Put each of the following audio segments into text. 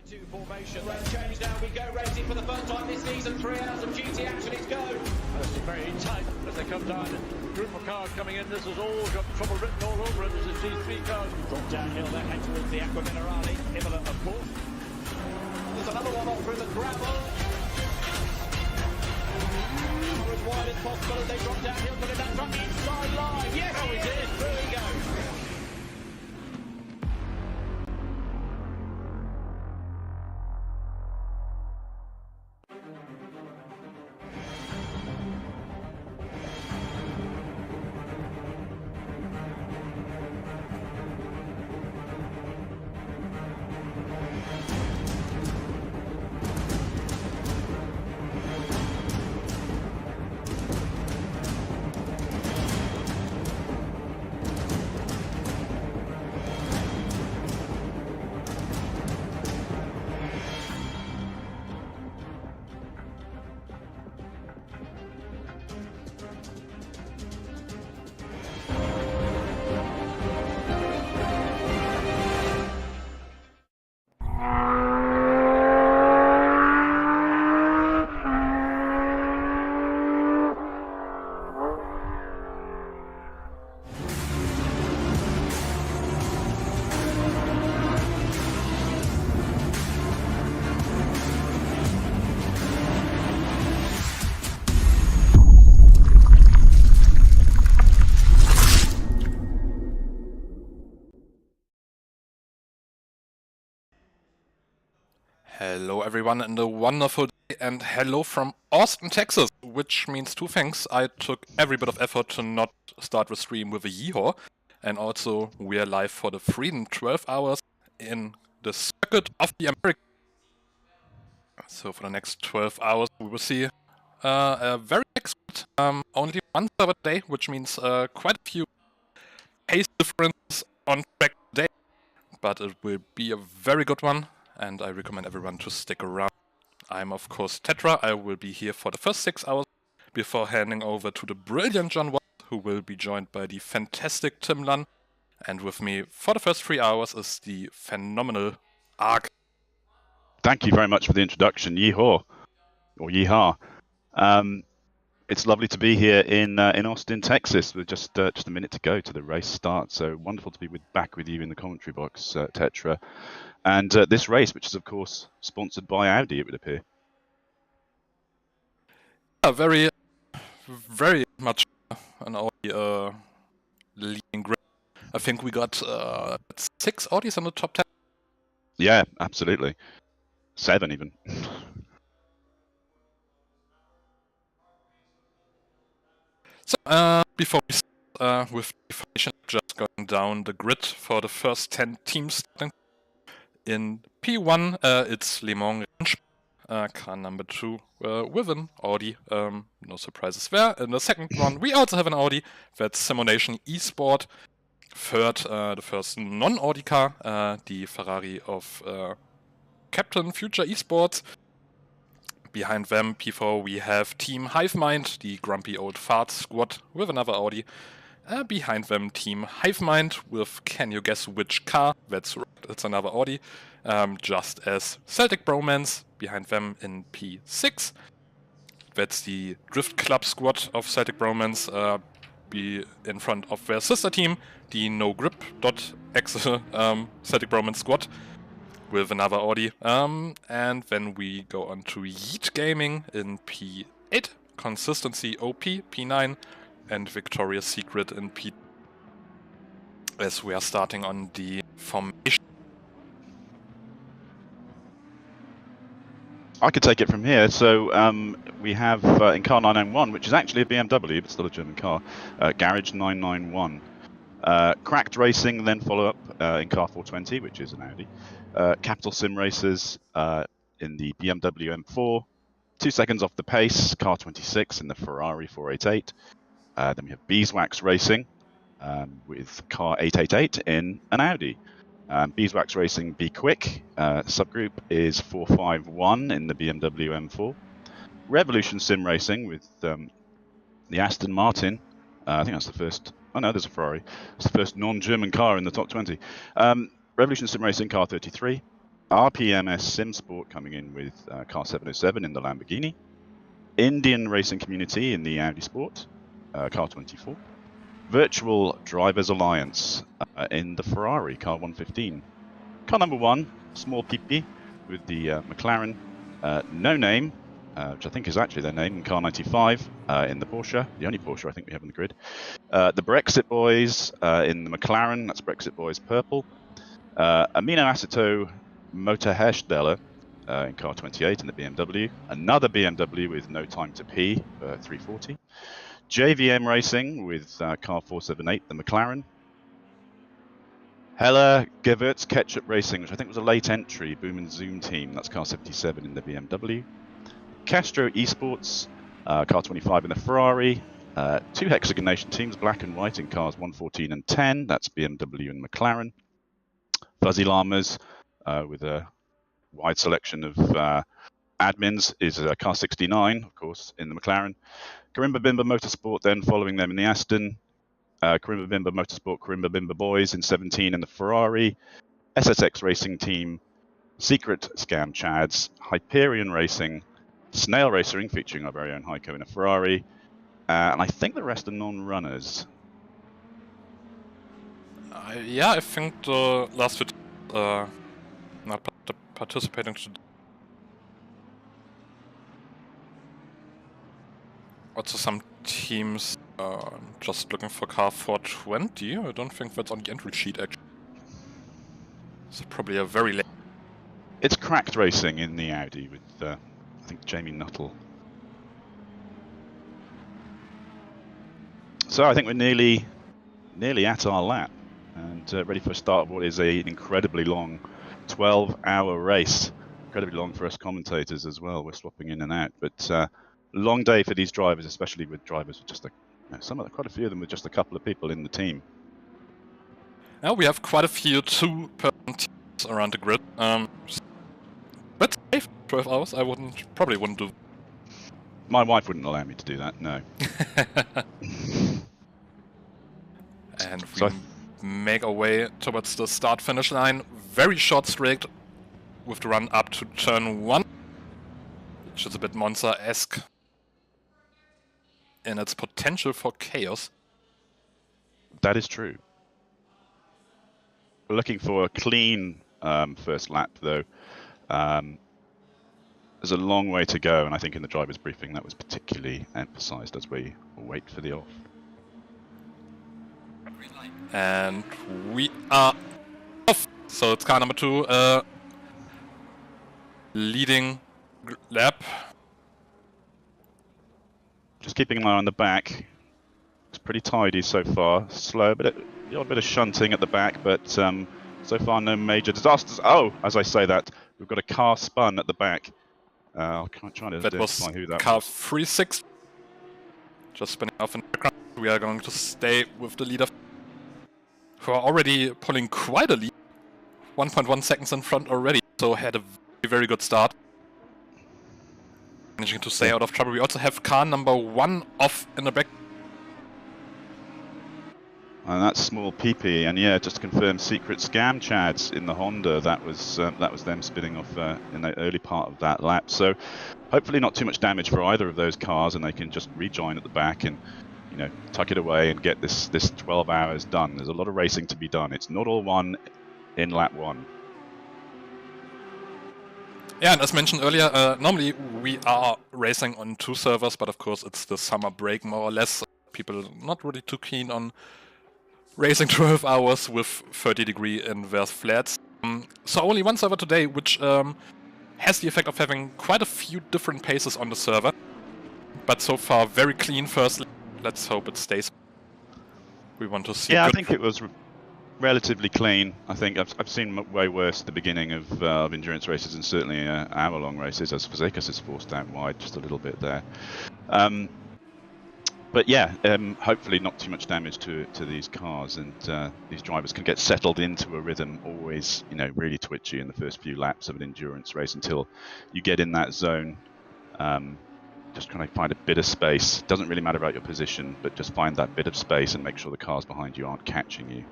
Two formation, road change now, we go racing for the first time this season, 3 hours of GT action is go. This is very tight as they come down, group of cars coming in, this has all got trouble written all over it, this is G3 cars. Drop downhill, they head towards the Aqua Minerale, Imola of course. There's another one off through the gravel. As wide as possible as they drop downhill, putting that truck inside line, yes he did, through he goes. Hello everyone and a wonderful day, and hello from Austin, Texas, which means two things. I took every bit of effort to not start the stream with a yeehaw, and also we are live for the Freedom 12 hours in the circuit of the Americas. So for the next 12 hours we will see a very excellent, only one server day, which means quite a few pace differences on track today, but it will be a very good one. And I recommend everyone to stick around. I'm of course Tetra. I will be here for the first 6 hours before handing over to the brilliant John Watt, who will be joined by the fantastic Tim Lunn. And with me for the first 3 hours is the phenomenal Ark. Thank you very much for the introduction. Yeehaw, or yeehaw. It's lovely to be here in Austin, Texas, with just a minute to go to the race start. So wonderful to be back with you in the commentary box, Tetra. And this race, which is of course sponsored by Audi, it would appear. Very much an Audi leading grid. I think we got 6 Audis in the top 10. Yeah, absolutely. 7 even. So, before we start with the information, just going down the grid for the first 10 teams starting. In P1, it's Le Mans car number 2 with an Audi, no surprises there. In the second one, we also have an Audi, that's Simulation Esport. Third, the first non-Audi car, the Ferrari of Captain Future Esports. Behind them, P4, we have Team Hivemind, the grumpy old fart squad with another Audi. Behind them, Team Hivemind with, can you guess which car? That's right, it's another Audi. Just as Celtic Bromance, behind them in P6. That's the Drift Club squad of Celtic Bromance, be in front of their sister team, the No Grip.exe Celtic Bromance squad, with another Audi. And then we go on to Yeet Gaming in P8, Consistency OP P9, and Victoria's Secret in P. As we are starting on the formation. I could take it from here. So we have in car 991, which is actually a BMW, but still a German car, Garage 991. Cracked Racing then follow up in car 420, which is an Audi. Capital Sim Racers in the BMW M4. 2 seconds off the pace, car 26 in the Ferrari 488. Then we have Beeswax Racing with car 888 in an Audi. Beeswax Racing Be Quick subgroup is 451 in the BMW M4. Revolution Sim Racing with the Aston Martin. I think that's the first. Oh no, there's a Ferrari. It's the first non-German car in the top 20. Revolution Sim Racing car 33. RPMS SimSport coming in with car 707 in the Lamborghini. Indian Racing Community in the Audi Sport, car 24. Virtual Drivers Alliance in the Ferrari, car 115. Car number 1, small PP with the McLaren No Name, which I think is actually their name, in car 95 in the Porsche, the only Porsche I think we have on the grid. The Brexit Boys in the McLaren, that's Brexit Boys purple. Amino Assetto Motorhersteller in car 28 in the BMW. Another BMW with No Time to P, 340. JVM Racing with car 478, the McLaren. Hella Gewürz Ketchup Racing, which I think was a late entry, Boom and Zoom team, that's car 77 in the BMW. Castro Esports, car 25 in the Ferrari. 2 Hexagon Nation teams, black and white, in cars 114 and 10, that's BMW and McLaren. Fuzzy Llamas with a wide selection of admins is car 69, of course, in the McLaren. Karimba Bimba Motorsport then following them in the Aston. Karimba Bimba Motorsport, Karimba Bimba Boys in 17 in the Ferrari. SSX Racing Team, Secret Scam Chads, Hyperion Racing, Snail Racing featuring our very own Heiko in a Ferrari. And I think the rest are non-runners. Yeah, I think the last two not participating today. Also some teams just looking for car 420. I don't think that's on the entry sheet actually. It's probably a very late. It's Cracked Racing in the Audi with I think Jamie Nuttall. So I think we're nearly at our lap and ready for a start of what is an incredibly long 12-hour race. Incredibly long for us commentators as well. We're swapping in and out, but long day for these drivers, especially with drivers with just quite a few of them with just a couple of people in the team. Now we have quite a few two-person teams around the grid. But safe 12 hours. I probably wouldn't do. My wife wouldn't allow me to do that. No. And we make our way towards the start-finish line. Very short straight with the run up to turn 1, which is a bit Monza-esque in its potential for chaos. That is true. We're looking for a clean first lap, though. There's a long way to go, and I think in the driver's briefing that was particularly emphasised as we wait for the off. And we are off. So it's car number 2, leading lap. Just keeping an eye on the back. It's pretty tidy so far. Slow, but a bit of shunting at the back, but so far no major disasters. Oh, as I say that, we've got a car spun at the back. I'll try to identify who that was. Car 36. Just spinning off in the background. We are going to stay with the leader, who are already pulling quite a lead. 1.1 seconds in front already, so had a very good start. Managing to stay out of trouble. We also have car number 1 off in the back. And that's small PP, and yeah, just to confirm, Secret Scam Chads in the Honda. That was them spinning off in the early part of that lap. So hopefully not too much damage for either of those cars, and they can just rejoin at the back and tuck it away and get this 12 hours done. There's a lot of racing to be done. It's not all won in lap 1. Yeah, and as mentioned earlier, normally we are racing on 2 servers, but of course it's the summer break more or less. People not really too keen on racing 12 hours with 30-degree inverse flats. So only 1 server today, which has the effect of having quite a few different paces on the server. But so far, very clean first. Let's hope it stays. We want to see. Yeah, I think it was relatively clean. I think I've seen way worse at the beginning of endurance races, and certainly hour-long races, as Fazekas is forced out wide just a little bit there. But yeah, hopefully not too much damage to these cars, and these drivers can get settled into a rhythm. Always, really twitchy in the first few laps of an endurance race until you get in that zone. Just trying to find a bit of space. Doesn't really matter about your position, but just find that bit of space and make sure the cars behind you aren't catching you.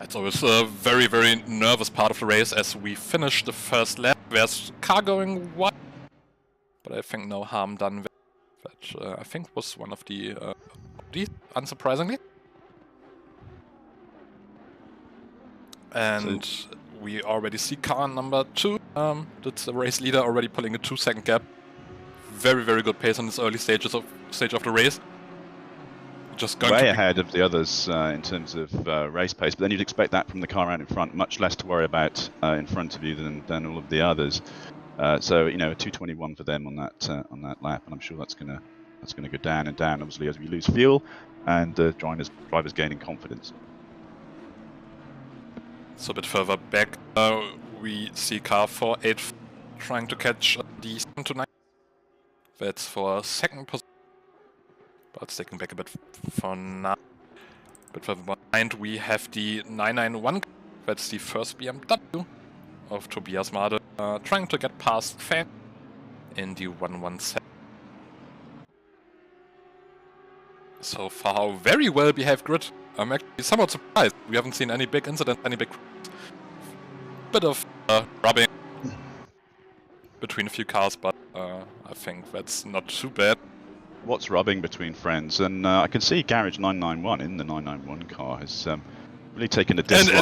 It's always a very, very nervous part of the race as we finish the first lap. There's car going wide, but I think no harm done. That I think was one of the unsurprisingly. And so we already see car number 2. That's the race leader already pulling a 2-second gap. Very, very good pace on this early stage of the race. Just going way ahead of the others in terms of race pace, but then you'd expect that from the car out in front. Much less to worry about in front of you than all of the others. So you know, a 2:21 for them on that lap, and I'm sure that's gonna go down and down. Obviously, as we lose fuel and drivers gaining confidence. So a bit further back, we see car 4-8 trying to catch the 7-9. That's for second position. But it's taking back a bit for now. A bit further behind, we have the 991. That's the first BMW of Tobias Made, trying to get past Fan in the 117. So far, very well behaved grid. I'm actually somewhat surprised. We haven't seen any big incidents, any big bit of rubbing between a few cars, but I think that's not too bad. What's rubbing between friends? And I can see Garage 991 in the 991 car has really taken a dislike.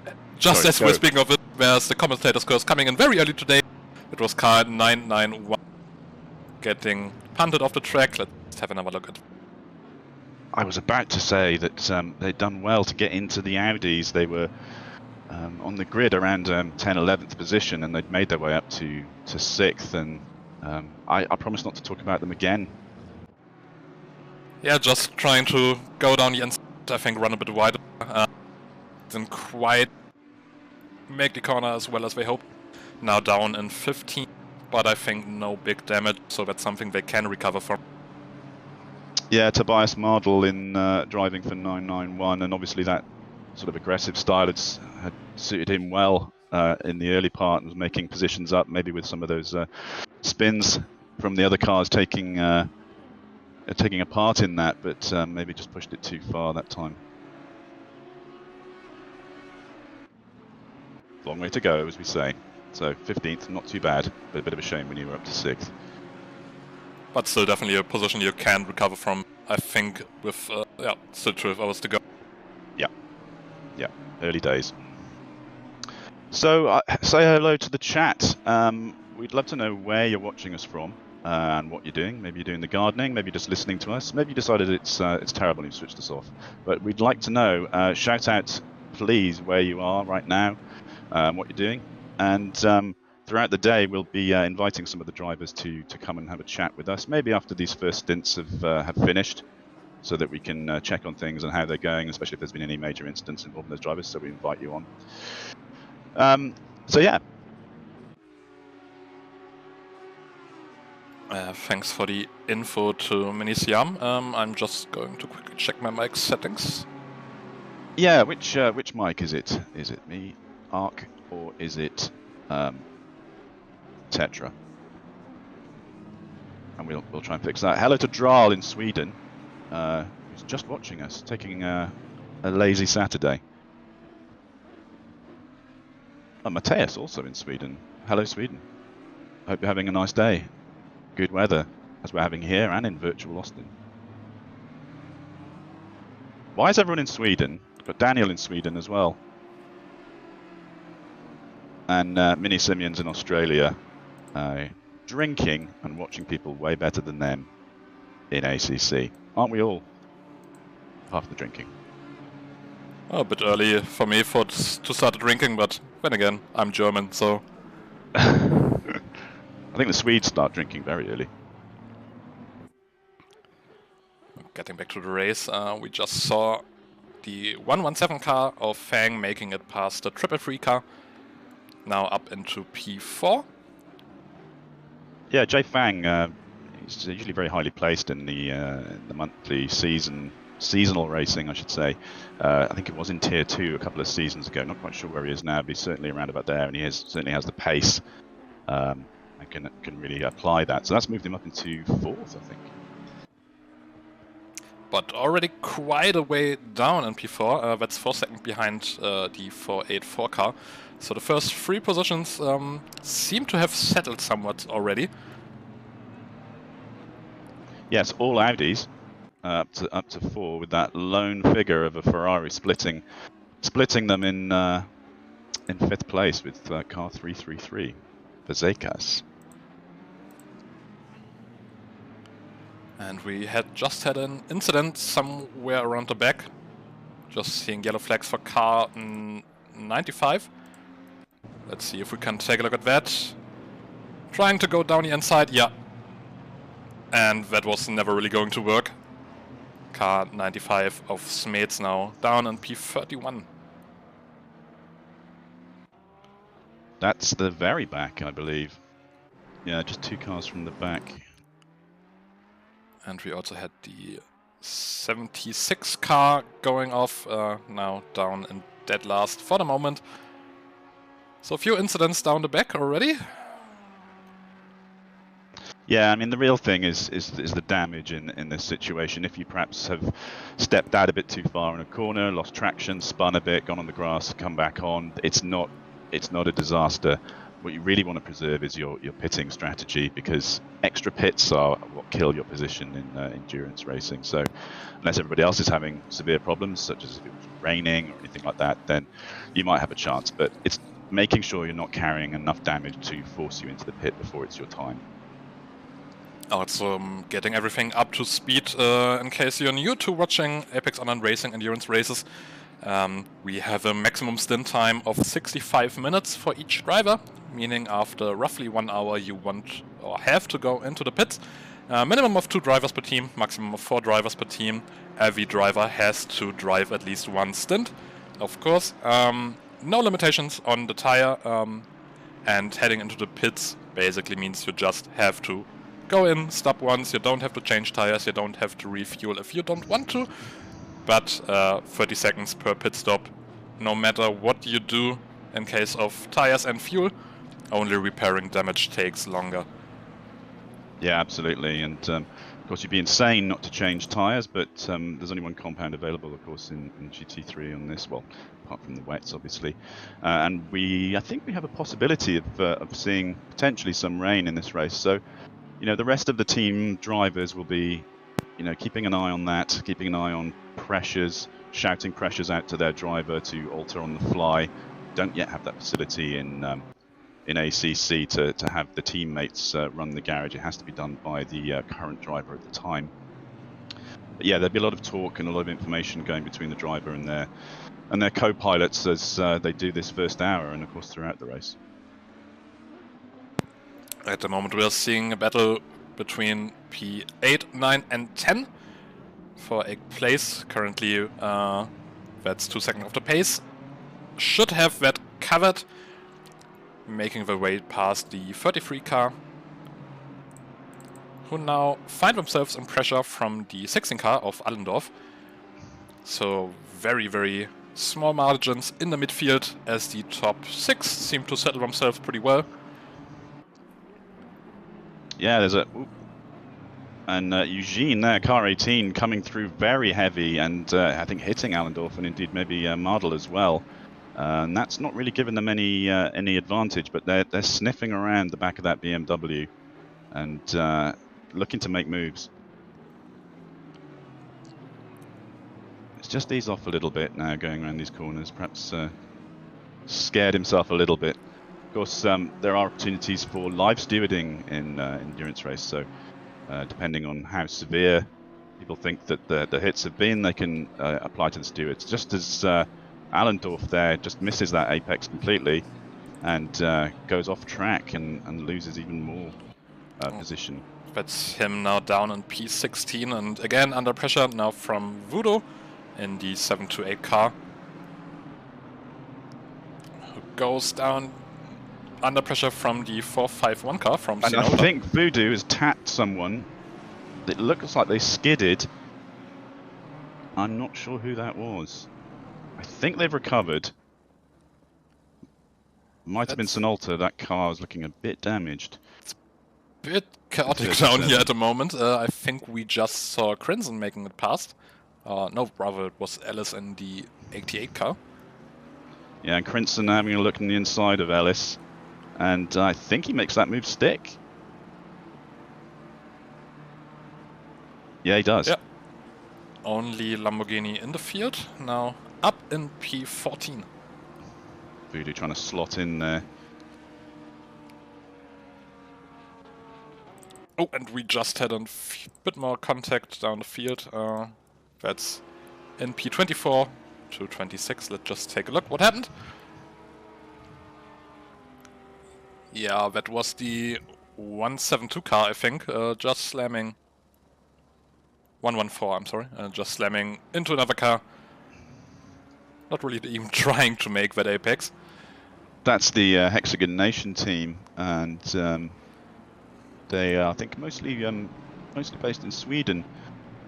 And just as we're speaking of it, there's the commentator's curse coming in very early today. It was car 991 getting punted off the track. Let's have another look at it. I was about to say that they'd done well to get into the Audis. They were on the grid around 10th, 11th position, and they'd made their way up to 6th. And I promise not to talk about them again. Yeah, just trying to go down the inside, I think run a bit wider. Didn't quite make the corner as well as they hoped. Now down in 15, but I think no big damage, so that's something they can recover from. Yeah, Tobias Mardell in driving for 991, and obviously that sort of aggressive style had suited him well in the early part and was making positions up, maybe with some of those spins from the other cars taking a part in that, but maybe just pushed it too far that time. Long way to go, as we say. So 15th, not too bad, but a bit of a shame when you were up to 6th. But still definitely a position you can recover from, I think, with still 12 hours to go. Yeah, early days. So say hello to the chat. We'd love to know where you're watching us from and what you're doing. Maybe you're doing the gardening, maybe you're just listening to us, maybe you decided it's terrible and you've switched us off. But we'd like to know, shout out please where you are right now, what you're doing, and throughout the day we'll be inviting some of the drivers to come and have a chat with us, maybe after these first stints have finished, so that we can check on things and how they're going, especially if there's been any major incidents involving those drivers, so we invite you on. So yeah. Thanks for the info to Minisiam. I'm just going to quickly check my mic settings. Yeah, which mic is it? Is it me, Arc, or is it Tetra? And we'll try and fix that. Hello to Dral in Sweden, who's just watching us, taking a lazy Saturday. Oh, Mateus also in Sweden. Hello, Sweden. Hope you're having a nice day. Good weather, as we're having here and in virtual Austin. Why is everyone in Sweden? We've got Daniel in Sweden as well. And Mini Simeon's in Australia, drinking and watching people way better than them in ACC. Aren't we all? Half the drinking. Oh, a bit early for me to start drinking, but then again, I'm German, so... I think the Swedes start drinking very early. Getting back to the race, we just saw the 117 car of Fang making it past the 333 car, now up into P4. Yeah, Jay Fang, he's usually very highly placed in the monthly seasonal racing, I should say. I think it was in Tier 2 a couple of seasons ago. Not quite sure where he is now, but he's certainly around about there, and he certainly has the pace. And can really apply that. So that's moved him up into 4th, I think. but already quite a way down in P4. That's 4 seconds behind the 484 car. So the first 3 positions seem to have settled somewhat already. Yes, all Audis up to 4, with that lone figure of a Ferrari splitting them in 5th place with car 333, Fazekas. And we had just had an incident somewhere around the back. Just seeing yellow flags for car 95. Let's see if we can take a look at that. Trying to go down the inside, yeah. And that was never really going to work. Car 95 of Smets now down in P31. That's the very back, I believe. Yeah, just 2 cars from the back. And we also had the 76 car going off, now down in dead last for the moment. So a few incidents down the back already. Yeah, I mean, the real thing is the damage in this situation. If you perhaps have stepped out a bit too far in a corner, lost traction, spun a bit, gone on the grass, come back on, it's not a disaster. What you really want to preserve is your pitting strategy, because extra pits are what kill your position in endurance racing. So unless everybody else is having severe problems, such as if it was raining or anything like that, then you might have a chance. But it's making sure you're not carrying enough damage to force you into the pit before it's your time. Also getting everything up to speed in case you're new to watching Apex Online Racing endurance races. We have a maximum stint time of 65 minutes for each driver, meaning after roughly 1 hour you want or have to go into the pits. Minimum of 2 drivers per team, maximum of 4 drivers per team. Every driver has to drive at least 1 stint, of course. No limitations on the tire, and heading into the pits basically means you just have to go in, stop once, you don't have to change tires, you don't have to refuel if you don't want to. But 30 seconds per pit stop, no matter what you do in case of tires and fuel, only repairing damage takes longer. Yeah, absolutely. And of course, you'd be insane not to change tires, but there's only 1 compound available, of course, in GT3 on this. Well, apart from the wets, obviously. And I think we have a possibility of seeing potentially some rain in this race. So, you know, the rest of the team drivers will be, you know, keeping an eye on that, keeping an eye on pressures, shouting pressures out to their driver to alter on the fly. Don't yet have that facility in ACC to have the teammates run the garage. It has to be done by the current driver at the time. But yeah, there'll be a lot of talk and a lot of information going between the driver and their co-pilots as they do this first hour, and of course throughout the race. At the moment we are seeing a battle between P8, 9 and 10 for 8th place. Currently that's 2 seconds off the pace. Should have that covered, making their way past the 33 car, who now find themselves in pressure from the 16 car of Allendorf. So very, very small margins in the midfield, as the top 6 seem to settle themselves pretty well. Yeah, there's and Eugene there, car 18, coming through very heavy, and I think hitting Allendorf, and indeed maybe Mardel as well. And that's not really giving them any advantage, but they're sniffing around the back of that BMW and looking to make moves. It's just eased off a little bit now, going around these corners. Perhaps scared himself a little bit. Of course, there are opportunities for live stewarding in endurance race, so depending on how severe people think that the hits have been, they can apply to the stewards. Just as Allendorf there just misses that apex completely and goes off track and loses even more position. That's him now down in P16, and again under pressure now from Voodoo in the 728 car, who goes down under pressure from the 451 car from And Sinova. I think Voodoo has tapped someone. It looks like they skidded. I'm not sure who that was. I think they've recovered. Might have been Sonalta. That car is looking a bit damaged. bit chaotic down here at the moment. I think we just saw Crimson making it past. No, rather it was Ellis in the 88 car. Yeah, and Crimson having a look on the inside of Ellis, and I think he makes that move stick. Yeah, he does. Yeah. Only Lamborghini in the field, now up in P14. Voodoo trying to slot in there. Oh, and we just had a bit more contact down the field. That's in P24 to 26. Let's just take a look what happened. Yeah, that was the 172 car, I think, just slamming 114, I'm sorry, just slamming into another car. Not really even trying to make that apex. That's the Hexagon Nation team, and they are, I think, mostly based in Sweden.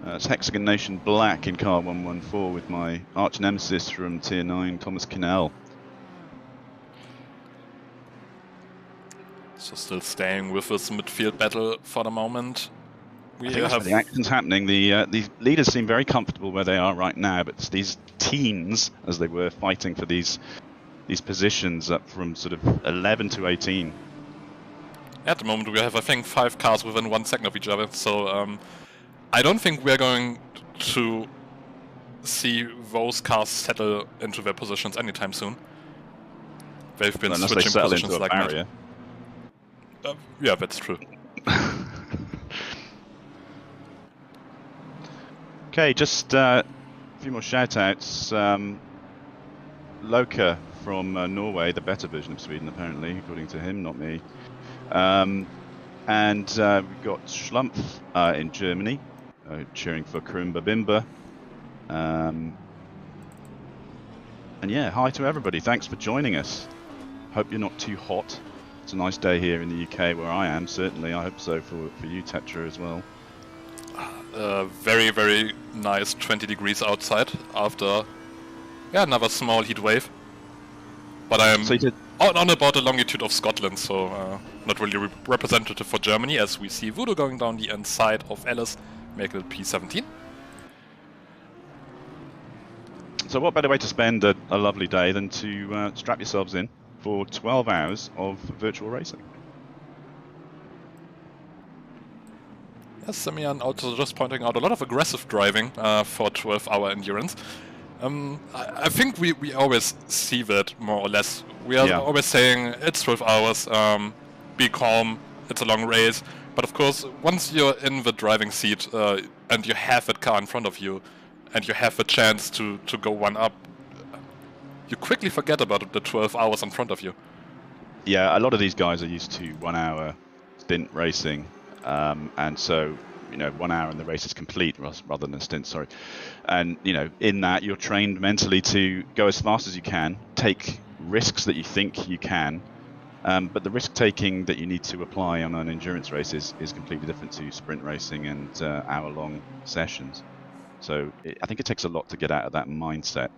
It's Hexagon Nation Black in car 114 with my arch nemesis from Tier 9, Thomas Kinnell. So still staying with this midfield battle for the moment. I think that's where the action's happening. The leaders seem very comfortable where they are right now, but it's these teens, as they were, fighting for these positions up from sort of 11 to 18. At the moment we have, I think, 5 cars within 1 second of each other, so I don't think we're going to see those cars settle into their positions anytime soon. They've been switching positions like that. Yeah, that's true. Okay, just a few more shout-outs. Loka from Norway, the better version of Sweden, apparently, according to him, not me. And we've got Schlumpf in Germany, cheering for Krumba Bimba. And yeah, hi to everybody. Thanks for joining us. Hope you're not too hot. It's a nice day here in the UK where I am, certainly. I hope so for you, Tetra, as well. Very, very nice 20 degrees outside after another small heat wave. But I'm on about the longitude of Scotland, so not really representative for Germany, as we see Voodoo going down the inside of Ellis, making it P17. So what better way to spend a lovely day than to strap yourselves in for 12 hours of virtual racing? Yes, Simeon also just pointing out a lot of aggressive driving for 12-hour endurance. I think we always see that, more or less. We are always saying, it's 12 hours, be calm, it's a long race. But of course, once you're in the driving seat and you have that car in front of you, and you have the chance to go one up, you quickly forget about the 12 hours in front of you. Yeah, a lot of these guys are used to 1 hour stint racing. And so, 1 hour and the race is complete rather than a stint, sorry. And, in that you're trained mentally to go as fast as you can, take risks that you think you can, but the risk taking that you need to apply on an endurance race is completely different to sprint racing and hour-long sessions. So I think it takes a lot to get out of that mindset.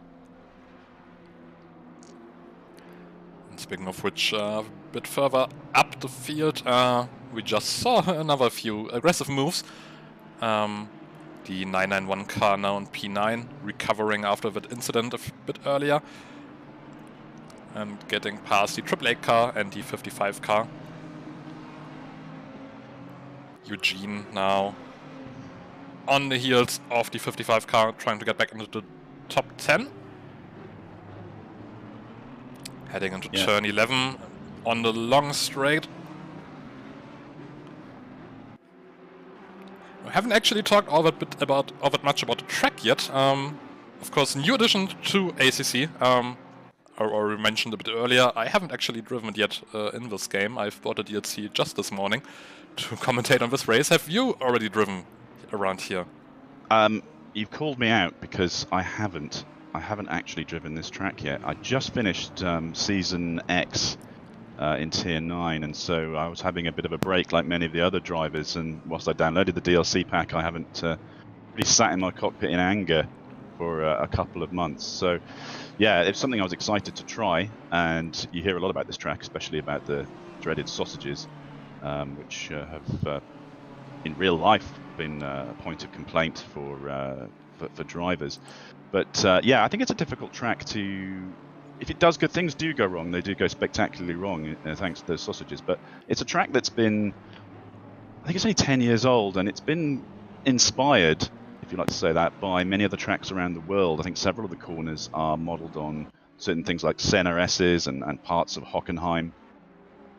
Speaking of which, a bit further up the field, we just saw another few aggressive moves. The 991 car now on P9, recovering after that incident a bit earlier. And getting past the 888 car and the 55 car. Eugene now on the heels of the 55 car, trying to get back into the top 10. Heading into turn 11 on the long straight. We haven't actually talked all that much about the track yet. Of course, new addition to ACC. Or we mentioned a bit earlier, I haven't actually driven it yet in this game. I've bought a DLC just this morning to commentate on this race. Have you already driven around here? You've called me out because I haven't actually driven this track yet. I just finished Season X in Tier 9, and so I was having a bit of a break like many of the other drivers, and whilst I downloaded the DLC pack, I haven't really sat in my cockpit in anger for a couple of months. So yeah, it's something I was excited to try, and you hear a lot about this track, especially about the dreaded sausages. which have in real life been a point of complaint for drivers. But yeah, I think it's a difficult track to. If it does good things do go wrong, they do go spectacularly wrong thanks to those sausages. But it's a track that's been, I think it's only 10 years old, and it's been inspired, if you like to say that, by many other tracks around the world. I think several of the corners are modelled on certain things like Senna S's and parts of Hockenheim.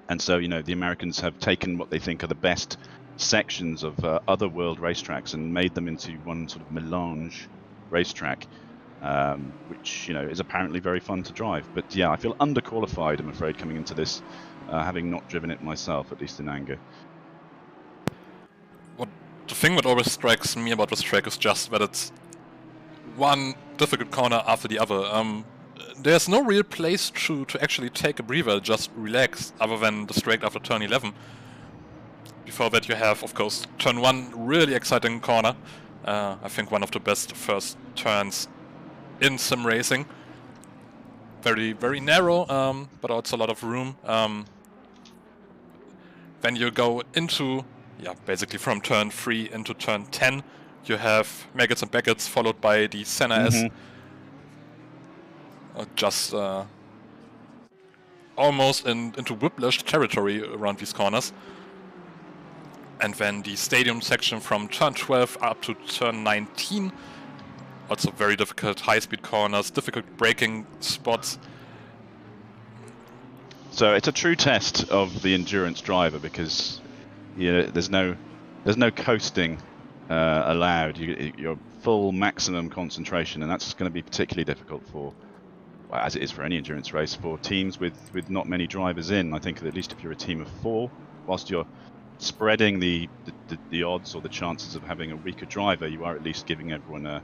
And so, you know, the Americans have taken what they think are the best sections of other world racetracks and made them into one sort of melange racetrack. Which, you know, is apparently very fun to drive. But yeah, I feel underqualified, I'm afraid, coming into this, having not driven it myself, at least in anger. The thing that always strikes me about this track is just that it's one difficult corner after the other. There's no real place to actually take a breather, just relax, other than the straight after turn 11. Before that you have, of course, turn 1, really exciting corner. I think one of the best first turns in sim racing. Very, very narrow, but also a lot of room. Then you go into, yeah, basically from turn 3 into turn 10, you have Maggots and Beckett's followed by the Senna S. Just almost into whiplash territory around these corners. And then the stadium section from turn 12 up to turn 19. Also very difficult high-speed corners, difficult braking spots. So it's a true test of the endurance driver because there's no coasting allowed. You're full maximum concentration, and that's going to be particularly difficult for, well, as it is for any endurance race, for teams with not many drivers in. I think that at least if you're a team of 4, whilst you're spreading the odds or the chances of having a weaker driver, you are at least giving everyone a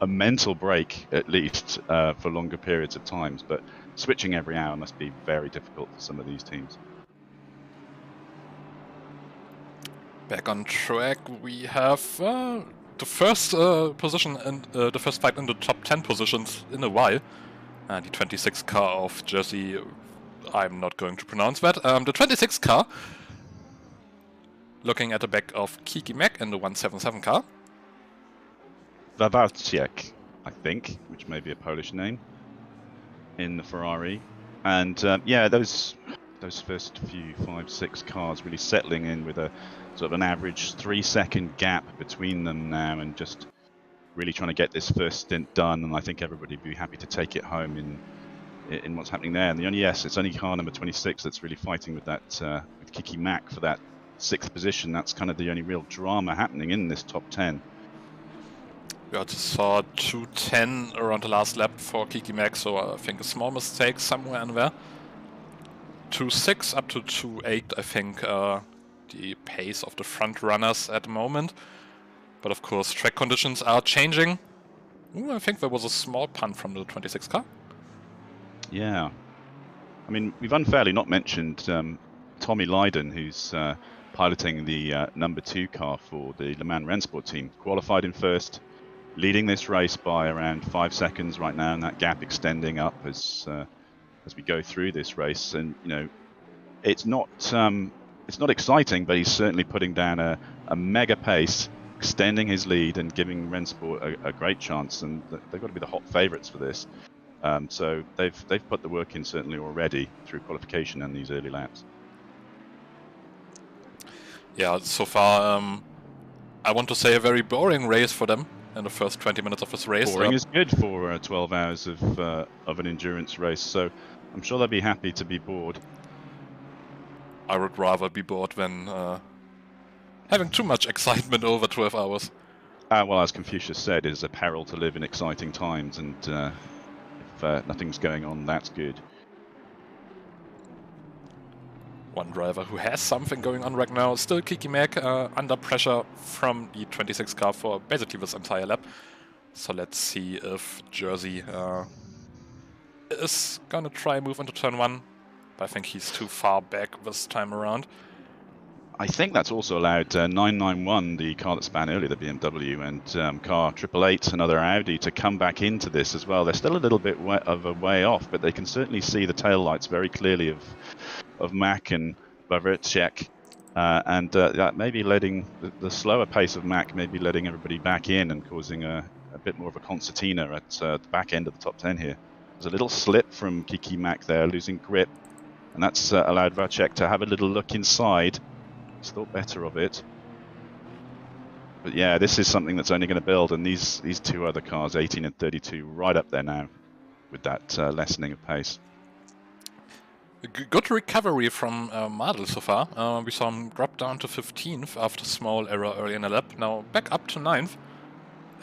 mental break, at least, for longer periods of times. But switching every hour must be very difficult for some of these teams. Back on track, we have the first position and the first fight in the top 10 positions in a while. The 26 car of Jersey, I'm not going to pronounce that. The 26 car, looking at the back of Kiki Mack in the 177 car. Wawarczyk, I think, which may be a Polish name, in the Ferrari. And yeah, those first few 5-6 cars really settling in with a sort of an average 3-second gap between them now, and just really trying to get this first stint done. And I think everybody would be happy to take it home in what's happening there. And it's only car number 26 that's really fighting with that with Kiki Mack for that 6th position. That's kind of the only real drama happening in this top 10. We also saw 2:10 around the last lap for Kiki Mack, so I think a small mistake somewhere in there. 2:6 up to 2:8, I think, the pace of the front runners at the moment. But of course, track conditions are changing. Ooh, I think there was a small punt from the 26 car. Yeah. I mean, we've unfairly not mentioned Tommy Lydon, who's piloting the number 2 car for the Le Mans Rennsport team. Qualified in first, leading this race by around 5 seconds right now, and that gap extending up as we go through this race. And you know, it's not exciting, but he's certainly putting down a mega pace, extending his lead and giving Rennsport a great chance. And they've got to be the hot favourites for this. So they've put the work in certainly already through qualification and these early laps. Yeah, so far I want to say a very boring race for them in the first 20 minutes of this race. Boring is good for 12 hours of an endurance race, so I'm sure they'll be happy to be bored. I would rather be bored than having too much excitement over 12 hours. Well, as Confucius said, it is a peril to live in exciting times, and if nothing's going on, that's good. One driver who has something going on right now is still Kiki Mack, under pressure from the 26 car for basically this entire lap. So let's see if Jersey is gonna try and move into turn 1, but I think he's too far back this time around. I think that's also allowed 991, the car that span earlier, the BMW, and car 888, another Audi, to come back into this as well. They're still a little bit of a way off, but they can certainly see the taillights very clearly of Mack and Vavricek. And that maybe letting the slower pace of Mack, maybe letting everybody back in and causing a bit more of a concertina at the back end of the top 10 here. There's a little slip from Kiki Mack there, losing grip, and that's allowed Vacek to have a little look inside. He's thought better of it. But yeah, this is something that's only going to build, and these two other cars, 18 and 32, right up there now with that lessening of pace. Good recovery from Madl so far. We saw him drop down to 15th after a small error early in the lap. Now back up to 9th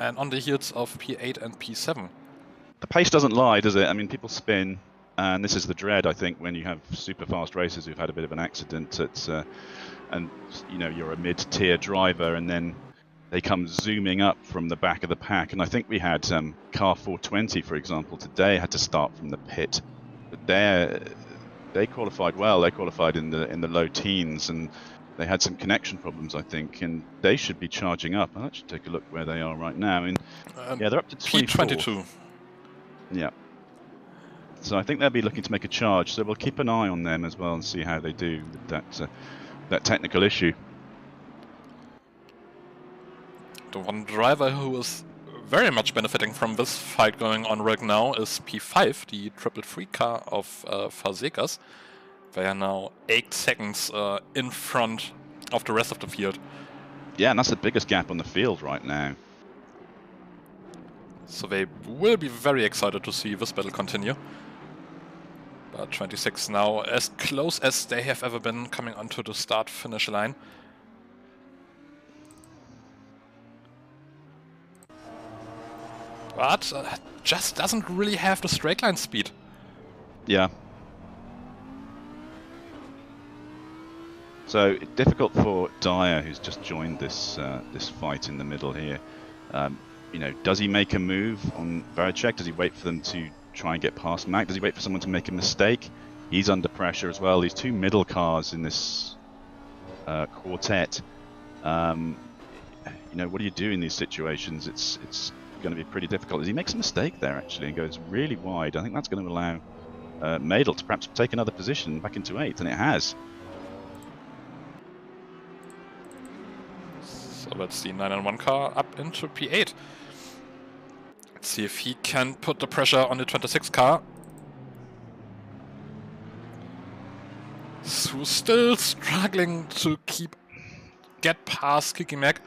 and on the heels of P8 and P7. The pace doesn't lie, does it? I mean, people spin, and this is the dread, I think, when you have super fast racers who've had a bit of an accident. And you know, you're a mid-tier driver, and then they come zooming up from the back of the pack. And I think we had car 420, for example, today had to start from the pit. But they qualified well. They qualified in the low teens, and they had some connection problems, I think, and they should be charging up. I'll actually take a look where they are right now. I mean, yeah, they're up to 22. Yeah. So I think they'll be looking to make a charge. So we'll keep an eye on them as well and see how they do with that technical issue. The one driver who is very much benefiting from this fight going on right now is P5, the 333 car of Fazekas. They are now 8 seconds in front of the rest of the field. Yeah, and that's the biggest gap on the field right now. So they will be very excited to see this battle continue. But 26 now, as close as they have ever been coming onto the start-finish line. But just doesn't really have the straight line speed. Yeah. So difficult for Dyer, who's just joined this this fight in the middle here. You know, does he make a move on Varacek? Does he wait for them to try and get past Mack? Does he wait for someone to make a mistake? He's under pressure as well. These two middle cars in this quartet. You know, what do you do in these situations? It's going to be pretty difficult. He makes a mistake there actually and goes really wide. I think that's going to allow Madel to perhaps take another position back into 8th, and it has. So that's the 991 car up into P8. Let's see if he can put the pressure on the 26 car. So still struggling to get past Kiki Mack.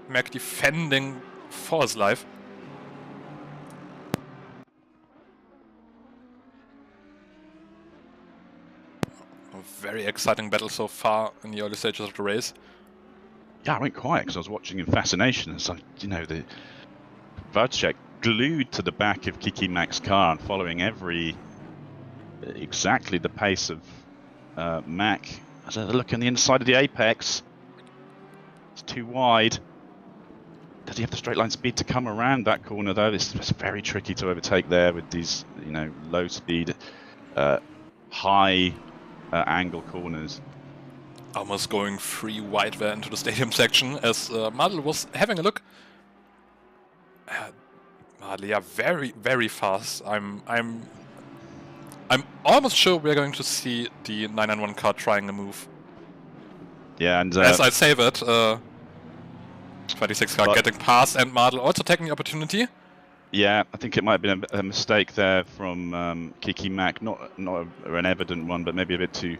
Mack defending for his life. A very exciting battle so far in the early stages of the race. Yeah, I went quiet because I was watching in fascination. It's like, you know, the Vacek glued to the back of Kiki Mack's car and following exactly the pace of Mack. As I look on the inside of the apex, it's too wide. Does he have the straight line speed to come around that corner though? It's very tricky to overtake there with these, you know, low speed, high angle corners. Almost going 3 wide there into the stadium section as Madl was having a look. Madl, yeah, very, very fast. I'm almost sure we're going to see the 991 car trying a move. Yeah, and as I say that, 26 car getting past and Madl also taking the opportunity. Yeah, I think it might have been a mistake there from Kiki Mack. Not an evident one, but maybe a bit too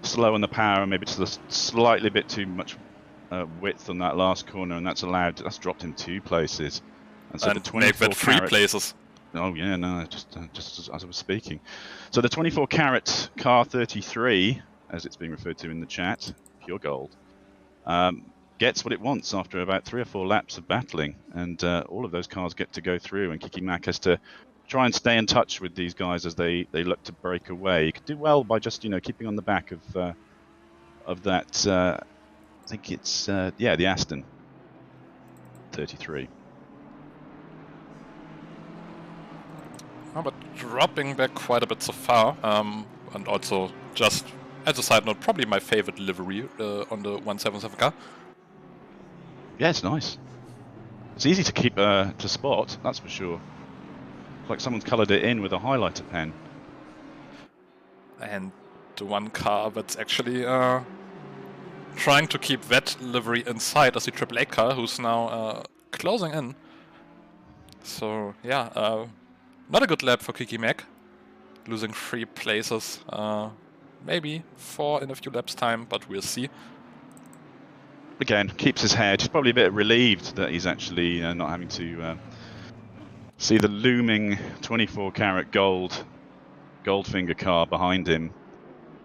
slow on the power, and maybe just a slightly bit too much width on that last corner, and that's dropped him 2 places. And so the 24 3 places. Oh yeah, no, just as I was speaking. So the 24 carat car 33, as it's being referred to in the chat, pure gold, gets what it wants after about 3 or 4 laps of battling, and all of those cars get to go through, and Kiki Mack has to try and stay in touch with these guys as they look to break away. He could do well by just, you know, keeping on the back of that. I think it's the Aston 33. Oh, but dropping back quite a bit so far, and also just as a side note, probably my favorite livery on the 177 car. Yeah, it's nice. It's easy to keep to spot, that's for sure. It's like someone's coloured it in with a highlighter pen. And the one car that's actually trying to keep that livery inside is the AAA car, who's now closing in. So yeah, not a good lap for Kiki Mac, losing 3 places, maybe 4 in a few laps time, but we'll see. Again, keeps his head. He's probably a bit relieved that he's actually not having to see the looming 24-carat Goldfinger car behind him,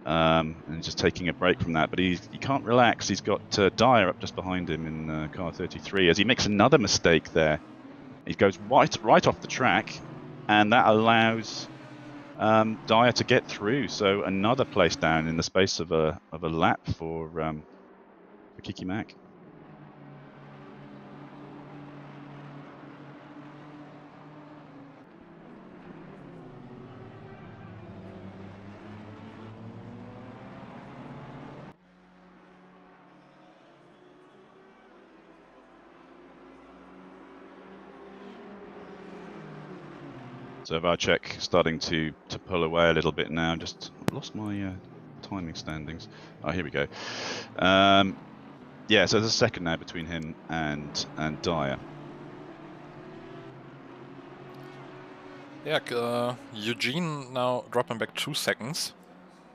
and just taking a break from that. But he can't relax. He's got Dyer up just behind him in car 33 as he makes another mistake there. He goes right off the track, and that allows Dyer to get through. So another place down in the space of a lap for Kiki Mac. So Varchek starting to pull away a little bit now. Just lost my timing standings. Oh, here we go. Yeah, so there's a second now between him and Dyer. Yeah, Eugene now dropping back 2 seconds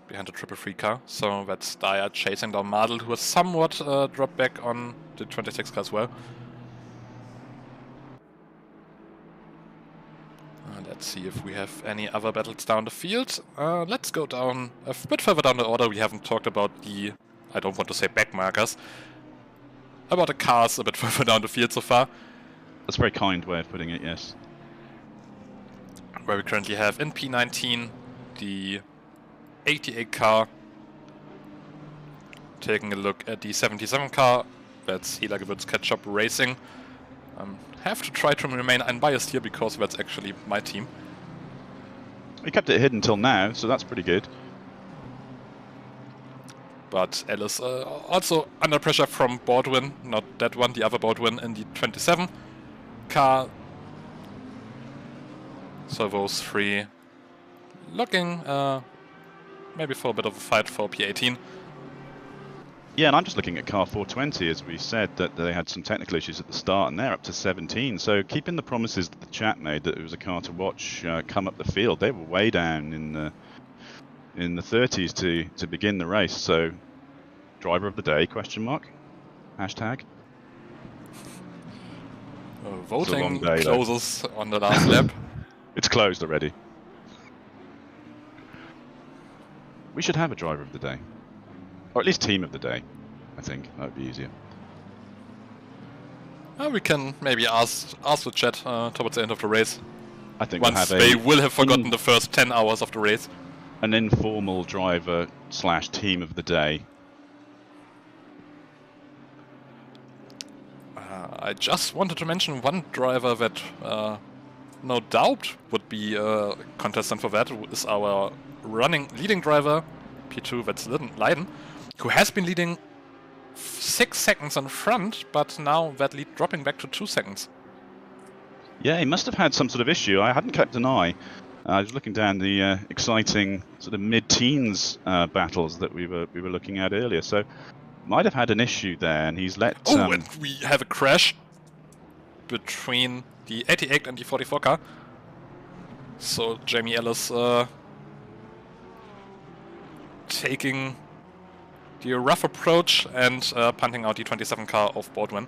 behind the 333 car. So that's Dyer chasing down Mardel, who has somewhat dropped back on the 26 car as well. Let's see if we have any other battles down the field. Let's go down a bit further down the order. We haven't talked about the, I don't want to say backmarkers, about the cars a bit further down the field so far. That's a very kind way of putting it, yes. Where we currently have in P19 the 88 car. Taking a look at the 77 car. That's Hela Ketchup Racing. Have to try to remain unbiased here because that's actually my team. We kept it hidden until now, so that's pretty good. But Alice also under pressure from Baldwin, not that one, the other Baldwin in the 27 car. So those 3 looking maybe for a bit of a fight for P18. Yeah, and I'm just looking at car 420, as we said, that they had some technical issues at the start, and they're up to 17. So keeping the promises that the chat made that it was a car to watch come up the field, they were way down in the 30s to begin the race. So driver of the day, question mark, hashtag. Voting closes on the last lap. It's closed already. We should have a driver of the day. Or at least team of the day, I think. That would be easier. We can maybe ask the chat towards the end of the race. I think once they will have forgotten the first 10 hours of the race. An informal driver / team of the day. I just wanted to mention one driver that no doubt would be a contestant for that, is our leading driver, P2, that's Leiden, who has been leading 6 seconds in front, but now that lead dropping back to 2 seconds. Yeah, he must have had some sort of issue. I hadn't kept an eye. I was looking down the exciting sort of mid-teens battles that we were looking at earlier. So might have had an issue there, and he's let. And we have a crash between the 88 and the 44 car. So Jamie Ellis taking the rough approach and punting out the 27 car of Baldwin.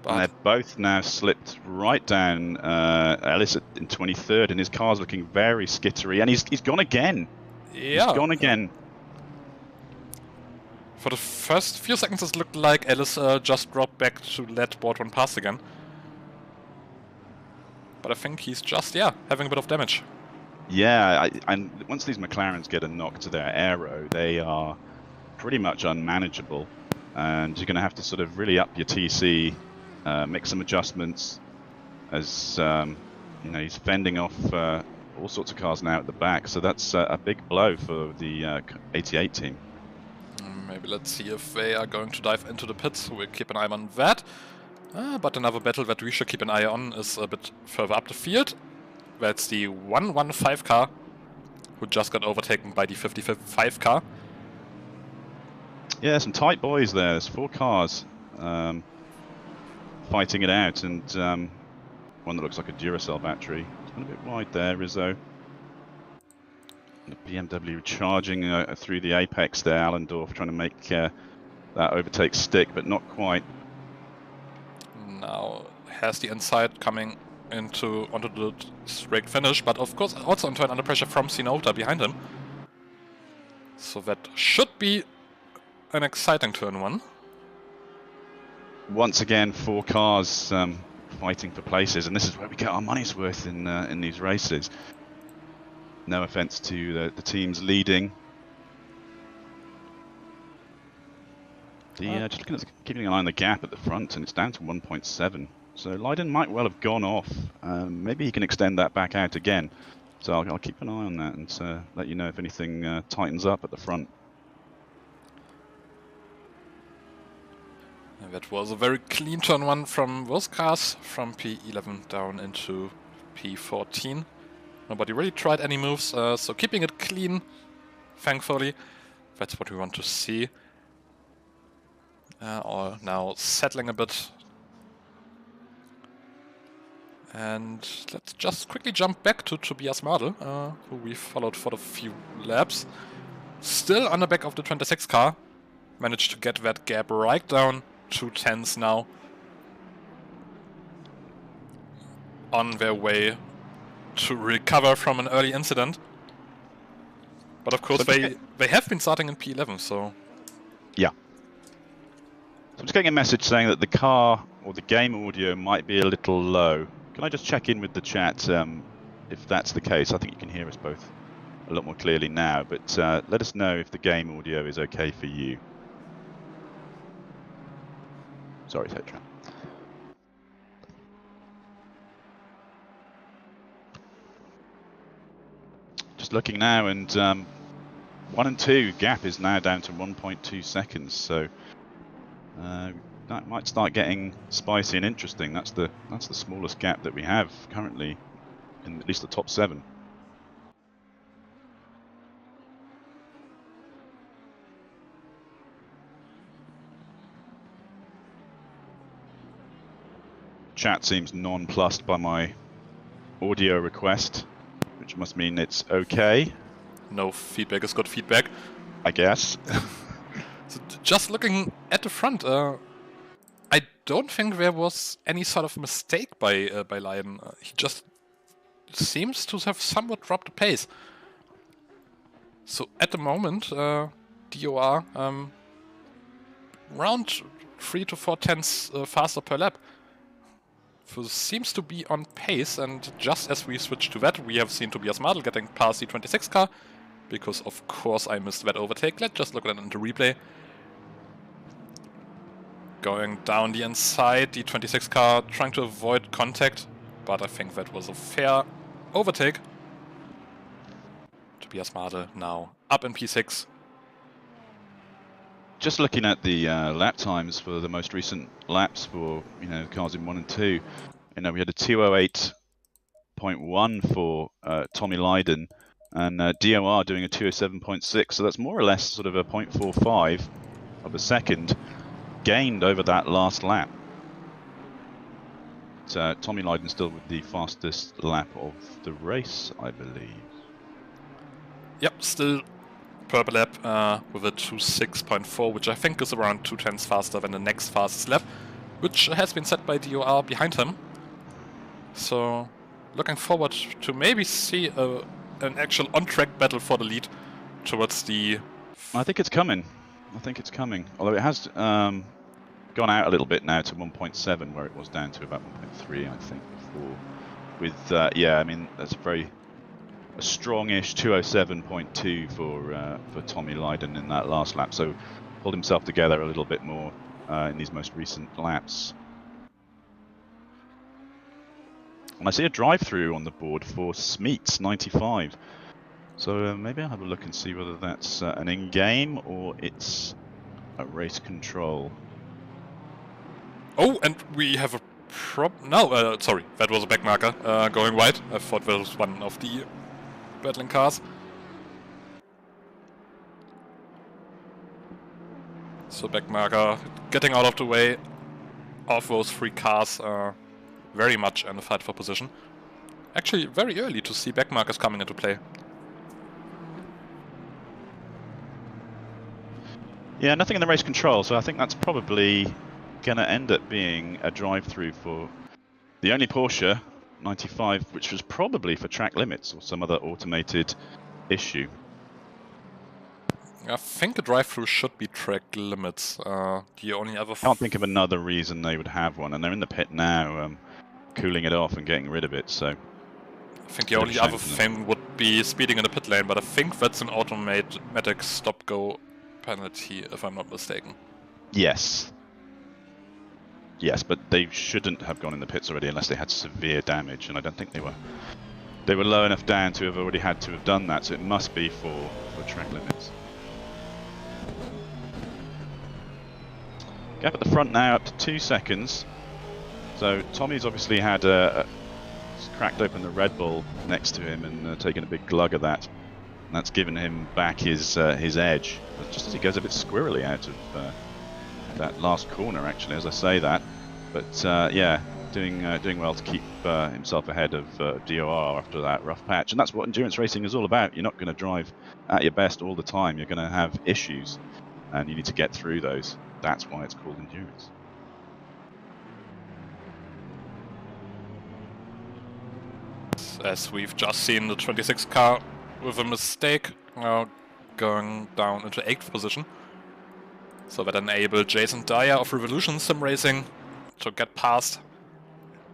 And they're both now slipped right down. Ellis in 23rd, and his car's looking very skittery. And he's gone again. Yeah. He's gone again. For the first few seconds, it looked like Ellis just dropped back to let Baldwin pass again. But I think he's just, having a bit of damage. Yeah, and once these McLarens get a knock to their aero, they are pretty much unmanageable. And you're going to have to sort of really up your TC, make some adjustments, as he's fending off all sorts of cars now at the back. So that's a big blow for the 88 team. Maybe let's see if they are going to dive into the pits. We'll keep an eye on that. But another battle that we should keep an eye on is a bit further up the field. That's the 115 car, who just got overtaken by the 55 car. Yeah, some tight boys there. There's 4 cars fighting it out, and one that looks like a Duracell battery. It's gone a bit wide there, Rizzo. The BMW charging through the apex there, Allendorf trying to make that overtake stick, but not quite. Now has the inside coming onto the straight finish, but of course also in turn under pressure from COTA behind him. So that should be an exciting turn 1. Once again, 4 cars fighting for places, and this is where we get our money's worth in these races. No offense to the teams leading. Just looking at keeping an eye on the gap at the front, and it's down to 1.7. So Leiden might well have gone off. Maybe he can extend that back out again. So I'll keep an eye on that and let you know if anything tightens up at the front. And that was a very clean turn 1 from those cars, from P11 down into P14. Nobody really tried any moves, so keeping it clean, thankfully. That's what we want to see. Or now settling a bit. And let's just quickly jump back to Tobias Madel, who we followed for a few laps. Still on the back of the 26 car. Managed to get that gap right down to 10s now. On their way to recover from an early incident. But of course they have been starting in P11, so... Yeah. So I'm just getting a message saying that the car or the game audio might be a little low. Can I just check in with the chat if that's the case? I think you can hear us both a lot more clearly now, but let us know if the game audio is okay for you. Sorry, Tetra. Just looking now, and 1 and 2 gap is now down to 1.2 seconds, so that might start getting spicy and interesting. That's the smallest gap that we have currently in at least the top 7. Chat seems nonplussed by my audio request, which must mean it's okay. No feedback is good feedback, I guess. So just looking at the front, I don't think there was any sort of mistake by Leiden. He just seems to have somewhat dropped the pace. So at the moment, DOR around 3 to 4 tenths faster per lap. So seems to be on pace, and just as we switch to that, we have seen Tobias Madel getting past the 26 car, because of course I missed that overtake. Let's just look at it in the replay. Going down the inside, the 26 car trying to avoid contact, but I think that was a fair overtake. Tobias Madel now up in P6. Just looking at the lap times for the most recent laps for cars in 1 and 2, we had a 208.1 for Tommy Leiden, and DOR doing a 207.6. So that's more or less sort of a 0.45 of a second gained over that last lap. So Tommy Leiden still with the fastest lap of the race, I believe. Yep, still purple lap with a 2.6.4, which I think is around 2 tenths faster than the next fastest lap, which has been set by DOR behind him. So looking forward to maybe see an actual on-track battle for the lead towards the... I think it's coming. Although it has gone out a little bit now to 1.7, where it was down to about 1.3, I think, before. With, yeah, I mean, that's a strongish 207.2 for Tommy Leiden in that last lap, so pulled himself together a little bit more in these most recent laps. And I see a drive-through on the board for Smeets 95, so maybe I'll have a look and see whether that's an in-game or it's a race control. Oh, and we have a no, sorry, that was a back marker going wide. I thought that was one of the battling cars. So backmarker getting out of the way of those 3 cars, very much in the fight for position. Actually, very early to see backmarkers coming into play. Yeah, nothing in the race control, so I think that's probably going to end up being a drive-through for the only Porsche 95, which was probably for track limits or some other automated issue. I think a drive-through should be track limits. The only other... Can't think of another reason they would have one, and they're in the pit now, cooling it off and getting rid of it, so... I think the only other thing would be speeding in the pit lane, but I think that's an automatic stop-go penalty, if I'm not mistaken. Yes. Yes, but they shouldn't have gone in the pits already unless they had severe damage, and I don't think they were. They were low enough down to have already had to have done that, so it must be for track limits. Gap at the front now up to 2 seconds. So Tommy's obviously had cracked open the Red Bull next to him and taken a big glug of that. And that's given him back his edge, just as he goes a bit squirrely out of that last corner, actually, as I say that. But yeah, doing well to keep himself ahead of DOR after that rough patch. And that's what endurance racing is all about. You're not going to drive at your best all the time. You're going to have issues, and you need to get through those. That's why it's called endurance. As we've just seen, the 26 car with a mistake going down into 8th position. So that enabled Jason Dyer of Revolution Sim Racing to get past.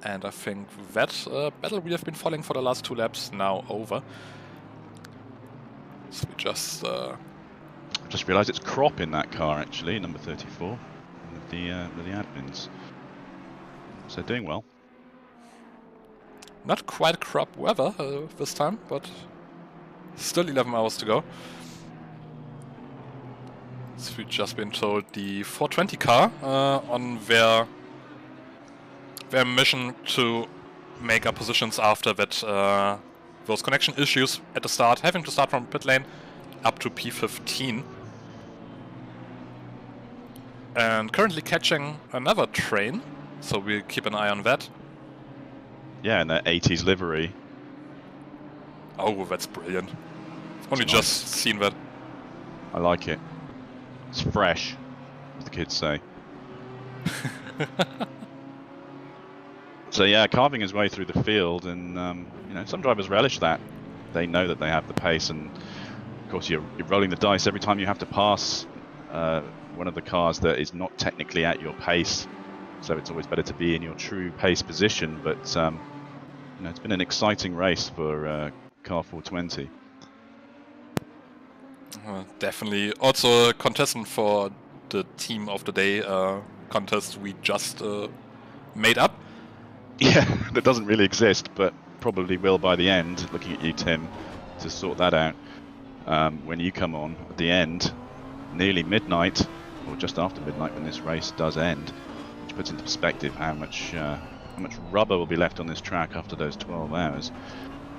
And I think that battle we have been following for the last 2 laps now over. So we just realised it's Crop in that car, actually, number 34, with the admins. So doing well. Not quite crop weather this time, but still 11 hours to go. So we've just been told the 420 car on their mission to make up positions after that those connection issues at the start, having to start from pit lane up to P15. And currently catching another train, so we'll keep an eye on that. Yeah, in that 80s livery. Oh, that's brilliant. Only It's just nice. seen that. I like it. It's fresh, as the kids say. So yeah, carving his way through the field, and you know, some drivers relish that. They know that they have the pace, and of course you're rolling the dice every time you have to pass one of the cars that is not technically at your pace. So it's always better to be in your true pace position. But you know, it's been an exciting race for car 420. Definitely. Also a contestant for the team of the day contest we just made up. Yeah, that doesn't really exist, but probably will by the end. Looking at you, Tim, to sort that out. When you come on at the end, nearly midnight, or just after midnight when this race does end, which puts into perspective how much rubber will be left on this track after those 12 hours.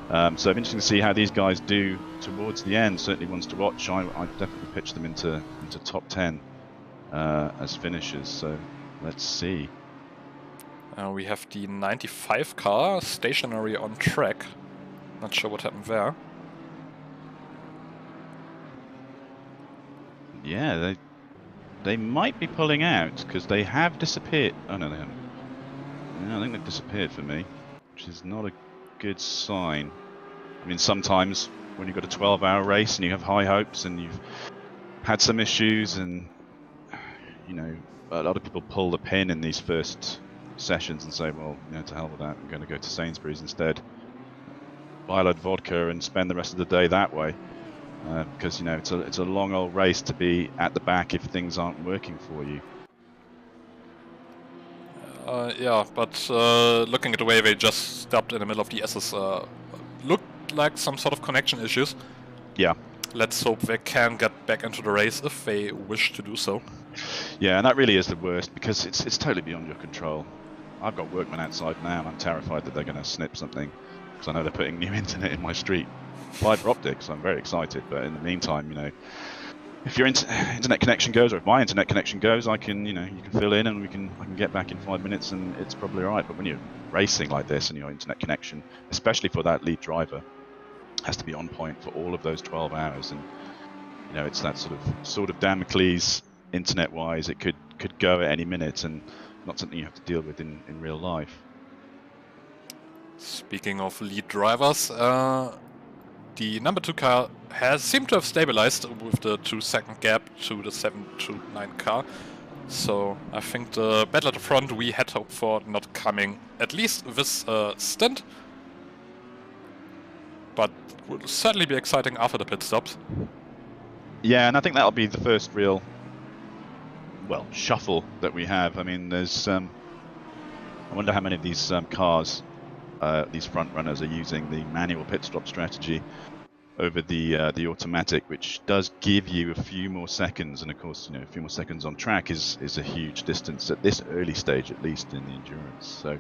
So interesting to see how these guys do towards the end. Certainly ones to watch. I definitely pitch them into top 10 as finishers. So let's see. We have the 95 car stationary on track. Not sure what happened there. Yeah, they might be pulling out because they have disappeared. Oh no, they haven't. Yeah, I think they've disappeared for me, which is not a good sign. I mean, sometimes when you've got a 12-hour race and you have high hopes and you've had some issues, and you know, a lot of people pull the pin in these first sessions and say, well, you know, to hell with that, I'm going to go to Sainsbury's instead, buy a load of vodka and spend the rest of the day that way, because you know, it's a long old race to be at the back if things aren't working for you. Yeah, but looking at the way they just stopped in the middle of the S's, looked like some sort of connection issues. Yeah. Let's hope they can get back into the race if they wish to do so. Yeah, and that really is the worst, because it's totally beyond your control. I've got workmen outside now, and I'm terrified that they're going to snip something, because I know they're putting new internet in my street. Fibre optics, I'm very excited, but in the meantime, you know, if your internet connection goes, or if my internet connection goes, I can, you can fill in and I can get back in 5 minutes and it's probably all right. But when you're racing like this and your internet connection, especially for that lead driver, has to be on point for all of those 12 hours. And, it's that sort of Damocles internet-wise. It could go at any minute, and not something you have to deal with in real life. Speaking of lead drivers, the number 2 car seemed to have stabilized with the 2-second gap to the 729 car. So I think the battle at the front we had hoped for not coming, at least this stint. But will certainly be exciting after the pit stops. Yeah, and I think that'll be the first real, shuffle that we have. I mean, there's, I wonder how many of these cars, these front runners, are using the manual pit stop strategy over the automatic, which does give you a few more seconds. And of course, a few more seconds on track is a huge distance at this early stage, at least in the endurance. So,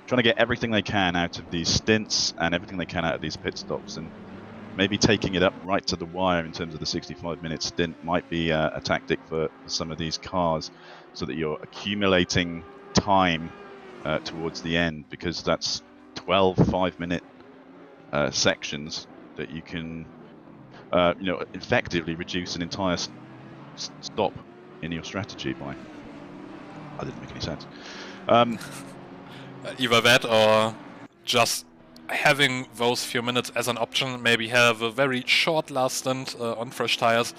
trying to get everything they can out of these stints and everything they can out of these pit stops, and maybe taking it up right to the wire in terms of the 65-minute stint might be a tactic for some of these cars, so that you're accumulating time towards the end, because that's 12 5-minute sections that you can, effectively reduce an entire stop in your strategy by. That didn't make any sense. Either that or just having those few minutes as an option, maybe have a very short last stint on fresh tires.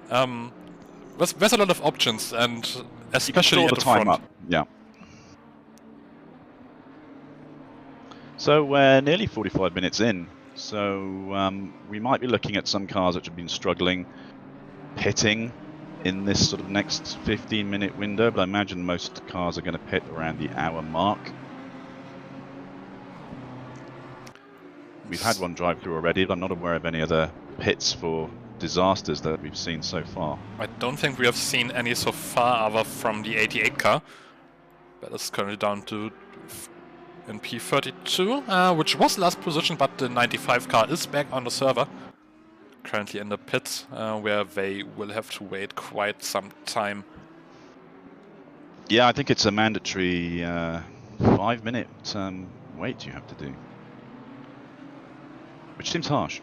There's a lot of options, and especially at the front. Up. Yeah. So we're nearly 45 minutes in, so we might be looking at some cars which have been struggling pitting in this sort of next 15-minute window, but I imagine most cars are going to pit around the hour mark. We've had one drive through already, but I'm not aware of any other pits for disasters that we've seen so far. I don't think we have seen any so far, other from the 88 car. That is currently down to in P32, which was last position, but the 95 car is back on the server. Currently in the pits, where they will have to wait quite some time. Yeah, I think it's a mandatory 5-minute wait you have to do, which seems harsh.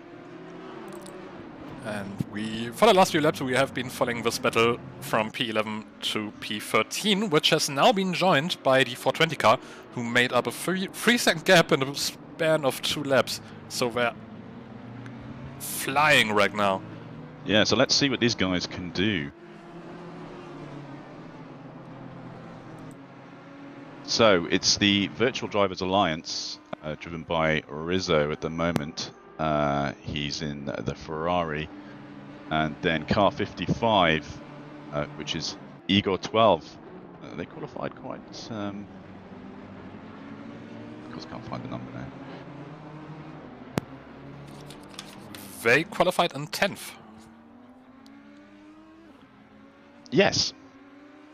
And for the last few laps, we have been following this battle from P11 to P13, which has now been joined by the 420 car, who made up a 3-second gap in the span of 2 laps. So they're flying right now. Yeah, so let's see what these guys can do. So it's the Virtual Drivers Alliance, driven by Rizzo at the moment. He's in the Ferrari, and then car 55, which is Igor 12. They qualified quite. Of course, can't find the number now. They qualified in 10th. Yes,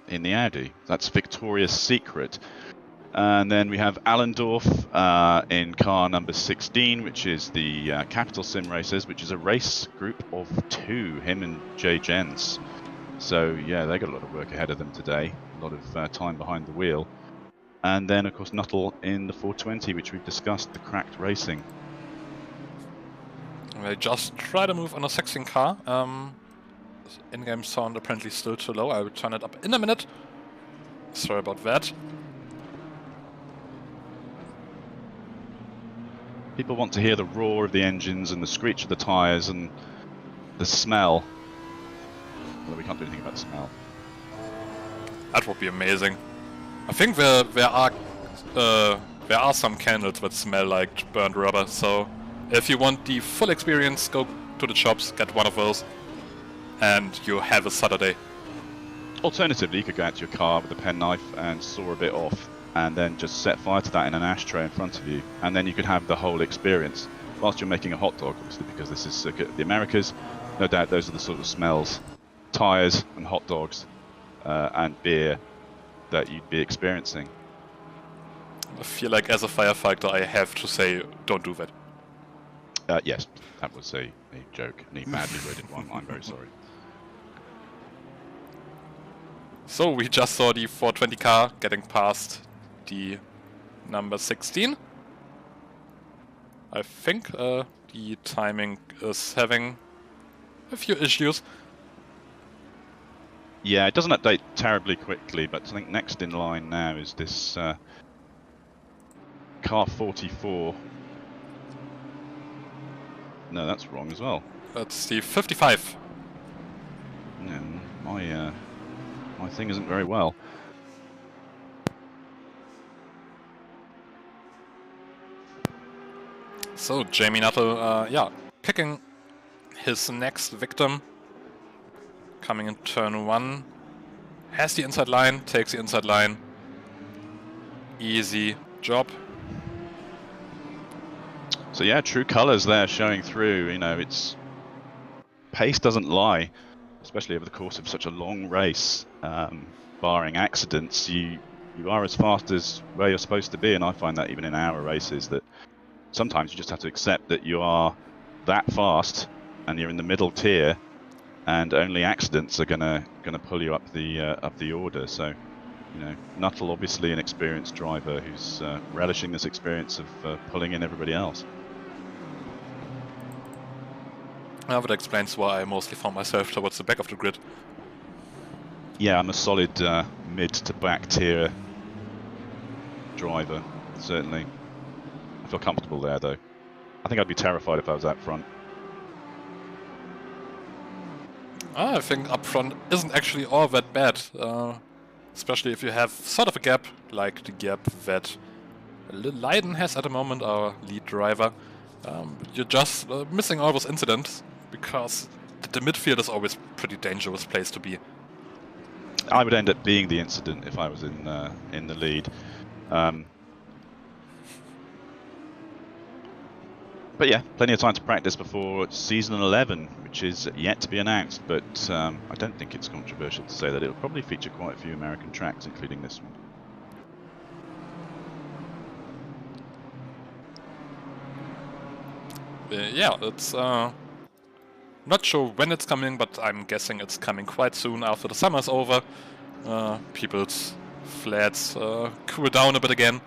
in the Audi. That's Victoria's Secret. And then we have Allendorf in car number 16, which is the Capital Sim Racers, which is a race group of 2, him and Jay Jens. So yeah, they got a lot of work ahead of them today, a lot of time behind the wheel. And then of course Nuttall in the 420, which we've discussed, the cracked racing. They just try to move on a 16 car. In-game sound apparently still too low. I will turn it up in a minute. Sorry about that. People want to hear the roar of the engines and the screech of the tyres and the smell. Well, we can't do anything about the smell. That would be amazing. I think there are some candles that smell like burnt rubber, so if you want the full experience, go to the shops, get one of those, and you have a Saturday. Alternatively, you could go out to your car with a penknife and saw a bit off, and then just set fire to that in an ashtray in front of you, and then you could have the whole experience whilst you're making a hot dog, obviously, because this is Circuit of the Americas. No doubt those are the sort of smells, tyres and hot dogs and beer that you'd be experiencing. I feel like as a firefighter I have to say, don't do that. Yes, that was a joke, and a badly worded one. I'm very sorry. So we just saw the 420 car getting past the number 16. I think the timing is having a few issues. Yeah, it doesn't update terribly quickly, but I think next in line now is this car 44. No, that's wrong as well. That's the 55. No, my thing isn't very well. So Jamie Nuttall, yeah, picking his next victim. Coming in turn 1. Has the inside line, takes the inside line. Easy job. So yeah, true colours there showing through. You know, it's pace doesn't lie, especially over the course of such a long race. Barring accidents, you are as fast as where you're supposed to be, and I find that even in hour races that sometimes you just have to accept that you are that fast and you're in the middle tier, and only accidents are gonna pull you up the order. So, you know, Nuttall obviously an experienced driver who's relishing this experience of pulling in everybody else. That explains why I mostly found myself towards the back of the grid. Yeah, I'm a solid mid to back tier driver, certainly. I feel comfortable there though. I think I'd be terrified if I was out front. I think up front isn't actually all that bad, especially if you have sort of a gap, like the gap that Leiden has at the moment, our lead driver. You're just missing all those incidents, because the midfield is always a pretty dangerous place to be. I would end up being the incident if I was in the lead. But yeah, plenty of time to practice before season 11, which is yet to be announced, but I don't think it's controversial to say that it'll probably feature quite a few American tracks, including this one. Yeah, it's not sure when it's coming, but I'm guessing it's coming quite soon after the summer's over. People's flats cool down a bit again.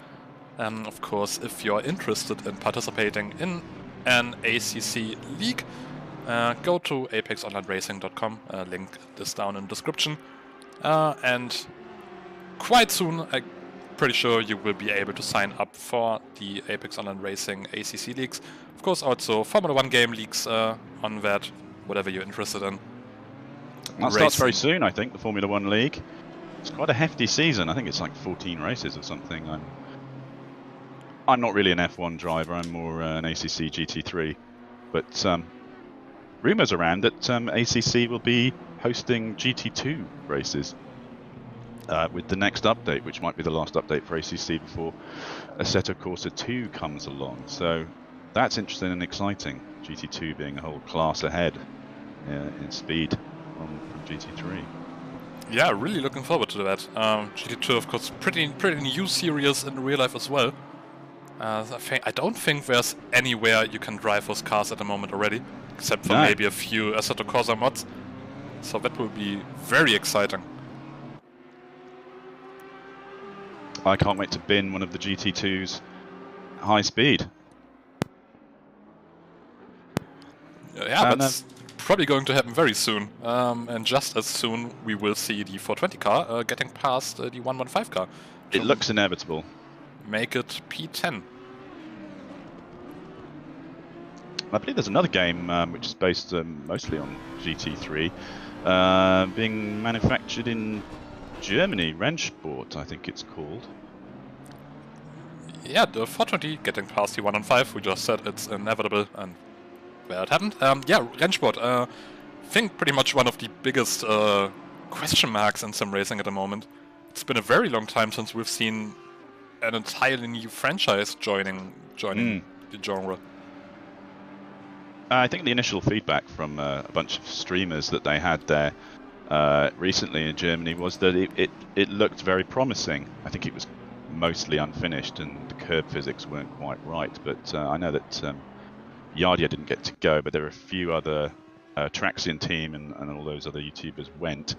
And of course, if you're interested in participating in an ACC league, go to apexonlineracing.com, link this down in the description. And quite soon, I'm pretty sure you will be able to sign up for the Apex Online Racing ACC leagues. Of course, also Formula 1 game leagues on that, whatever you're interested in. That starts very soon, I think, the Formula 1 league. It's quite a hefty season. I think it's like 14 races or something. I'm not really an F1 driver. I'm more an ACC GT3. But rumours around that ACC will be hosting GT2 races with the next update, which might be the last update for ACC before Assetto Corsa 2 comes along. So that's interesting and exciting. GT2 being a whole class ahead in speed from GT3. Yeah, really looking forward to that. GT2, of course, pretty new series in real life as well. I don't think there's anywhere you can drive those cars at the moment already, except for maybe a few Assetto Corsa mods. So that will be very exciting. I can't wait to bin one of the GT2's high speed. Yeah, that's probably going to happen very soon. And just as soon we will see the 420 car getting past the 115 car. It looks inevitable. Make it P10. I believe there's another game which is based mostly on GT3, being manufactured in Germany, Rennsport, I think it's called. Yeah, the 420 getting past the 115, we just said it's inevitable, and well, it happened. Yeah, Rennsport, I think pretty much one of the biggest question marks in sim racing at the moment. It's been a very long time since we've seen an entirely new franchise joining the genre. I think the initial feedback from a bunch of streamers that they had there recently in Germany was that it looked very promising. I think it was mostly unfinished and the curb physics weren't quite right, but I know that Yardia didn't get to go, but there were a few other Traxian team and all those other YouTubers went,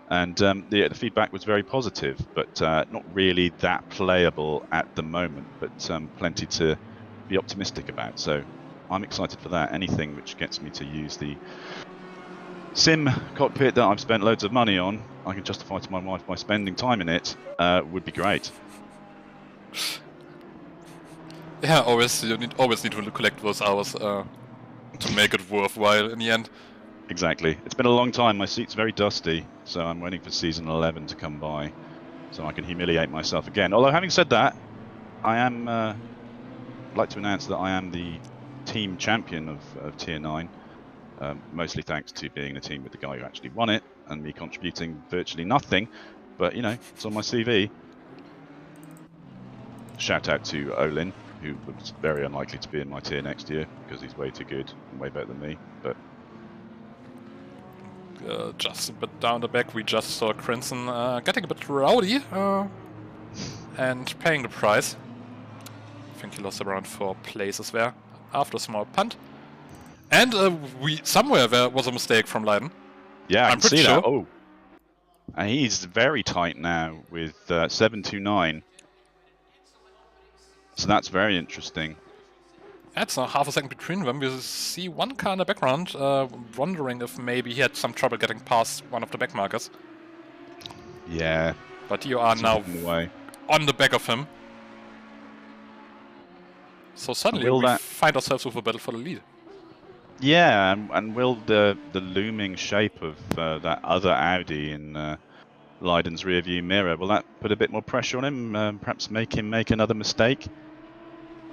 And the feedback was very positive, but not really that playable at the moment, but plenty to be optimistic about. So I'm excited for that. Anything which gets me to use the sim cockpit that I've spent loads of money on, I can justify to my wife by spending time in it, would be great. Yeah, you always need to collect those hours to make it worthwhile in the end. Exactly. It's been a long time. My seat's very dusty, so I'm waiting for season 11 to come by, so I can humiliate myself again. Although, having said that, I am like to announce that I am the team champion of Tier 9, mostly thanks to being in a team with the guy who actually won it, and me contributing virtually nothing, but, you know, it's on my CV. Shout out to Olin, who was very unlikely to be in my tier next year, because he's way too good and way better than me, but... Just a bit down the back, we just saw Crimson getting a bit rowdy and paying the price. I think he lost around 4 places there after a small punt. And somewhere there was a mistake from Leiden. Yeah, I'm can see sure. that. Oh, and he's very tight now with 729. So that's very interesting. That's a half a second between them. We see one car in the background, wondering if maybe he had some trouble getting past one of the back markers. Yeah. But you are now away on the back of him. So suddenly we find ourselves with a battle for the lead. Yeah, and will the looming shape of that other Audi in Leiden's rearview mirror, will that put a bit more pressure on him? Perhaps make him make another mistake?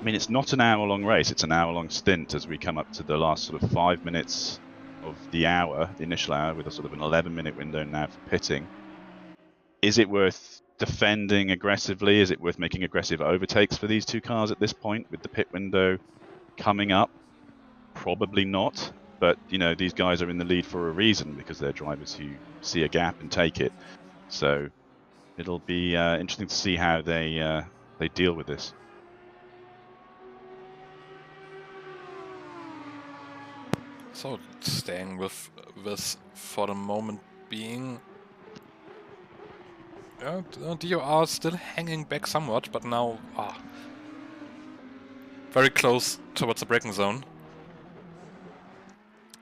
I mean, it's not an hour-long race, it's an hour-long stint as we come up to the last sort of 5 minutes of the hour, the initial hour, with a sort of an 11-minute window now for pitting. Is it worth defending aggressively? Is it worth making aggressive overtakes for these two cars at this point with the pit window coming up? Probably not, but, you know, these guys are in the lead for a reason, because they're drivers who see a gap and take it. So it'll be interesting to see how they deal with this. So, staying with this for the moment being... DOR still hanging back somewhat, but now very close towards the braking zone.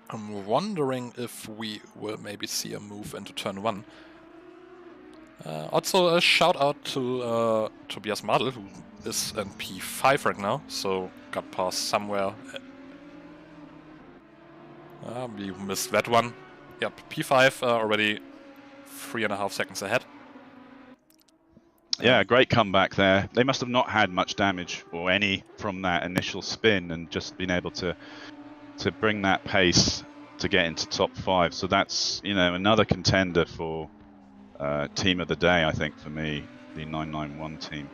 I'm wondering if we will maybe see a move into turn 1. Also a shout out to Tobias Madl, who is in P5 right now, so got past somewhere. We missed that one. Yep, P5 already 3.5 seconds ahead. Yeah, great comeback there. They must have not had much damage or any from that initial spin, and just been able to bring that pace to get into top 5. So that's, you know, another contender for team of the day, I think, for me, the 991 team.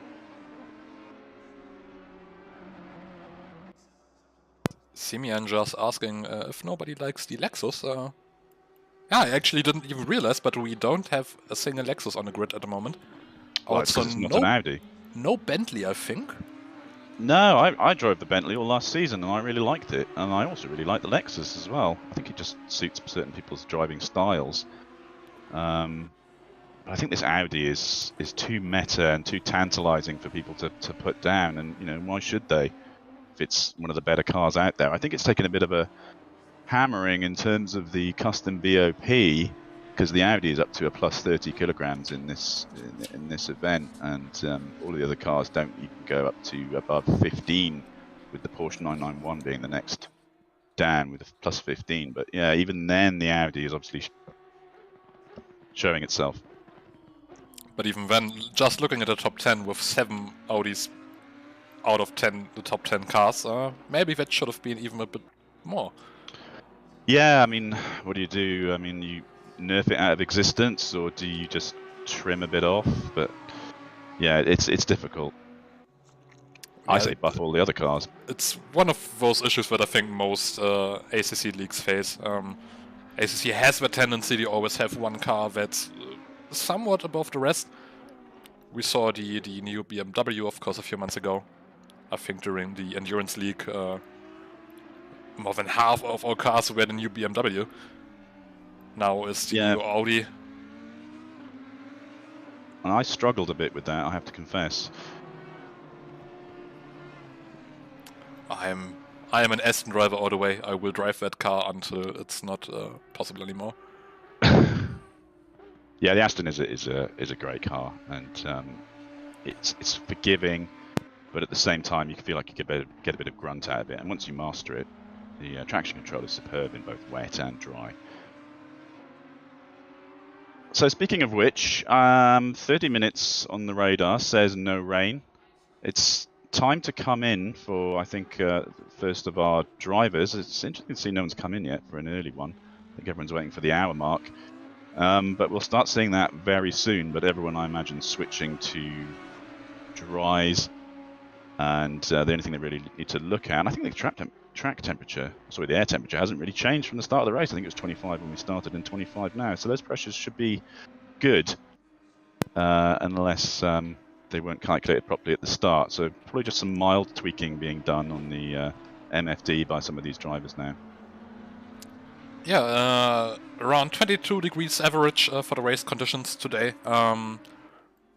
Simeon just asking if nobody likes the Lexus. Yeah, I actually didn't even realize, but we don't have a single Lexus on the grid at the moment. Well, Also, it's not an Audi. No Bentley, I think. No, I drove the Bentley all last season, and I really liked it. And I also really like the Lexus as well. I think it just suits certain people's driving styles. I think this Audi is too meta and too tantalizing for people to put down. And, you know, why should they? If it's one of the better cars out there. I think it's taken a bit of a hammering in terms of the custom BOP, because the Audi is up to a plus 30 kilograms in this event, and all the other cars don't even go up to above 15, with the Porsche 991 being the next down with a plus 15. But yeah, even then the Audi is obviously showing itself. But even then, just looking at the top 10 with 7 Audis out of 10, the top 10 cars, maybe that should have been even a bit more. Yeah, I mean, what do you do? I mean, you nerf it out of existence, or do you just trim a bit off? But yeah, it's difficult. Yeah, I say buff all the other cars. It's one of those issues that I think most ACC leagues face. ACC has the tendency to always have one car that's somewhat above the rest. We saw the new BMW, of course, a few months ago. I think during the Endurance League, more than half of all cars were the new BMW. Now is the new Audi. And I struggled a bit with that, I have to confess. I am an Aston driver all the way. I will drive that car until it's not possible anymore. Yeah, the Aston is a great car, and it's forgiving, but at the same time you can feel like you get a bit of grunt out of it. And once you master it, the traction control is superb in both wet and dry. So speaking of which, 30 minutes on the radar says no rain. It's time to come in for, I think, first of our drivers. It's interesting to see no one's come in yet for an early one. I think everyone's waiting for the hour mark. But we'll start seeing that very soon. But everyone, I imagine, switching to dries. And the only thing they really need to look at, and I think the the air temperature hasn't really changed from the start of the race. I think it was 25 when we started and 25 now. So those pressures should be good, unless they weren't calculated properly at the start. So probably just some mild tweaking being done on the MFD by some of these drivers now. Yeah, around 22 degrees average for the race conditions today.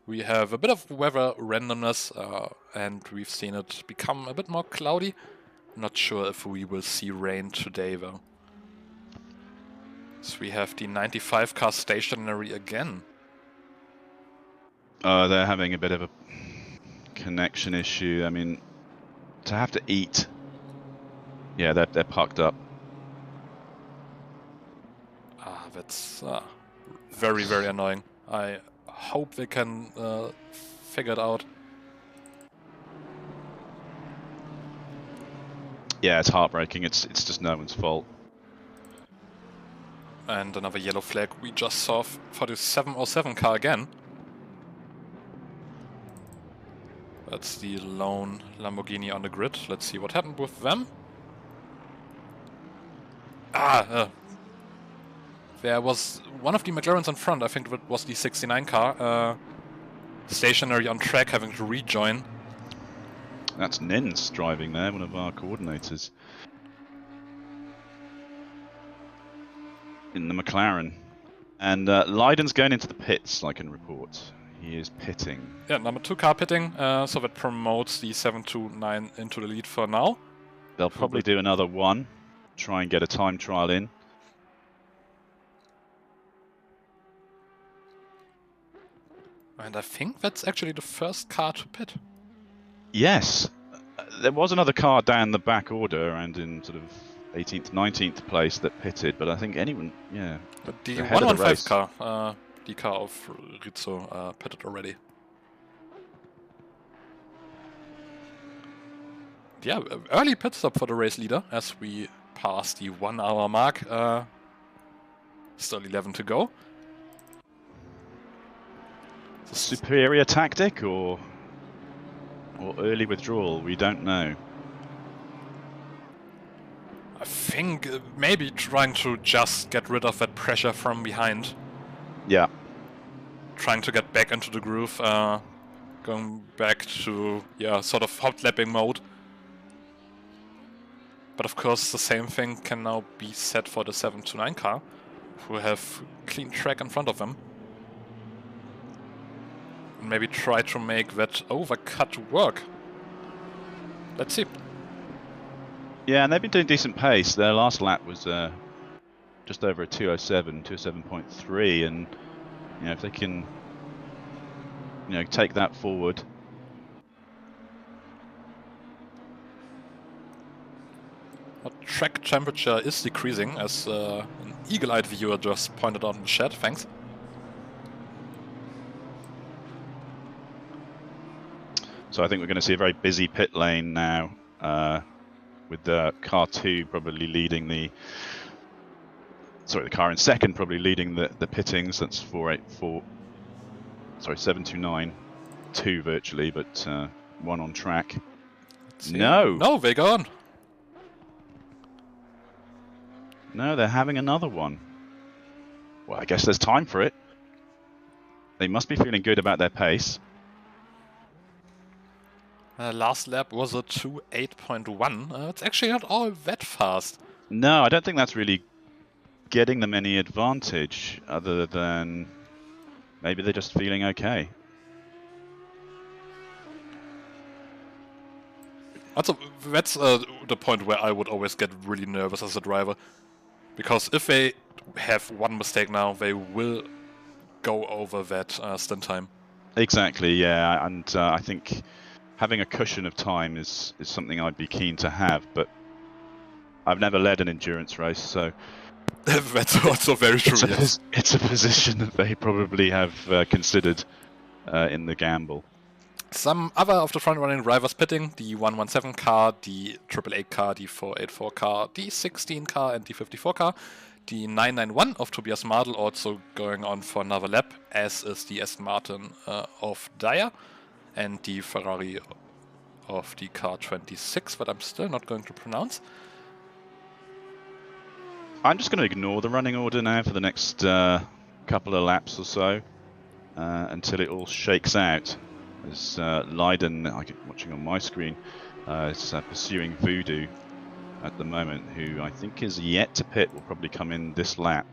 We have a bit of weather randomness, and we've seen it become a bit more cloudy. Not sure if we will see rain today, though. So we have the 95 car stationary again. They're having a bit of a connection issue. I mean, to have to eat. Yeah, they're parked up. That's very, very annoying. I hope they can figure it out. Yeah, it's heartbreaking. It's just no one's fault. And another yellow flag we just saw for the 707 car again. That's the lone Lamborghini on the grid. Let's see what happened with them. There was one of the McLarens in front, I think it was the 69 car, stationary on track, having to rejoin. That's Nins driving there, one of our coordinators. In the McLaren. And Leiden's going into the pits, I can report. He is pitting. Yeah, number 2 car pitting, so that promotes the 729 into the lead for now. They'll probably do another one, try and get a time trial in. And I think that's actually the first car to pit. Yes. There was another car down the back order and in sort of 18th, 19th place that pitted, but I think anyone, yeah. But the 115 car, the car of Rizzo, pitted already. Yeah, early pit stop for the race leader as we pass the 1 hour mark. Still 11 to go. Superior tactic or early withdrawal, we don't know. I think maybe trying to just get rid of that pressure from behind. Yeah. Trying to get back into the groove, going back to, yeah, sort of hot lapping mode. But of course the same thing can now be said for the 729 car, who have clean track in front of them. And maybe try to make that overcut work. Let's see. Yeah, and they've been doing decent pace. Their last lap was just over a 207, 207.3, and you know, if they can, you know, take that forward. Track temperature is decreasing, as an eagle-eyed viewer just pointed out in the chat. Thanks. So I think we're going to see a very busy pit lane now, with the car 2 probably leading the... Sorry, the car in second probably leading the pittings. That's 484... Sorry, 729. 2 virtually, but 1 on track. No! No, they go on. No, they're having another one. Well, I guess there's time for it. They must be feeling good about their pace. Last lap was a 2.8.1. It's actually not all that fast. No, I don't think that's really getting them any advantage, other than maybe they're just feeling okay. Also, that's the point where I would always get really nervous as a driver. Because if they have one mistake now, they will go over that stint time. Exactly, yeah, and I think having a cushion of time is something I'd be keen to have, but I've never led an endurance race, so That's also very true, yes. it's a position that they probably have considered in the gamble. Some other of the front-running drivers pitting: the 117 car, the 888 car, the 484 car, the 16 car, and the 54 car. The 991 of Tobias Madl also going on for another lap, as is the Aston Martin of Dyer, and the Ferrari of the car 26, that I'm still not going to pronounce. I'm just going to ignore the running order now for the next couple of laps or so until it all shakes out. As Leiden, I'm watching on my screen, is pursuing Voodoo at the moment, who I think is yet to pit, will probably come in this lap.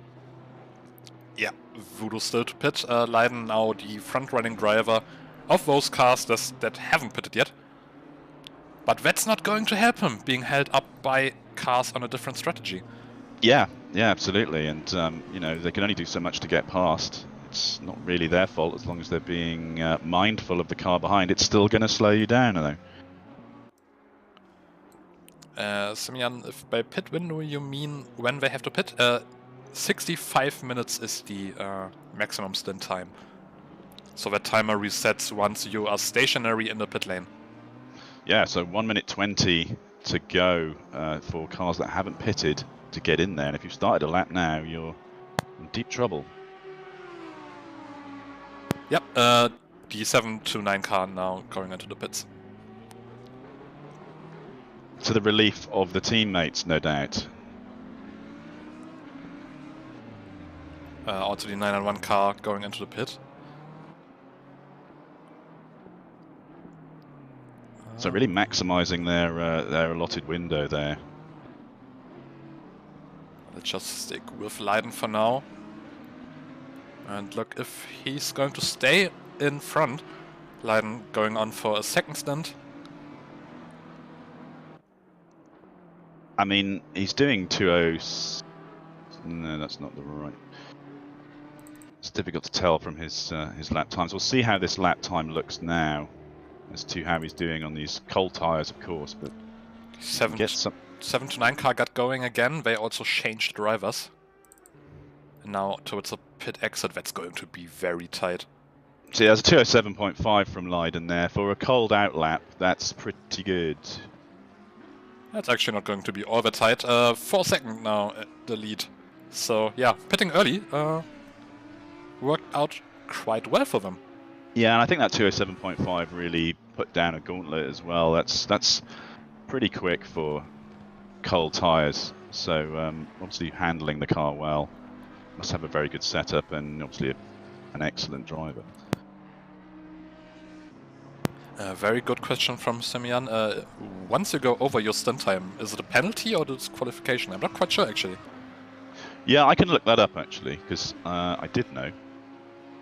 Yeah, Voodoo still to pit. Leiden now the front-running driver of those cars that haven't pitted yet. But that's not going to help him, being held up by cars on a different strategy. Yeah, absolutely, and you know, they can only do so much to get past. It's not really their fault as long as they're being mindful of the car behind. It's still going to slow you down, though. Simeon, if by pit window you mean when they have to pit, 65 minutes is the maximum stint time. So that timer resets once you are stationary in the pit lane. Yeah, so 1 minute 20 to go for cars that haven't pitted to get in there. And if you've started a lap now, you're in deep trouble. Yep, the 729 car now going into the pits. To the relief of the teammates, no doubt. Also the 991 car going into the pit. So really maximising their allotted window there. Let's just stick with Leiden for now. And look, if he's going to stay in front, Leiden going on for a second stint. I mean, he's doing 2:0. No, that's not the right. It's difficult to tell from his lap times. We'll see how this lap time looks now, as to how he's doing on these cold tyres, of course. But 7 to 9 car got going again. They also changed drivers. And now towards the pit exit, that's going to be very tight. So yeah, there's a 2:07.5 from Leiden there. For a cold out lap, that's pretty good. That's actually not going to be all that tight. 4 seconds now at the lead. So yeah, pitting early worked out quite well for them. Yeah, and I think that 2:07.5 really put down a gauntlet as well. That's pretty quick for cold tyres. So obviously handling the car well. Must have a very good setup and obviously an excellent driver. Very good question from Simeon. Once you go over your stint time, is it a penalty or disqualification? I'm not quite sure actually. Yeah, I can look that up actually, because I did know.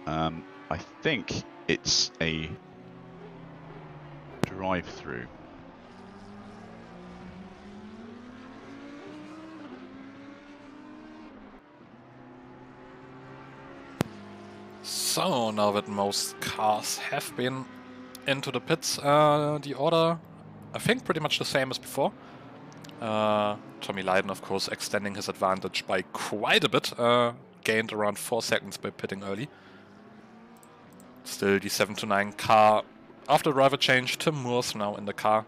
I think it's a drive-through. So now that most cars have been into the pits, the order, I think pretty much the same as before. Tommy Leiden, of course, extending his advantage by quite a bit, gained around 4 seconds by pitting early. Still the 7 to 9 car after driver change. Tim Moore's now in the car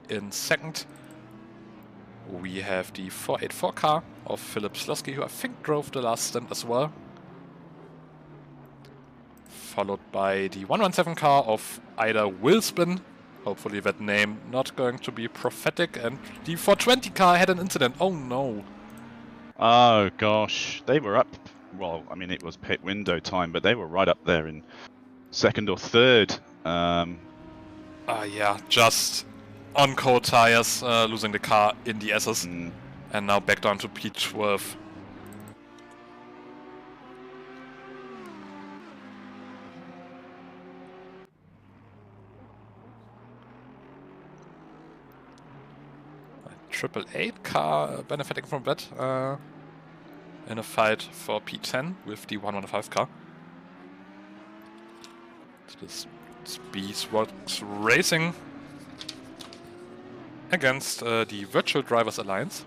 in second. We have the 484 car of Philip Slosky, who I think drove the last stint as well. Followed by the 117 car of Ida Wilspin. Hopefully that name not going to be prophetic. And the 420 car had an incident. Oh no. Oh gosh, they were up. Well, I mean, it was pit window time, but they were right up there in second or third. Yeah, just on cold tires, losing the car in the S's. And now back down to P12. 888 car benefiting from that in a fight for P10 with the 115 car. This Beeswax Racing against the Virtual Drivers Alliance.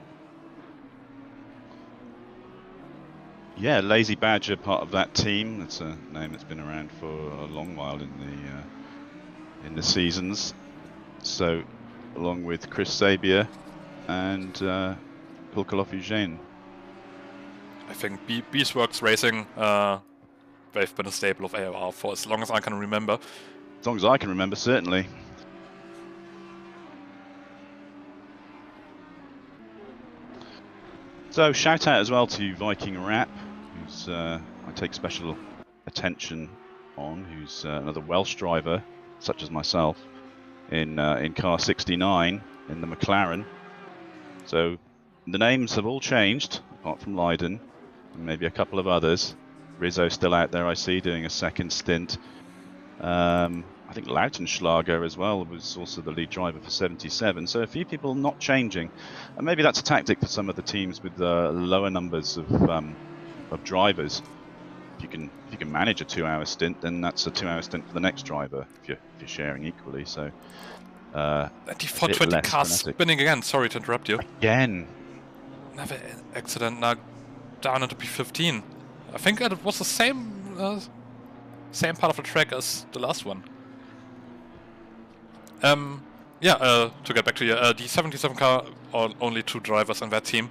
Yeah, Lazy Badger, part of that team. That's a name that's been around for a long while in the seasons. So, along with Chris Sabia and Pulkolov Eugene. I think Beeswax Racing, they've been a staple of AOR for as long as I can remember. As long as I can remember, certainly. So shout out as well to Viking Rap, who's I take special attention on, who's another Welsh driver, such as myself, in car 69 in the McLaren. So the names have all changed, apart from Leiden and maybe a couple of others. Rizzo still out there, I see, doing a second stint. I think Lautenschlager as well was also the lead driver for 77. So a few people not changing, and maybe that's a tactic for some of the teams with lower numbers of drivers. If you can manage a 2-hour stint, then that's a 2-hour stint for the next driver if you're sharing equally. So the 420 car spinning again. Sorry to interrupt you. Again. Another accident now down into P15. I think it was the same part of the track as the last one. To get back to you, the 77 car, only 2 drivers in that team.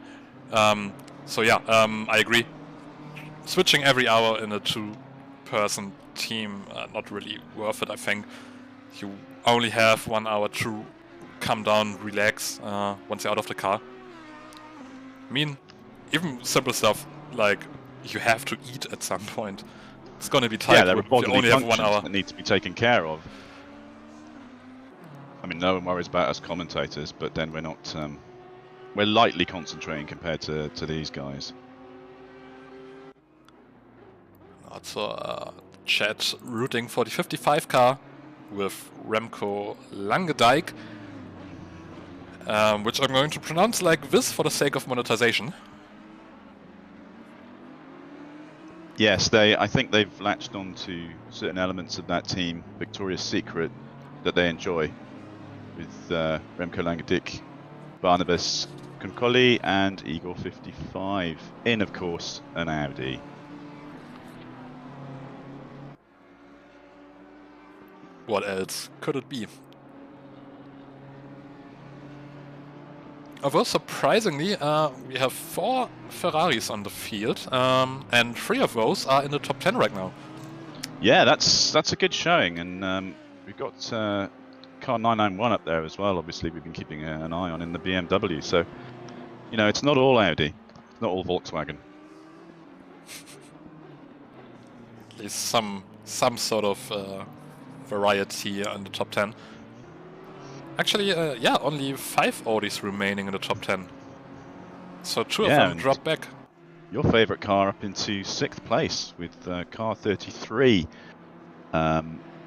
So yeah, I agree. Switching every hour in a 2-person team, not really worth it, I think. You only have 1 hour to come down, relax, once you're out of the car. I mean, even simple stuff, like you have to eat at some point. It's gonna be tight. Yeah, there are you bodily only have 1 hour that need to be taken care of. I mean, no one worries about us commentators, but then we're not. We're lightly concentrating compared to these guys. Also, chat rooting for the 55 car with Remco Langedijk, which I'm going to pronounce like this for the sake of monetization. Yes, I think they've latched on to certain elements of that team, Victoria's Secret, that they enjoy, with Remco Langedijk, Barnabas Concoli, and Igor 55, in, of course, an Audi. What else could it be? Although surprisingly, we have 4 Ferraris on the field, and 3 of those are in the top 10 right now. Yeah, that's a good showing, and we've got car 991 up there as well. Obviously, we've been keeping an eye on in the BMW. So, you know, it's not all Audi, it's not all Volkswagen. At least some sort of variety in the top 10. Actually, yeah, only 5 Audis remaining in the top 10. So 2 of them drop back. Your favourite car up into 6th place with car 33,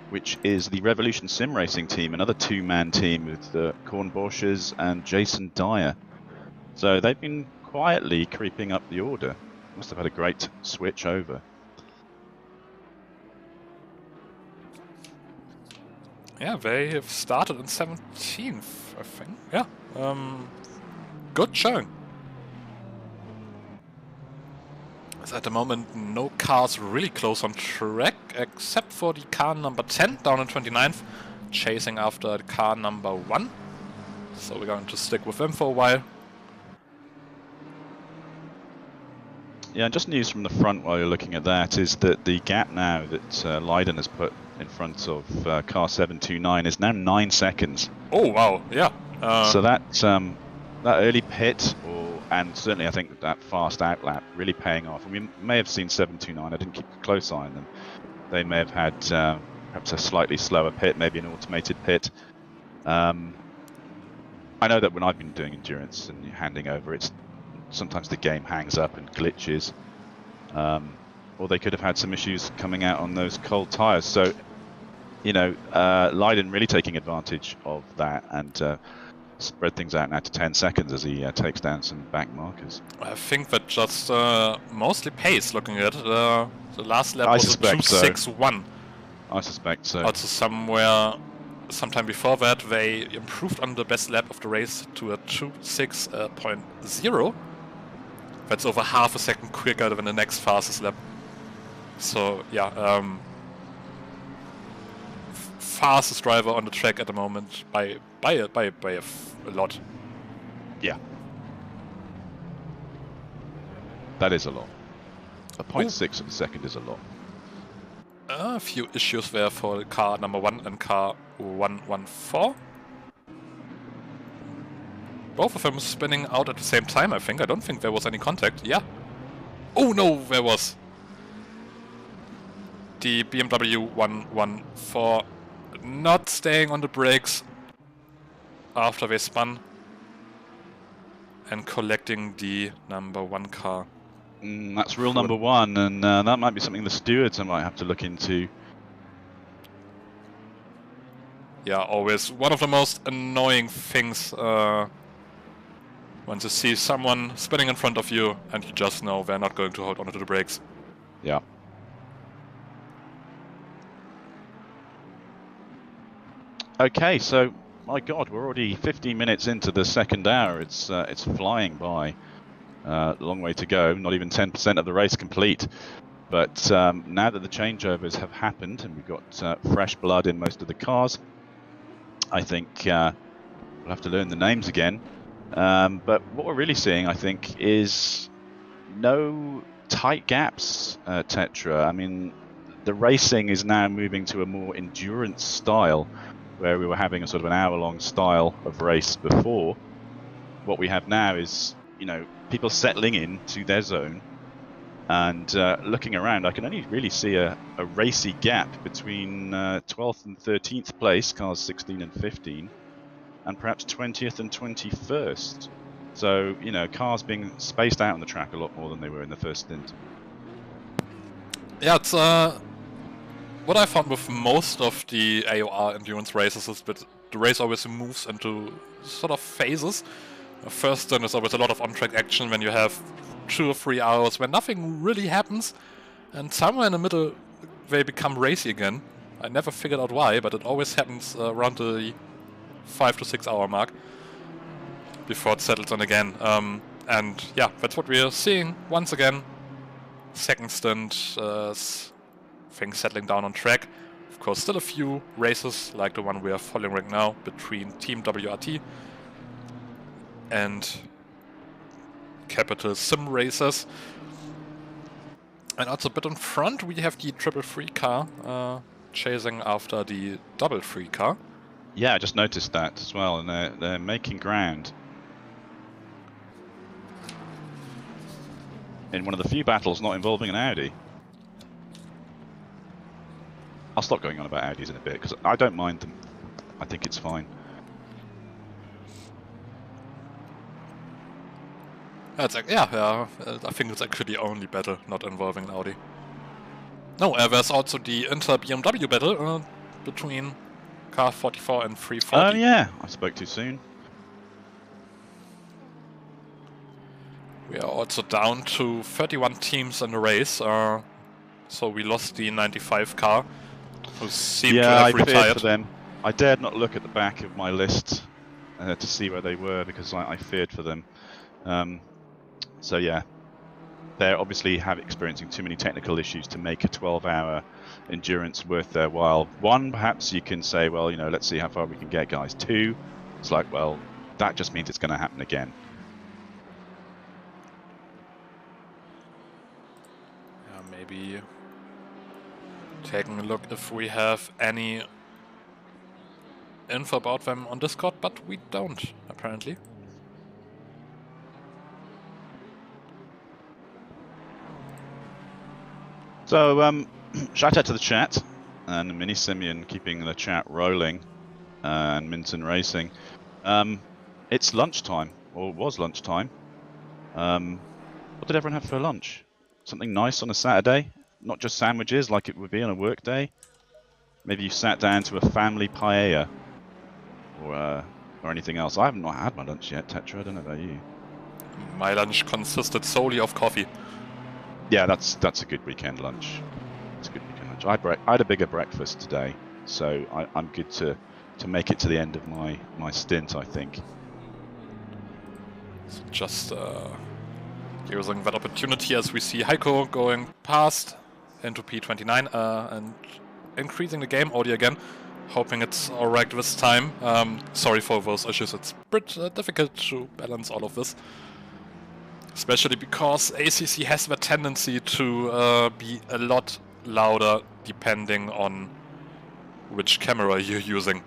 which is the Revolution Sim Racing team, another 2-man team with Korn Borsches and Jason Dyer. So they've been quietly creeping up the order. Must have had a great switch over. Yeah, they have started in 17th, I think. Yeah, good showing. As at the moment, no cars really close on track, except for the car number 10 down in 29th, chasing after the car number 1. So we're going to stick with them for a while. Yeah, and just news from the front while you're looking at that is that the gap now that Leiden has put in front of car 729 is now 9 seconds. Oh wow, yeah. So that early pit, and certainly I think that fast outlap really paying off. And we may have seen 729. I didn't keep a close eye on them. They may have had perhaps a slightly slower pit, maybe an automated pit. I know that when I've been doing endurance and handing over, sometimes the game hangs up and glitches. Or they could have had some issues coming out on those cold tyres. So, you know, Leiden really taking advantage of that and spread things out now to 10 seconds as he takes down some back markers. I think that just mostly pace, looking at it. The last lap I was a suspect so. 2.61. I suspect so. Also sometime before that, they improved on the best lap of the race to a 2.6.0. That's over half a second quicker than the next fastest lap. So yeah, fastest driver on the track at the moment by a lot. Yeah. That is a lot. A 0.6 of a second is a lot. A few issues there for car number 1 and car 114. Both of them spinning out at the same time, I think. I don't think there was any contact. Yeah. Oh no, there was. The BMW 114 not staying on the brakes after they spun and collecting the number 1 car. That's rule number 1, and that might be something the stewards might have to look into. Yeah, always one of the most annoying things when you see someone spinning in front of you and you just know they're not going to hold onto the brakes. Yeah. Okay, so my God, we're already 15 minutes into the second hour. It's flying by. Long way to go. Not even 10% of the race complete. But now that the changeovers have happened and we've got fresh blood in most of the cars, I think we'll have to learn the names again. But what we're really seeing, I think, is no tight gaps, Tetra. I mean, the racing is now moving to a more endurance style, where we were having a sort of an hour-long style of race before. What we have now is, you know, people settling into their zone and looking around. I can only really see a racy gap between 12th and 13th place, cars 16 and 15, and perhaps 20th and 21st. So, you know, cars being spaced out on the track a lot more than they were in the first stint. Yeah, it's what I found with most of the AOR endurance races is that the race always moves into sort of phases. The first stint is always a lot of on-track action when you have 2 or 3 hours where nothing really happens, and somewhere in the middle they become racy again. I never figured out why, but it always happens around the 5 to 6 hour mark before it settles on again. And yeah, that's what we are seeing once again. Second stint, things settling down on track. Of course, still a few races like the one we are following right now between Team WRT and Capital Sim Racers. And also a bit in front we have the 333 car chasing after the 333 car. Yeah, I just noticed that as well, and they're making ground in one of the few battles not involving an Audi. I'll stop going on about Audis in a bit, because I don't mind them. I think it's fine. It's like, yeah, I think it's actually the only battle not involving an Audi. No, there's also the Inter-BMW battle between car 44 and 340. Oh yeah, I spoke too soon. We are also down to 31 teams in the race, so we lost the 95 car, who seemed to have I retired. feared for them. I dared not look at the back of my list to see where they were, because I feared for them. So yeah, they're obviously experiencing too many technical issues to make a 12-hour endurance worth their while. 1, perhaps you can say, well, you know, let's see how far we can get, guys. 2, it's like, well, that just means it's going to happen again. Yeah, maybe taking a look if we have any info about them on Discord, but we don't, apparently. So, shout out to the chat, and Mini Simeon keeping the chat rolling, and Minton Racing. It's lunchtime, or it was lunchtime. What did everyone have for lunch? Something nice on a Saturday? Not just sandwiches like it would be on a work day? Maybe you sat down to a family paella, or or anything else. I have not had my lunch yet, Tetra. I don't know about you. My lunch consisted solely of coffee. Yeah, that's a good weekend lunch. It's a good weekend lunch. I had a bigger breakfast today, so I'm good to make it to the end of my stint, I think. So just using that opportunity as we see Heiko going past into P29 and increasing the game audio again, hoping it's alright this time. Sorry for those issues, it's a bit difficult to balance all of this. Especially because ACC has the tendency to be a lot louder depending on which camera you're using.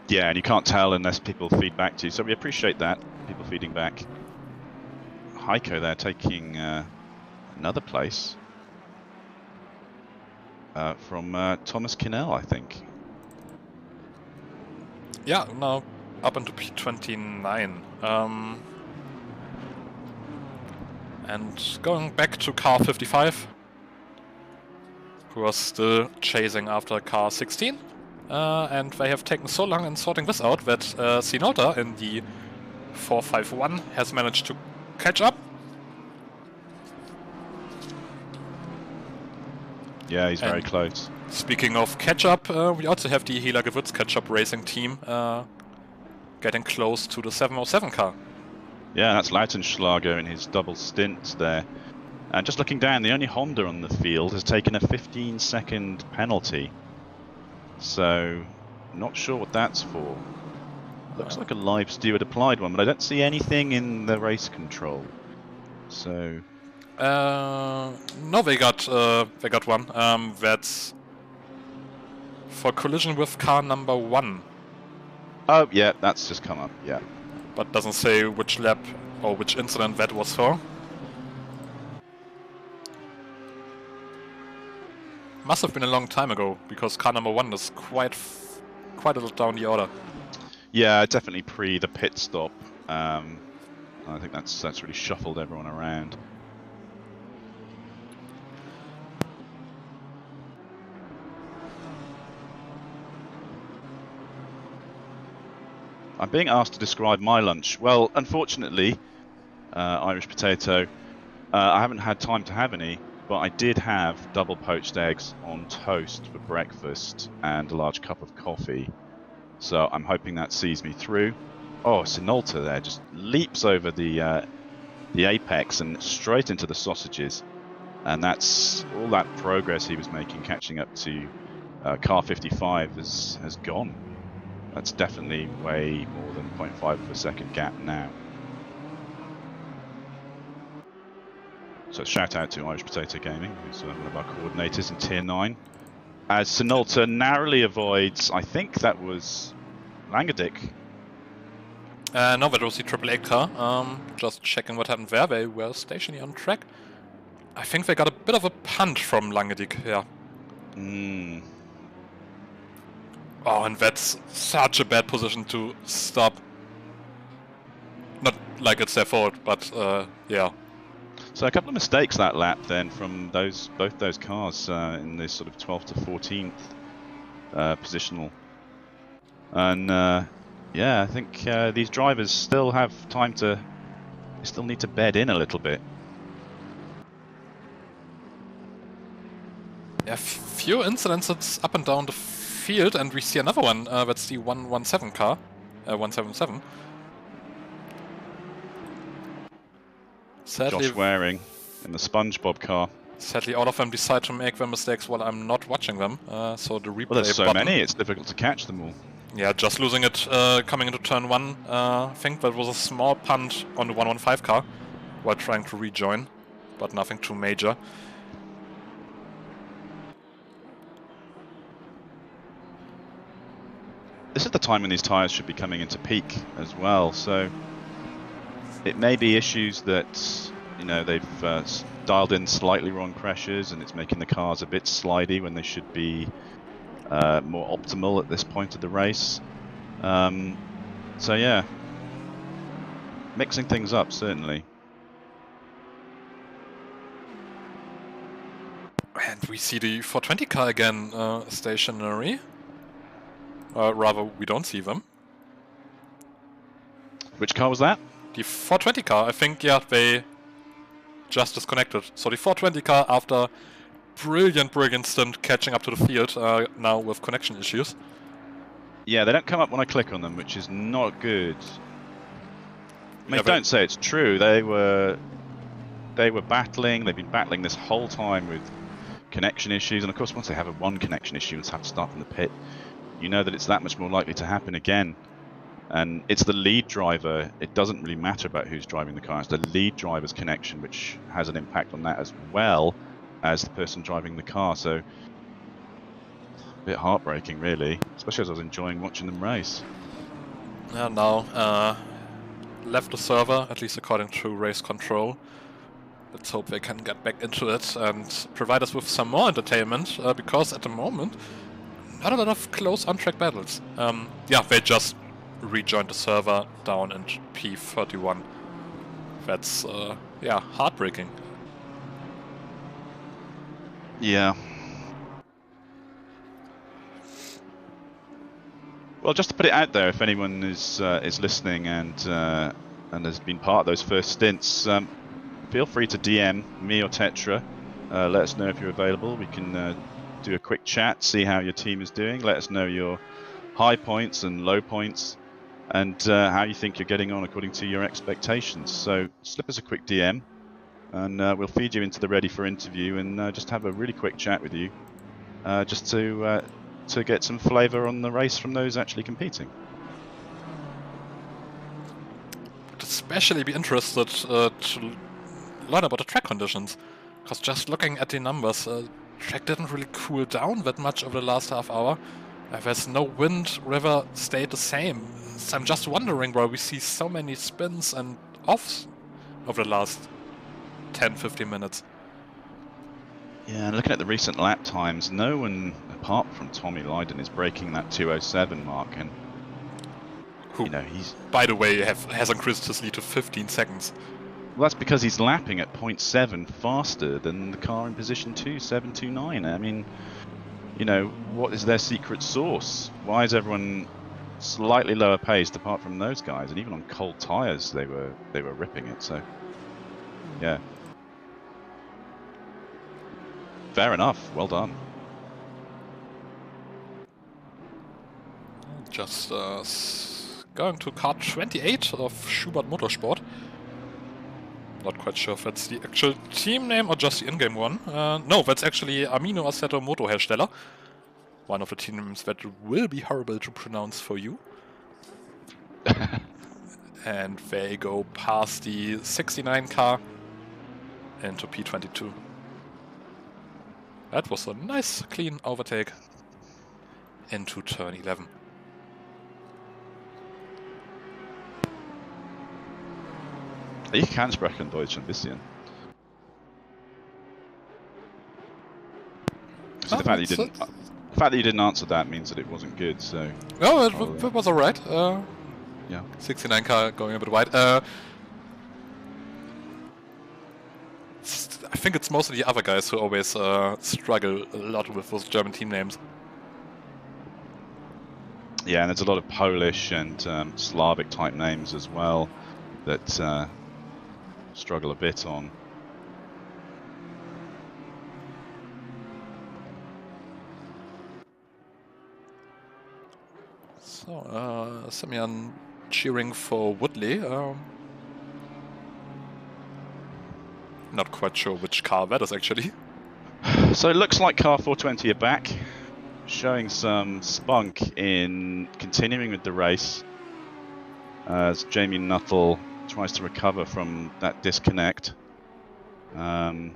Yeah, and you can't tell unless people feed back to you, so we appreciate that, people feeding back. Heiko there taking another place from Thomas Kinnell, I think. Yeah, now up into P29. And going back to car 55, who was still chasing after car 16. And they have taken so long in sorting this out that Sinolta in the 451 has managed to catch up. Yeah, he's very close. Speaking of catch up, we also have the Hela Gewürz catch up racing team getting close to the 707 car. Yeah, that's Lautenschlager in his double stint there. And just looking down, the only Honda on the field has taken a 15-second penalty. So, not sure what that's for. Looks like a live steward applied one, but I don't see anything in the race control. So... no, they got one. That's for collision with car number 1. Oh, yeah, that's just come up, yeah. But doesn't say which lap or which incident that was for. Must have been a long time ago, because car number 1 is quite a little down the order. Yeah, definitely pre the pit stop. I think that's really shuffled everyone around. I'm being asked to describe my lunch. Well, unfortunately, Irish potato, I haven't had time to have any, but I did have double poached eggs on toast for breakfast and a large cup of coffee. So I'm hoping that sees me through. Oh, Sinolta there just leaps over the apex and straight into the sausages. And that's all that progress he was making, catching up to car 55 has gone. That's definitely way more than 0.5 of a second gap now. So shout out to Irish Potato Gaming, who's one of our coordinators in Tier 9. As Sinolta narrowly avoids, I think that was Langedick. No, that was the AAA car. Just checking what happened there. They were stationary on track. I think they got a bit of a punt from Langedick, yeah. Oh, and that's such a bad position to stop. Not like it's their fault, but yeah. So a couple of mistakes that lap then from both those cars in this sort of 12th to 14th positional. And yeah, I think these drivers still have time to, still need to bed in a little bit. Yeah, few incidents it's up and down the field, and we see another one. That's the 117 car, 177. Sadly, Josh Waring in the SpongeBob car. Sadly, all of them decide to make their mistakes while I'm not watching them. So the replay Well, there's so button, many, it's difficult to catch them all. Yeah, just losing it coming into turn 1. I think that was a small punt on the 115 car while trying to rejoin, but nothing too major. This is the time when these tyres should be coming into peak as well, so it may be issues that, you know, they've dialed in slightly wrong pressures and it's making the cars a bit slidey when they should be more optimal at this point of the race. So yeah, mixing things up certainly. And we see the 420 car again stationary. Rather, we don't see them. Which car was that? The 420 car, I think, yeah, they just disconnected. So the 420 car, after brilliant stint catching up to the field, now with connection issues. Yeah, they don't come up when I click on them, which is not good. I mean, Yeah, don't say it's true. They were battling. They've been battling this whole time with connection issues, and of course, once they have one connection issue and have to start from the pit, you know that it's that much more likely to happen again. And it's the lead driver. It doesn't really matter about who's driving the car. It's the lead driver's connection which has an impact on that as well as the person driving the car. So a bit heartbreaking, really, especially as I was enjoying watching them race. Yeah, now left the server, at least according to race control. Let's hope they can get back into it and provide us with some more entertainment, because at the moment, not a lot of close on-track battles. Yeah, they just rejoined the server down in P31. That's, yeah, heartbreaking. Yeah. Well, just to put it out there, if anyone is listening and has been part of those first stints, feel free to DM me or Tetra. Let us know if you're available. We can do a quick chat, see how your team is doing. Let us know your high points and low points, and how you think you're getting on according to your expectations. So slip us a quick DM, and we'll feed you into the ready for interview and just have a really quick chat with you, just to get some flavour on the race from those actually competing. I'd especially be interested to learn about the track conditions, because just looking at the numbers, track didn't really cool down that much over the last half hour. There's no wind, river stayed the same. So I'm just wondering why we see so many spins and offs over the last 10-15 minutes. Yeah, and looking at the recent lap times, no one apart from Tommy Lydon is breaking that 2:07 mark, and Who, you know, he's, by the way, has increased his lead to 15 seconds. well, that's because he's lapping at 0.7 faster than the car in position 2, 7:29. I mean, you know, what is their secret sauce? Why is everyone slightly lower paced apart from those guys? And even on cold tyres, they were ripping it. So, yeah, fair enough. Well done. Just going to car 28 of Schubert Motorsport. Not quite sure if that's the actual team name or just the in-game one. No, that's actually Amino Assetto Motohersteller. One of the team names that will be horrible to pronounce for you. And they go past the 69 car into P22. That was a nice, clean overtake into turn 11. Ich kann sprechen Deutsch ein bisschen. So the fact that you didn't answer that means that it wasn't good. So no, it was alright. Yeah. 69 car going a bit wide. I think it's mostly the other guys who always struggle a lot with those German team names. Yeah, and there's a lot of Polish and Slavic type names as well that struggle a bit on. So, Semyon cheering for Woodley. Not quite sure which car that is actually. So it looks like car 420 are back, showing some spunk in continuing with the race as Jamie Nuttall tries to recover from that disconnect. I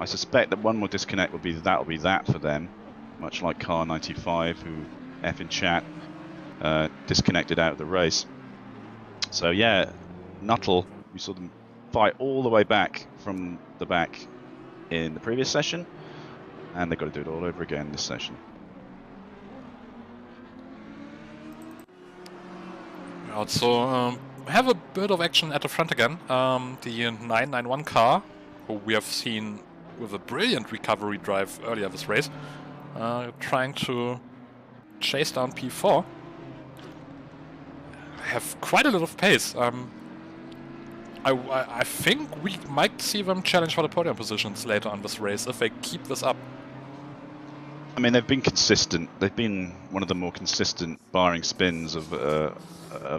suspect that one more disconnect will be that for them, much like car 95, who F in chat disconnected out of the race. So yeah, Nuttall, we saw them fight all the way back from the back in the previous session, and they've got to do it all over again this session. We also have a bit of action at the front again. The 991 car, who we have seen with a brilliant recovery drive earlier this race, trying to chase down P4. have quite a lot of pace. I think we might see them challenge for the podium positions later on this race if they keep this up. I mean, they've been consistent. They've been one of the more consistent barring spins of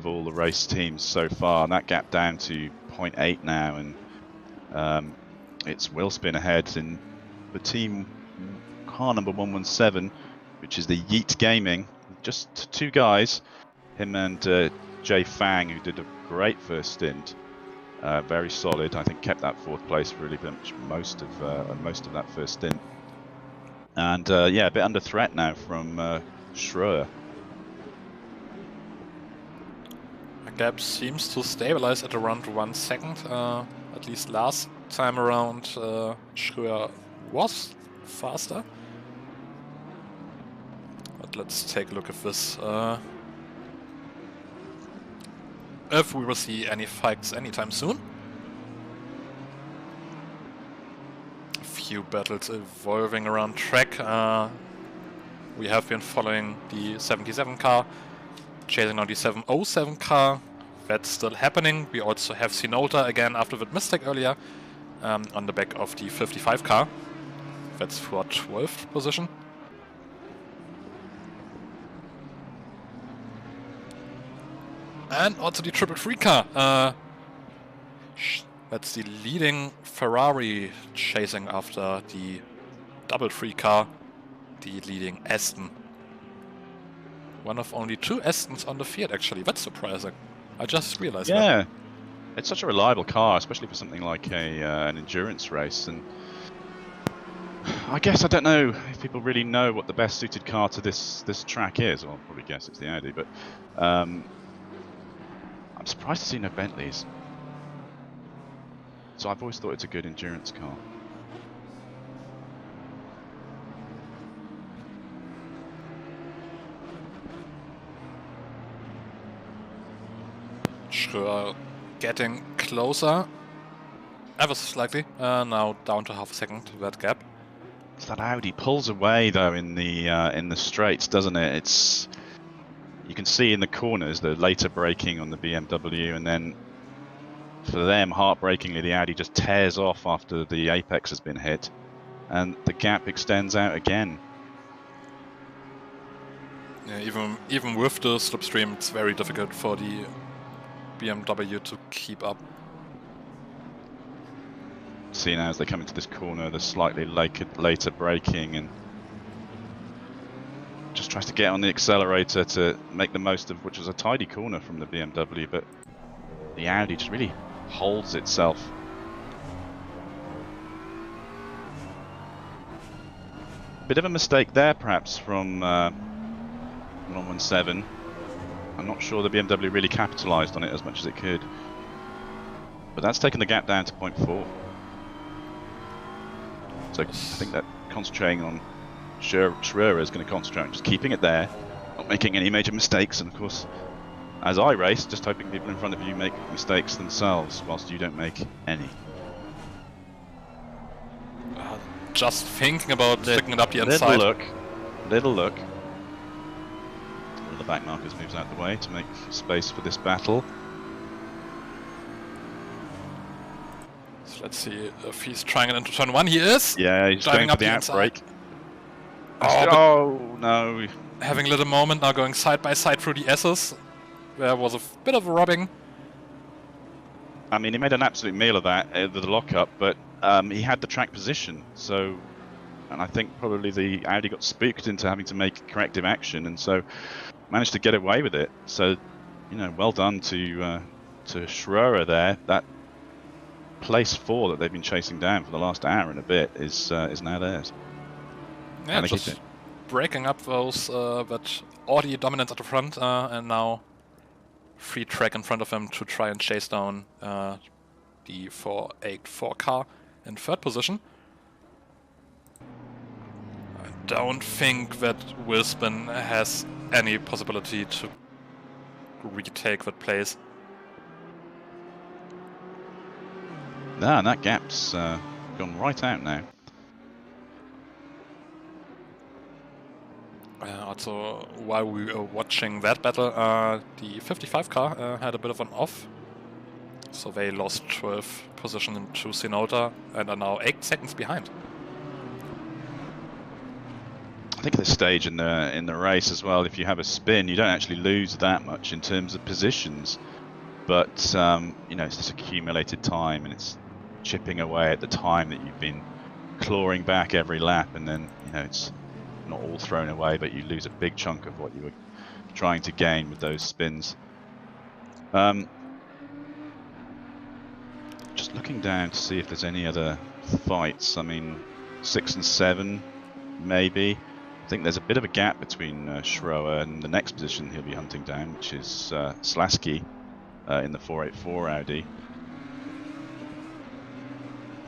all the race teams so far, and that gap down to 0.8 now, and it's Willspin ahead in the team car number 117, which is the Yeet Gaming. Just two guys, him and Jay Fang, who did a great first stint. Very solid. I think kept that 4th place for really much most of that first stint. And yeah, a bit under threat now from Schröer. The gap seems to stabilize at around 1 second. At least last time around, Schröer was faster. But let's take a look at this. If we will see any fights anytime soon. A few battles evolving around track. We have been following the 77 car, chasing on the 707 car. That's still happening. We also have Sinota again after that mistake earlier on the back of the 55 car. That's for 12th position. And also the 333 car. That's the leading Ferrari chasing after the 333 car, the leading Aston. One of only 2 Astons on the field, actually. That's surprising. I just realized that. Yeah, it's such a reliable car, especially for something like an endurance race. And I guess I don't know if people really know what the best suited car to this track is. Well, I'll probably guess it's the Audi, but I'm surprised to see no Bentleys. So I've always thought it's a good endurance car. Schröer getting closer, ever so slightly. Now down to half a second, that gap. It's that Audi pulls away though in the straights, doesn't it? It's, you can see in the corners the later braking on the BMW, and then for them, heartbreakingly, the Audi just tears off after the apex has been hit, and the gap extends out again. Yeah, even with the slipstream, it's very difficult for the BMW to keep up. See now as they come into this corner, the slightly later braking, and just tries to get on the accelerator to make the most of which was a tidy corner from the BMW, but the Audi just really holds itself. Bit of a mistake there perhaps from 117. I'm not sure the BMW really capitalised on it as much as it could, but that's taken the gap down to 0.4. So I think that concentrating on Schröer is going to concentrate on just keeping it there, not making any major mistakes, and of course, as I race, just hoping people in front of you make mistakes themselves whilst you don't make any. Just thinking about sticking it up the inside. Little look. One of the back markers moves out the way to make space for this battle. So let's see if he's trying it into turn 1. He is! Yeah, he's going for the outbreak. Oh no! Having a little moment now, going side by side through the S's. There was a bit of a rubbing. I mean, he made an absolute meal of that with the lockup, but he had the track position, so, and I think probably the Audi got spooked into having to make corrective action, and so managed to get away with it. So, you know, well done to Schröer there. That place 4 that they've been chasing down for the last hour and a bit is now theirs. Yeah, just breaking up those that Audi dominance at the front, and now free track in front of them to try and chase down the 484 car in 3rd position. I don't think that Willspin has any possibility to retake that place. No, and that gap's gone right out now. Also, while we were watching that battle, the 55 car had a bit of an off. So they lost 12th position into Sinota and are now 8 seconds behind. I think at this stage in the race as well, if you have a spin, you don't actually lose that much in terms of positions. But you know, it's this accumulated time, and it's chipping away at the time that you've been clawing back every lap, and then you know it's not all thrown away, but you lose a big chunk of what you were trying to gain with those spins. Just looking down to see if there's any other fights. I mean, 6 and 7, maybe. I think there's a bit of a gap between Schroer and the next position he'll be hunting down, which is Slasky in the 484 Audi.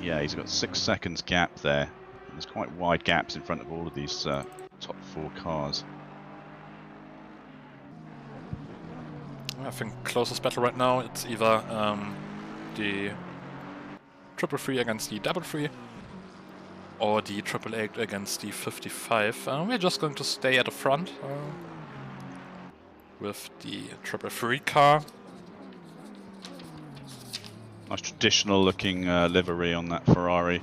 Yeah, he's got 6 seconds gap there. There's quite wide gaps in front of all of these top 4 cars. I think closest battle right now, it's either the 333 against the 333 or the 888 against the 55. We're just going to stay at the front with the 333 car. Nice traditional looking livery on that Ferrari.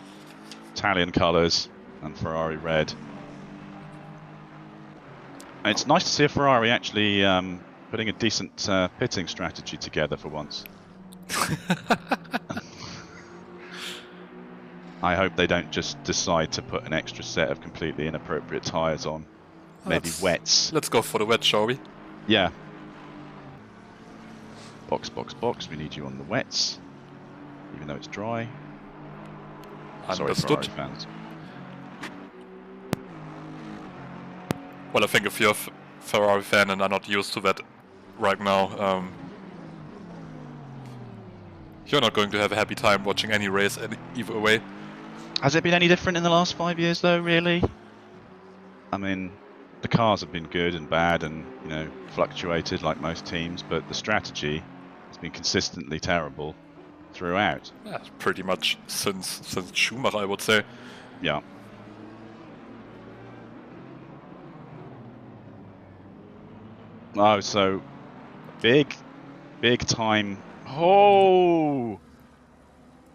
Italian colours and Ferrari red. And it's nice to see a Ferrari actually putting a decent pitting strategy together for once. I hope they don't just decide to put an extra set of completely inappropriate tyres on. Maybe wets. Let's go for the wet, shall we? Yeah. Box, box, box. We need you on the wets. Even though it's dry. Sorry, Understood. Ferrari fans. Well, I think if you're a Ferrari fan and are not used to that right now, you're not going to have a happy time watching any race either way. Has it been any different in the last 5 years, though, really? I mean, the cars have been good and bad and, you know, fluctuated like most teams, but the strategy has been consistently terrible throughout. Yeah, pretty much since Schumacher, I would say. Yeah. Oh, so big time. Oh!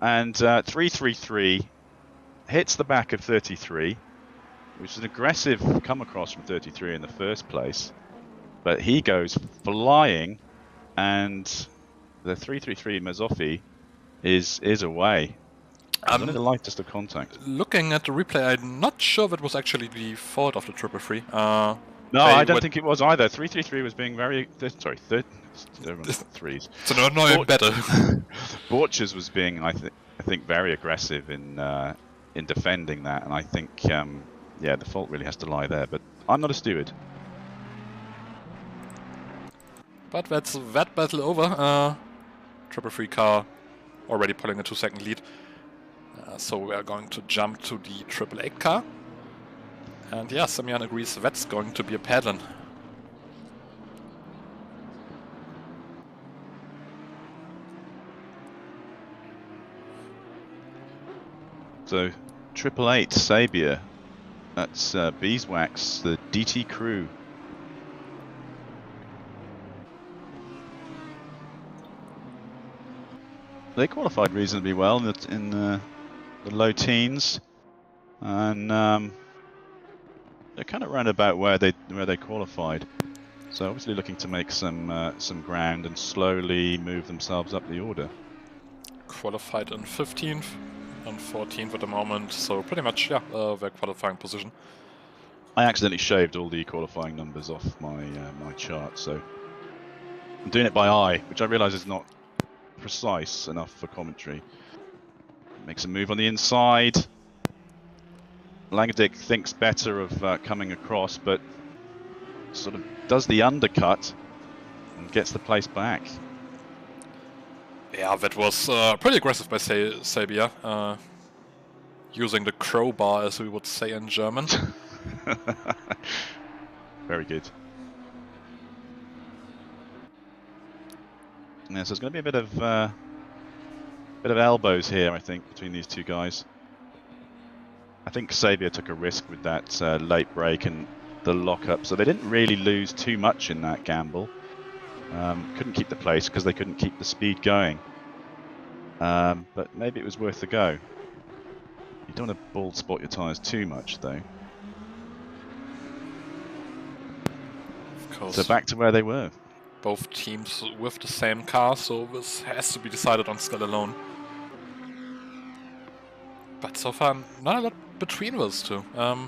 And 333 hits the back of 33, which is an aggressive come across from 33 in the first place. But he goes flying, and the 333 Mazzofi is away. Only the lightest of contact. Looking at the replay, I'm not sure that was actually the fault of the 333. No, I don't think it was either. 333 was being very... Sorry, threes. So no, even better. Borchers was being, I think, very aggressive in defending that, and I think, yeah, the fault really has to lie there. But I'm not a steward. But that's that battle over. 333 car already pulling a 2-second lead. So we are going to jump to the 888 car. And yeah, Semyon agrees that's going to be a paddling. So 888 Sabia, that's Beeswax, the DT crew. They qualified reasonably well in the low teens, and they're kind of round about where they qualified. So obviously looking to make some ground and slowly move themselves up the order. Qualified in 15th and 14th at the moment, so pretty much, yeah, their qualifying position. I accidentally shaved all the qualifying numbers off my my chart, so I'm doing it by eye, which I realise is not precise enough for commentary. Makes a move on the inside. Langedick thinks better of coming across, but sort of does the undercut and gets the place back. Yeah, that was pretty aggressive by Sabia, using the crowbar, as we would say in German. Very good. Yeah, so there's going to be a bit of elbows here, I think, between these two guys. I think Sabia took a risk with that late break and the lockup, so they didn't really lose too much in that gamble. Couldn't keep the place because they couldn't keep the speed going. But maybe it was worth the go. You don't want to bald spot your tyres too much, though. Of course. So back to where they were. Both teams with the same car, so this has to be decided on skill alone. But so far, not a lot between those two.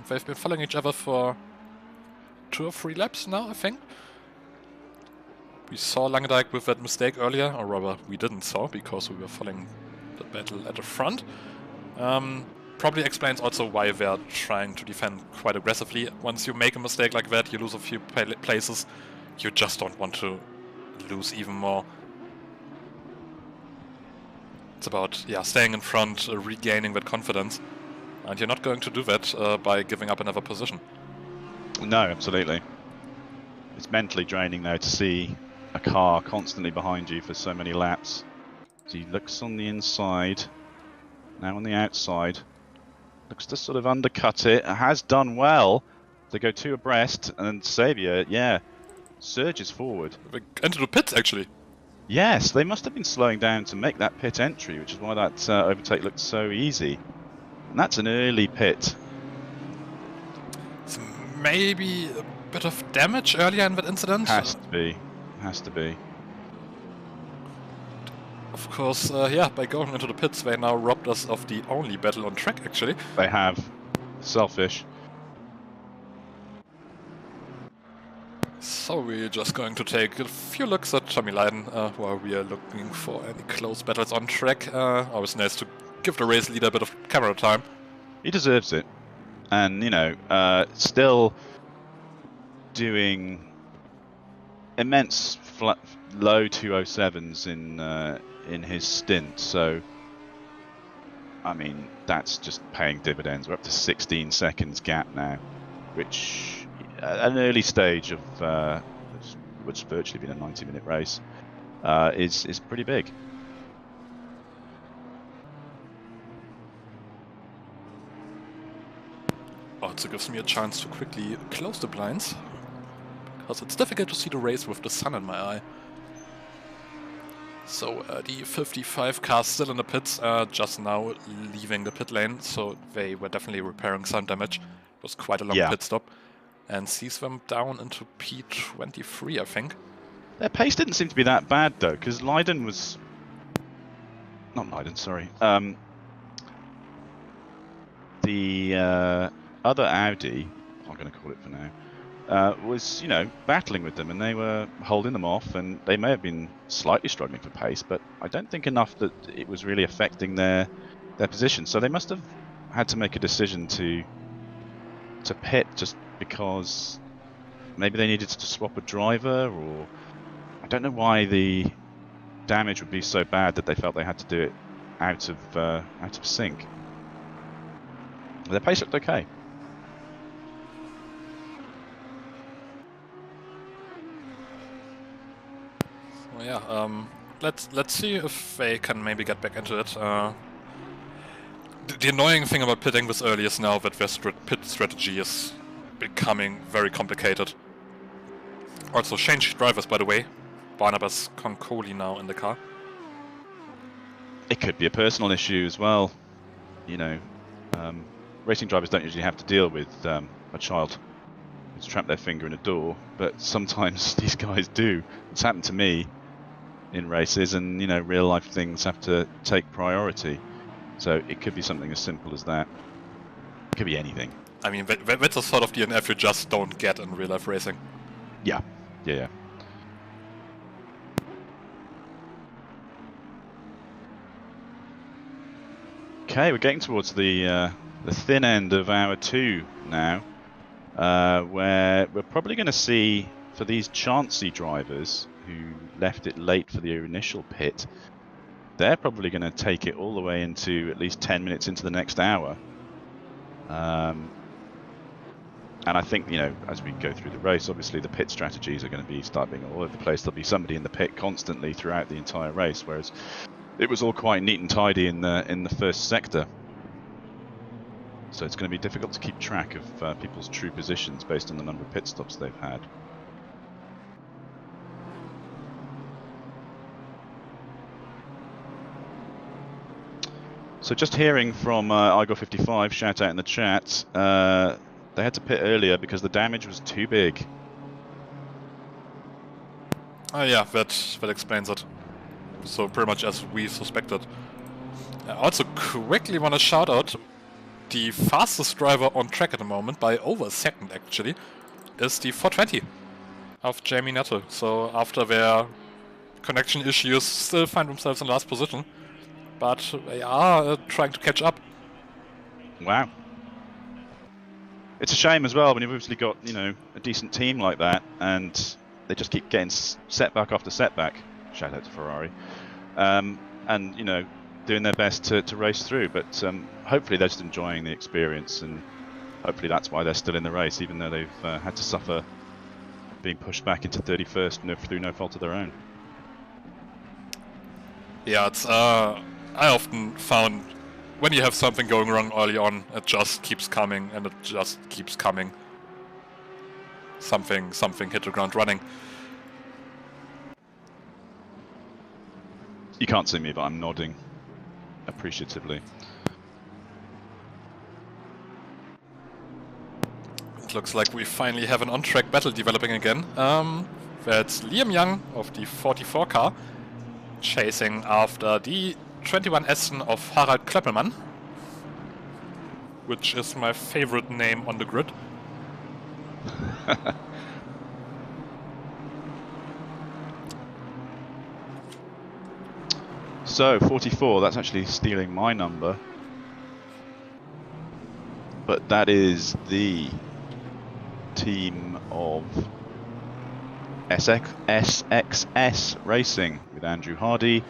They've been following each other for 2 or 3 laps now, I think. We saw Langendijk with that mistake earlier, or rather, we didn't saw because we were following the battle at the front. Probably explains also why they're trying to defend quite aggressively. Once you make a mistake like that, you lose a few places, you just don't want to lose even more. It's about, yeah, staying in front, regaining that confidence, and you're not going to do that by giving up another position. No, absolutely. It's mentally draining though to see a car constantly behind you for so many laps. So he looks on the inside, now on the outside, looks to sort of undercut it, has done well. They go 2 abreast, and Xavier, yeah, surges forward. They entered the pits actually. Yes, they must have been slowing down to make that pit entry, which is why that overtake looked so easy. And that's an early pit. So maybe a bit of damage earlier in that incident? Has to be. Has to be. Of course, yeah, by going into the pits, they now robbed us of the only battle on track, actually. They have. Selfish. So we're just going to take a few looks at Tommy Lydon while we are looking for any close battles on track. Always nice to give the race leader a bit of camera time. He deserves it. And, you know, still doing immense low 207s in his stint. So, I mean, that's just paying dividends. We're up to 16 seconds gap now, which at an early stage of what's virtually been a 90-minute race is pretty big. Also gives me a chance to quickly close the blinds, because it's difficult to see the race with the sun in my eye. So the 55 cars still in the pits, just now leaving the pit lane, so they were definitely repairing some damage. It was quite a long pit stop. And sees them down into P23, I think. Their pace didn't seem to be that bad, though, because Lydon was... Not Lydon, sorry. The other Audi, I'm going to call it for now, was, you know, battling with them, and they were holding them off, and they may have been slightly struggling for pace, but I don't think enough that it was really affecting their position. So they must have had to make a decision to pit just because maybe they needed to swap a driver, or I don't know why the damage would be so bad that they felt they had to do it out of sync. Their pace looked okay. Well, yeah, let's see if they can maybe get back into it. The annoying thing about pitting this early is now that their pit strategy is becoming very complicated. Also changed drivers, by the way. Barnabas Concoli now in the car. It could be a personal issue as well. You know, racing drivers don't usually have to deal with a child who's trapped their finger in a door, but sometimes these guys do. It's happened to me in races, and you know, real life things have to take priority. So it could be something as simple as that. It could be anything. I mean, that's a sort of DNF you just don't get in real life racing. Yeah, yeah. Okay, we're getting towards the thin end of hour 2 now, where we're probably going to see, for these chancy drivers who left it late for the initial pit, they're probably going to take it all the way into at least 10 minutes into the next hour. And I think, you know, as we go through the race, obviously the pit strategies are going to start being all over the place. There'll be somebody in the pit constantly throughout the entire race, whereas it was all quite neat and tidy in the first sector. So it's going to be difficult to keep track of people's true positions based on the number of pit stops they've had. So just hearing from Igor55, shout out in the chat, they had to pit earlier because the damage was too big. Yeah, that explains it. So pretty much as we suspected. I also quickly want to shout out the fastest driver on track at the moment, by over a second actually, is the 420 of Jamie Nettle. So after their connection issues, still find themselves in last position, but they are trying to catch up. Wow. It's a shame as well when you've obviously got, you know, a decent team like that and they just keep getting setback after setback. Shout out to Ferrari. And, you know, doing their best to race through, but hopefully they're just enjoying the experience, and hopefully that's why they're still in the race, even though they've had to suffer being pushed back into 31st through no fault of their own. Yeah, it's I often found when you have something going wrong early on, it just keeps coming and it just keeps coming. Something hit the ground running. You can't see me, but I'm nodding appreciatively. It looks like we finally have an on-track battle developing again. That's Liam Young of the 44 car chasing after the 21 Aston of Harald Klöppelmann, which is my favorite name on the grid. So 44, that's actually stealing my number, but that is the team of SXS Racing with Andrew Hardy,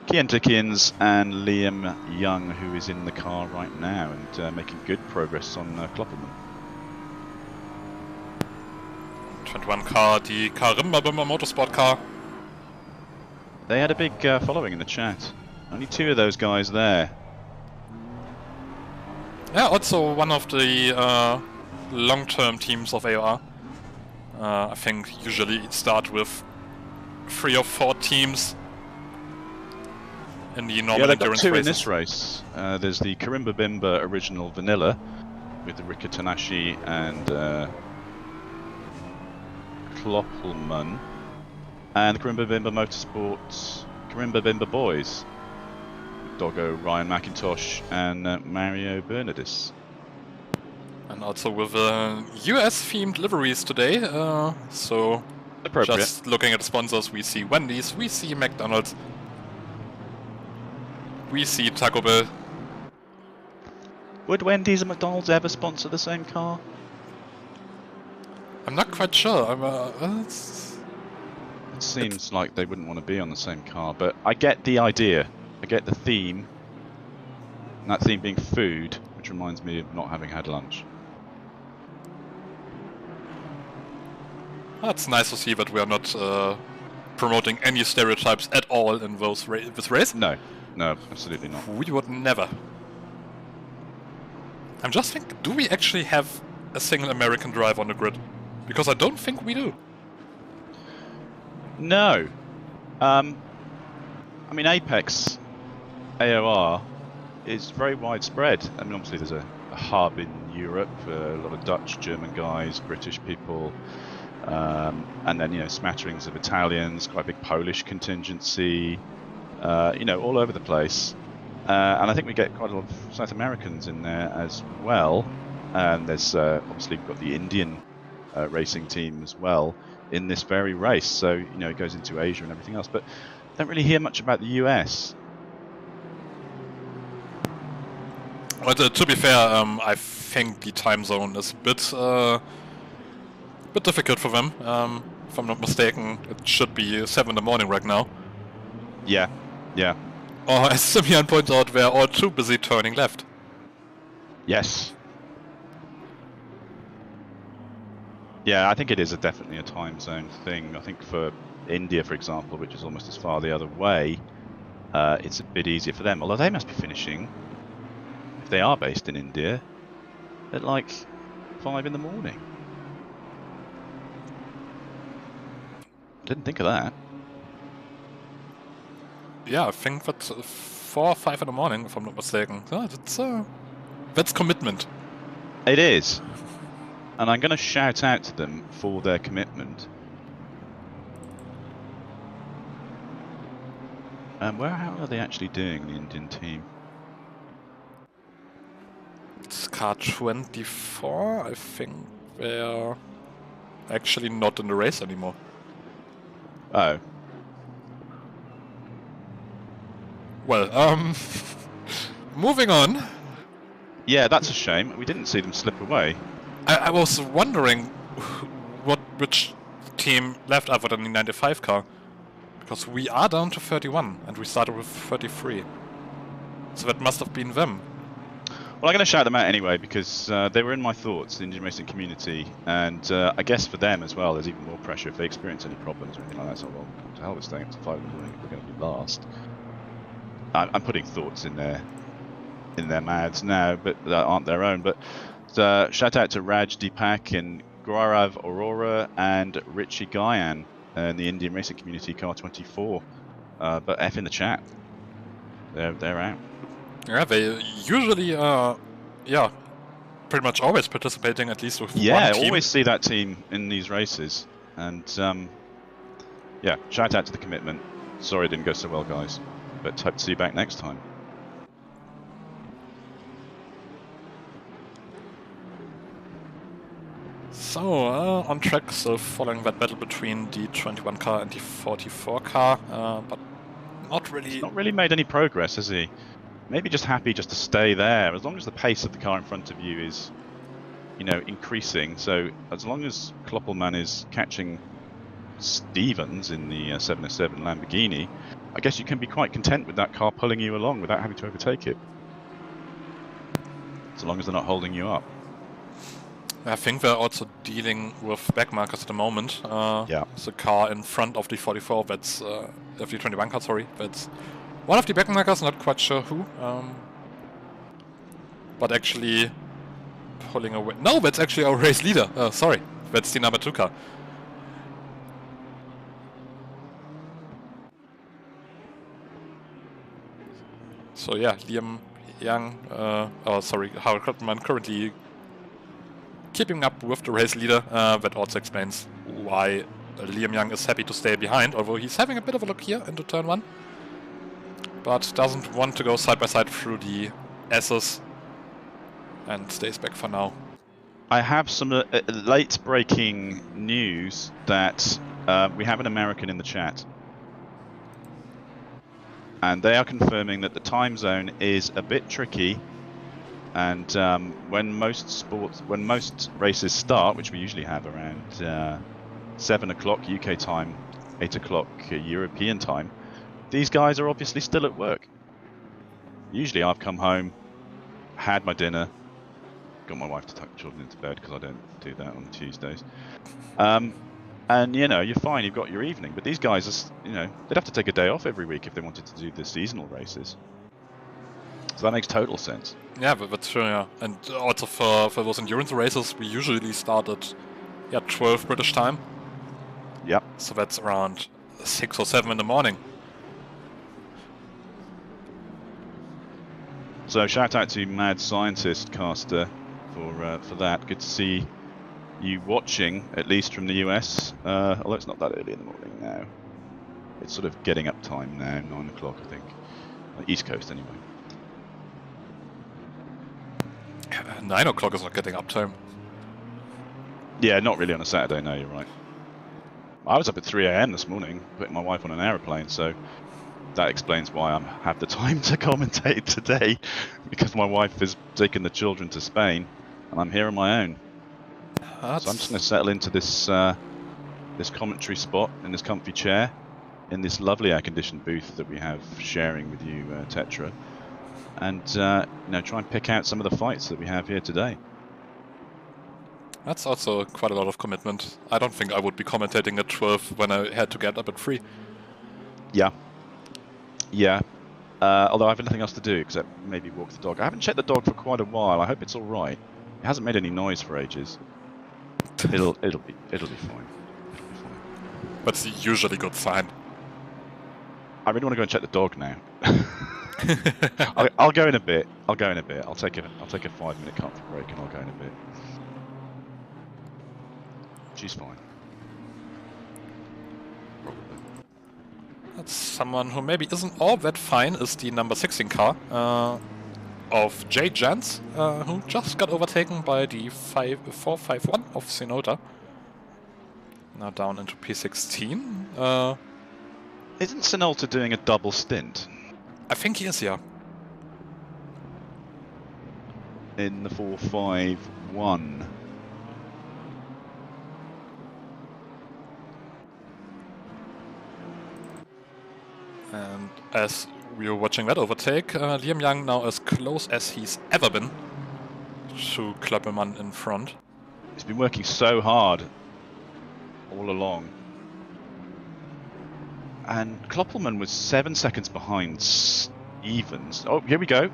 Kian Dickens and Liam Young, who is in the car right now and making good progress on Klöppelmann. 21 car, the Karimba Bimba Motorsport car. They had a big following in the chat. Only 2 of those guys there. Yeah, also one of the long-term teams of AOR. I think usually start with 3 or 4 teams in the normal endurance races. Yeah, they've got 2 in this race. There's the Karimba Bimba Original Vanilla with the Rika Tanashi and Klöppelmann, and the Karimba Bimba Motorsports Karimba Bimba Boys with Doggo, Ryan McIntosh and Mario Bernardis. And also with US-themed liveries today, so appropriate. Just looking at the sponsors, we see Wendy's, we see McDonald's, we see Taco Bell. Would Wendy's and McDonald's ever sponsor the same car? I'm not quite sure. It seems like they wouldn't want to be on the same car, but I get the idea. I get the theme, and that theme being food, which reminds me of not having had lunch. That's nice to see that we are not promoting any stereotypes at all in this race. No, absolutely not. We would never. I'm just thinking, do we actually have a single American driver on the grid? Because I don't think we do. No. I mean, Apex AOR is very widespread. I mean, obviously there's a hub in Europe, a lot of Dutch, German guys, British people, and then, you know, smatterings of Italians, quite a big Polish contingency, you know, all over the place. And I think we get quite a lot of South Americans in there as well. And there's obviously we've got the Indian racing team as well in this very race. So, you know, it goes into Asia and everything else. But don't really hear much about the US. But to be fair, I think the time zone is a bit difficult for them. If I'm not mistaken, it should be 7 in the morning right now. Yeah. Or as Simeon pointed out, they're all too busy turning left. Yes. Yeah, I think it is definitely a time zone thing. I think for India, for example, which is almost as far the other way, it's a bit easier for them. Although they must be finishing, if they are based in India, at like 5 in the morning. Didn't think of that. Yeah, I think that's 4 or 5 in the morning, if I'm not mistaken. Yeah, that's commitment. It is. And I'm going to shout out to them for their commitment. How are they actually doing, the Indian team? It's car 24, I think they're actually not in the race anymore. Oh. Well, moving on. Yeah, that's a shame. We didn't see them slip away. I was wondering which team left other than the 95 car. Because we are down to 31 and we started with 33. So that must have been them. Well, I'm going to shout them out anyway because they were in my thoughts, the Indian racing community, and I guess for them as well, there's even more pressure if they experience any problems or anything like that. So, well, to hell with staying up to 5 in the morning if we're going to be last. I'm putting thoughts in their mouths now, but that aren't their own. But shout out to Raj Deepak and Gaurav Aurora and Richie Gayan in the Indian racing community, car 24. But F in the chat. They're out. Yeah, they usually pretty much always participating at least with one team. Yeah, I always see that team in these races. And yeah, shout out to the commitment. Sorry it didn't go so well, guys. But hope to see you back next time. So, on track, so following that battle between the 21 car and the 44 car, but not really... He's not really made any progress, has he? Maybe just happy just to stay there, as long as the pace of the car in front of you is, you know, increasing. So, as long as Kloppelman is catching Stevens in the 707 Lamborghini, I guess you can be quite content with that car pulling you along without having to overtake it. So long as they're not holding you up. I think they're also dealing with backmarkers at the moment. Yeah. The car in front of the 44, that's of the 21 car, sorry, that's one of the backmarkers, not quite sure who. But actually pulling away. No, that's actually our race leader. Sorry, that's the number 2 car. So yeah, Liam Young, Howard Kloppelman currently keeping up with the race leader. That also explains why Liam Young is happy to stay behind, although he's having a bit of a look here into turn 1. But doesn't want to go side by side through the S's and stays back for now. I have some late breaking news that we have an American in the chat. And they are confirming that the time zone is a bit tricky. And when most races start, which we usually have around 7 o'clock UK time, 8 o'clock European time, these guys are obviously still at work. Usually I've come home, had my dinner, got my wife to tuck the children into bed because I don't do that on Tuesdays. And you know, you're fine, you've got your evening. But these guys, are, you know, they'd have to take a day off every week if they wanted to do the seasonal races. So that makes total sense. Yeah, that's true, yeah. And also for those endurance races, we usually start at 12 British time. Yep. So that's around 6 or 7 in the morning. So shout out to Mad Scientist Caster for that. Good to see you watching, at least from the US. Although it's not that early in the morning now. It's sort of getting up time now, 9 o'clock I think. East Coast anyway. 9 o'clock is not getting up time. Yeah, not really on a Saturday, no, you're right. I was up at 3 AM this morning, putting my wife on an aeroplane, so that explains why I have the time to commentate today, because my wife is taking the children to Spain, and I'm here on my own. So I'm just going to settle into this this commentary spot in this comfy chair, in this lovely air-conditioned booth that we have sharing with you, Tetra, and you know, try and pick out some of the fights that we have here today. That's also quite a lot of commitment. I don't think I would be commentating at 12 when I had to get up at 3. Yeah. Yeah. Although I have nothing else to do except maybe walk the dog. I haven't checked the dog for quite a while. I hope it's all right. It hasn't made any noise for ages. It'll be fine. It'll be fine. That's a usually good sign. I really want to go and check the dog now. I'll go in a bit. I'll take a 5-minute comfort break and I'll go in a bit. She's fine. Probably. That's someone who maybe isn't all that fine is the number 16 car of Jay Jans, who just got overtaken by the 451 of COTA. Now down into P16. Isn't Sinolta doing a double stint? I think he is, yeah. In the 451. And as we were watching that overtake, Liam Young now as close as he's ever been to Kloppelmann in front. He's been working so hard all along. And Kloppelmann was 7 seconds behind Stevens. Oh, here we go.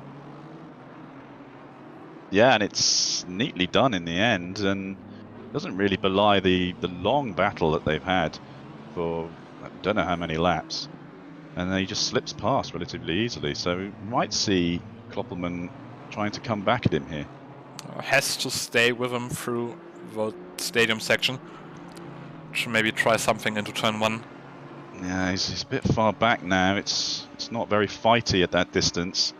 Yeah, and it's neatly done in the end, and doesn't really belie the long battle that they've had for I don't know how many laps. And then he just slips past relatively easily, so we might see Kloppelmann trying to come back at him here. Has to stay with him through the stadium section to maybe try something into turn 1. Yeah, he's a bit far back now. It's not very fighty at that distance.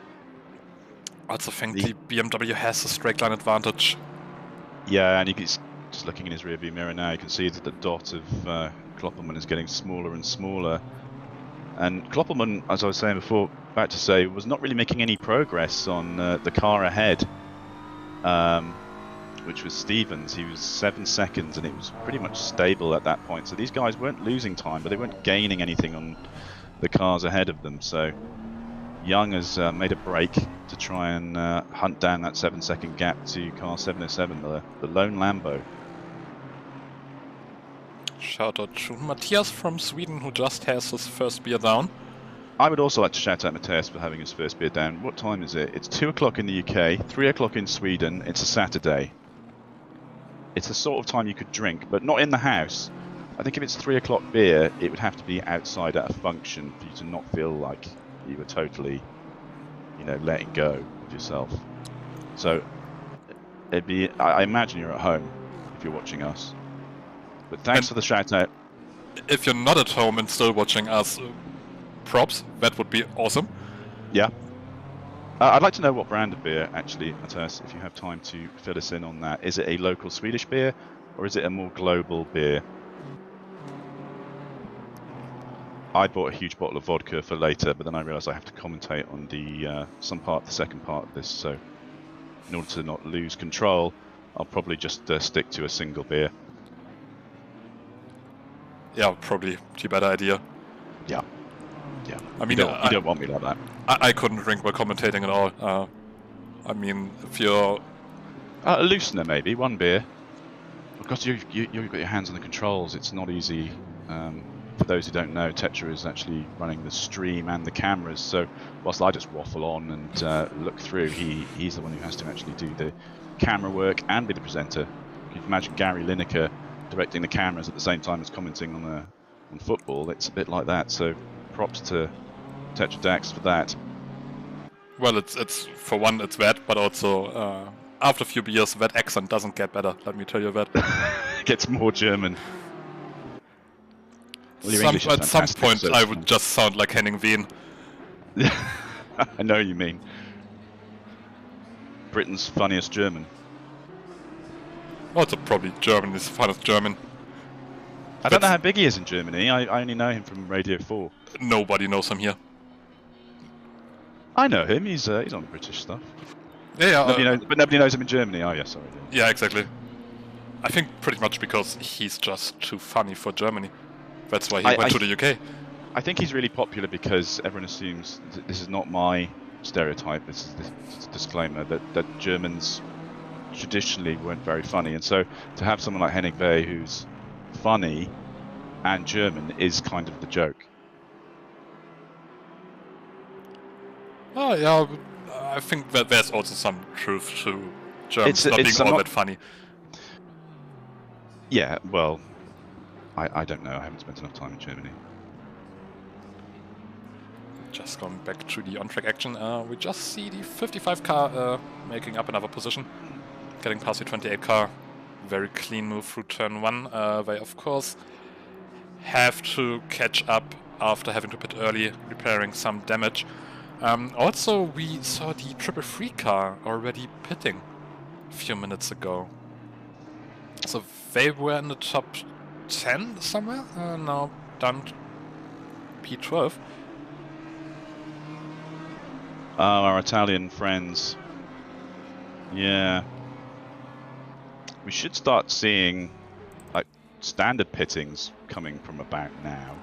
I also think the BMW has a straight line advantage. Yeah, and he's just looking in his rearview mirror now. You can see that the dot of Kloppelmann is getting smaller and smaller. And Kloppelmann, as I was saying before, about to say, was not really making any progress on the car ahead, which was Stevens. He was 7 seconds, and it was pretty much stable at that point. So these guys weren't losing time, but they weren't gaining anything on the cars ahead of them. So Young has made a break to try and hunt down that 7-second gap to car 707, the lone Lambo. Shout out to Matthias from Sweden, who just has his first beer down. I would also like to shout out Matthias for having his first beer down. What time is it? It's 2 o'clock in the UK, 3 o'clock in Sweden. It's a Saturday. It's the sort of time you could drink, but not in the house. I think if it's 3 o'clock beer, it would have to be outside at a function for you to not feel like you were totally, letting go of yourself. So, it'd be. I imagine you're at home if you're watching us. But thanks for the shout out. If you're not at home and still watching us, props. That would be awesome. Yeah. I'd like to know what brand of beer, actually, Matthias, if you have time to fill us in on that. Is it a local Swedish beer, or is it a more global beer? I bought a huge bottle of vodka for later, but then I realised I have to commentate on the second part of this. So, in order to not lose control, I'll probably just stick to a single beer. Yeah, probably the better idea. Yeah. I mean, you don't want me like that. I couldn't drink while commentating at all. I mean, if you're... A loosener, maybe, one beer. Because you've got your hands on the controls, it's not easy. For those who don't know, Tetra is actually running the stream and the cameras, so whilst I just waffle on and look through, he's the one who has to actually do the camera work and be the presenter. You can imagine Gary Lineker directing the cameras at the same time as commenting on football. It's a bit like that, so props to TetraDax for that. Well, it's for one, it's that, but also after a few beers, that accent doesn't get better, let me tell you that. It gets more German. Well, at some point, so I would just sound like Henning Wehn. I know what you mean. Britain's funniest German. Also, probably Germany's funniest German. I don't know how big he is in Germany. I only know him from Radio 4. Nobody knows him here. I know him. He's on the British stuff. Yeah, but nobody knows him in Germany. Oh, yeah, sorry. Yeah, exactly. I think pretty much because he's just too funny for Germany. That's why he went to the UK. I think he's really popular because everyone assumes this is not my stereotype. This is a disclaimer that Germans traditionally weren't very funny, and so to have someone like Henning Wehn who's funny and German is kind of the joke. Oh yeah, I think that there's also some truth to Germans not being all that funny. Yeah, well, I don't know. I haven't spent enough time in Germany. Just going back to the on-track action, we just see the 55 car making up another position, getting past the 28 car. Very clean move through turn 1. They of course have to catch up after having to pit early, repairing some damage. Also, we saw the 333 car already pitting a few minutes ago. So they were in the top 10 somewhere, now down to P12. Oh, our Italian friends. Yeah. We should start seeing like standard pittings coming from about now.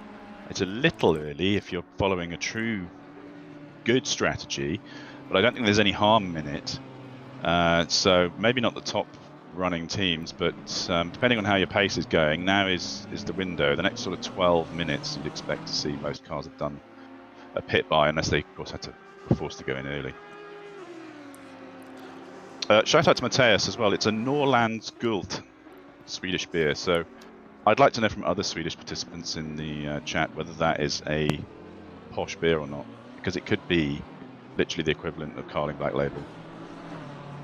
It's a little early if you're following a true good strategy, but I don't think there's any harm in it. So maybe not the top running teams, but depending on how your pace is going, now is the window. The next sort of 12 minutes you'd expect to see most cars have done a pit by, unless they of course were forced to go in early. Shout out to Mateus as well. It's a Norrlands Guld Swedish beer, so I'd like to know from other Swedish participants in the chat whether that is a posh beer or not, because it could be literally the equivalent of Carling Black Label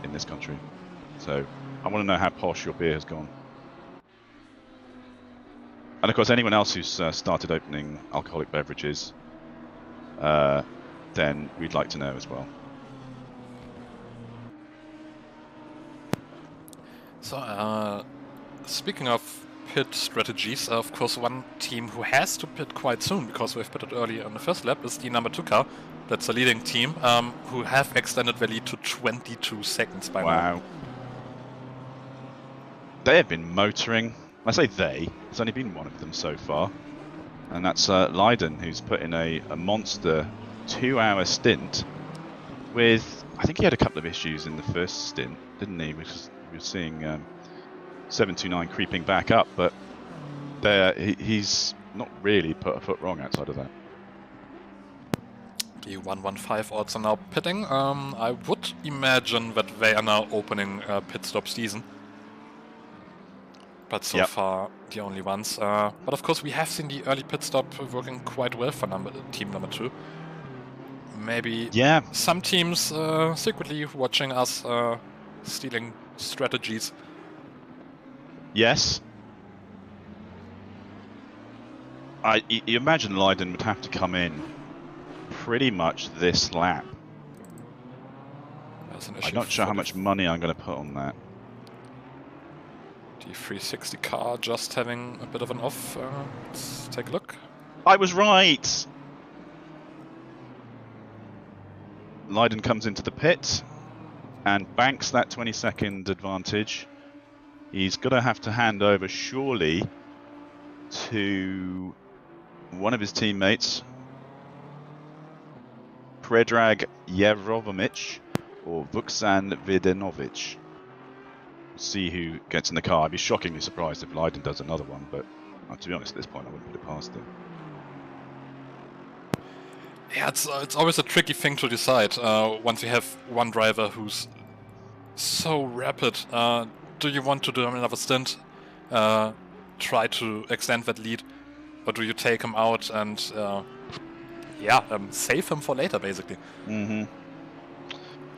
in this country. So I want to know how posh your beer has gone. And of course, anyone else who's started opening alcoholic beverages, then we'd like to know as well. So, speaking of pit strategies, of course one team who has to pit quite soon, because we've pitted early on the first lap, is the number 2 car. That's the leading team, who have extended their lead to 22 seconds by now. Wow. They have been motoring. I say they, there's only been one of them so far. And that's Leiden, who's put in a monster 2-hour stint with, I think he had a couple of issues in the first stint, didn't he? Because we were seeing 729 creeping back up, but he's not really put a foot wrong outside of that. The 115 odds are now pitting. I would imagine that they are now opening pit stop season. But so far, the only ones. But of course, we have seen the early pit stop working quite well for team number 2. Maybe some teams secretly watching us stealing strategies. Yes. You imagine Leiden would have to come in pretty much this lap. I'm not sure how much money I'm going to put on that. The 360 car just having a bit of an off. Let's take a look. I was right! Leiden comes into the pit and banks that 20-second advantage. He's going to have to hand over, surely, to one of his teammates, Predrag Jevrovomic or Vuksan Videnovic. See who gets in the car. I'd be shockingly surprised if Leiden does another one, but to be honest, at this point, I wouldn't put it past him. Yeah, it's always a tricky thing to decide. Once you have one driver who's so rapid, do you want to do another stint, try to extend that lead, or do you take him out and save him for later, basically?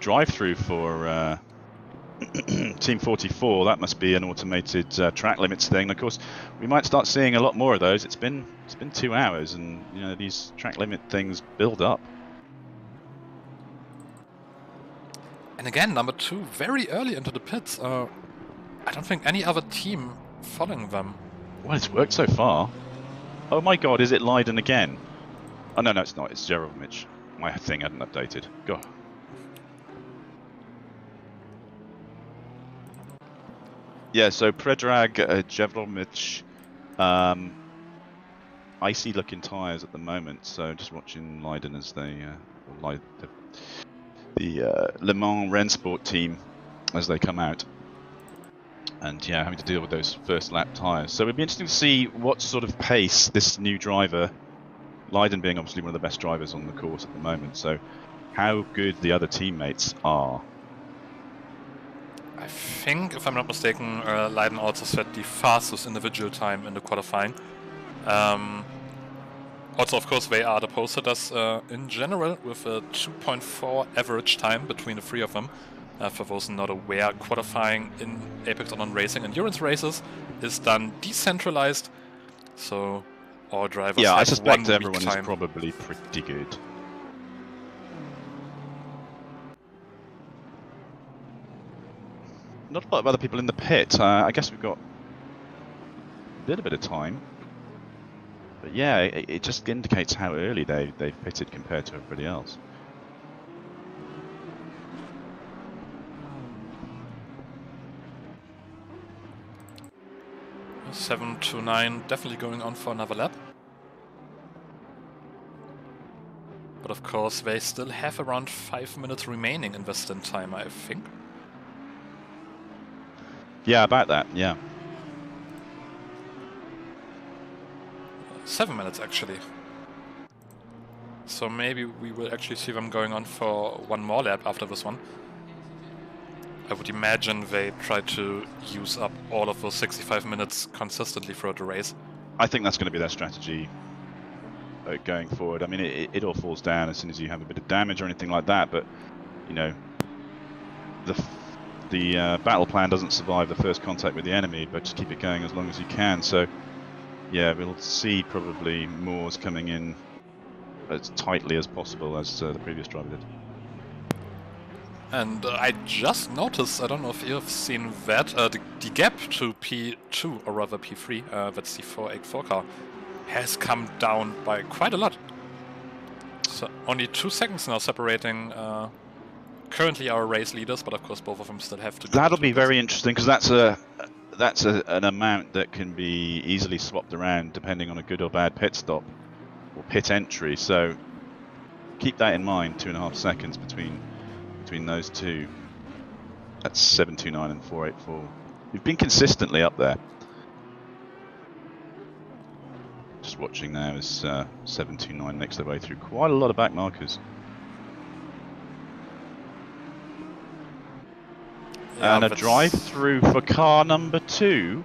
Drive-through for Team 44, that must be an automated track limits thing. Of course, we might start seeing a lot more of those. It's been 2 hours, and you know these track limit things build up. And again, number 2 very early into the pits. I don't think any other team following them. Well, it's worked so far. Oh my God, is it Leiden again? Oh no, it's not. It's Jerovic. My thing hadn't updated. Go. Yeah, so Predrag Jevrovic, icy looking tyres at the moment, so just watching Leiden as they, the Le Mans Rennsport team as they come out. And yeah, having to deal with those first lap tyres. So it'd be interesting to see what sort of pace this new driver, Leiden being obviously one of the best drivers on the course at the moment, so how good the other teammates are. think, if I'm not mistaken, Leiden also set the fastest individual time in the qualifying. Also, of course, they are the pole sitters in general, with a 2.4 average time between the three of them. For those not aware, qualifying in Apex Online Racing endurance races is done decentralized, so all drivers have I suspect 1 everyone week is time. probably pretty good. Not a lot of other people in the pit. I guess we've got a little bit of time. But yeah, it just indicates how early they've pitted compared to everybody else. Seven to 9, definitely going on for another lap. But of course, they still have around 5 minutes remaining in the stint time, I think. Yeah, about that, yeah. 7 minutes, actually. So maybe we will actually see them going on for one more lap after this one. I would imagine they try to use up all of those 65 minutes consistently throughout the race. I think that's going to be their strategy going forward. I mean, it all falls down as soon as you have a bit of damage or anything like that, but, you know, the battle plan doesn't survive the first contact with the enemy, but just keep it going as long as you can. So, yeah, we'll see probably Moors coming in as tightly as possible as the previous driver did. And I just noticed, I don't know if you've seen that, the gap to P2, or rather P3, that's the 484 car, has come down by quite a lot. So only 2 seconds now separating currently our race leaders, but of course both of them still have to go. That'll be very interesting, because that's an amount that can be easily swapped around depending on a good or bad pit stop or pit entry. So keep that in mind. 2.5 seconds between those two. That's 729 and 484. We've been consistently up there. Just watching now as 729 makes their way through quite a lot of back markers. Yeah, and a drive-through for car number 2.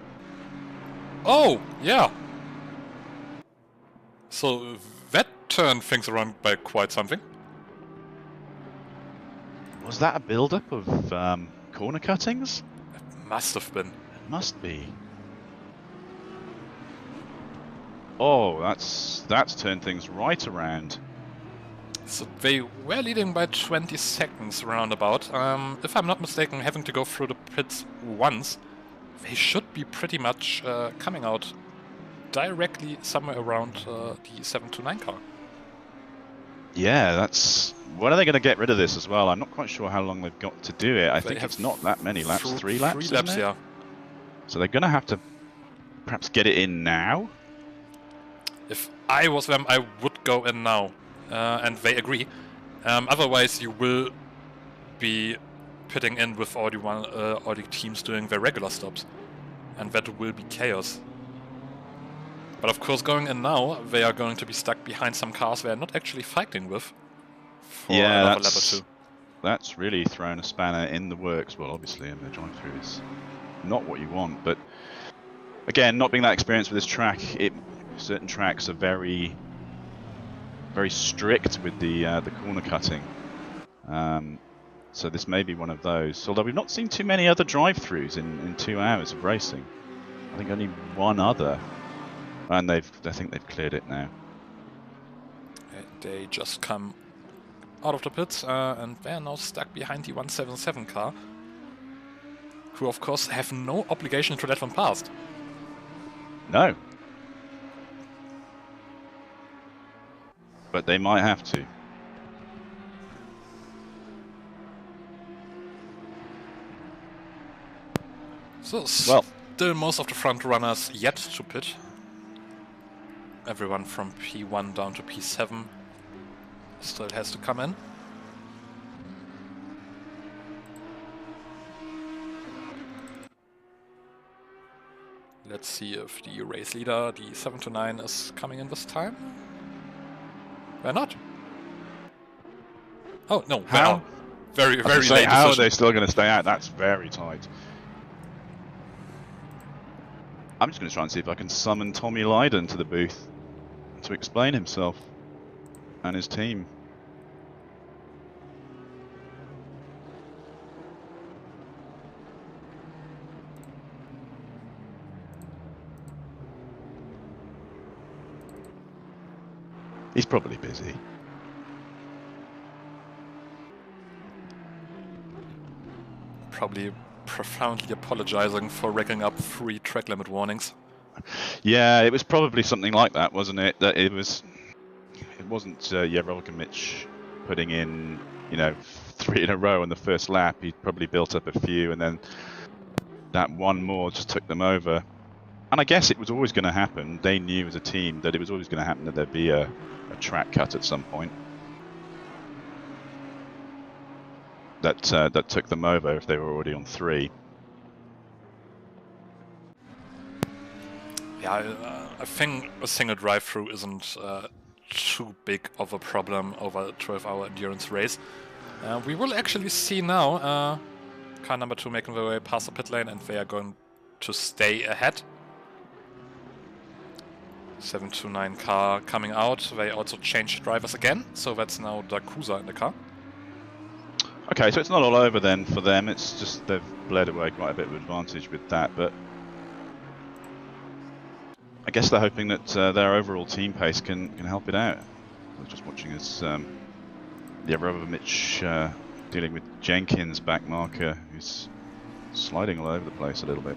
Oh, yeah. So that turned things around by quite something. Was that a build-up of corner cuttings? It must have been. It must be. Oh, that's turned things right around. So they were leading by 20 seconds roundabout. If I'm not mistaken, having to go through the pits once, they should be pretty much coming out directly somewhere around the 729 car. Yeah, that's... When are they going to get rid of this as well? I'm not quite sure how long they've got to do it. I think it's not that many laps. 3 laps? 3 laps, yeah. So they're going to have to perhaps get it in now? If I was them, I would go in now. And they agree. Otherwise, you will be pitting in with all the teams doing their regular stops. And that will be chaos. But of course, going in now, they are going to be stuck behind some cars they are not actually fighting with. For another lap or 2. That's really thrown a spanner in the works. Well, obviously, and the drive-through is not what you want. But again, not being that experienced with this track, certain tracks are very, very strict with the corner cutting. So this may be one of those. Although we've not seen too many other drive-throughs in 2 hours of racing. I think only one other, and I think they've cleared it now. They just come out of the pits, and they are now stuck behind the 177 car, who of course have no obligation to let them past. No. But they might have to. So, well, still most of the front runners yet to pit. Everyone from P1 down to P7 still has to come in. Let's see if the race leader, the 729, is coming in this time. They're not. Oh, no, how? very How late are decision. they still going to stay out? That's very tight. I'm just going to try and see if I can summon Tommy Lydon to the booth to explain himself and his team. He's probably busy. Probably profoundly apologizing for racking up 3 track limit warnings. Yeah, it was probably something like that, wasn't it? That it wasn't Jerokovic putting in, 3 in a row on the first lap. He probably built up a few, and then that one more just took them over. And I guess it was always going to happen. They knew as a team that it was always going to happen, that there'd be a track cut at some point that took them over if they were already on 3. Yeah, I think a single drive-through isn't too big of a problem over a 12-hour endurance race. We will actually see now car number 2 making their way past the pit lane, and they are going to stay ahead. 729 car coming out. They also changed drivers again, so that's now Dakusa in the car. Okay, so it's not all over then for them. It's just they've bled away quite a bit of advantage with that, but I guess they're hoping that their overall team pace can help it out. I was just watching as Jerokovic dealing with Jenkins' back marker, who's sliding all over the place a little bit.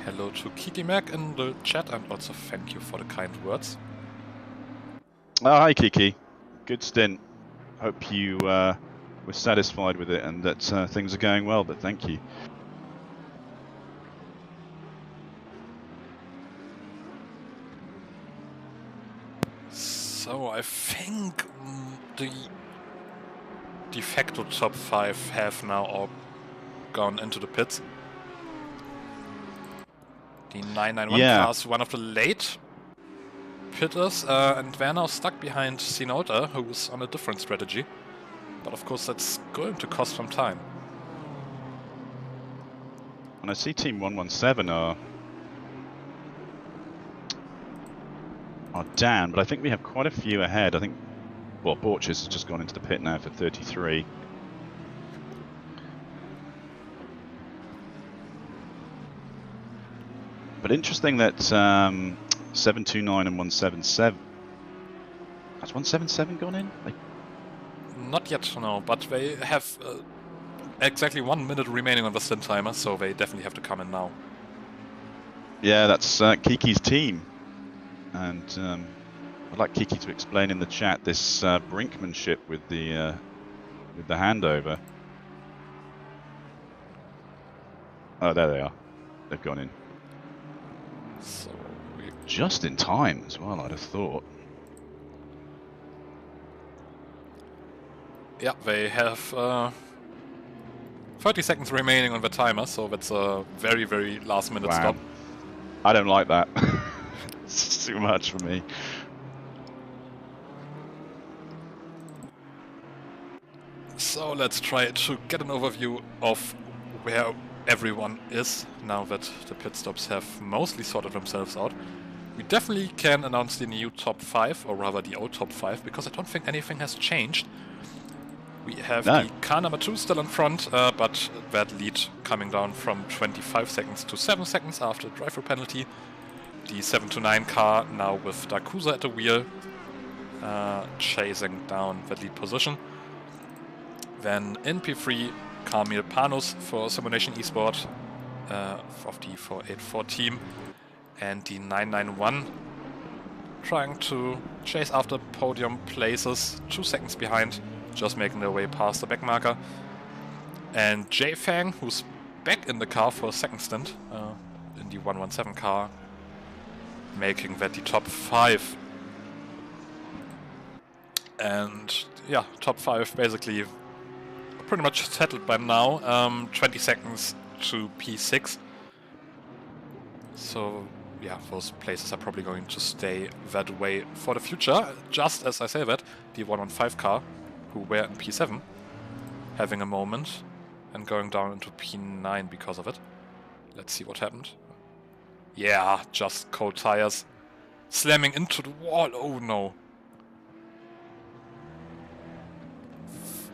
Hello to Kiki Mac in the chat, and also thank you for the kind words. Oh, hi Kiki. Good stint. Hope you were satisfied with it and that things are going well, but thank you. So I think the de facto top 5 have now all gone into the pits. The 991 car is one of the late pitters, and they're now stuck behind Sinota, who's on a different strategy. But of course that's going to cost some time. And I see Team 117 are down, but I think we have quite a few ahead. I think, well, Borches has just gone into the pit now for 33. But interesting that 729 and 177. Has 177 gone in? Not yet, no, but they have exactly 1 minute remaining on the stint timer, so they definitely have to come in now. Yeah, that's Kiki's team. And I'd like Kiki to explain in the chat this brinkmanship with the handover. Oh, there they are. They've gone in. So just in time as well, I'd have thought. Yeah, they have 30 seconds remaining on the timer, so that's a very last minute stop. I don't like that. It's too much for me. So let's try to get an overview of where everyone is now that the pit stops have mostly sorted themselves out. We definitely can announce the new top 5, or rather the old top 5, because I don't think anything has changed. We have the car number 2 still in front, but that lead coming down from 25 seconds to 7 seconds after the drive-through penalty. The 729 car now with Dakusa at the wheel, chasing down that lead position. Then in P3, Kamil Panos for Simulation Esport of the 484 team, and the 991 trying to chase after podium places, 2 seconds behind, just making their way past the back marker. And J Fang, who's back in the car for a second stint in the 117 car, making that the top 5. And yeah, top 5 basically pretty much settled by now. 20 seconds to P6. So yeah, those places are probably going to stay that way for the future. Just as I say that, the 115 car, who were in P7, having a moment and going down into P9 because of it. Let's see what happened. Yeah, just cold tires. Slamming into the wall. Oh no.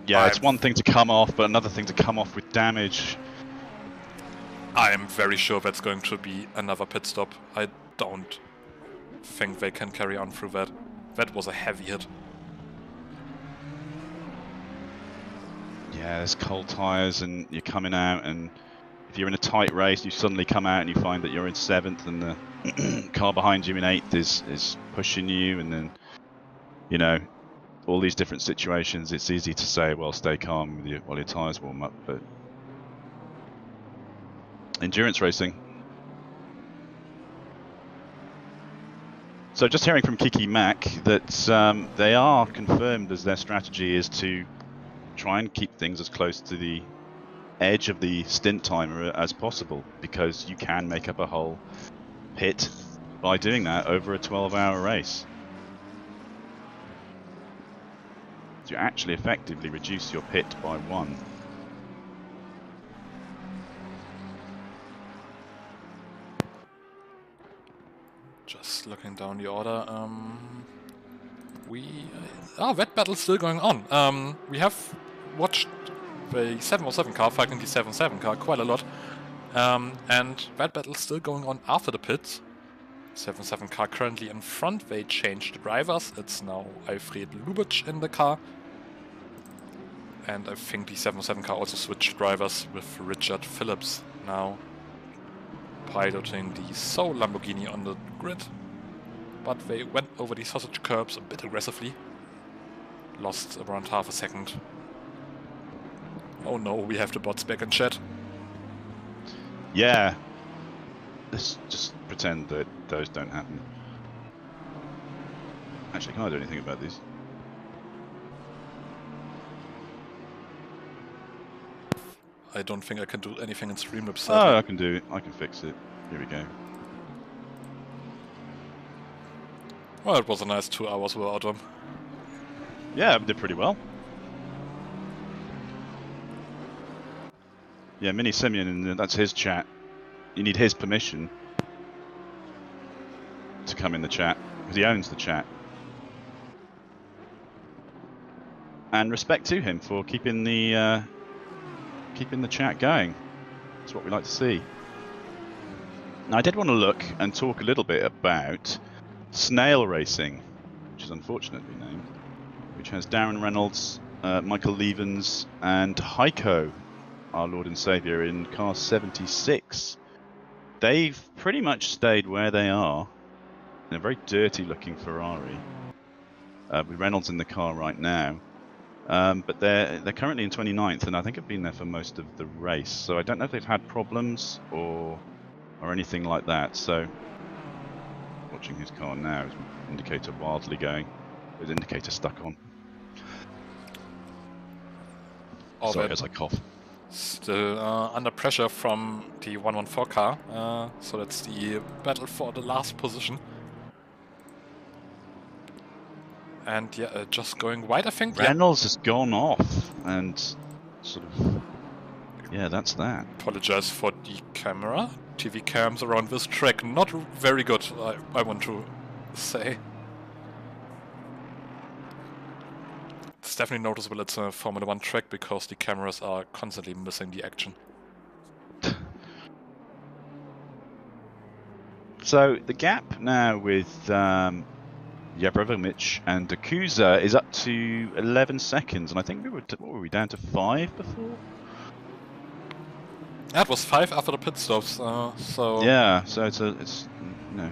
Yeah, it's one thing to come off, but another thing to come off with damage. I am very sure that's going to be another pit stop. I don't think they can carry on through that. That was a heavy hit. Yeah, there's cold tires and you're coming out, and if you're in a tight race, you suddenly come out and you find that you're in 7th and the car behind you in 8th is pushing you, and then, you know, all these different situations. It's easy to say, well, stay calm while your tires warm up, but endurance racing. So just hearing from Kiki Mack that they are confirmed as their strategy is to try and keep things as close to the edge of the stint timer as possible, because you can make up a whole pit by doing that over a 12-hour race. So you actually effectively reduce your pit by 1. Just looking down the order, that battle's still going on. We have watched the 707 car fighting the 77 car quite a lot, and that battle's still going on after the pits. 77 car currently in front. They changed drivers. It's now Alfred Lubitsch in the car, and I think the 707 car also switched drivers with Richard Phillips now piloting the Soul Lamborghini on the grid, but they went over the sausage curbs a bit aggressively. Lost around half a second. Oh no, we have the bots back in chat. Yeah. Let's just pretend that those don't happen. Actually, can I do anything about these? I don't think I can do anything in Streamlabs. Oh, I can do it. I can fix it. Here we go. Well, it was a nice 2 hours without them. Yeah, I did pretty well. Yeah, Mini Simeon, and that's his chat. You need his permission to come in the chat, because he owns the chat. And respect to him for keeping the chat going. That's what we like to see. Now, I did want to look and talk a little bit about Snail Racing, which is unfortunately named, which has Darren Reynolds, Michael Levens, and Heiko, our Lord and Saviour, in car 76. They've pretty much stayed where they are in a very dirty-looking Ferrari, with Reynolds in the car right now. But they're currently in 29th, and I think have been there for most of the race. So I don't know if they've had problems or anything like that. So watching his car now, his indicator wildly going, his indicator stuck on. Sorry, as I cough. Still under pressure from the 114 car. So that's the battle for the last position. And yeah, just going wide, I think. Reynolds has gone off, and sort of, yeah, that's that. Apologize for the camera. TV cams around this track, not very good, I want to say. It's definitely noticeable it's a Formula 1 track, because the cameras are constantly missing the action. So the gap now with Jabrovic and Dakuza is up to 11 seconds, and I think what were we down to 5 before? That was 5 after the pit stops, so... Yeah, so it's you know,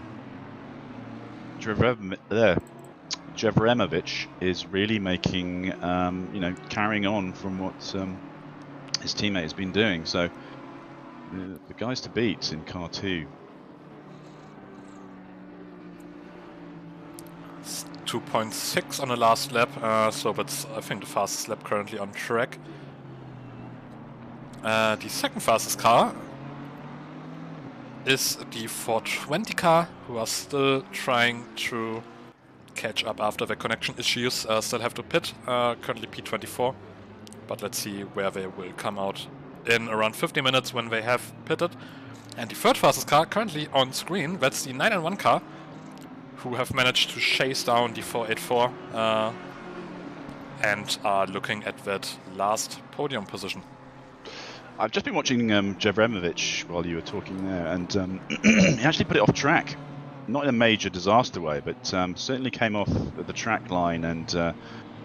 Jevremovic is really making, you know, carrying on from what his teammate has been doing, so the guys to beat in car 2. 2.6 on the last lap, so that's, I think, the fastest lap currently on track. The second fastest car is the 420 car, who are still trying to catch up after the connection issues. Still have to pit, currently P24, but let's see where they will come out in around 50 minutes when they have pitted. And the third fastest car currently on screen, that's the 991 car, who have managed to chase down the 484 and are looking at that last podium position. I've just been watching Jevremovic while you were talking there, and he actually put it off track. Not in a major disaster way, but certainly came off at the track line and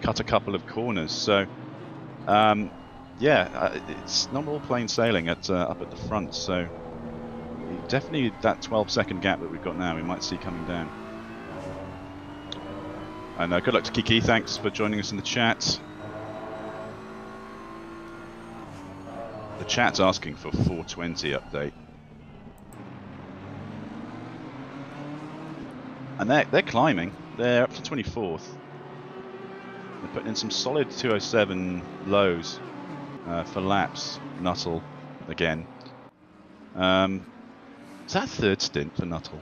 cut a couple of corners. So, yeah, it's not all plain sailing up at the front. So, definitely that 12-second gap that we've got now, we might see coming down. And good luck to Kiki. Thanks for joining us in the chat. The chat's asking for 420 update. And they're climbing. They're up to 24th. They're putting in some solid 207 lows for laps. Nuttall again. Is that third stint for Nuttall?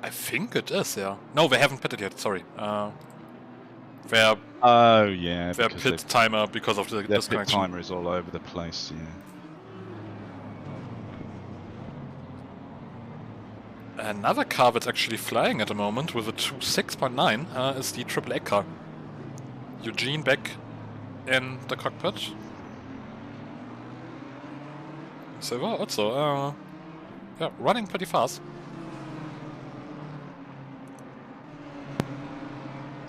I think it is, yeah. No, they haven't pitted yet, sorry. Their Oh yeah, their pit timer because of the their disconnection. pit timer is all over the place. Yeah. Another car that's actually flying at the moment with a 2.6.9 is the AAA car. Eugene back in the cockpit. So well, also, yeah, running pretty fast.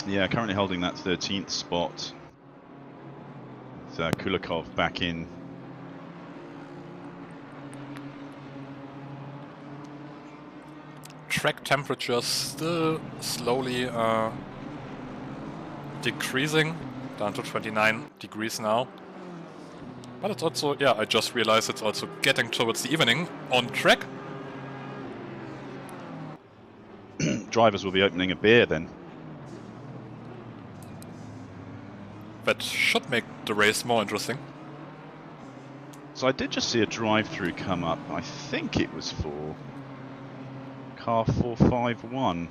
Yeah, currently holding that 13th spot. With Kulikov back in. Track temperature still slowly decreasing, down to 29 degrees now. But it's also, yeah, I just realized it's also getting towards the evening on track. Drivers will be opening a beer then. That should make the race more interesting. So I did just see a drive-through come up. I think it was for car 451.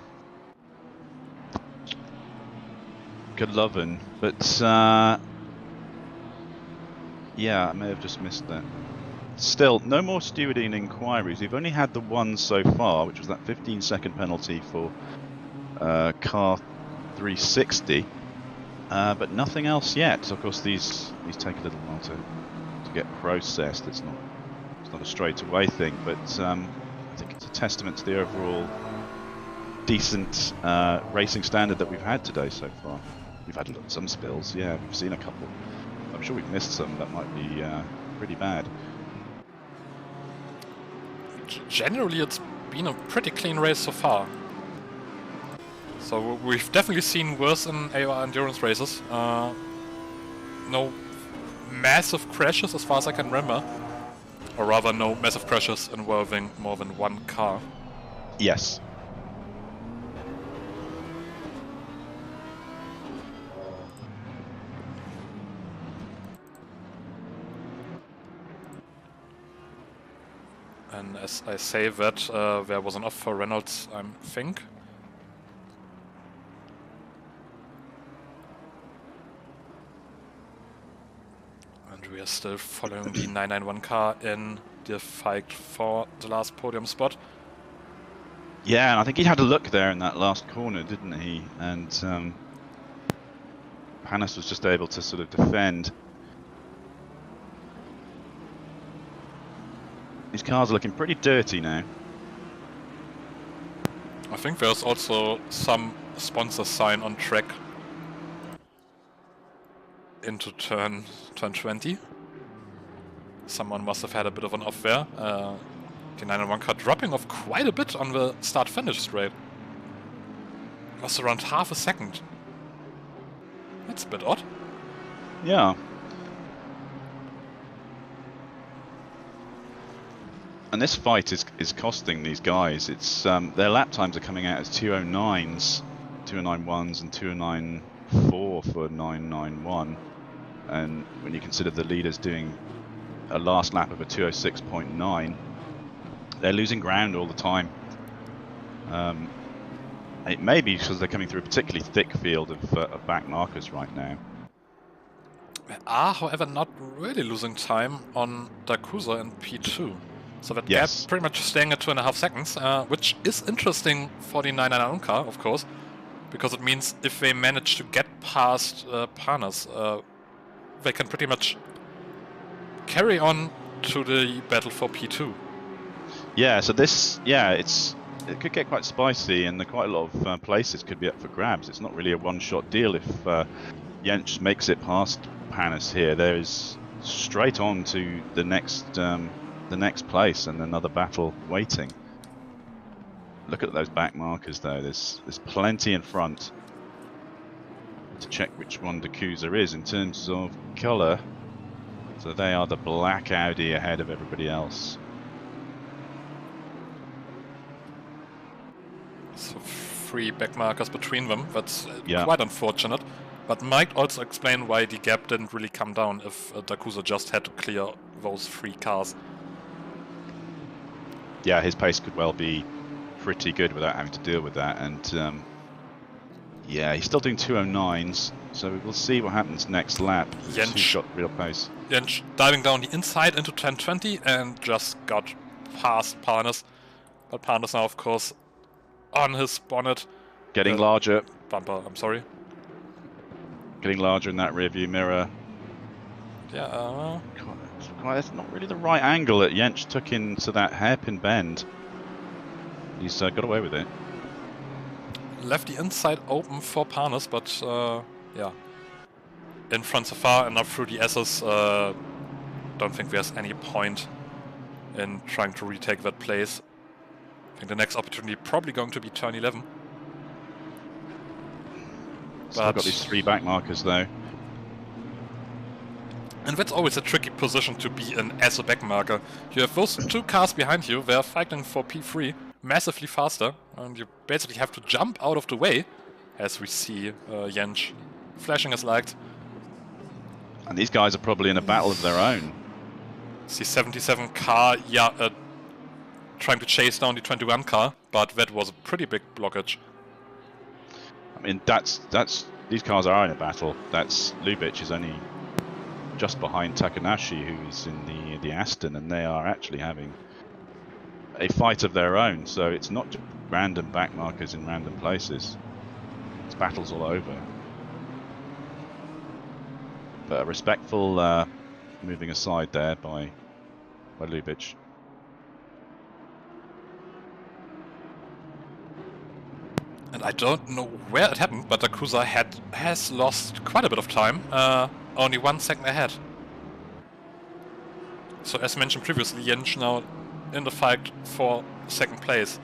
Golovin, but yeah, I may have just missed that. Still, no more stewarding inquiries. We've only had the one so far, which was that 15-second penalty for car 360. But nothing else yet. Of course, these take a little while to get processed. It's not a straight away thing, but I think it's a testament to the overall decent racing standard that we've had today so far. We've had some spills, yeah. We've seen a couple. I'm sure we've missed some that might be pretty bad. Generally, it's been a pretty clean race so far. So we've definitely seen worse in AOR endurance races. No massive crashes as far as I can remember. Or rather, no massive crashes involving more than one car. Yes. And as I say that, there was an off for Reynolds, I think. We are still following the 991 car in the fight for the last podium spot. Yeah, and I think he had a look there in that last corner, didn't he? And Panis was just able to sort of defend. These cars are looking pretty dirty now. I think there's also some sponsor sign on track into turn 20. Someone must have had a bit of an off there. The 991 car dropping off quite a bit on the start-finish straight. Lost around half a second. That's a bit odd. Yeah. And this fight is costing these guys. It's their lap times are coming out as 209s, 209.1s, and 209.4 for 991. And when you consider the leaders doing a last lap of a 206.9, they're losing ground all the time. It may be because they're coming through a particularly thick field of back markers right now. They are, however, not really losing time on Dakusa and P2. So that gap pretty much staying at 2.5 seconds, which is interesting for the 999 car, of course, because it means if they manage to get past Panas, they can pretty much carry on to the battle for P2. Yeah, so this, it could get quite spicy, and quite a lot of places could be up for grabs. It's not really a one-shot deal if Jentsch makes it past Panas here. There is straight on to the next place and another battle waiting. Look at those back markers though. There's plenty in front to check which one Dakusa is in terms of colour. So they are the black Audi ahead of everybody else. So 3 back markers between them. That's quite unfortunate. But might also explain why the gap didn't really come down if Dakusa just had to clear those 3 cars. Yeah, his pace could well be pretty good without having to deal with that. And yeah, he's still doing 209s, so we'll see what happens next lap. Jentsch got real pace. Jentsch diving down the inside into 1020 and just got past Panas. But Panas now, of course, on his bonnet. Getting larger. Bumper, I'm sorry. Getting larger in that rear view mirror. Yeah, that's not really the right angle that Jentsch took into that hairpin bend. He's got away with it. Left the inside open for Panas, but yeah. In front so far and not through the S's. Don't think there's any point in trying to retake that place. I think the next opportunity probably going to be turn 11. Still got these 3 back markers though. And that's always a tricky position to be in as a back marker. You have those 2 cars behind you, they're fighting for P3, massively faster, and you basically have to jump out of the way, as we see Jentsch flashing his lights. And these guys are probably in a battle of their own. It's the 77 car, trying to chase down the 21 car, but that was a pretty big blockage. I mean, these cars are in a battle. That's Lubitsch is only just behind Takanashi, who's in the Aston, and they are actually having a fight of their own. So it's not just random back markers in random places. It's battles all over. But a respectful moving aside there by Lubitsch. And I don't know where it happened, but Dakusa has lost quite a bit of time. Only 1 second ahead. So as mentioned previously, Jentsch now in the fight for 2nd place,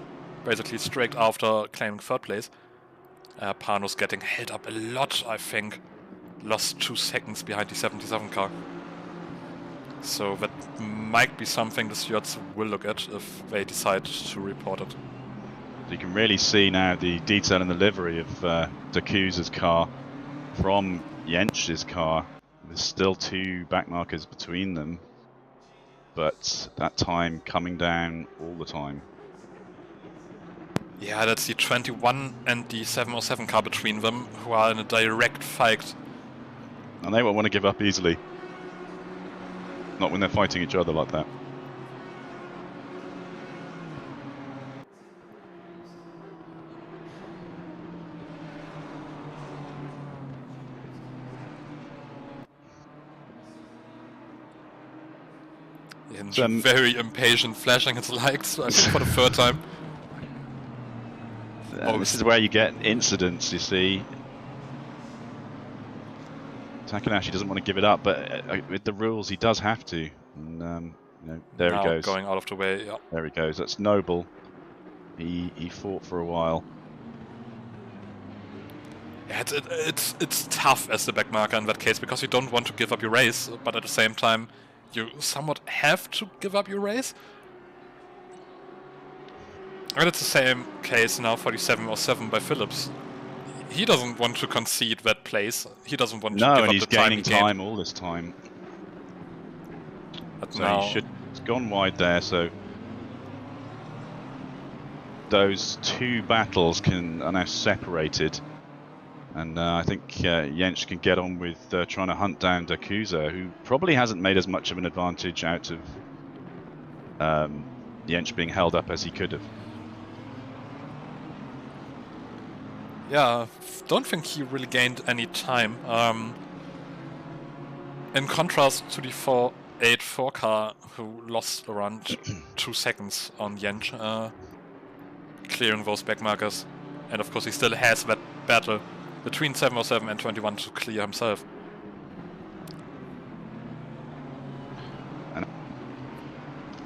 basically straight after claiming 3rd place. Panos getting held up a lot, I think. Lost 2 seconds behind the 77 car. So that might be something the stewards will look at if they decide to report it. You can really see now the detail in the livery of Dakusa's car from Jentsch's car. There's still 2 back markers between them, but that time coming down all the time. Yeah, that's the 21 and the 707 car between them, who are in a direct fight. And they won't want to give up easily. Not when they're fighting each other like that. Very impatient, flashing his lights, I think for the 3rd time. This is where you get incidents, you see. Takanashi doesn't want to give it up, but with the rules he does have to. And, there now he goes. Going out of the way, yeah. There he goes, that's noble. He fought for a while. Yeah, it's tough as the back marker in that case, because you don't want to give up your race, but at the same time you somewhat have to give up your race. And it's the same case now for the 707 by Phillips. He doesn't want to concede that place. He doesn't want to give up the time. No, and he's gaining time all this time. But So now he's gone wide there, so those two battles are now separated, and I think Jens can get on with trying to hunt down Dakuza, who probably hasn't made as much of an advantage out of Jens being held up as he could have. Yeah, don't think he really gained any time. In contrast to the 484 car, who lost around 2 seconds on Jens, clearing those back markers. And of course he still has that battle between 707 and 21 to clear himself. And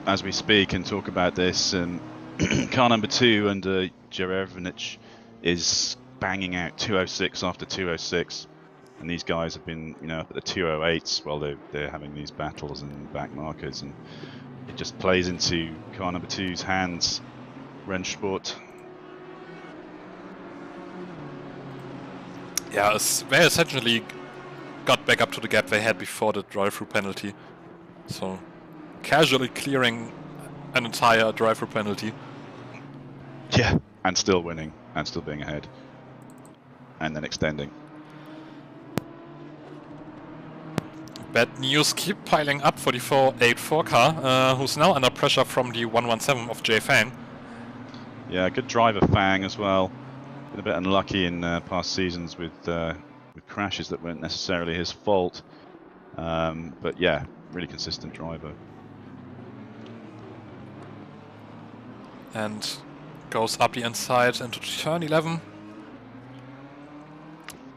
as we speak and talk about this, car number 2 under Jerevinic is banging out 206 after 206, and these guys have been, up at the 208s while they're having these battles and back markers, and it just plays into car number 2's hands. Rennsport. Yeah, they essentially got back up to the gap they had before the drive-through penalty, so casually clearing an entire drive-through penalty. Yeah, and still winning, and still being ahead. And then extending. Bad news keep piling up for the 484 car, who's now under pressure from the 117 of Jay Fang. Yeah, good driver Fang as well. Been a bit unlucky in past seasons with crashes that weren't necessarily his fault. But yeah, really consistent driver. And goes up the inside into turn 11.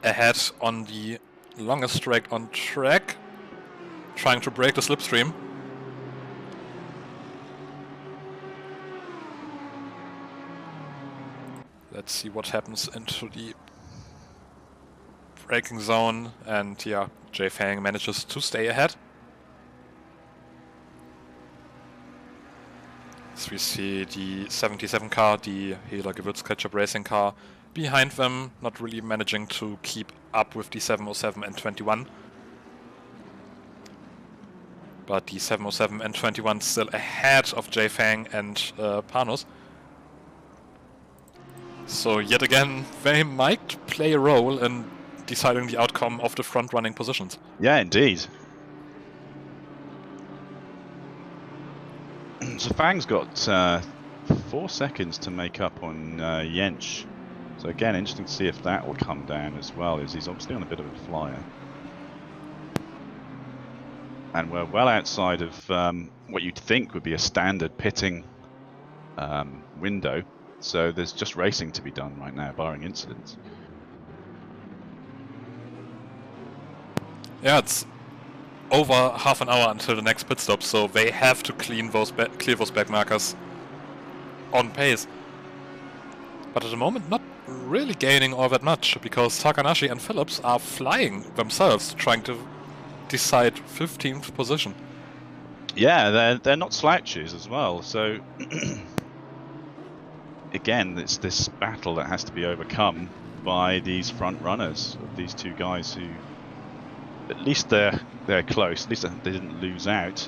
Ahead on the longest straight on track, trying to break the slipstream. Let's see what happens into the braking zone, and yeah, Jay Fang manages to stay ahead. As we see the 77 car, the Hela Gewürzketchup racing car, behind them, not really managing to keep up with the 707 and 21. But the 707 and 21 still ahead of Jay Fang and Panos. So yet again, they might play a role in deciding the outcome of the front-running positions. Yeah, indeed. So Fang's got 4 seconds to make up on Jens. So again, interesting to see if that will come down as well, as he's obviously on a bit of a flyer. And we're well outside of what you'd think would be a standard pitting window. So there's just racing to be done right now, barring incidents. Yeah, it's over half an hour until the next pit stop, so they have to clear those back markers on pace. But at the moment, not really gaining all that much, because Takanashi and Phillips are flying themselves, trying to decide 15th position. Yeah, they're not slouches as well. So again, it's this battle that has to be overcome by these front runners, these two guys who, at least they're close. At least they didn't lose out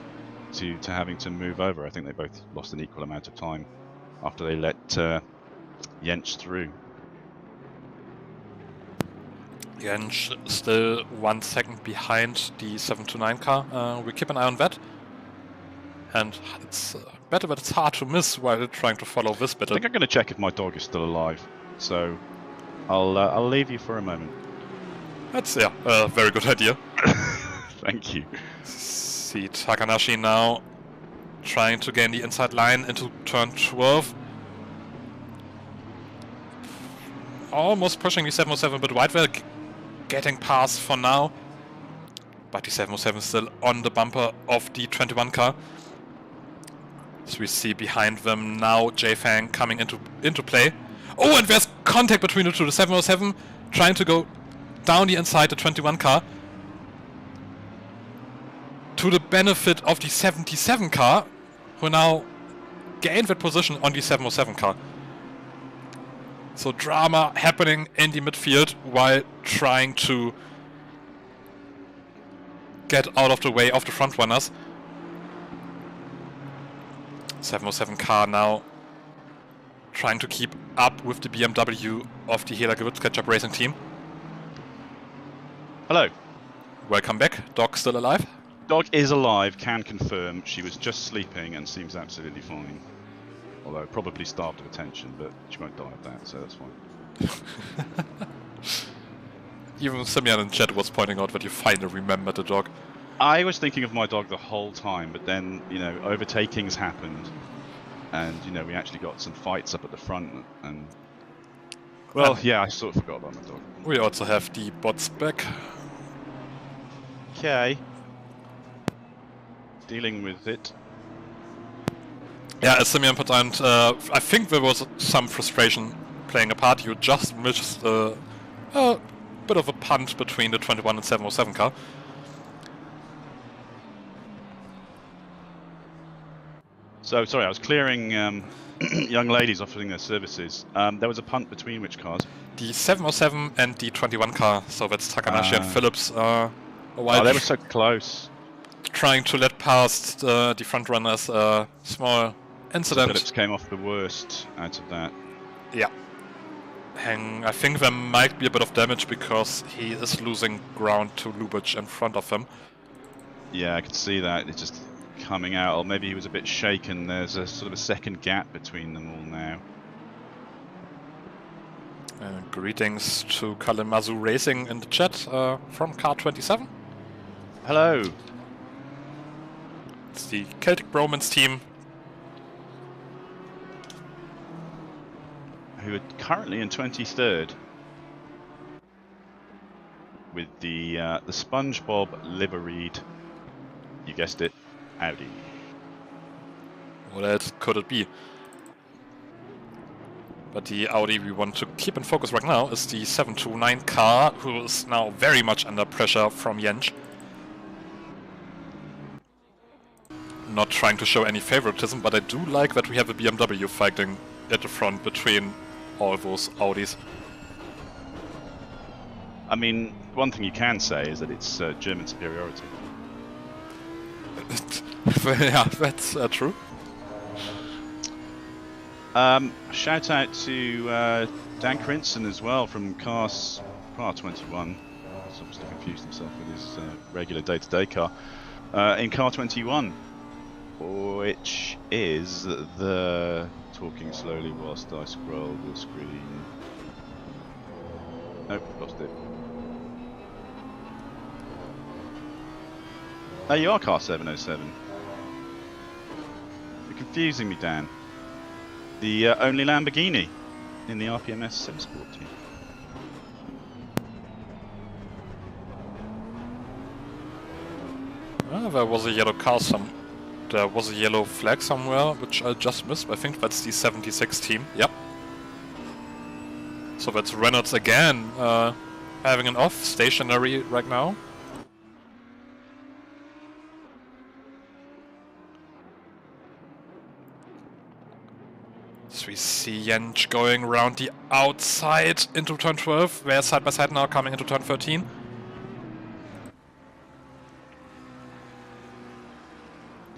to having to move over. I think they both lost an equal amount of time after they let Jens through. Jens still 1 second behind the 729 car. We keep an eye on that. And it's better, but it's hard to miss while trying to follow this battle. I think I'm going to check if my dog is still alive. So I'll leave you for a moment. That's a very good idea. Thank you. See Takanashi now trying to gain the inside line into turn 12. Almost pushing the 707, but Whitewell getting past for now. But the 707 is still on the bumper of the 21 car. So we see behind them now Jay Fang coming into play. Oh, and there's contact between the two. The 707 trying to go down the inside the 21 car, to the benefit of the 77 car, who now gained that position on the 707 car. So drama happening in the midfield while trying to get out of the way of the front runners. 707 car now trying to keep up with the BMW of the Hela Gewürzketchup Racing team. Hello. Welcome back. Dog still alive? Dog is alive, can confirm. She was just sleeping and seems absolutely fine. Although probably starved of attention, but she won't die of that, so that's fine. Even Simeon in chat was pointing out that you finally remembered the dog. I was thinking of my dog the whole time, but then, you know, overtakings happened. And, you know, we actually got some fights up at the front, and... Well, yeah, I sort of forgot about my dog. We also have the bots back. Okay. Dealing with it. Yeah, as Simeon put on, I think there was some frustration playing a part. You just missed a bit of a punt between the 21 and 707 car. So, sorry, I was clearing young ladies offering their services. There was a punt between which cars? The 707 and the 21 car, so that's Takanashi and Phillips. Oh, they were so close. Trying to let past the front runners a small incident. So Phillips came off the worst out of that. Yeah. I think there might be a bit of damage because he is losing ground to Lubitsch in front of him. Yeah, I could see that. It's just coming out, or maybe he was a bit shaken. There's a sort of a second gap between them all now. Greetings to Kalemazu Racing in the chat from Car 27. Hello. It's the Celtic Bromance team. Who are currently in 23rd. With the SpongeBob liveried, you guessed it, Audi. What else could it be? But the Audi we want to keep in focus right now is the 729 car, who is now very much under pressure from Jentsch. Not trying to show any favoritism, but I do like that we have a BMW fighting at the front between all those Audis. I mean, one thing you can say is that it's German superiority. Yeah, that's true. Shout out to Dan Crinson as well from Car 21. He's obviously confused himself with his regular day-to-day car. In Car 21, which is the... Talking slowly whilst I scroll the screen. Nope, lost it. Oh, you are Car 707. You're confusing me, Dan. The only Lamborghini in the RPMS SimSport team. There was a yellow car There was a yellow flag somewhere, which I just missed. I think that's the 76 team. Yep. So that's Reynolds again, having an off, stationary right now. So we see Jentsch going around the outside into turn 12. They're side by side now, coming into turn 13.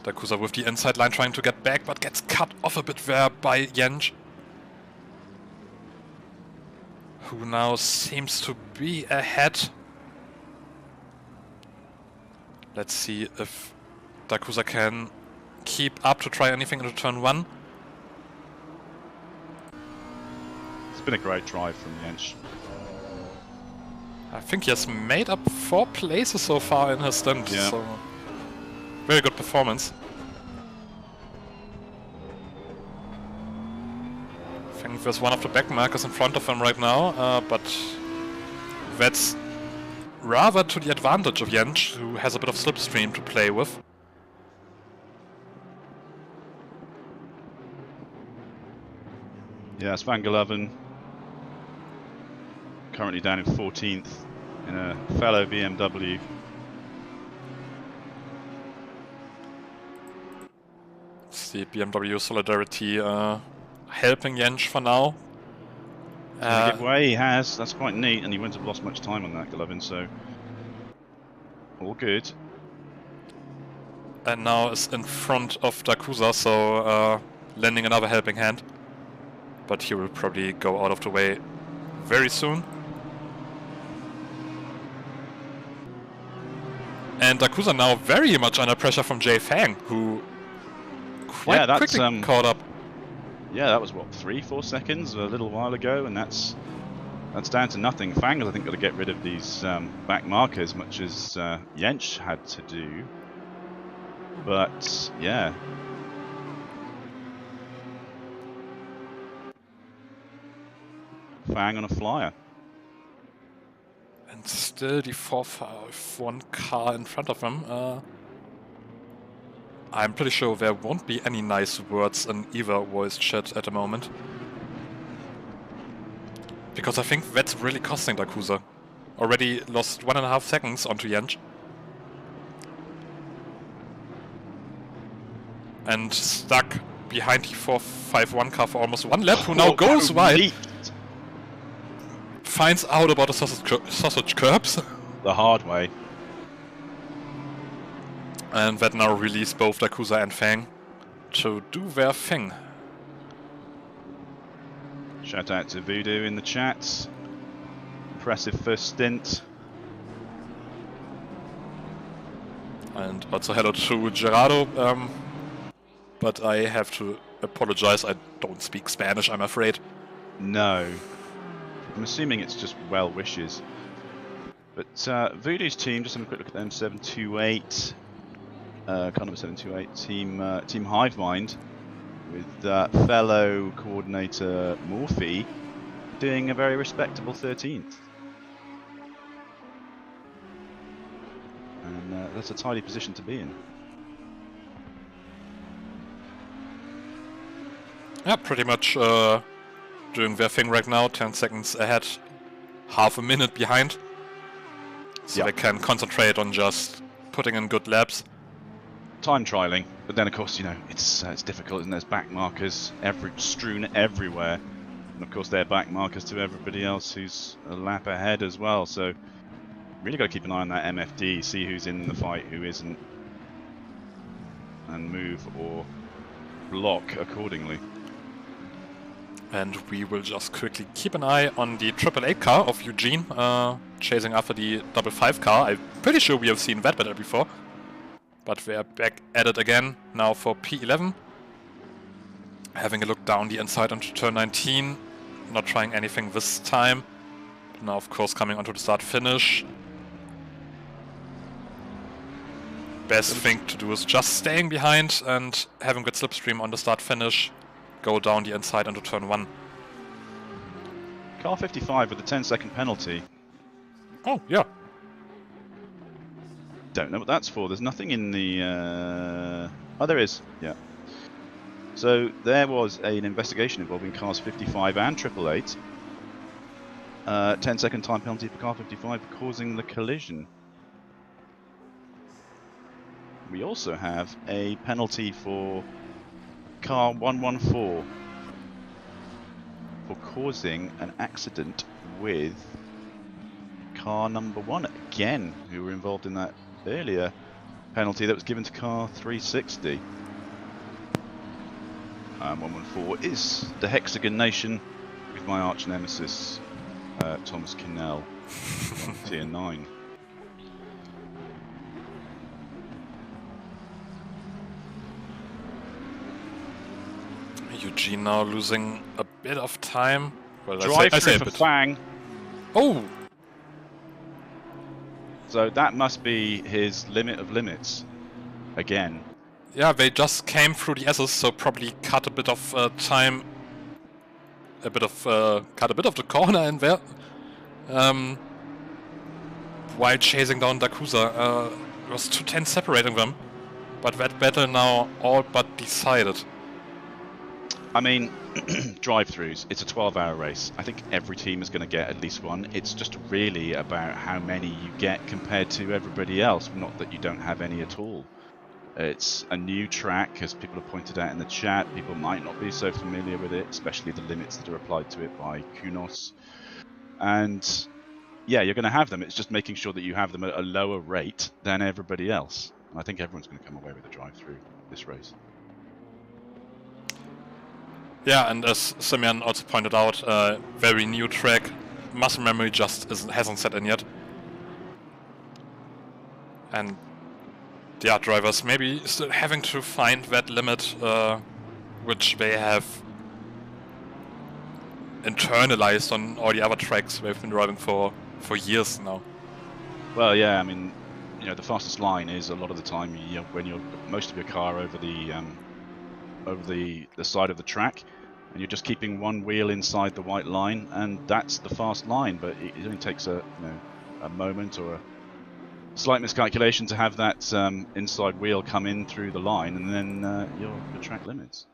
Dakusa with the inside line trying to get back, but gets cut off a bit there by Jentsch, who now seems to be ahead. Let's see if Dakusa can keep up to try anything into turn 1. It's been a great drive from Jentsch. I think he has made up 4 places so far in his stint. Yeah. So very good performance. I think there's one of the back markers in front of him right now, but that's rather to the advantage of Jentsch, who has a bit of slipstream to play with. Yeah, Svan Golovin currently down in 14th in a fellow BMW. It's the BMW Solidarity helping Jentsch for now. Give way, he has. That's quite neat, and he wouldn't have lost much time on that, Golovin, so all good. And now is in front of Dakusa, so lending another helping hand. but he will probably go out of the way very soon. And Dakusa now very much under pressure from Jay Fang, who quite quickly caught up. Yeah, that was what, 3-4 seconds a little while ago, and that's down to nothing. Fang has, I think, got to get rid of these back markers, much as Jensch had to do. But yeah, Fang on a flyer. And still the 451 car in front of him. I'm pretty sure there won't be any nice words in either voice chat at the moment. Because I think that's really costing Dakusa. Already lost 1.5 seconds onto Jensch. And stuck behind the 451 car for almost 1 lap, who now goes wide. Finds out about the sausage curbs. The hard way. And that now released both Dakusa and Fang to do their thing. Shout out to Voodoo in the chat. Impressive first stint. And also hello to Gerardo. But I have to apologize, I don't speak Spanish, I'm afraid. No. I'm assuming it's just well wishes. But Voodoo's team, just having a quick look at them, 728. Car number 728, Team Hivemind, with fellow coordinator Morphe doing a very respectable 13th. And that's a tidy position to be in. Yeah, pretty much doing their thing right now, 10 seconds ahead, half a minute behind. So they can concentrate on just putting in good laps. Time trialing, but then of course, you know, it's difficult, and there's back markers strewn everywhere, and of course they're back markers to everybody else who's a lap ahead as well. So really got to keep an eye on that MFD, see who's in the fight, who isn't, and move or block accordingly. And we will just quickly keep an eye on the 888 car of Eugene, chasing after the 555 car. I'm pretty sure we have seen that battle before. But we are back at it again, now for P11. Having a look down the inside onto turn 19. Not trying anything this time. Now, of course, coming onto the start-finish. Best thing to do is just staying behind and having good slipstream on the start-finish. Go down the inside onto turn 1. Car 55 with a 10-second penalty. Oh, yeah. Don't know what that's for. There's nothing in the... Oh, there is. Yeah. So there was an investigation involving cars 55 and 888. 10-second time penalty for car 55 for causing the collision. We also have a penalty for car 114 for causing an accident with car number 1 again, who were involved in that earlier penalty that was given to car 360. 114 is the Hexagon Nation with my arch nemesis Thomas Kinnell on tier 9. Eugene now losing a bit of time. Well, Drive through for Fang. Oh! So that must be his limit of limits again. Yeah, they just came through the S's, so probably cut a bit of time. Cut a bit of the corner in there. While chasing down Dakusa. It was 210 separating them. But that battle now all but decided. I mean, drive-throughs, it's a 12-hour race. I think every team is going to get at least one. It's just really about how many you get compared to everybody else, not that you don't have any at all. It's a new track, as people have pointed out in the chat. People might not be so familiar with it, especially the limits that are applied to it by KUNOS. And yeah, you're going to have them. It's just making sure that you have them at a lower rate than everybody else. And I think everyone's going to come away with a drive-through this race. Yeah, and as Simeon also pointed out, very new track. Muscle memory just hasn't set in yet. And yeah, drivers maybe still having to find that limit, which they have internalized on all the other tracks they've been driving for years now. Well, yeah, I mean, you know, the fastest line is a lot of the time when you're most of your car over the side of the track, and you're just keeping one wheel inside the white line, and that's the fast line. But it only takes a moment or a slight miscalculation to have that inside wheel come in through the line, and then your track limits.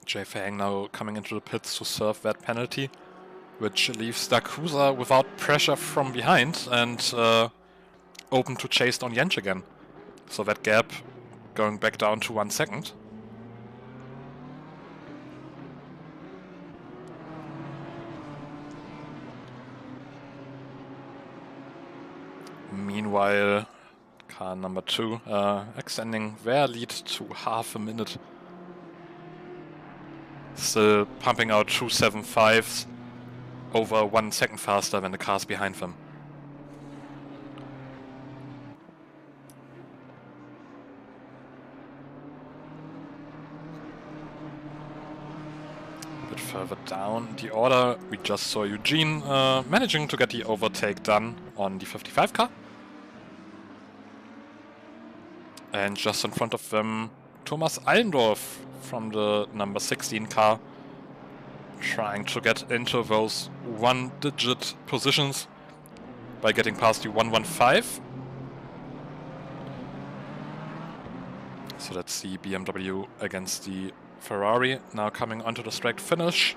Jay Fang now coming into the pits to serve that penalty, which leaves Dakusa without pressure from behind and open to chase down Jensch again. So that gap going back down to 1 second. Meanwhile, car number 2 extending their lead to half a minute. Still pumping out 2.75s, over 1 second faster than the cars behind them. A bit further down the order, we just saw Eugene managing to get the overtake done on the 55 car. And just in front of them, Thomas Allendorf from the number 16 car, trying to get into those one-digit positions by getting past the 115. So that's the BMW against the Ferrari, now coming onto the straight finish.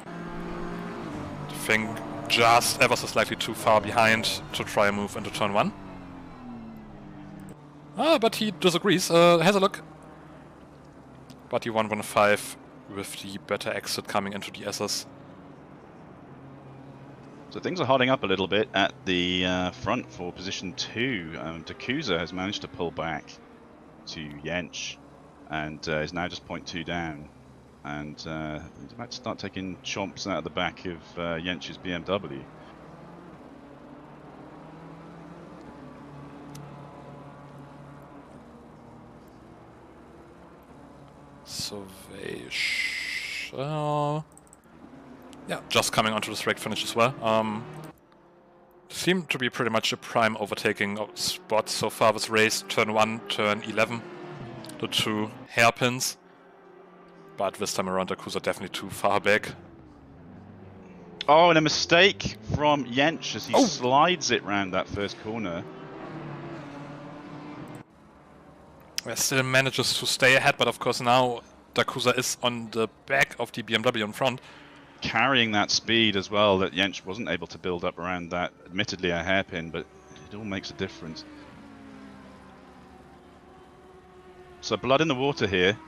I think just ever so slightly too far behind to try a move into turn 1. But he disagrees, has a look. But the 115 with the better exit coming into the SS. So things are hardening up a little bit at the front for position 2. Dakusa has managed to pull back to Jensch and is now just 0.2 down. And he's about to start taking chomps out of the back of Jensch's BMW. So they yeah, just coming onto the straight finish as well. Seem to be pretty much a prime overtaking spot so far this race. Turn 1, turn 11, the 2 hairpins. But this time around, Dakusa definitely too far back. Oh, and a mistake from Jensch as he slides it round that first corner. Still manages to stay ahead, but of course now Dakusa is on the back of the BMW in front. Carrying that speed as well that Jensch wasn't able to build up around that, admittedly a hairpin, but it all makes a difference. So blood in the water here,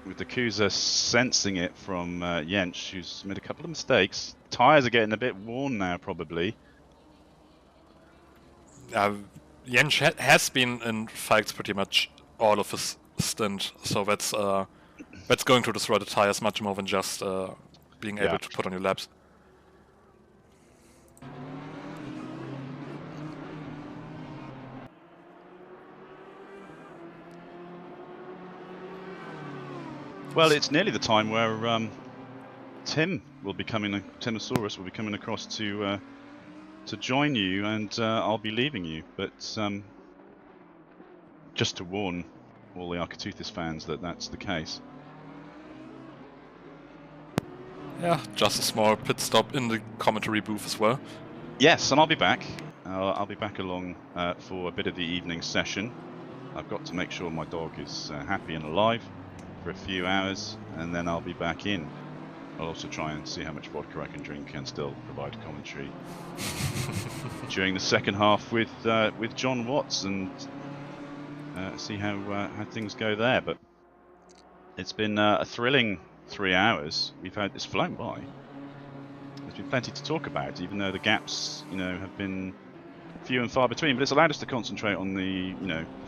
with Dakusa sensing it from Jensch, who's made a couple of mistakes. Tyres are getting a bit worn now, probably. Jensch has been in fights pretty much all of his stint, so that's going to destroy the tires much more than just being able to put on your laps. Well, it's nearly the time where Timosaurus will be coming across to join you, and I'll be leaving you. But just to warn all the Arcetuthis fans that that's the case. Yeah, just a small pit stop in the commentary booth as well. Yes, and I'll be back. I'll be back along for a bit of the evening session. I've got to make sure my dog is happy and alive for a few hours, and then I'll be back in. I'll also try and see how much vodka I can drink and still provide commentary during the second half with John Watts, and see how things go there. But it's been a thrilling 3 hours. It's flown by. There's been plenty to talk about, even though the gaps, have been few and far between, but it's allowed us to concentrate on the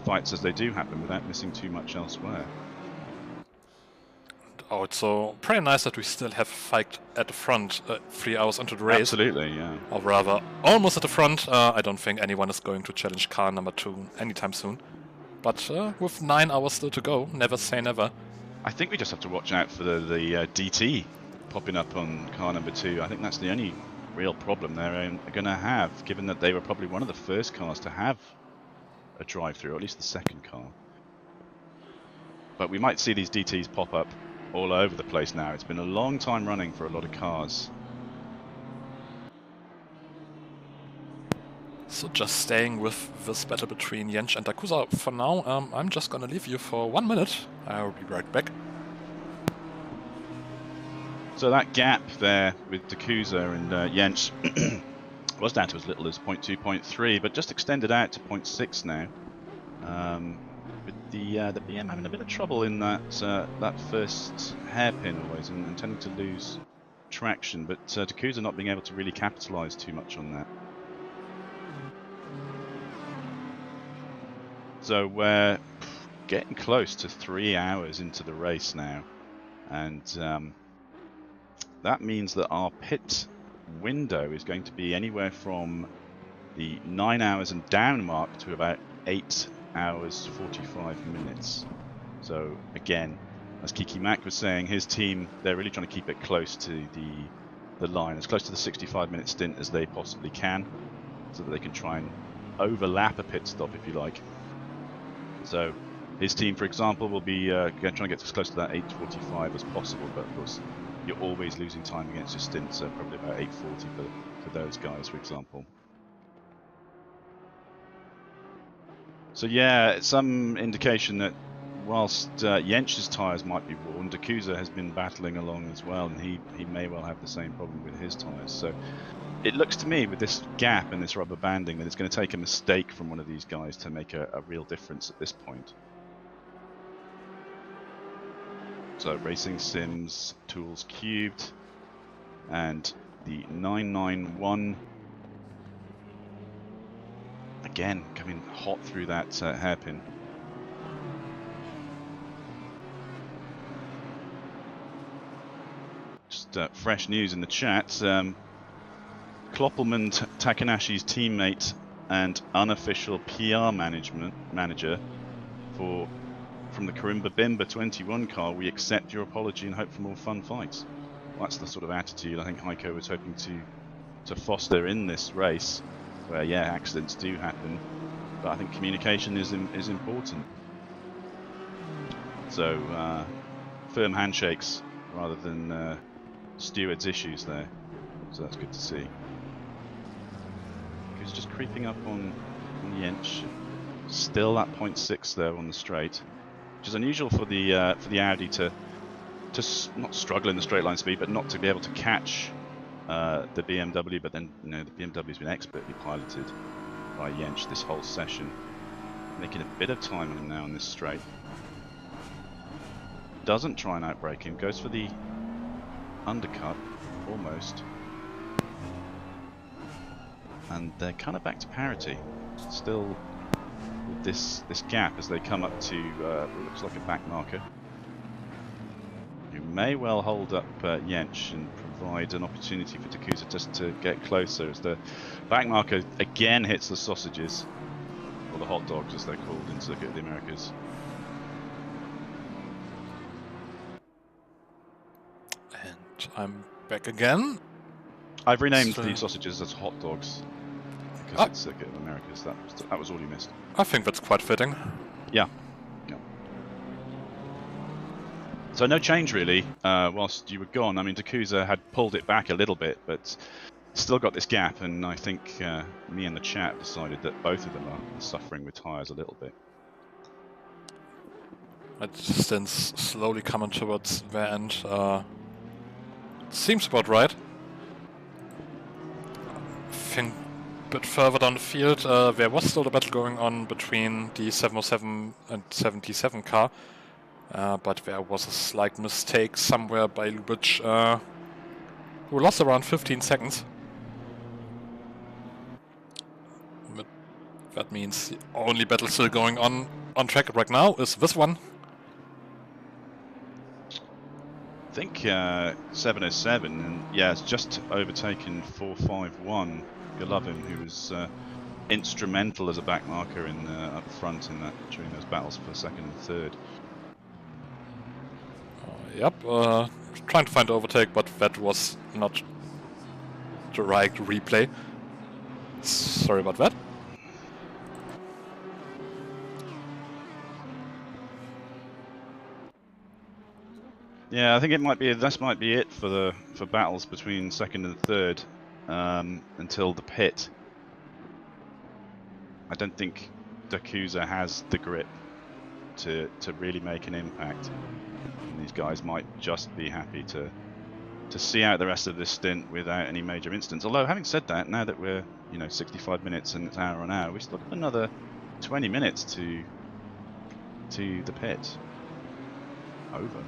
fights as they do happen without missing too much elsewhere. Oh, it's so pretty nice that we still have a fight at the front 3 hours into the race. Absolutely, yeah. Or rather, almost at the front. I don't think anyone is going to challenge car number 2 anytime soon. But with 9 hours still to go, never say never. I think we just have to watch out for the DT popping up on car number 2. I think that's the only real problem they're going to have, given that they were probably one of the first cars to have a drive-through, or at least the second car. But we might see these DTs pop up all over the place now. It's been a long time running for a lot of cars. So just staying with this battle between Jens and Dakusa for now. I'm just gonna leave you for 1 minute. I'll be right back. So that gap there with Dakusa and Jens was down to as little as 0.2, 0.3, but just extended out to 0.6 now. With the BM having a bit of trouble in that first hairpin always, and tending to lose traction, but Dakusa not being able to really capitalise too much on that. So we're getting close to 3 hours into the race now, and that means that our pit window is going to be anywhere from the 9 hours and down mark to about 8 hours 45 minutes. So again, as Kiki Mack was saying, his team, they're really trying to keep it close to the line, as close to the 65-minute stint as they possibly can, so that they can try and overlap a pit stop, if you like. So his team, for example, will be trying to get as close to that 8:45 as possible, but of course you're always losing time against your stint, so probably about 8:40 for those guys, for example. So yeah, some indication that whilst Jens's tyres might be worn, Dakusa has been battling along as well, and he may well have the same problem with his tyres. So it looks to me, with this gap and this rubber banding, that it's going to take a mistake from one of these guys to make a real difference at this point. So Racing Sims Tools Cubed and the 991 again coming hot through that hairpin. Just fresh news in the chat. Kloppelman Takanashi's teammate and unofficial PR manager from the Karimba Bimba 21 car, we accept your apology and hope for more fun fights. Well, that's the sort of attitude I think Heiko was hoping to foster in this race, where yeah, accidents do happen, but I think communication is important. So firm handshakes rather than stewards' issues there. So that's good to see. He's just creeping up on Jens. Still at 0.6 there on the straight, which is unusual for the Audi to not struggle in the straight line speed, but not to be able to catch the BMW. But then the BMW's been expertly piloted by Jens this whole session, making a bit of time on him now on this straight. Doesn't try and outbrake him, goes for the undercut almost. And they're kind of back to parity, still with this gap as they come up to what looks like a back marker, who may well hold up Jens and provide an opportunity for Dakusa just to get closer, as the back marker again hits the sausages, or the hot dogs as they're called in Circuit of the Americas. And I'm back again. I've renamed the sausages as hot dogs because it's Circuit of Americas. That was all you missed. I think that's quite fitting. Yeah. So no change really whilst you were gone. I mean, Dakusa had pulled it back a little bit, but still got this gap, and I think me and the chat decided that both of them are suffering with tyres a little bit. Since slowly coming towards the end, seems about right. I think a bit further down the field, there was still a battle going on between the 707 and 77 car, but there was a slight mistake somewhere by Lubitsch, who lost around 15 seconds. That means the only battle still going on track right now is this one. I think 707, and yeah, it's just overtaken 451 Golovin, who was instrumental as a back marker in up front in that during those battles for second and third. Yep, trying to find the overtake, but that was not the right replay. Sorry about that. Yeah, I think this might be it for battles between second and third until the pit. I don't think Dakusa has the grip to really make an impact. And these guys might just be happy to see out the rest of this stint without any major incidents. Although, having said that, now that we're 65 minutes and it's hour on hour, we still got another 20 minutes to the pit. Over.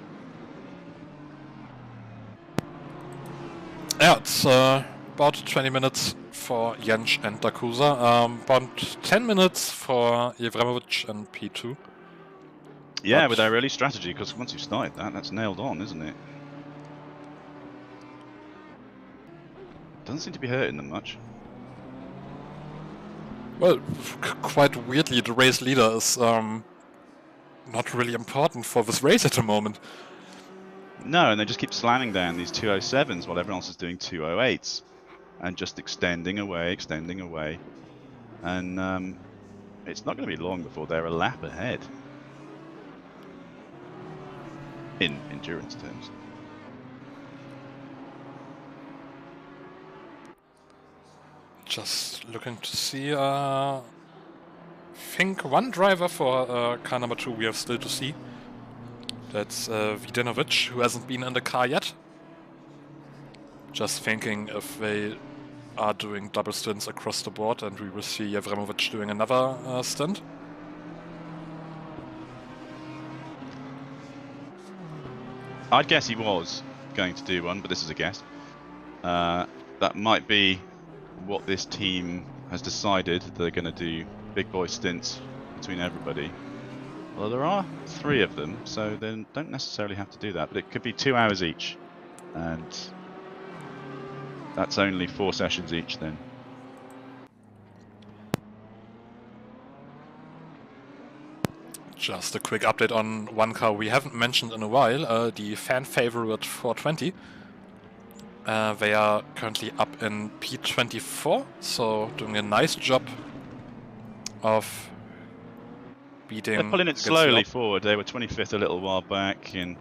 Yeah, it's about 20 minutes for Jens and Dakusa, about 10 minutes for Jevremovic and P2. Yeah, but with our early strategy, because once you've started that's nailed on, isn't it? Doesn't seem to be hurting them much. Well, quite weirdly, the race leader is not really important for this race at the moment. No, and they just keep slamming down these 207s while everyone else is doing 208s. And just extending away. And it's not going to be long before they're a lap ahead. In endurance terms. Just looking to see, I think one driver for car number 2 we have still to see. That's Videnovic, who hasn't been in the car yet. Just thinking if they are doing double stints across the board, and we will see Jevremovic doing another stint. I'd guess he was going to do one, but this is a guess. That might be what this team has decided. They're going to do big boy stints between everybody. Well, there are 3 of them, so they don't necessarily have to do that, but it could be 2 hours each, and that's only 4 sessions each then. Just a quick update on one car we haven't mentioned in a while, the fan favorite 420. They are currently up in P24, so doing a nice job of beating... They're pulling it slowly forward. They were 25th a little while back, and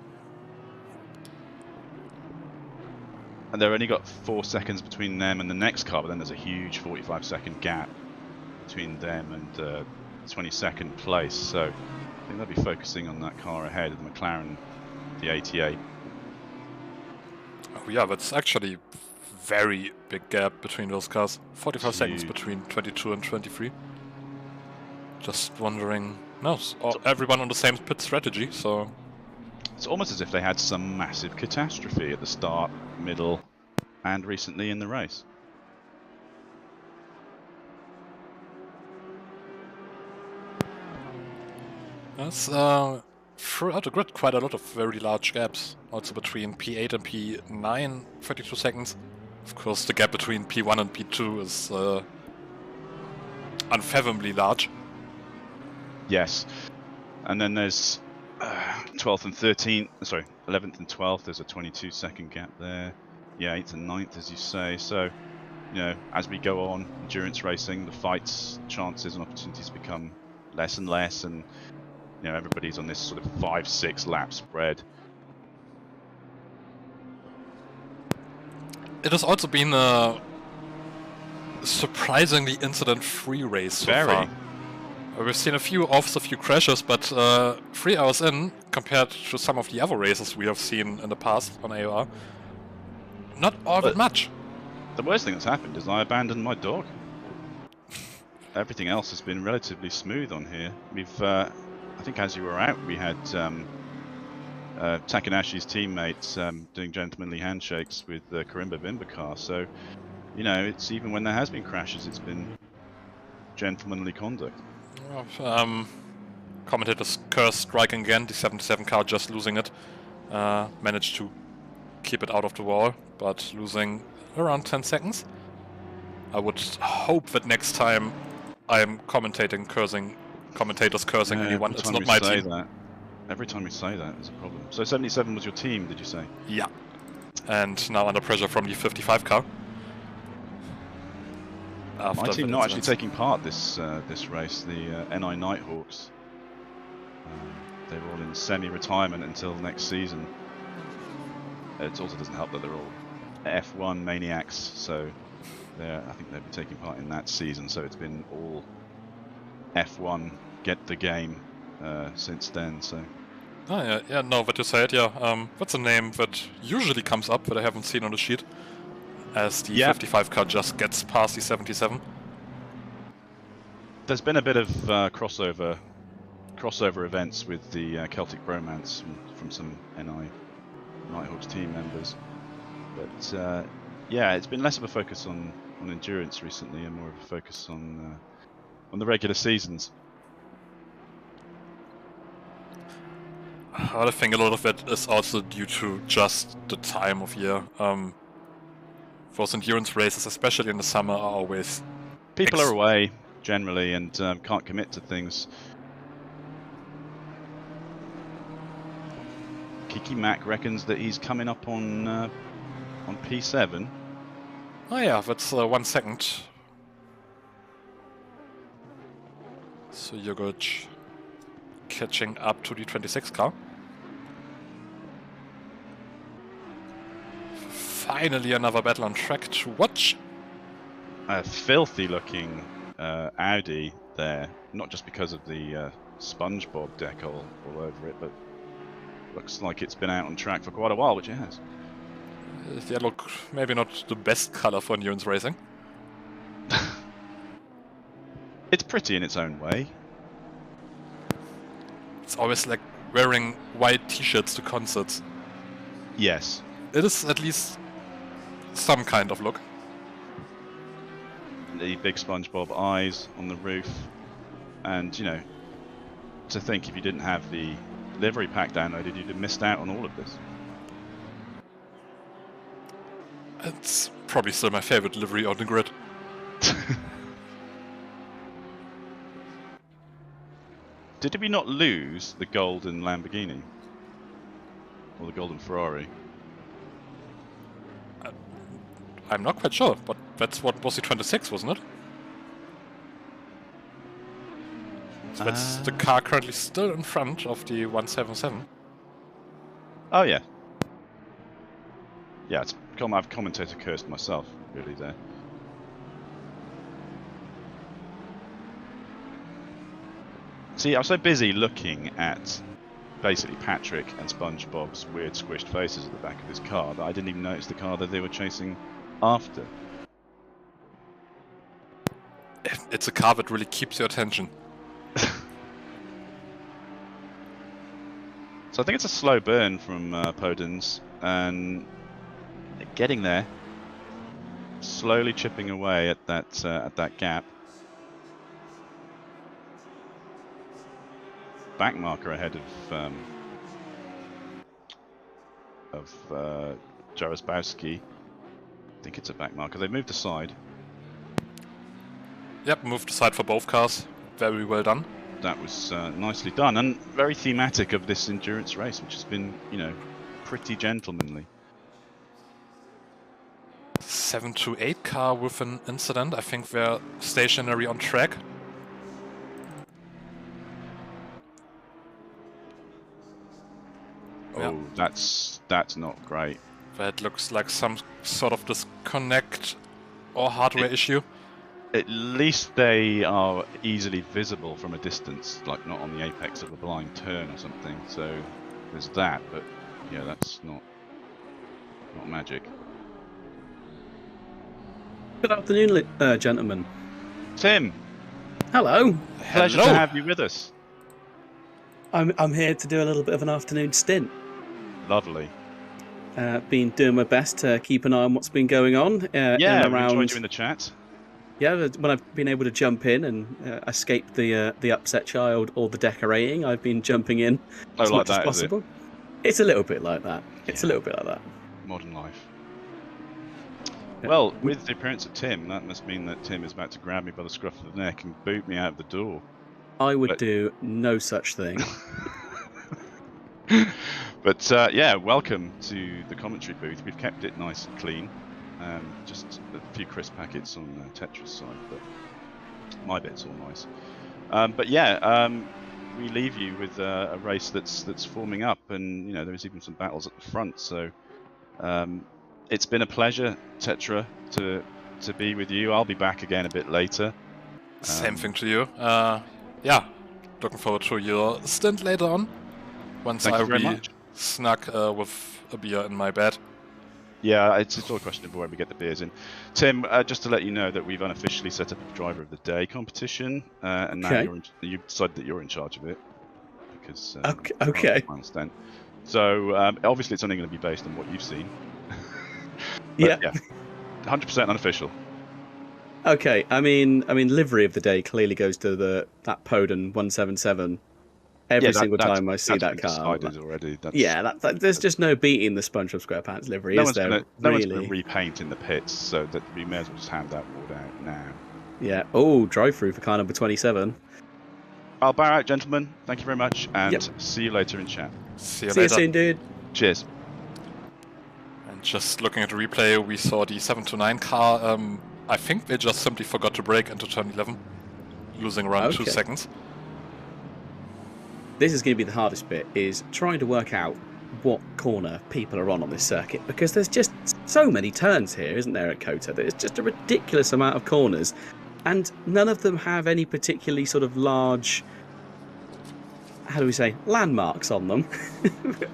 they've only got 4 seconds between them and the next car, but then there's a huge 45-second gap between them and 22nd place, so I think they'll be focusing on that car ahead of the McLaren, the 88. Oh yeah, that's actually very big gap between those cars. 45 seconds between 22 and 23. Just wondering... No, everyone on the same pit strategy, so... It's almost as if they had some massive catastrophe at the start, middle, and recently in the race. That's throughout the grid quite a lot of very large gaps. Also between P8 and P9, 32 seconds. Of course, the gap between P1 and P2 is unfathomably large. Yes, and then there's 12th and 13th, sorry, 11th and 12th, there's a 22-second gap there. Yeah, 8th and 9th, as you say. So, as we go on, endurance racing, the fights, chances and opportunities become less and less, and everybody's on this sort of 5-6 lap spread. It has also been a surprisingly incident-free race so far. We've seen a few offs, a few crashes, but 3 hours in, compared to some of the other races we have seen in the past on AOR, not all that much. The worst thing that's happened is I abandoned my dog. Everything else has been relatively smooth on here. We've, I think as you were out, we had Takanashi's teammates doing gentlemanly handshakes with Karimba Bimba car, so, it's even when there has been crashes, it's been gentlemanly conduct. Commentator's curse striking again. The 77 car just losing it. Managed to keep it out of the wall, but losing around 10 seconds. I would hope that next time I'm commentators cursing anyone. It's not my team. Every time we say that, there's a problem. So 77 was your team, did you say? Yeah. And now under pressure from the 55 car. My team not actually taking part this race, the NI Nighthawks. They're all in semi-retirement until next season. It also doesn't help that they're all F1 maniacs, so I think they'll be taking part in that season. So it's been all F1 get the game since then. So. Oh yeah, no, but you say it, yeah. That's a name that usually comes up that I haven't seen on the sheet, as the 55 car just gets past the 77. There's been a bit of crossover events with the Celtic Bromance from some NI Nighthawks team members, but yeah, it's been less of a focus on endurance recently and more of a focus on the regular seasons. I think a lot of it is also due to just the time of year. Those endurance races, especially in the summer, are always... People are away, generally, and can't commit to things. Kiki Mac reckons that he's coming up on P7. Oh yeah, that's 1 second. So Jogic catching up to the 26 car. Finally another battle on track to watch. A filthy looking Audi there, not just because of the SpongeBob deck all over it, but looks like it's been out on track for quite a while, which it has. Yeah, look, maybe not the best color for endurance racing. It's pretty in its own way. It's always like wearing white t-shirts to concerts. Yes. It is at least some kind of look. The big SpongeBob eyes on the roof. And, you know, to think if you didn't have the livery pack downloaded, you'd have missed out on all of this. It's probably still my favorite livery on the grid. Did we not lose the golden Lamborghini? Or the golden Ferrari? I'm not quite sure, but that's what was the 26, wasn't it? So that's the car currently still in front of the 177. Oh yeah. Yeah, I've commentator cursed myself, really, there. See, I was so busy looking at basically Patrick and SpongeBob's weird squished faces at the back of his car that I didn't even notice the car that they were chasing after. It's a car that really keeps your attention. So I think it's a slow burn from Podens, and getting there, slowly chipping away at that gap. Back marker ahead of Jarosbowski. I think it's a back marker. They've moved aside. Yep, moved aside for both cars. Very well done. That was nicely done, and very thematic of this endurance race, which has been, you know, pretty gentlemanly. 7 to 8 car with an incident. I think they're stationary on track. Oh, yeah. That's not great. That looks like some sort of disconnect or hardware issue. At least they are easily visible from a distance, like not on the apex of a blind turn or something. So there's that, but yeah, that's not magic. Good afternoon, gentlemen. Tim, hello. Pleasure to have you with us. I'm here to do a little bit of an afternoon stint. Lovely. Been doing my best to keep an eye on what's been going on. Yeah, around. enjoyed you in the chat. Yeah, when I've been able to jump in and escape the upset child or the decorating, I've been jumping in as like much as that, is it? possible. It's a little bit like that. It's a little bit like that. Modern life. Yeah. Well, with the appearance of Tim, that must mean that Tim is about to grab me by the scruff of the neck and boot me out of the door. I would do no such thing. But yeah, welcome to the commentary booth. We've kept it nice and clean. Just a few crisp packets on Tetra's side, but my bit's all nice. But yeah, we leave you with a race that's forming up, and you know there's even some battles at the front. So it's been a pleasure, Tetra, to be with you. I'll be back again a bit later. Same thing to you. Yeah, looking forward to your stint later on. Once Thank I you very be much. snug with a beer in my bed. Yeah, it's all a question of where we get the beers in. Tim, just to let you know that we've unofficially set up a Driver of the Day competition, and now you've decided that you're in charge of it. Because okay. I understand. So obviously it's only going to be based on what you've seen. Yeah. 100% unofficial. Okay. I mean, livery of the day clearly goes to that Podium 177. Every single time I see that car. Decided already. There's just no beating the SpongeBob SquarePants livery, is there? No one's going to repaint in the pits, so that we may as well just hand that award out now. Yeah. Oh, drive-through for car number 27. I'll bow out, gentlemen. Thank you very much, and see you later in chat. See you See later. you soon, dude. Cheers. And just looking at the replay, we saw the 729 car. I think they just simply forgot to brake into turn 11, losing around 2 seconds. This is going to be the hardest bit, is trying to work out what corner people are on this circuit, because there's just so many turns here, isn't there, at COTA? There's just a ridiculous amount of corners, and none of them have any particularly sort of large, how do we say, landmarks on them.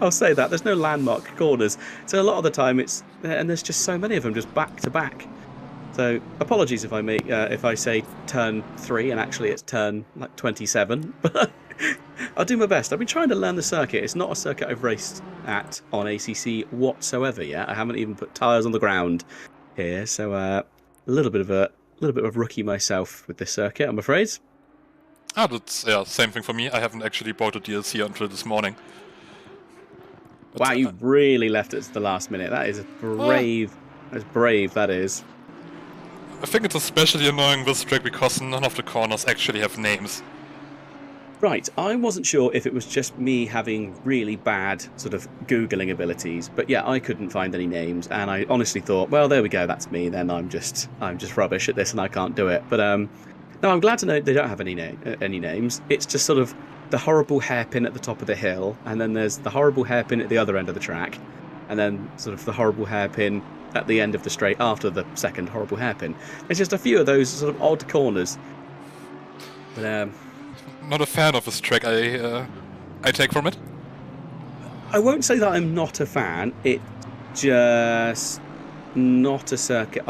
I'll say that. There's no landmark corners. So a lot of the time and there's just so many of them just back to back. So apologies if I say turn 3 and actually it's turn like 27, but I'll do my best. I've been trying to learn the circuit. It's not a circuit I've raced at on ACC whatsoever yet. I haven't even put tyres on the ground here, so a little bit of a rookie myself with this circuit, I'm afraid. That's same thing for me. I haven't actually bought a DLC until this morning. But, wow, you really left it to the last minute. That is brave. That's brave, that is. I think it's especially annoying this track because none of the corners actually have names. Right, I wasn't sure if it was just me having really bad sort of Googling abilities, but yeah, I couldn't find any names, and I honestly thought, well, there we go, that's me, then I'm just rubbish at this and I can't do it. But no, I'm glad to know they don't have any names. It's just sort of the horrible hairpin at the top of the hill, and then there's the horrible hairpin at the other end of the track, and then sort of the horrible hairpin at the end of the straight after the second horrible hairpin. There's just a few of those sort of odd corners. But not a fan of this track, I take from it. I won't say that I'm not a fan. It's just not a circuit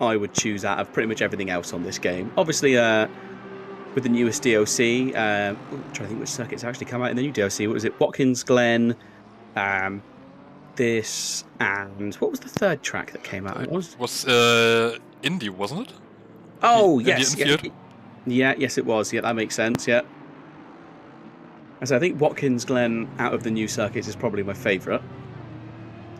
I would choose out of pretty much everything else on this game. Obviously, with the newest DLC, I'm trying to think which circuits actually come out in the new DLC. What was it? Watkins Glen, this, and what was the third track that came out? It was Indy, wasn't it? Oh, yes. Yes, it was. Yeah, that makes sense, yeah. So I think Watkins Glen out of the new circuits is probably my favourite.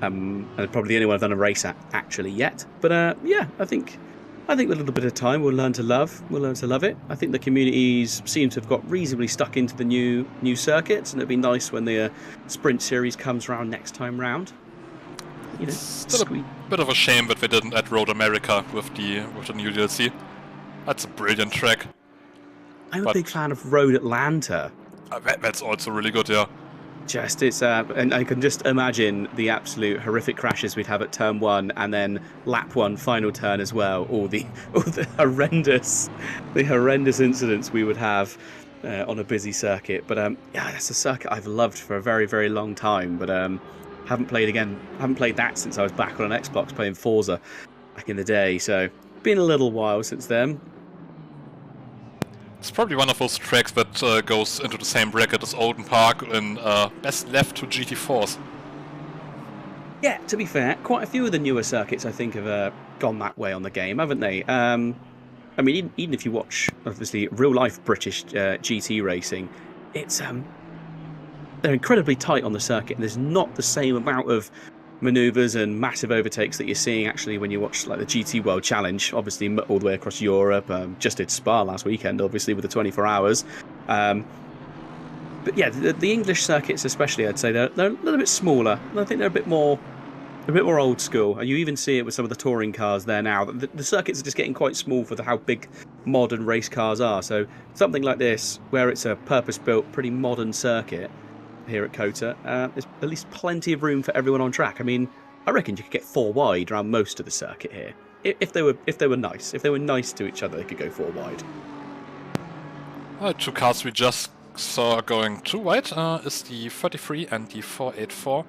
And probably the only one I've done a race at actually yet. But yeah, I think with a little bit of time we'll learn to love it. I think the communities seem to have got reasonably stuck into the new circuits, and it'd be nice when the sprint series comes round next time round. You know, still a bit of a shame that they didn't add Road America with the new DLC. That's a brilliant track. I'm a big fan of Road Atlanta. That's also really good, yeah. And I can just imagine the absolute horrific crashes we'd have at turn 1 and then lap 1 final turn as well. All the horrendous incidents we would have on a busy circuit. But yeah, that's a circuit I've loved for a very, very long time. But haven't played that since I was back on an Xbox playing Forza back in the day. So been a little while since then. It's probably one of those tracks that goes into the same bracket as Oldham Park and best left to GT4s. Yeah, to be fair, quite a few of the newer circuits I think have gone that way on the game, haven't they? I mean, even if you watch, obviously, real-life British GT racing, it's they're incredibly tight on the circuit, and there's not the same amount of manoeuvres and massive overtakes that you're seeing actually when you watch like the GT World Challenge, obviously all the way across Europe. Just did Spa last weekend, obviously, with the 24 hours. But yeah, the English circuits especially, I'd say they're a little bit smaller, and I think they're a bit more old school. And you even see it with some of the touring cars there now. The circuits are just getting quite small for how big modern race cars are. So something like this, where it's a purpose-built, pretty modern circuit here at COTA, there's at least plenty of room for everyone on track. I mean, I reckon you could get 4 wide around most of the circuit here. If they were nice. If they were nice to each other, they could go 4 wide. 2 cars we just saw going 2 wide is the 33 and the 484.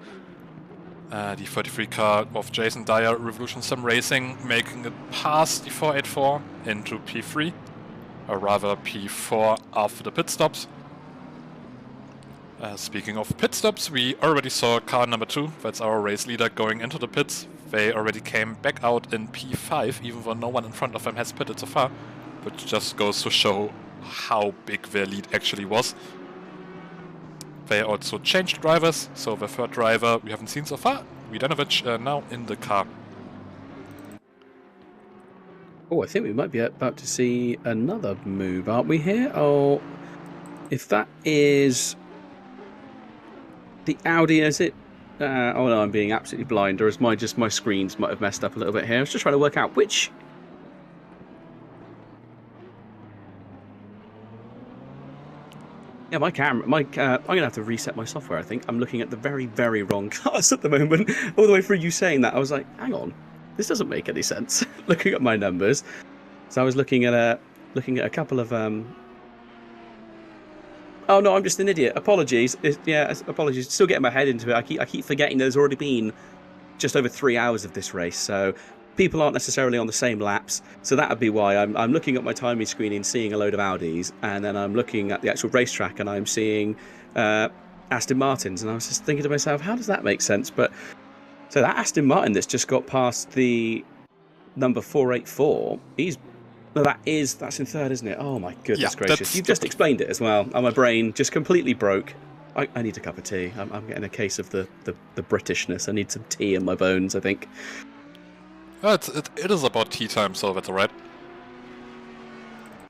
The 33 car of Jason Dyer, Revolution Sim Racing, making it past the 484 into P3, or rather P4 after the pit stops. Speaking of pit stops, we already saw car number 2, that's our race leader, going into the pits. They already came back out in P5, even though no one in front of them has pitted so far, which just goes to show how big their lead actually was. They also changed drivers, so the third driver we haven't seen so far, Vidanovic, now in the car. Oh, I think we might be about to see another move, aren't we here? Oh, if that is the Audi, is it? Oh no, I'm being absolutely blind, or is my screens might have messed up a little bit here. I was just trying to work out which. Yeah, my camera. I'm gonna have to reset my software. I think I'm looking at the very, very wrong cars at the moment. All the way through you saying that, I was like, hang on, this doesn't make any sense. Looking at my numbers, so I was looking at a couple of. Oh no, I'm just an idiot. Apologies. Apologies. Still getting my head into it. I keep forgetting there's already been just over 3 hours of this race, so people aren't necessarily on the same laps. So that would be why I'm looking at my timing screen and seeing a load of Audis, and then I'm looking at the actual racetrack and I'm seeing Aston Martins, and I was just thinking to myself, how does that make sense? But so that Aston Martin that's just got past the number 484, that's in third, isn't it? Oh my goodness gracious! You've just explained it as well, and my brain just completely broke. I need a cup of tea. I'm getting a case of the Britishness. I need some tea in my bones, I think. It is about tea time, so that's alright.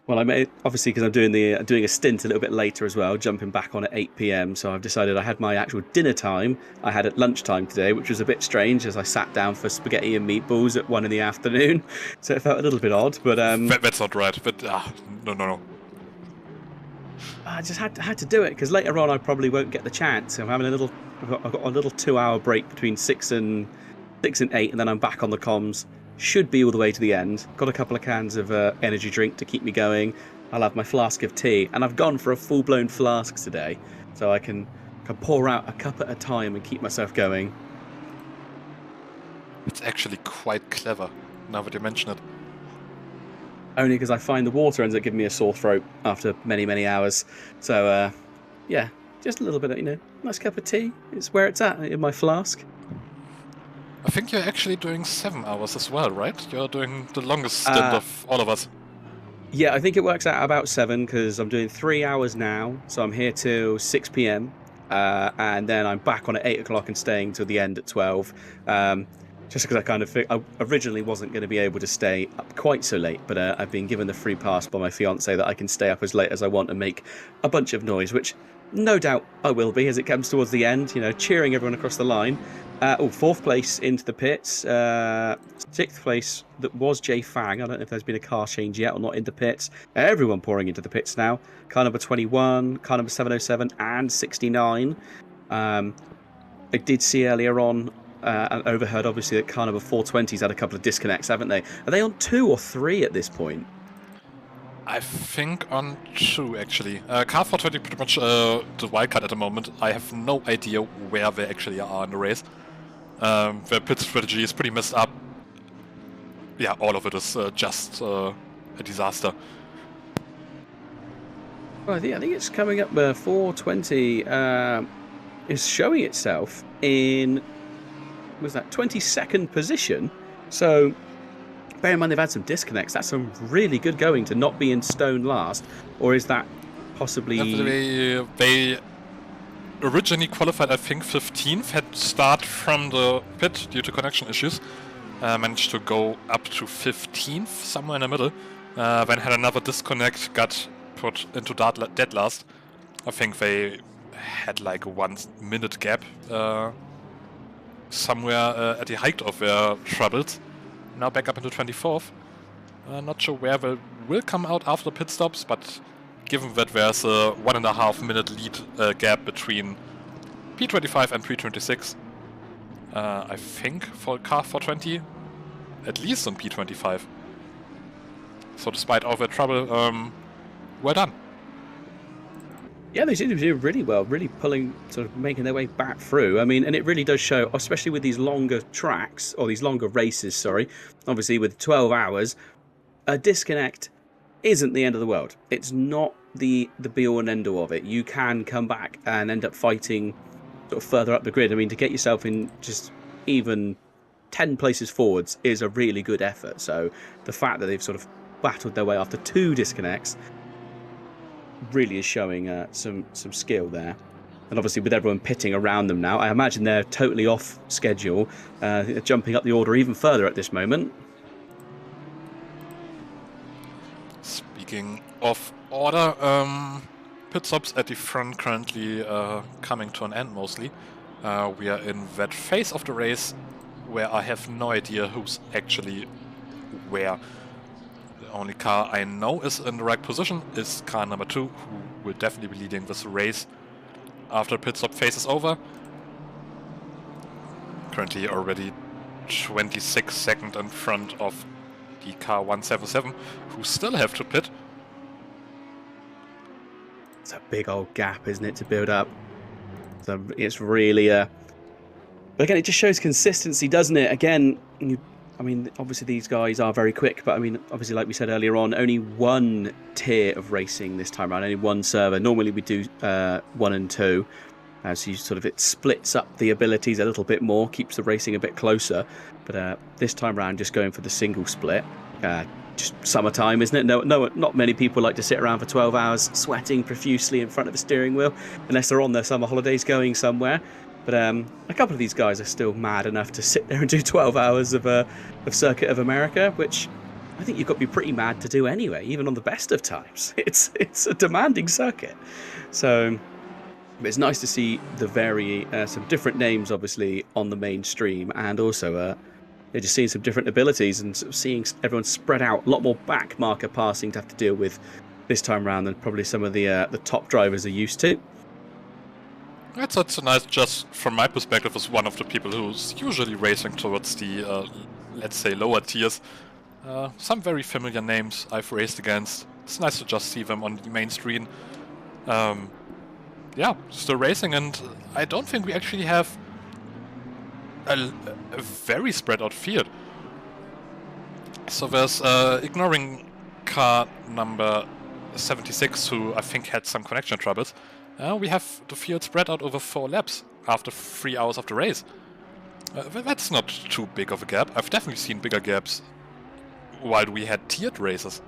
Well, I may obviously because I'm doing a stint a little bit later as well, jumping back on at 8 p.m. So I've decided I had my actual dinner time. I had at lunchtime today, which was a bit strange as I sat down for spaghetti and meatballs at 1 in the afternoon. So it felt a little bit odd, but that's not right. But no. I just had to do it because later on I probably won't get the chance. I'm having I've got a little 2-hour break between 6 and 8, and then I'm back on the comms. Should be all the way to the end. Got a couple of cans of energy drink to keep me going. I'll have my flask of tea, and I've gone for a full-blown flask today, so I can pour out a cup at a time and keep myself going. It's actually quite clever, now that you mention it. Only because I find the water ends up giving me a sore throat after many, many hours. So, yeah, just a little bit of, nice cup of tea. It's where it's at, in my flask. I think you're actually doing 7 hours as well, right? You're doing the longest stint of all of us. Yeah, I think it works out about 7 because I'm doing 3 hours now, so I'm here till 6 p.m. And then I'm back on at 8 o'clock and staying till the end at 12. Just because I kind of I originally wasn't going to be able to stay up quite so late, but I've been given the free pass by my fiance that I can stay up as late as I want and make a bunch of noise, which no doubt I will be as it comes towards the end, cheering everyone across the line. 4th place into the pits. 6th place, that was Jay Fang. I don't know if there's been a car change yet or not in the pits. Everyone pouring into the pits now. Car number 21, car number 707 and 69. I did see earlier on and overheard obviously that car number 420's had a couple of disconnects, haven't they? Are they on 2 or 3 at this point? I think on 2 actually. Car 420 pretty much the wildcard at the moment. I have no idea where they actually are in the race. Their pit strategy is pretty messed up. Yeah, all of it is just a disaster. Well, I think it's coming up. 420 is showing itself in 22nd position. So bear in mind they've had some disconnects. That's some really good going to not be in stone last. Or is that possibly... They originally qualified, I think, 15th, had to start from the pit due to connection issues. Managed to go up to 15th, somewhere in the middle. Then had another disconnect, got put into dead last. I think they had like a 1 minute gap somewhere at the height of their troubles. Now back up into 24th. Not sure where they will come out after the pit stops, but given that there's a 1.5 minute lead gap between P25 and P26, I think for car 420, at least on P25. So despite all their trouble, well done. Yeah, they seem to be doing really well, really pulling, sort of making their way back through. I mean, and it really does show, especially with these longer tracks, or these longer races, sorry, obviously with 12 hours, a disconnect isn't the end of the world. It's not the be-all and end-all of it. You can come back and end up fighting sort of further up the grid. I mean, to get yourself in just even 10 places forwards is a really good effort. So the fact that they've sort of battled their way after 2 disconnects really is showing some skill there. And obviously with everyone pitting around them now, I imagine they're totally off schedule. They're jumping up the order even further at this moment. Speaking of order, pit stops at the front currently coming to an end mostly. We are in that phase of the race where I have no idea who's actually where. The only car I know is in the right position is car number 2, who will definitely be leading this race after pit stop phase is over. Currently already 26 seconds in front of the car 177, who still have to pit. It's a big old gap, isn't it, to build up? So it's really but again, it just shows consistency, doesn't it? Again, I mean, obviously these guys are very quick, but I mean, obviously, like we said earlier on, only one tier of racing this time around, only one server. Normally we do 1 and 2, so you sort of, it splits up the abilities a little bit more, keeps the racing a bit closer. But this time around, just going for the single split. Just summertime, isn't it? No, not many people like to sit around for 12 hours sweating profusely in front of a steering wheel, unless they're on their summer holidays going somewhere. But a couple of these guys are still mad enough to sit there and do 12 hours of Circuit of America, which I think you've got to be pretty mad to do anyway, even on the best of times. It's a demanding circuit. So it's nice to see the some different names, obviously, on the mainstream, and also they're just seeing some different abilities and sort of seeing everyone spread out. A lot more back marker passing to have to deal with this time around than probably some of the top drivers are used to. That's a nice, just from my perspective, as one of the people who's usually racing towards the, let's say, lower tiers. Some very familiar names I've raced against. It's nice to just see them on the main screen. Yeah, still racing, and I don't think we actually have a very spread out field. So there's, ignoring car number 76, who I think had some connection troubles, we have the field spread out over 4 laps after 3 hours of the race. That's not too big of a gap. I've definitely seen bigger gaps while we had tiered races.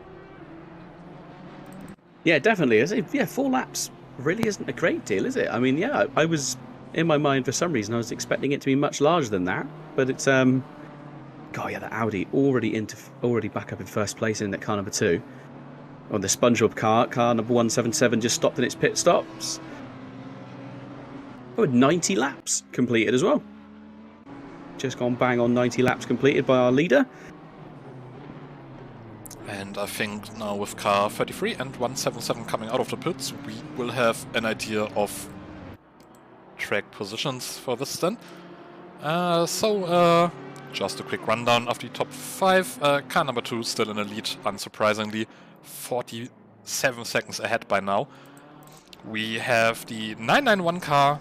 Yeah, definitely. Yeah, 4 laps really isn't a great deal, is it? I mean, yeah, I was, in my mind, for some reason, I was expecting it to be much larger than that. But it's, God, yeah, the Audi already back up in first place in that car number 2. On the SpongeBob car number 177 just stopped in its pit stops. Oh, 90 laps completed as well. Just gone bang on 90 laps completed by our leader. And I think now with car 33 and 177 coming out of the pits, we will have an idea of track positions for this stint. Just a quick rundown of the top 5. Car number 2 still in the lead, unsurprisingly. 47 seconds ahead by now. We have the 991 car,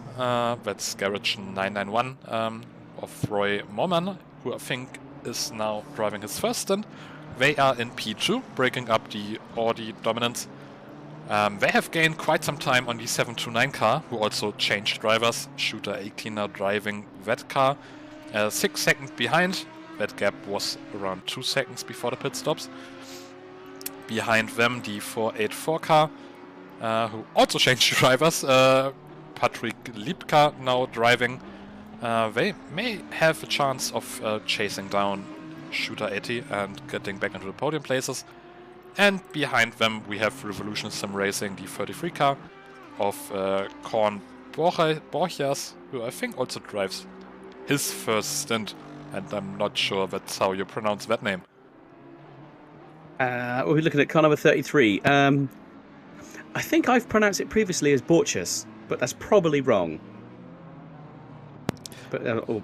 that's Garage 991 of Roy Morman, who I think is now driving his first stint. They are in P2, breaking up the Audi dominance. They have gained quite some time on the 729 car, who also changed drivers. Shooter 18 now driving that car. 6 seconds behind. that gap was around 2 seconds before the pit stops. Behind them, the 484 car, who also changed drivers. Patrick Lipka now driving. They may have a chance of chasing down Shooter 80 and getting back into the podium places. And behind them we have Revolution Sim Racing, the 33 car of Korn Borjas, who I think also drives his first stint, and I'm not sure that's how you pronounce that name. We're looking at car number 33. I think I've pronounced it previously as Borchas, but that's probably wrong. But or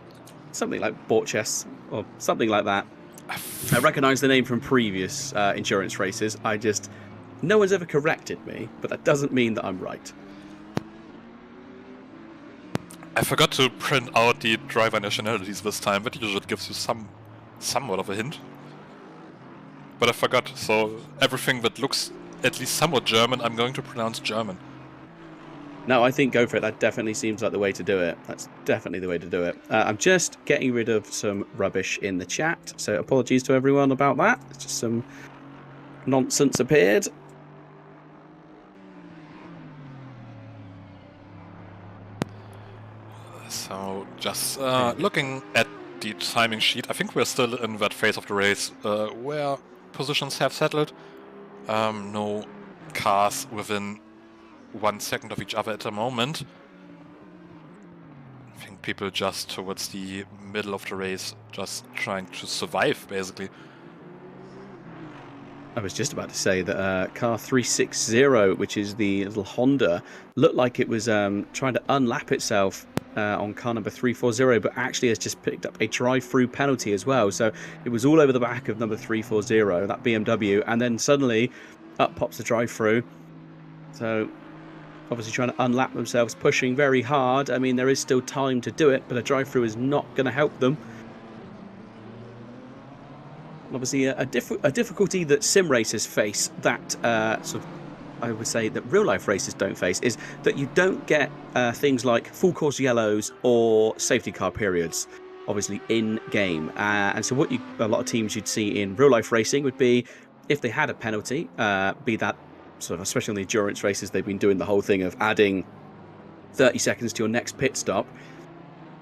something like Borchas, or something like that. I recognise the name from previous endurance races. No one's ever corrected me, but that doesn't mean that I'm right. I forgot to print out the driver nationalities this time. That usually gives you somewhat of a hint. But I forgot, so everything that looks at least somewhat German, I'm going to pronounce German. No, I think go for it. That definitely seems like the way to do it. That's definitely the way to do it. I'm just getting rid of some rubbish in the chat, so apologies to everyone about that. It's just some nonsense appeared. So, just looking at the timing sheet, I think we're still in that phase of the race where positions have settled. No cars within 1 second of each other at the moment. I think people just towards the middle of the race just trying to survive, basically. I was just about to say that car 360, which is the little Honda, looked like it was trying to unlap itself on car number 340, but actually has just picked up a drive-through penalty as well. So it was all over the back of number 340, that BMW, and then suddenly up pops the drive-through. So obviously trying to unlap themselves, pushing very hard. I mean, there is still time to do it, but a drive-through is not going to help them. Obviously, a difficulty that sim racers face that sort of, I would say, that real-life racers don't face is that you don't get things like full course yellows or safety car periods, obviously, in-game. And so what a lot of teams you'd see in real-life racing would be, if they had a penalty, be that sort of, especially on the endurance races, they've been doing the whole thing of adding 30 seconds to your next pit stop.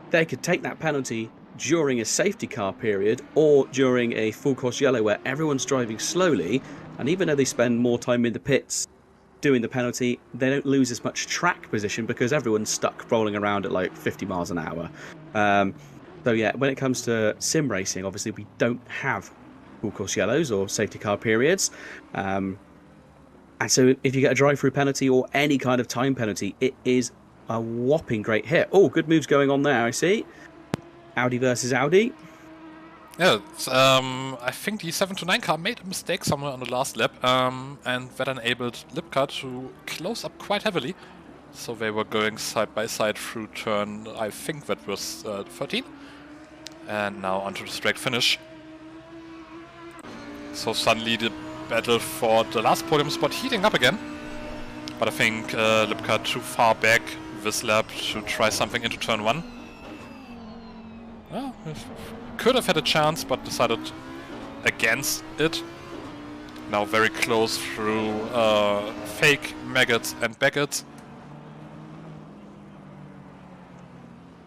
They could take that penalty during a safety car period or during a full course yellow where everyone's driving slowly, and even though they spend more time in the pits doing the penalty, they don't lose as much track position because everyone's stuck rolling around at like 50 miles an hour. So yeah, when it comes to sim racing, obviously we don't have full course yellows or safety car periods. And so if you get a drive-through penalty or any kind of time penalty, it is a whopping great hit. Oh, good moves going on there, I see. Audi versus Audi. Yeah, I think the 729 car made a mistake somewhere on the last lap, and that enabled Lipka to close up quite heavily. So they were going side by side through turn, I think that was 13. And now onto the straight finish. So suddenly the battle for the last podium spot heating up again. But I think Lipka too far back this lap to try something into turn 1. Well, could have had a chance, but decided against it. Now very close through fake maggots and baggots.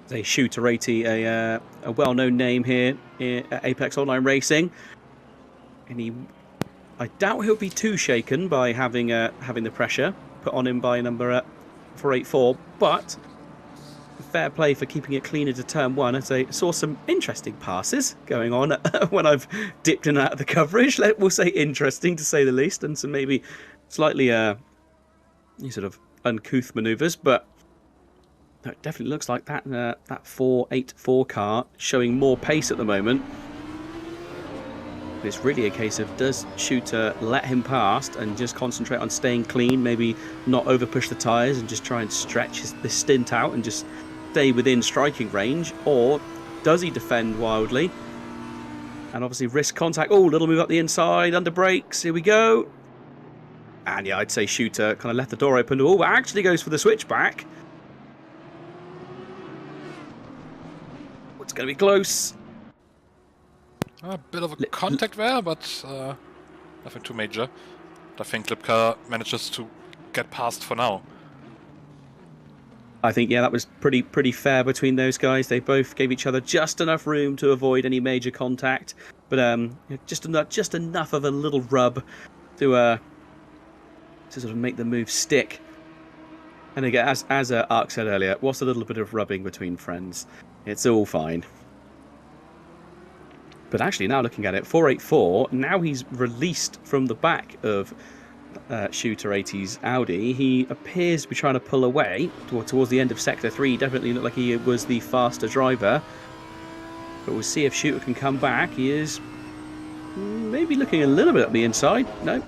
They Shooter 80, a well-known name here at Apex Online Racing, and I doubt he'll be too shaken by having the pressure put on him by number 484, but fair play for keeping it clean into turn 1. As I saw some interesting passes going on when I've dipped in and out of the coverage. We'll say interesting, to say the least, and some maybe slightly sort of uncouth manoeuvres, but no, it definitely looks like that 484 car showing more pace at the moment. It's really a case of, does Shooter let him past and just concentrate on staying clean, maybe not over push the tyres and just try and stretch this stint out and just stay within striking range, or does he defend wildly and obviously risk contact? Oh, little move up the inside, under brakes, here we go. And yeah, I'd say Shooter kind of left the door open. Oh, actually goes for the switchback. It's going to be close. A bit of a contact there, but nothing too major. I think Lipka manages to get past for now. I think, yeah, that was pretty fair between those guys. They both gave each other just enough room to avoid any major contact, but just enough of a little rub to sort of make the move stick. And again, as Ark said earlier, what's a little bit of rubbing between friends? It's all fine. But actually, now looking at it, 484. Now he's released from the back of Shooter 80's Audi. He appears to be trying to pull away towards the end of Sector 3. Definitely looked like he was the faster driver. But we'll see if Shooter can come back. He is maybe looking a little bit up the inside. No.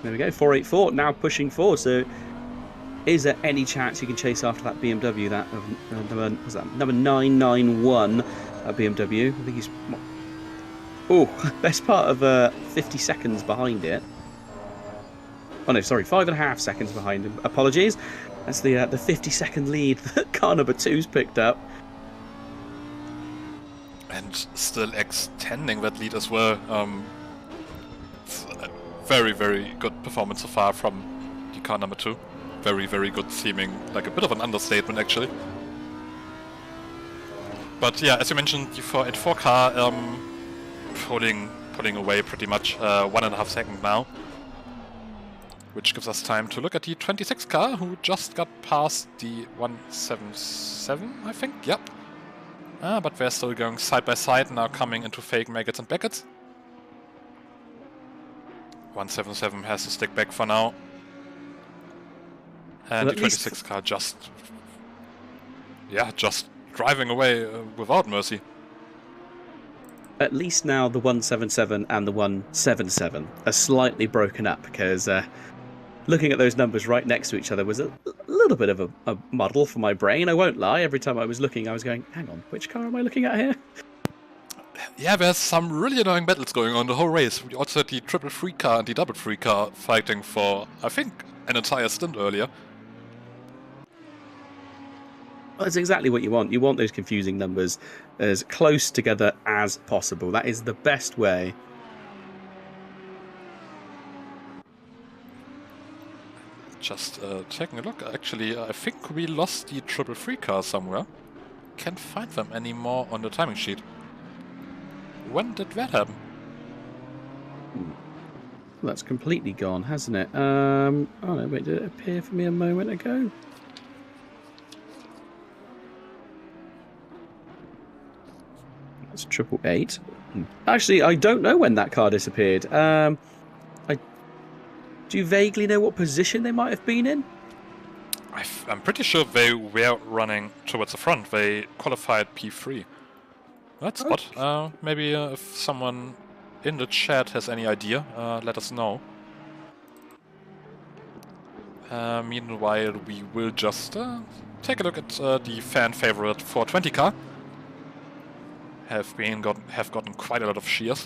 There we go, 484 now pushing forward. So is there any chance he can chase after that BMW, that number 991 at BMW? I think he's best part of 50 seconds behind it. Oh no, sorry, 5.5 seconds behind him. Apologies. That's the 50-second lead that car number 2's picked up. And still extending that lead as well. It's a very, very good performance so far from the car number 2. Very, very good, seeming like a bit of an understatement actually. But yeah, as you mentioned before, at 4 car, pulling away pretty much 1.5 seconds now. Which gives us time to look at the 26 car, who just got past the 177, I think, yep. But they're still going side by side, now coming into fake Maggots and Beckett's. 177 has to stick back for now. And the 26 car just driving away without mercy. At least now the 177 and the 177 are slightly broken up, because looking at those numbers right next to each other was a little bit of a muddle for my brain. I won't lie, every time I was looking I was going, hang on, which car am I looking at here? Yeah, there's some really annoying battles going on the whole race. We also had the 333 car and the 333 car fighting for, I think, an entire stint earlier. Well, that's exactly what you want. You want those confusing numbers as close together as possible. That is the best way. Just taking a look, actually, I think we lost the 333 car somewhere. Can't find them anymore on the timing sheet. When did that happen? Well, that's completely gone, hasn't it? Oh no, wait, did it appear for me a moment ago? That's 888. Actually, I don't know when that car disappeared. Do you vaguely know what position they might have been in? I'm pretty sure they were running towards the front. They qualified P3. That's odd. Maybe if someone in the chat has any idea, let us know. Meanwhile, we will just take a look at the fan favorite 420 car. Have gotten quite a lot of cheers.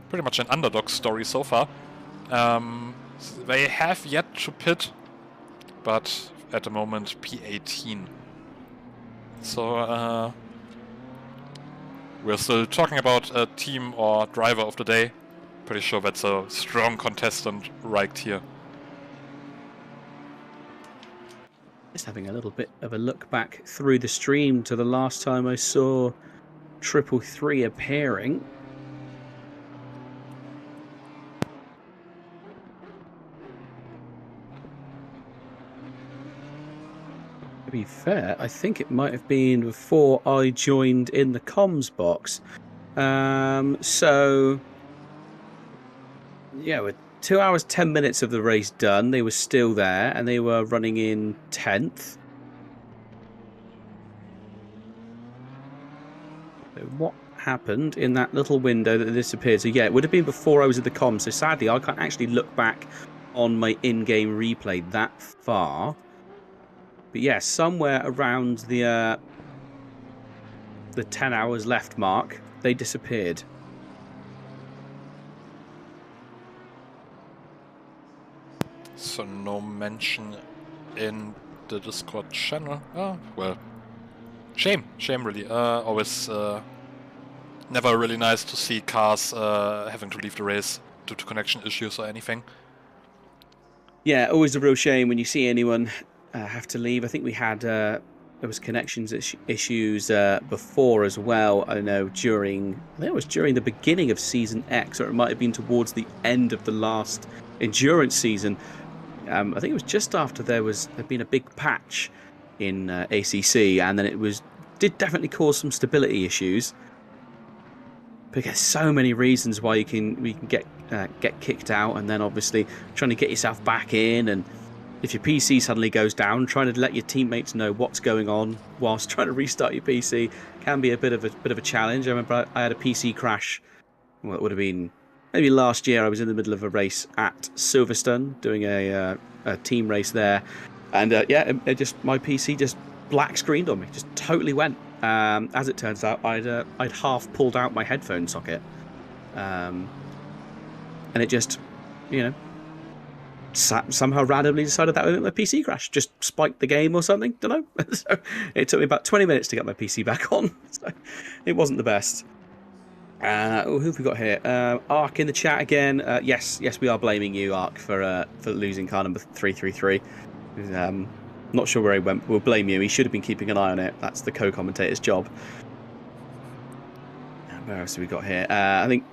Pretty much an underdog story so far. They have yet to pit, but at the moment P18. So we're still talking about a team or driver of the day. Pretty sure that's a strong contestant right here. Just having a little bit of a look back through the stream to the last time I saw 333 appearing. To be fair, I think it might have been before I joined in the comms box. So yeah, with 2 hours 10 minutes of the race done, they were still there and they were running in 10th. So what happened in that little window that disappeared? So yeah, it would have been before I was at the comms. So sadly, I can't actually look back on my in-game replay that far. But yeah, somewhere around the 10 hours left mark, they disappeared. So no mention in the Discord channel. Oh, well. Shame really. Always never really nice to see cars having to leave the race due to connection issues or anything. Yeah, always a real shame when you see anyone have to leave. I think we had there was connections issues before as well. I know I think it was during the beginning of Season X, or it might have been towards the end of the last endurance season. I think it was just after there'd been a big patch in ACC, and then did definitely cause some stability issues. Because so many reasons why we can get kicked out, and then obviously trying to get yourself back in, and if your PC suddenly goes down, trying to let your teammates know what's going on whilst trying to restart your PC can be a bit of a challenge. I remember I had a PC crash. Well, it would have been maybe last year. I was in the middle of a race at Silverstone doing a team race there, and my PC just black screened on me, just totally went. As it turns out, I'd half pulled out my headphone socket, and it just, somehow randomly decided that my PC crashed, just spiked the game or something. Don't know. So it took me about 20 minutes to get my PC back on. So it wasn't the best. Who have we got here? Ark in the chat again. Yes, we are blaming you, Ark, for losing car number 333. Not sure where he went. We'll blame you. He should have been keeping an eye on it. That's the co-commentator's job. Where else have we got here? I think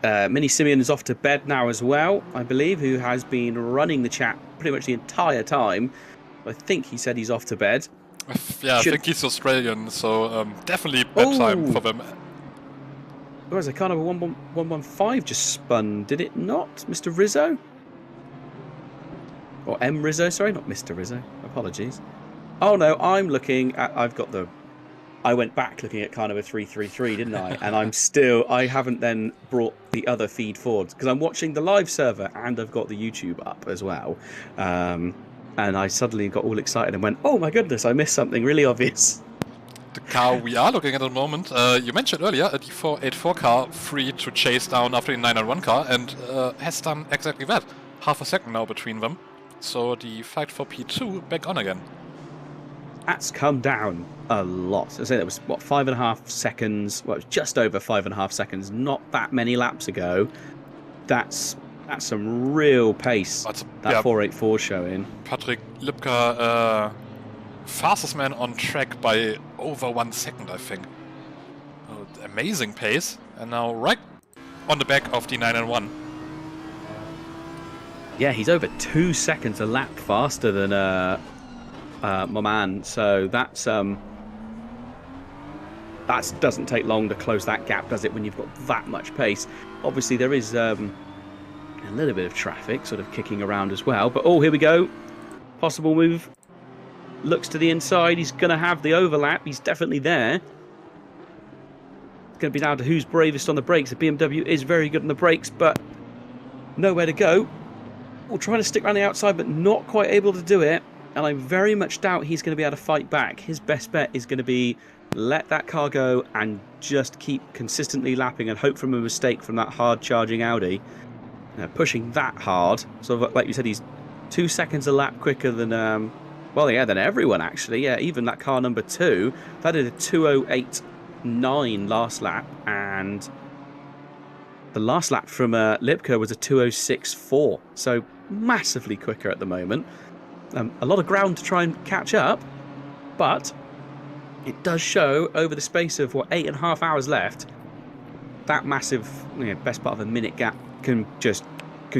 Mini Simeon is off to bed now as well, I believe, who has been running the chat pretty much the entire time. I think he said he's off to bed. Yeah, I think he's Australian, so definitely bedtime for them. Whereas a car number 115 just spun, did it not, Mr. Rizzo? Or M. Rizzo, sorry, not Mr. Rizzo. Apologies. Oh no, I'm looking at. I went back looking at car number 333, didn't I? And I haven't then brought the other feed forward because I'm watching the live server and I've got the YouTube up as well. And I suddenly got all excited and went, oh my goodness, I missed something really obvious. The car we are looking at the moment, you mentioned earlier, a D484 car free to chase down after the 991 car, and has done exactly that. Half a second now between them. So the fight for P2 back on again. That's come down a lot. I say that was 5.5 seconds. Well, it was just over 5.5 seconds. Not that many laps ago. That's some real pace. That 484 showing. Patrick Lipka, fastest man on track by over 1 second, I think. Amazing pace, and now right on the back of the 991. Yeah, he's over 2 seconds a lap faster than my man. So that doesn't take long to close that gap, does it? When you've got that much pace. Obviously, there is a little bit of traffic sort of kicking around as well. But here we go. Possible move. Looks to the inside. He's going to have the overlap. He's definitely there. It's going to be down to who's bravest on the brakes. The BMW is very good on the brakes, but nowhere to go. Trying to stick around the outside, but not quite able to do it. And I very much doubt he's going to be able to fight back. His best bet is going to be let that car go and just keep consistently lapping and hope from a mistake from that hard-charging Audi. Pushing that hard. So, like you said, he's 2 seconds a lap quicker than, than everyone, actually. Yeah, even that car number 2. That did a 2:08.9 last lap, and the last lap from Lipka was a 2:06.4, so massively quicker at the moment. A lot of ground to try and catch up, but it does show over the space of 8.5 hours left, that massive, best part of a minute gap can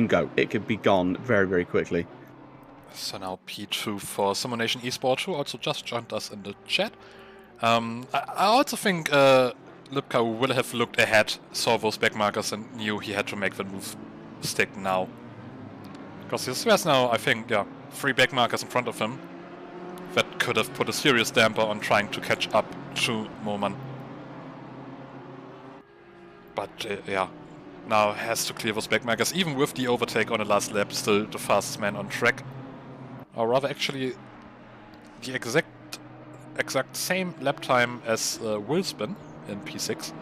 go. It could be gone very, very quickly. So now P2 for Simulation Esports, who also just joined us in the chat. I also think Lipka will have looked ahead, saw those back markers and knew he had to make the move stick now. Because there's now, I think, 3 back markers in front of him that could have put a serious damper on trying to catch up to Moman. But now has to clear those back markers, even with the overtake on the last lap, still the fastest man on track. Or rather, actually, the exact same lap time as Wilspin in P6.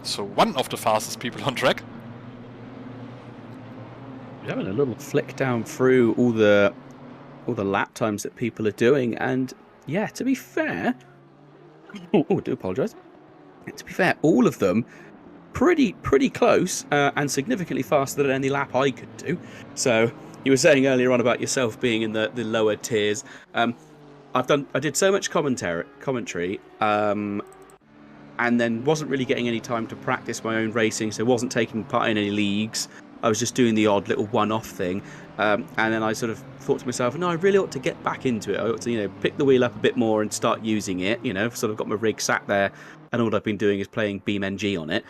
So one of the fastest people on track. We're having a little flick down through all the lap times that people are doing, and yeah, to be fair, I do apologise. to be fair, all of them pretty close and significantly faster than any lap I could do. So you were saying earlier on about yourself being in the lower tiers. I did so much commentary, and then wasn't really getting any time to practice my own racing, so wasn't taking part in any leagues. I was just doing the odd little one-off thing, and then I sort of thought to myself, no, I really ought to get back into it. I ought to, pick the wheel up a bit more and start using it. Sort of got my rig sat there, and all I've been doing is playing BeamNG on it.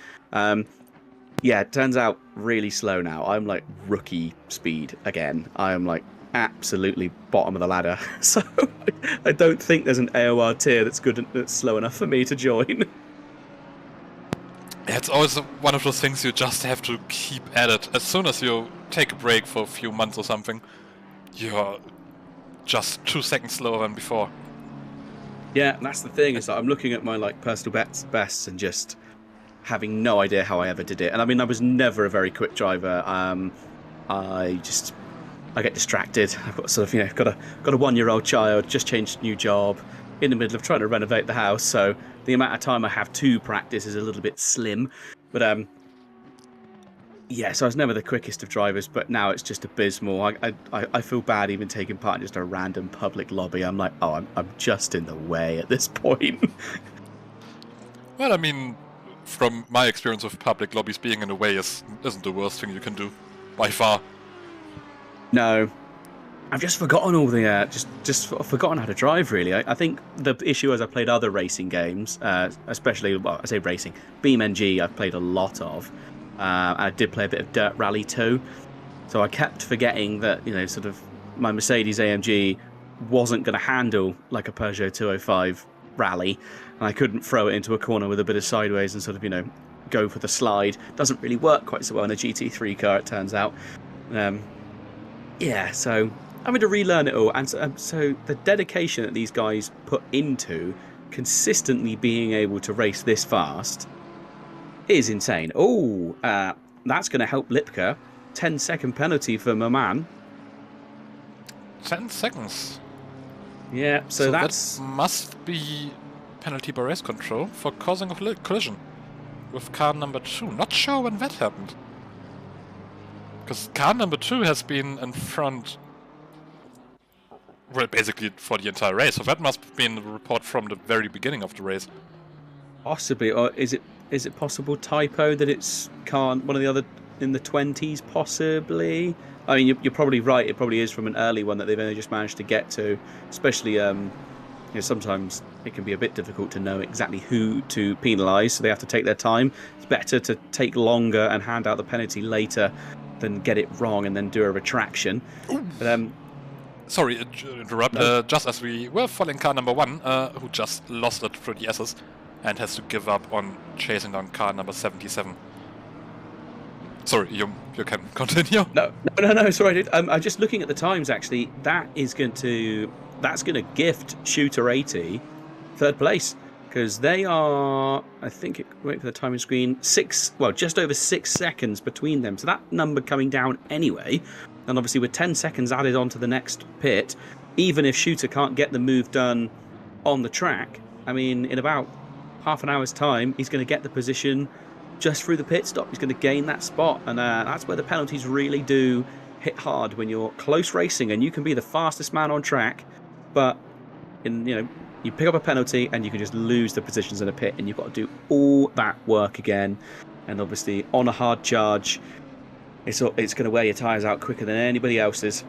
Yeah, it turns out really slow now. I'm like rookie speed again. I am like absolutely bottom of the ladder. So I don't think there's an AOR tier that's slow enough for me to join. It's always one of those things you just have to keep at it. As soon as you take a break for a few months or something, you're just 2 seconds slower than before. Yeah, and that's the thing, is that I'm looking at my like personal bests and just having no idea how I ever did it. And I mean, I was never a very quick driver. I get distracted. I've got sort of, got a 1-year-old child, just changed new job, in the middle of trying to renovate the house, so the amount of time I have to practice is a little bit slim. But yeah, so I was never the quickest of drivers, but now it's just abysmal. I feel bad even taking part in just a random public lobby. I'm like, oh, I'm just in the way at this point. Well, I mean, from my experience of public lobbies, being in the way isn't the worst thing you can do, by far. No. I've just forgotten all the just forgotten how to drive. Really, I think the issue is I played other racing games, especially I say racing, BeamNG. I've played a lot of. I did play a bit of Dirt Rally 2, so I kept forgetting that sort of my Mercedes AMG wasn't going to handle like a Peugeot 205 Rally, and I couldn't throw it into a corner with a bit of sideways and sort of go for the slide. Doesn't really work quite so well in a GT3 car, it turns out. Yeah, so having to relearn it all, and so the dedication that these guys put into consistently being able to race this fast is insane. Oh, that's going to help Lipka. 10-second penalty for my man. 10 seconds. Yeah, so that's... that must be penalty by race control for causing a collision with car number 2. Not sure when that happened. Because car number 2 has been in front, well, basically for the entire race. So that must have been the report from the very beginning of the race. Possibly, or is it possible typo that it's one of the other in the 20s, possibly? I mean, you're probably right. It probably is from an early one that they've only just managed to get to. Especially, sometimes it can be a bit difficult to know exactly who to penalise, so they have to take their time. It's better to take longer and hand out the penalty later than get it wrong and then do a retraction. But, sorry, interrupt. No. Just as we were following car number 1, who just lost it through the S's and has to give up on chasing down car number 77. Sorry, you can continue. No, sorry, dude. I'm just looking at the times. Actually, that's going to gift Shooter 80 third place, because they are, I think, wait for the timing screen, just over 6 seconds between them. So that number coming down anyway, and obviously with 10 seconds added on to the next pit, even if Shooter can't get the move done on the track, I mean, in about half an hour's time, he's going to get the position just through the pit stop. He's going to gain that spot, and that's where the penalties really do hit hard when you're close racing, and you can be the fastest man on track, but you pick up a penalty and you can just lose the positions in a pit, and you've got to do all that work again. And obviously on a hard charge, it's going to wear your tyres out quicker than anybody else's.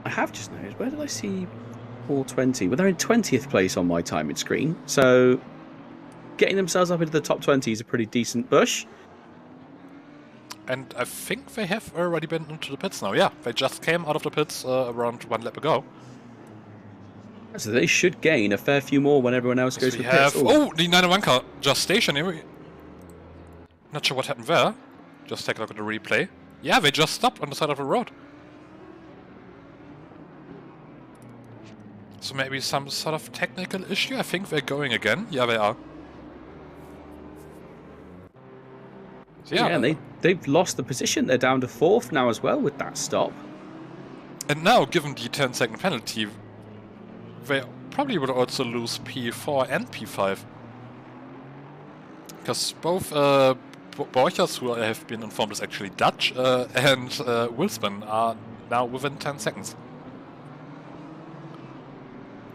I have just noticed, where did I see all 20? Well, they're in 20th place on my timing screen, so getting themselves up into the top 20 is a pretty decent push. And I think they have already been into the pits now. Yeah, they just came out of the pits around 1 lap ago. So they should gain a fair few more when everyone else goes to the pits. Oh, the 901 car just stationary. Not sure what happened there. Just take a look at the replay. Yeah, they just stopped on the side of the road. So maybe some sort of technical issue. I think they're going again. Yeah, they are. So yeah, and they've lost the position. They're down to 4th now as well with that stop. And now, given the 10-second penalty, they probably will also lose P4 and P5. Because both Borchers, who I have been informed is actually Dutch, and Wilsman are now within 10 seconds.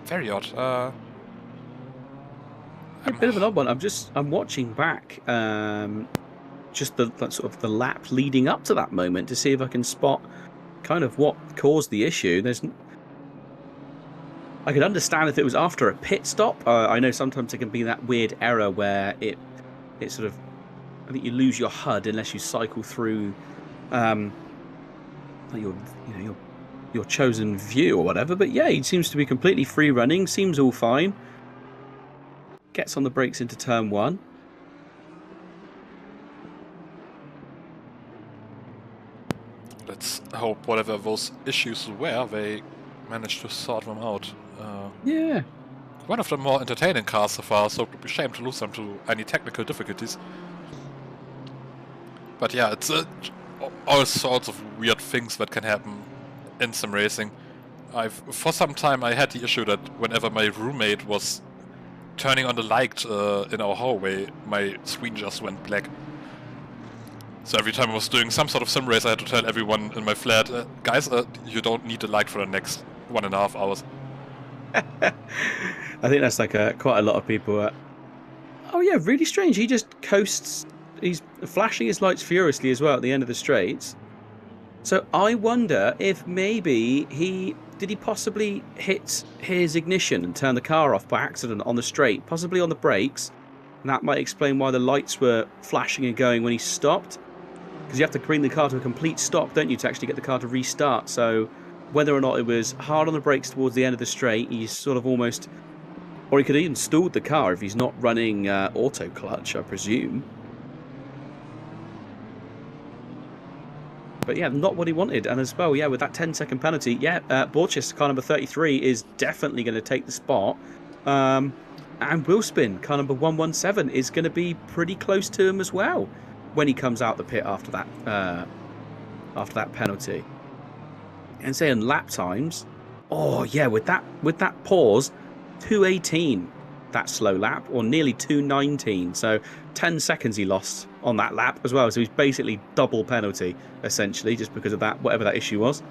Very odd. A bit of an odd one. I'm watching back just the sort of the lap leading up to that moment to see if I can spot kind of what caused the issue. I could understand if it was after a pit stop. I know sometimes it can be that weird error where it sort of, I think you lose your HUD unless you cycle through your chosen view or whatever. But yeah, he seems to be completely free running. Seems all fine. Gets on the brakes into turn 1. Let's hope whatever those issues were, they managed to sort them out. Yeah. One of the more entertaining cars so far, so it would be a shame to lose them to any technical difficulties. But yeah, it's all sorts of weird things that can happen in sim racing. For some time I had the issue that whenever my roommate was turning on the light in our hallway, my screen just went black. So every time I was doing some sort of sim race, I had to tell everyone in my flat, guys, you don't need the light for the next 1.5 hours. I think that's like quite a lot of people. Oh yeah, really strange. He just coasts. He's flashing his lights furiously as well at the end of the straights. So I wonder if maybe did he possibly hit his ignition and turn the car off by accident on the straight, possibly on the brakes, and that might explain why the lights were flashing and going when he stopped. Because you have to bring the car to a complete stop, don't you, to actually get the car to restart. So whether or not it was hard on the brakes towards the end of the straight, he's sort of almost, or he could have even stalled the car if he's not running auto clutch, I presume. But yeah, not what he wanted. And as well, yeah, with that 10-second penalty, yeah, Borchers, car number 33, is definitely going to take the spot. And Wilspin, car number 117, is going to be pretty close to him as well when he comes out the pit after that penalty. And saying lap times, oh yeah, with that pause, 2:18 that slow lap, or nearly 2:19. So 10 seconds he lost on that lap as well. So he's basically double penalty essentially, just because of that, whatever that issue was.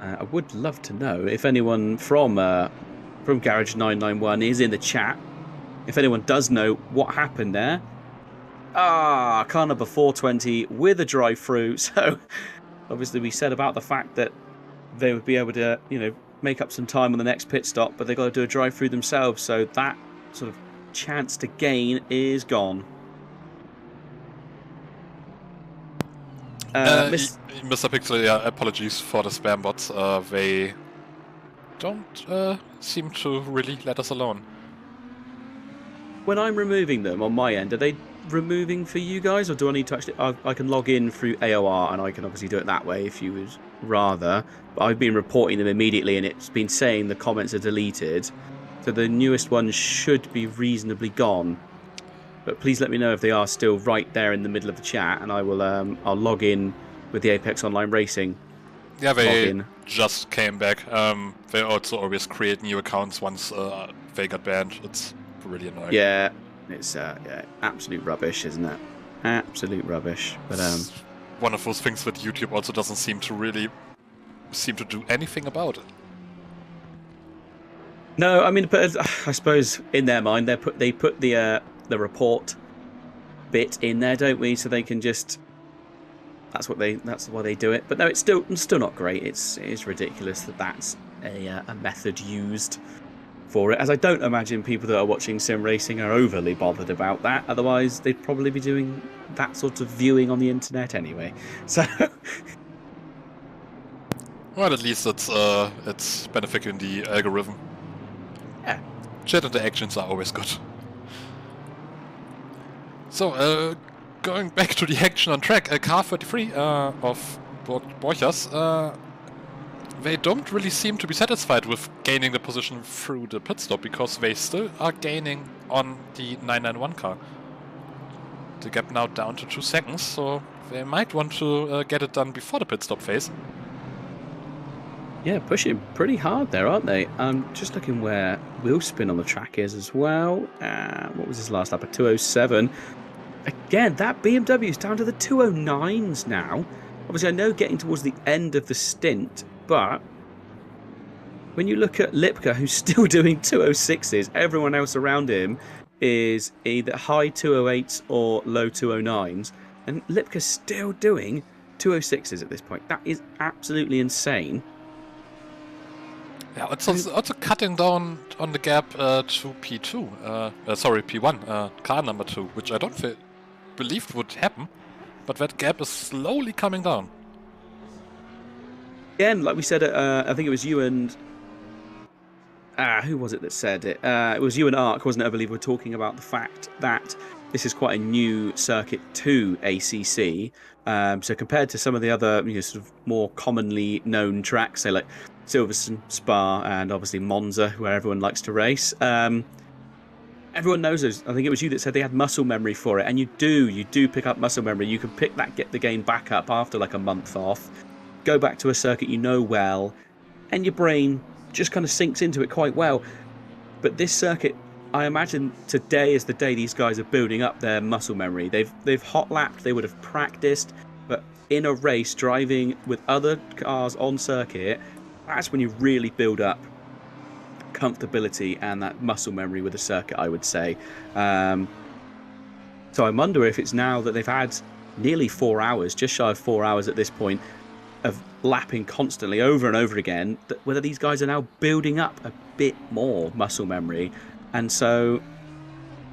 I would love to know if anyone from Garage 991 is in the chat. If anyone does know what happened there. Car number 420 with a drive-through. So obviously we said about the fact that they would be able to, make up some time on the next pit stop, but they've got to do a drive-through themselves. So that sort of chance to gain is gone. Mr. Pixel, yeah, apologies for the spam bots. They don't seem to really let us alone. When I'm removing them on my end, are they removing for you guys, or do I need to actually? I can log in through AOR, and I can obviously do it that way if you would rather. But I've been reporting them immediately, and it's been saying the comments are deleted. So the newest ones should be reasonably gone. But please let me know if they are still right there in the middle of the chat, and I will. I'll log in with the Apex Online Racing. Yeah, they just came back. They also always create new accounts once they got banned. It's really annoying. Yeah, it's absolute rubbish, isn't it? Absolute rubbish. But it's one of those things that YouTube also doesn't seem to really do anything about it. No, I mean, but I suppose in their mind they put the report bit in there, don't we? So they can just that's why they do it. But no, it's still not great. It is ridiculous that that's a method used for it, as I don't imagine people that are watching sim racing are overly bothered about that. Otherwise, they'd probably be doing that sort of viewing on the internet anyway. So, well, at least it's benefiting the algorithm. Yeah, chat interactions are always good. So, going back to the action on track, car 33 of Borchers. They don't really seem to be satisfied with gaining the position through the pit stop, because they still are gaining on the 991 car. The gap now down to 2 seconds, so they might want to get it done before the pit stop phase. Yeah, pushing pretty hard there, aren't they? Just looking where Wheelspin on the track is as well. What was his last lap? A 2:07. Again, that BMW is down to the 2:09s now. Obviously, I know getting towards the end of the stint, but when you look at Lipka, who's still doing 2:06s, everyone else around him is either high 2:08s or low 2:09s, and Lipka's still doing 2:06s at this point. That is absolutely insane. Yeah, also cutting down on the gap to P2, sorry, P1, car number 2, which I don't believe would happen, but that gap is slowly coming down. Again, like we said, I think it was you and... who was it that said it? It was you and Ark, wasn't it? I believe we're talking about the fact that this is quite a new circuit to ACC. So compared to some of the other, sort of more commonly known tracks, say like Silverstone, Spa, and obviously Monza, where everyone likes to race. Everyone knows those. I think it was you that said they had muscle memory for it, and you do pick up muscle memory. You can get the game back up after like a month off, go back to a circuit you know well, and your brain just kind of sinks into it quite well. But this circuit, I imagine today is the day these guys are building up their muscle memory. They've hot lapped, they would have practiced, but in a race, driving with other cars on circuit, that's when you really build up comfortability and that muscle memory with the circuit, I would say. So I wonder if it's now that they've had nearly 4 hours, just shy of 4 hours at this point, of lapping constantly over and over again, that whether these guys are now building up a bit more muscle memory, and so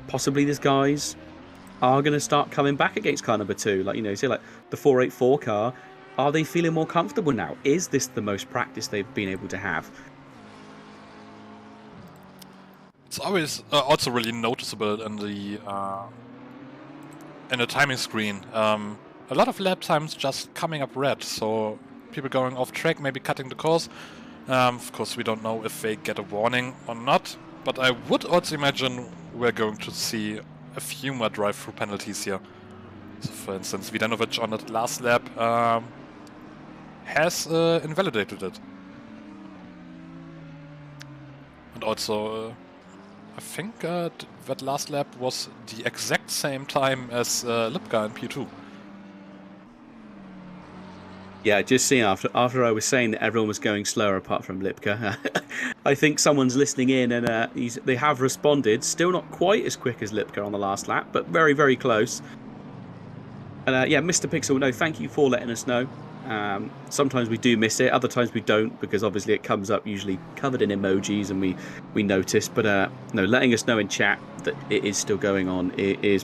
possibly these guys are going to start coming back against car number 2, like say like the 484 car. Are they feeling more comfortable now? Is this the most practice they've been able to have? It's always also really noticeable in the timing screen. A lot of lap times just coming up red, so people going off track, maybe cutting the course. Of course, we don't know if they get a warning or not, but I would also imagine we're going to see a few more drive-through penalties here. So, for instance, Vidanovic on that last lap has invalidated it. And also, I think that last lap was the exact same time as Lipka in P2. Yeah, just seeing after I was saying that everyone was going slower apart from Lipka, I think someone's listening in and they have responded. Still not quite as quick as Lipka on the last lap, but very, very close. And yeah, Mr. Pixel, no, thank you for letting us know. Sometimes we do miss it, other times we don't, because obviously it comes up usually covered in emojis and we notice. But no, letting us know in chat that it is still going on is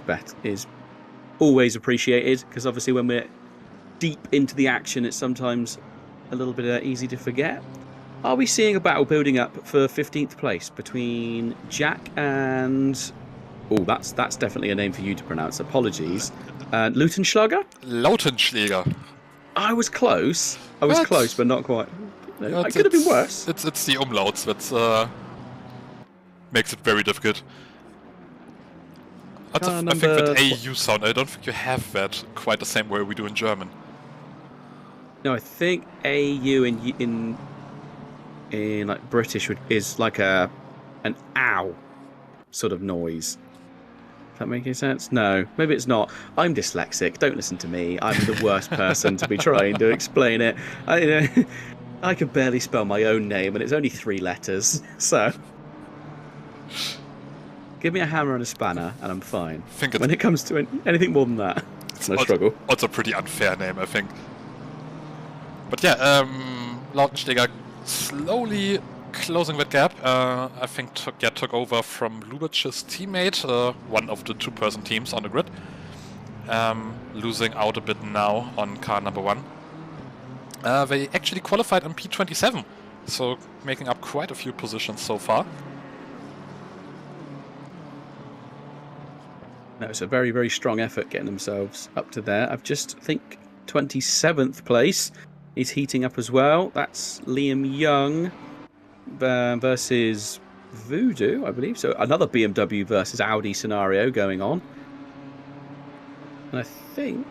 always appreciated, because obviously when we're deep into the action, it's sometimes a little bit easy to forget. Are we seeing a battle building up for 15th place between Jack and... Oh, that's definitely a name for you to pronounce. Apologies. Lautenschläger? Lautenschläger. I was close. I was close, but not quite. No, it could have been worse. It's the umlauts that makes it very difficult. I think that AU sound, I don't think you have that quite the same way we do in German. No, I think AU in like British is like an ow sort of noise. Does that make any sense? No, maybe it's not. I'm dyslexic. Don't listen to me. I'm the worst person to be trying to explain it. I can barely spell my own name, and it's only 3 letters. So give me a hammer and a spanner, and I'm fine. When it comes to anything more than that, it's no struggle. Also a pretty unfair name, I think. But yeah, Lautenschläger slowly closing that gap. I think took over from Lubitsch's teammate, one of the 2-person teams on the grid. Losing out a bit now on car number 1. They actually qualified on P27, so making up quite a few positions so far. No, it's a very, very strong effort getting themselves up to there. I've just think 27th place is heating up as well. That's Liam Young versus Voodoo, I believe. So another BMW versus Audi scenario going on. And I think...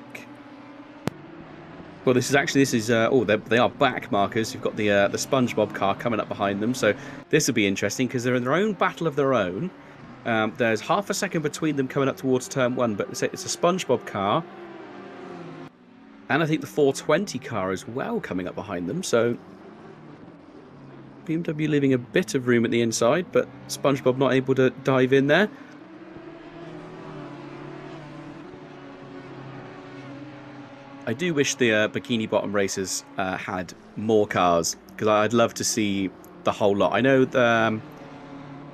Well, this is they are back markers. You've got the SpongeBob car coming up behind them, so this will be interesting because they're in their own battle of their own. There's half a second between them coming up towards turn 1, but it's a SpongeBob car, and I think the 420 car as well coming up behind them. So BMW leaving a bit of room at the inside, but SpongeBob not able to dive in there. I do wish the Bikini Bottom racers had more cars, because I'd love to see the whole lot. I know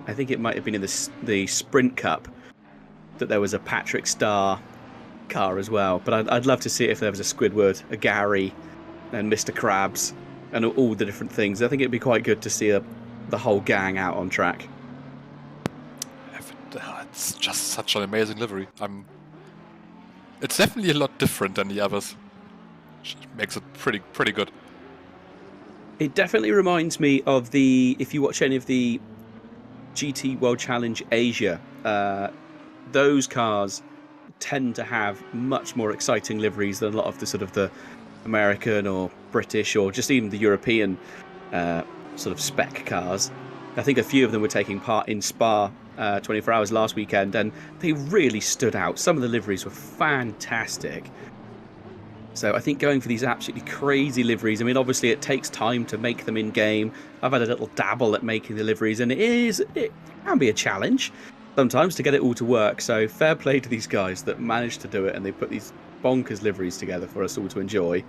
I think it might have been in the Sprint Cup that there was a Patrick Starr car as well, but I'd love to see it if there was a Squidward, a Gary, and Mr. Krabs, and all the different things. I think it'd be quite good to see the whole gang out on track. It's just such an amazing livery. It's definitely a lot different than the others. Which makes it pretty good. It definitely reminds me of if you watch any of the GT World Challenge Asia, those cars tend to have much more exciting liveries than a lot of the sort of the American or British or just even the European sort of spec cars. I think a few of them were taking part in Spa 24 Hours last weekend, and they really stood out. Some of the liveries were fantastic. So I think going for these absolutely crazy liveries, I mean, obviously it takes time to make them in-game. I've had a little dabble at making the liveries, and it can be a challenge sometimes to get it all to work. So fair play to these guys that managed to do it, and they put these bonkers liveries together for us all to enjoy.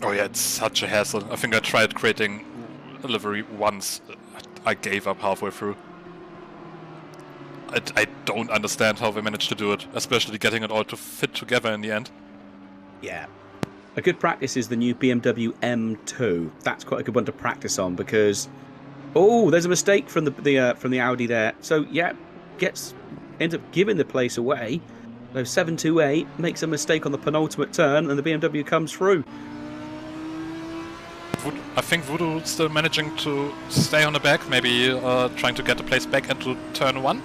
Oh yeah, it's such a hassle. I think I tried creating a livery once. I gave up halfway through. I don't understand how they managed to do it, especially getting it all to fit together in the end. Yeah. A good practice is the new BMW M2. That's quite a good one to practice on because... Oh, there's a mistake from the Audi there. So, yeah, ends up giving the place away. So 728 makes a mistake on the penultimate turn and the BMW comes through. I think Voodoo still managing to stay on the back, maybe trying to get the place back into turn 1.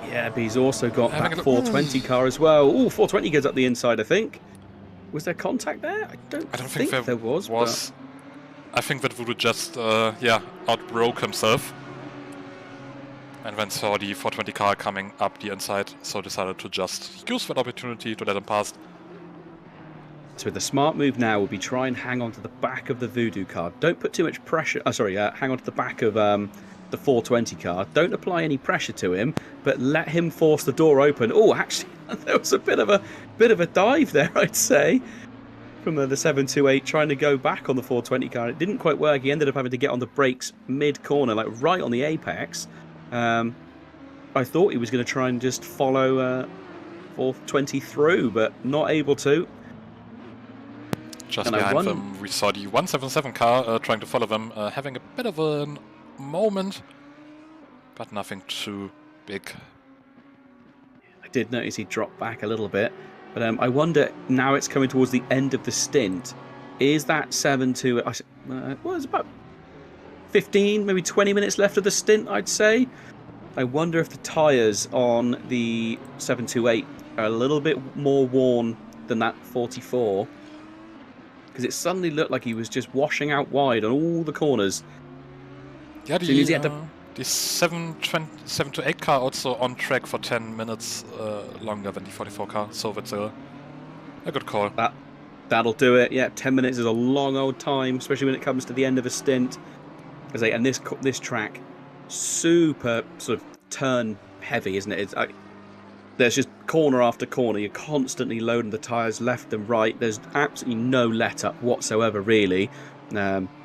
Yeah, but he's also got that 420 car as well. Oh, 420 goes up the inside, I think. Was there contact there? I don't think there was. But... I think that Voodoo just, outbroke himself. And then saw the 420 car coming up the inside, so decided to just use that opportunity to let him pass. So the smart move now would be try and hang on to the back of the Voodoo car. Don't put too much pressure... hang on to the back of the 420 car. Don't apply any pressure to him, but let him force the door open. Oh, actually, there was a bit of a dive there, I'd say, from the 728 trying to go back on the 420 car. It didn't quite work. He ended up having to get on the brakes mid-corner, like right on the apex. I thought he was going to try and just follow 420 through, but not able to. Just behind them, we saw the 177 car trying to follow them, having a bit of a moment, but nothing too big. I did notice he dropped back a little bit, but I wonder, now it's coming towards the end of the stint, is that 7 well, it's about 15, maybe 20 minutes left of the stint, I'd say. I wonder if the tyres on the 728 are a little bit more worn than that 44. Because it suddenly looked like he was just washing out wide on all the corners. Yeah, the 728 car also on track for 10 minutes longer than the 44 car, so that's a good call. That'll do it. Yeah, 10 minutes is a long old time, especially when it comes to the end of a stint. And this track, super sort of turn heavy, isn't it? There's just corner after corner. You're constantly loading the tyres left and right. There's absolutely no let-up whatsoever, really.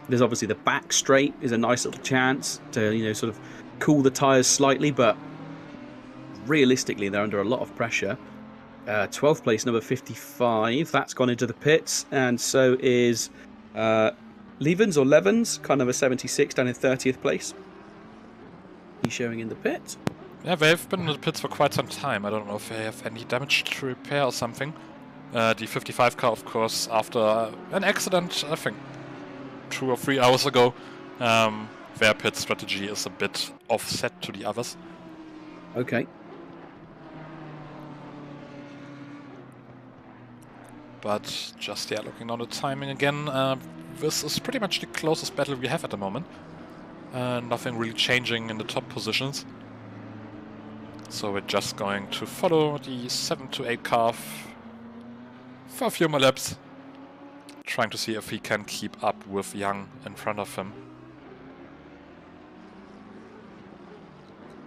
There's obviously the back straight is a nice little chance to, sort of cool the tyres slightly, but realistically, they're under a lot of pressure. 12th place, number 55. That's gone into the pits, and so is Levens, car number 76, down in 30th place. He's showing in the pit. Yeah, they've been in the pits for quite some time. I don't know if they have any damage to repair or something. The 55 car, of course, after an accident, I think 2 or 3 hours ago, their pit strategy is a bit offset to the others. Okay. But just, yeah, looking on the timing again, this is pretty much the closest battle we have at the moment. Nothing really changing in the top positions. So we're just going to follow the 7 to 8 car for a few more laps, trying to see if he can keep up with Young in front of him.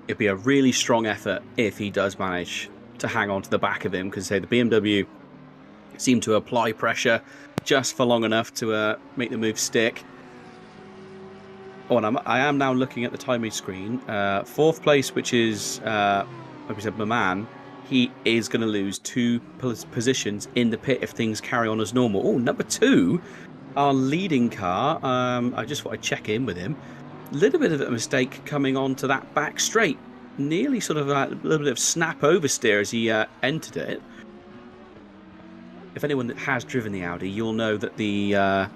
It'd be a really strong effort if he does manage to hang on to the back of him, because say the BMW seem to apply pressure just for long enough to make the move stick. Oh, and I am now looking at the timing screen. 4th place, which is, like we said, my man, he is going to lose 2 positions in the pit if things carry on as normal. Oh, number 2, our leading car. I just thought I'd check in with him. A little bit of a mistake coming onto that back straight. Nearly sort of a little bit of snap oversteer as he entered it. If anyone that has driven the Audi, you'll know that the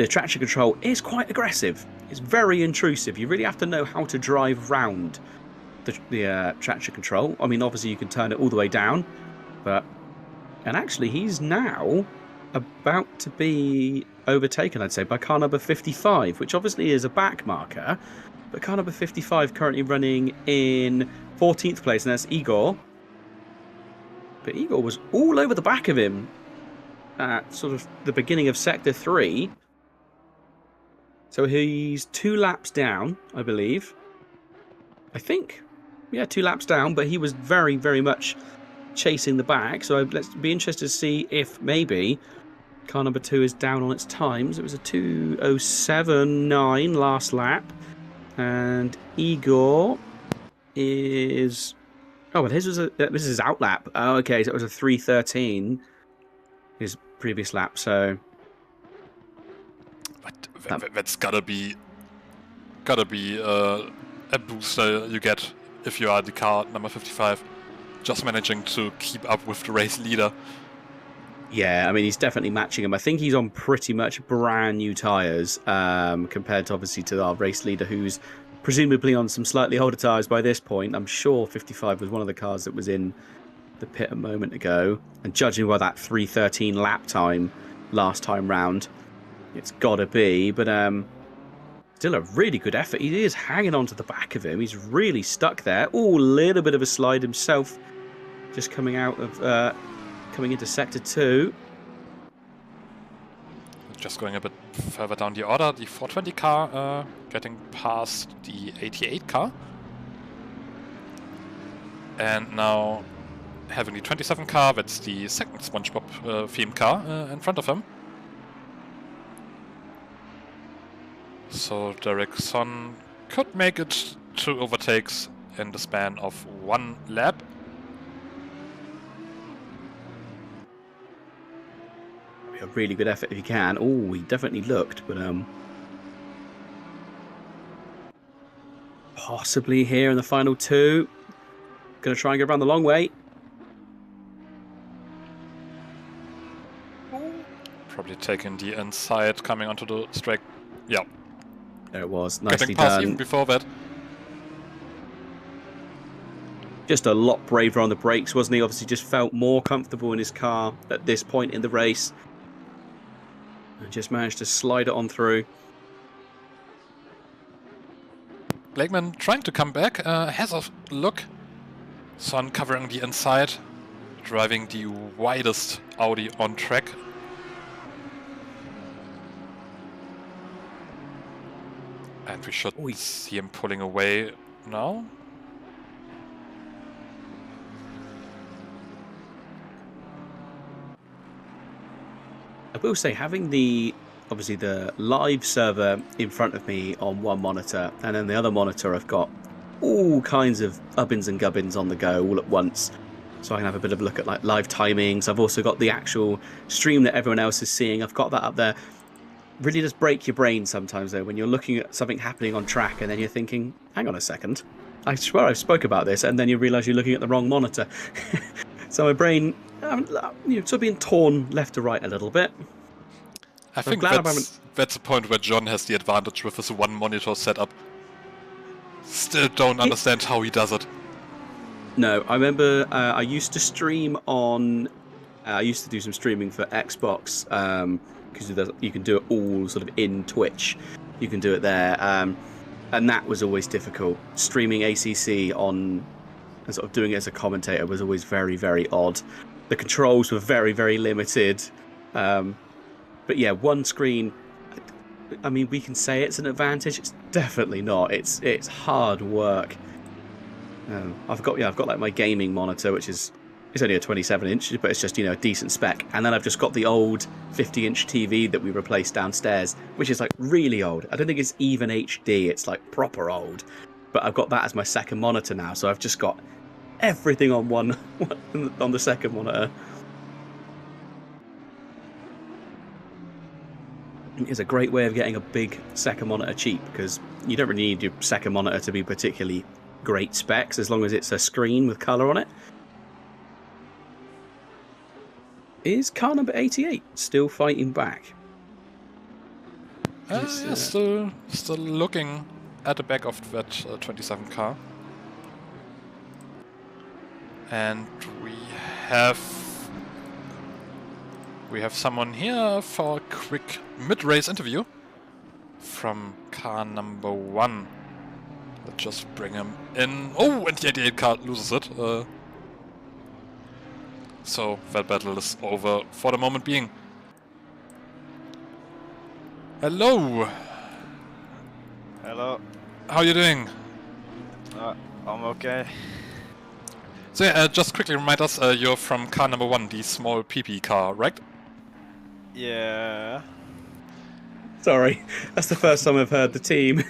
traction control is quite aggressive. It's very intrusive. You really have to know how to drive round the traction control. I mean, obviously you can turn it all the way down, and actually he's now about to be overtaken, I'd say, by car number 55, which obviously is a back marker, but car number 55 currently running in 14th place, and that's Igor. But Igor was all over the back of him at sort of the beginning of Sector 3. So he's 2 laps down, I believe. I think. Yeah, 2 laps down, but he was very, very much chasing the back. So let's be interested to see if maybe car number 2 is down on its times. It was a 2:07.9 last lap. And Igor is... Oh, but his was this is his out lap. Oh, okay, so it was a 3:13 his previous lap, so... That's gotta be a booster you get if you are the car number 55, just managing to keep up with the race leader. Yeah, I mean, he's definitely matching him. I think he's on pretty much brand new tyres, compared to obviously to our race leader, who's presumably on some slightly older tyres by this point. I'm sure 55 was one of the cars that was in the pit a moment ago, and judging by that 3:13 lap time last time round, it's got to be. But still a really good effort. He is hanging on to the back of him. He's really stuck there. Oh, a little bit of a slide himself, just coming out of coming into Sector 2. Just going a bit further down the order, the 420 car getting past the 88 car. And now having the 27 car, that's the second SpongeBob themed car in front of him. So Derrickson could make it 2 overtakes in the span of 1 lap. A really good effort if you can. Oh, he definitely looked, but possibly here in the final 2. Gonna try and go around the long way. Probably taking the inside, coming onto the straight. Yeah. There it was. Nicely Getting past done. even before that. Just a lot braver on the brakes, wasn't he? Obviously just felt more comfortable in his car at this point in the race. And just managed to slide it on through. Blakeman trying to come back, has a look. Son covering the inside, driving the widest Audi on track. And we should see him pulling away now. I will say, having obviously the live server in front of me on one monitor, and then the other monitor I've got all kinds of ubbins and gubbins on the go all at once, so I can have a bit of a look at like live timings. I've also got the actual stream that everyone else is seeing. I've got that up there. Really does break your brain sometimes though, when you're looking at something happening on track and then you're thinking, hang on a second, I swear I spoke about this, and then you realise you're looking at the wrong monitor. So my brain, sort of being torn left to right a little bit. I think that's a point where John has the advantage with his one monitor setup. Still don't understand how he does it. No, I remember I used to stream on I used to do some streaming for Xbox because you can do it all sort of in Twitch. You can do it there, and that was always difficult. Streaming ACC on and sort of doing it as a commentator was always very, very odd. The controls were very, very limited. But yeah, one screen. I mean, we can say it's an advantage. It's definitely not. It's hard work. I've got like my gaming monitor, which is it's only a 27-inch, but it's just a decent spec. And then I've just got the old 50-inch TV that we replaced downstairs, which is like really old. I don't think it's even HD. It's like proper old. But I've got that as my second monitor now, so I've just got everything on one on the second monitor. It's a great way of getting a big second monitor cheap, because you don't really need your second monitor to be particularly great specs as long as it's a screen with colour on it. Is car number 88 still fighting back? Still looking at the back of that 27 car. And we have someone here for a quick mid-race interview from car number 1. Let's just bring him in. Oh, and the 88 car loses it. So that battle is over for the moment being. Hello. Hello. How are you doing? I'm okay. So yeah, just quickly remind us, you're from car number 1, the small PP car, right? Yeah. Sorry, that's the first time I've heard the team,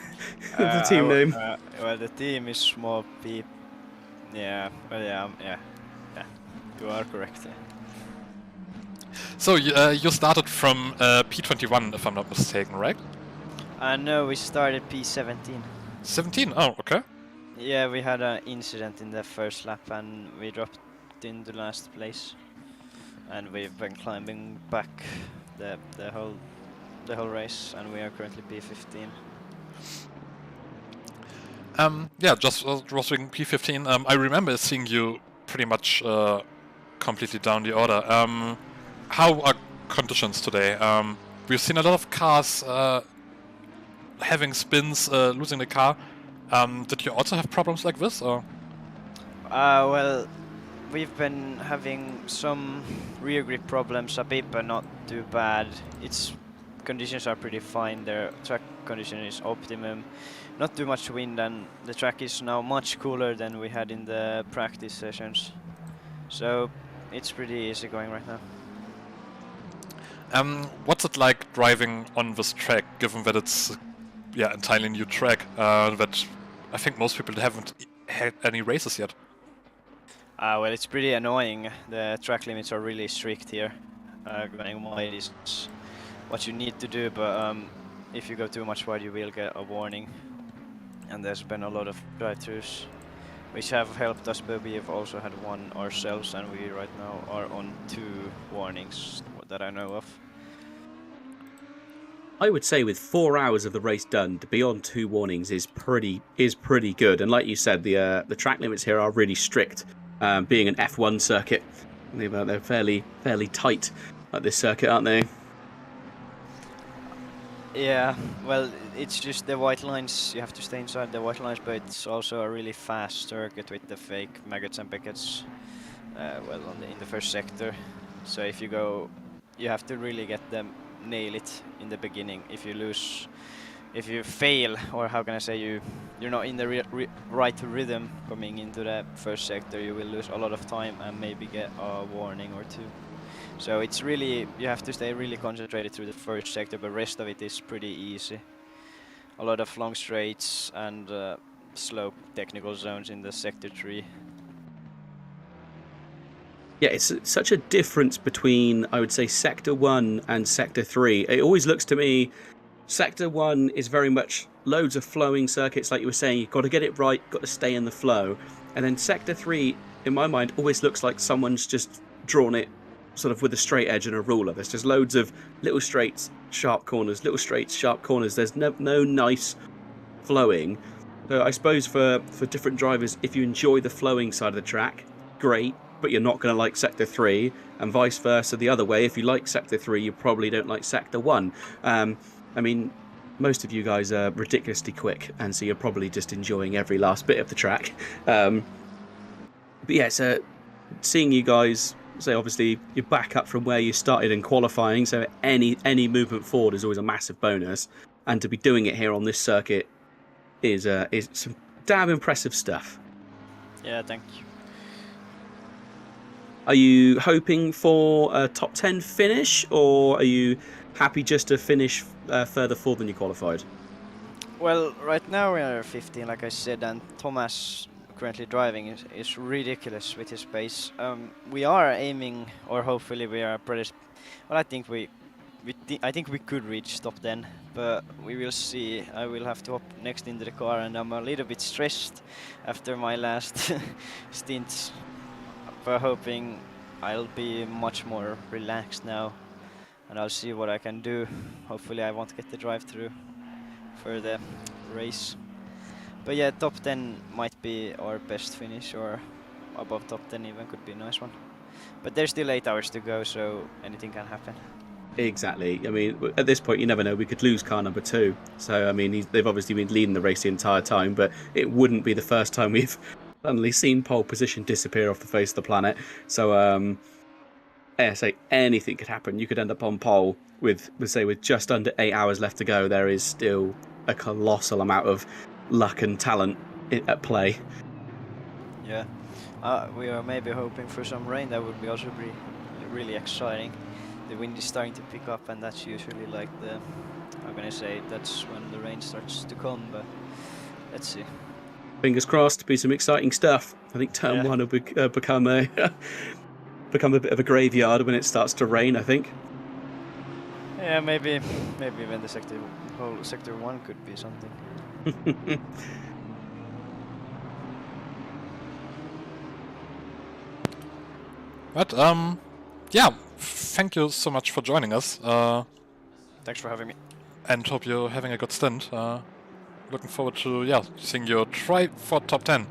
the team name. Well, the team is small P. Yeah. Well, yeah. You are correct. Yeah. So you started from P21, if I'm not mistaken, right? No, we started P17. 17. Oh, okay. Yeah, we had an incident in the first lap and we dropped in the last place. And we've been climbing back the whole race, and we are currently P15. Yeah, just rostering P15. I remember seeing you pretty much completely down the order. How are conditions today? We've seen a lot of cars having spins, losing the car. Did you also have problems like this, or? Well, we've been having some rear grip problems a bit, but not too bad. Conditions are pretty fine. The track condition is optimum. Not too much wind, and the track is now much cooler than we had in the practice sessions. So it's pretty easy going right now. What's it like driving on this track, given that it's entirely new track, that I think most people haven't had any races yet? Well, it's pretty annoying. The track limits are really strict here. Going wide is what you need to do, but if you go too much wide, you will get a warning. And there's been a lot of drive-thrus which have helped us, but we have also had one ourselves, and we right now are on 2 warnings that I know of. I would say with 4 hours of the race done, to be on 2 warnings is pretty good. And like you said, the track limits here are really strict. Being an F1 circuit, they're fairly tight at this circuit, aren't they? Yeah, well, it's just the white lines. You have to stay inside the white lines, but it's also a really fast circuit with the fake maggots and pickets. Well, in the first sector. So if you go, you have to really get them nail it in the beginning. If you fail, or how can I say, you're not in the right rhythm coming into the first sector, you will lose a lot of time and maybe get a warning or 2. So it's really, you have to stay really concentrated through the first sector, but the rest of it is pretty easy. A lot of long straights and slow technical zones in the sector 3. Yeah, it's such a difference between, I would say, Sector 1 and Sector 3. It always looks to me, Sector 1 is very much loads of flowing circuits, like you were saying. You've got to get it right, got to stay in the flow. And then Sector 3, in my mind, always looks like someone's just drawn it sort of with a straight edge and a ruler. There's just loads of little straights, sharp corners, little straights, sharp corners. There's no nice flowing. So I suppose for different drivers, if you enjoy the flowing side of the track, great. but you're not going to like Sector 3, and vice versa the other way. If you like Sector 3, you probably don't like Sector 1. I mean, most of you guys are ridiculously quick, and so you're probably just enjoying every last bit of the track. But yeah, so seeing you guys, so obviously you're back up from where you started in qualifying, so any movement forward is always a massive bonus, and to be doing it here on this circuit is some damn impressive stuff. Yeah, thank you. Are you hoping for a top 10 finish, or are you happy just to finish further forward than you qualified? Well, right now we are 15, like I said, and Thomas currently driving is ridiculous with his pace. We are aiming, or hopefully we are pretty. Well, I think I think we could reach top 10, but we will see. I will have to hop next into the car, and I'm a little bit stressed after my last stints. But hoping I'll be much more relaxed now, and I'll see what I can do. Hopefully I won't get the drive-through for the race. But yeah, top 10 might be our best finish, or above top 10 even could be a nice one. But there's still 8 hours to go, so anything can happen. Exactly. I mean, at this point, you never know. We could lose car number 2. So, I mean, they've obviously been leading the race the entire time, but it wouldn't be the first time we've suddenly seen pole position disappear off the face of the planet. So, yeah, say anything could happen. You could end up on pole with just under 8 hours left to go. There is still a colossal amount of luck and talent at play. Yeah, we are maybe hoping for some rain. That would be also really exciting. The wind is starting to pick up, and that's usually like the, how can I say, that's when the rain starts to come, but let's see. Fingers crossed, be some exciting stuff. I think turn 1 will become a bit of a graveyard when it starts to rain, I think. Yeah, maybe even the whole sector 1 could be something. But yeah, thank you so much for joining us. Thanks for having me. And hope you're having a good stint. Looking forward to seeing you try for top 10.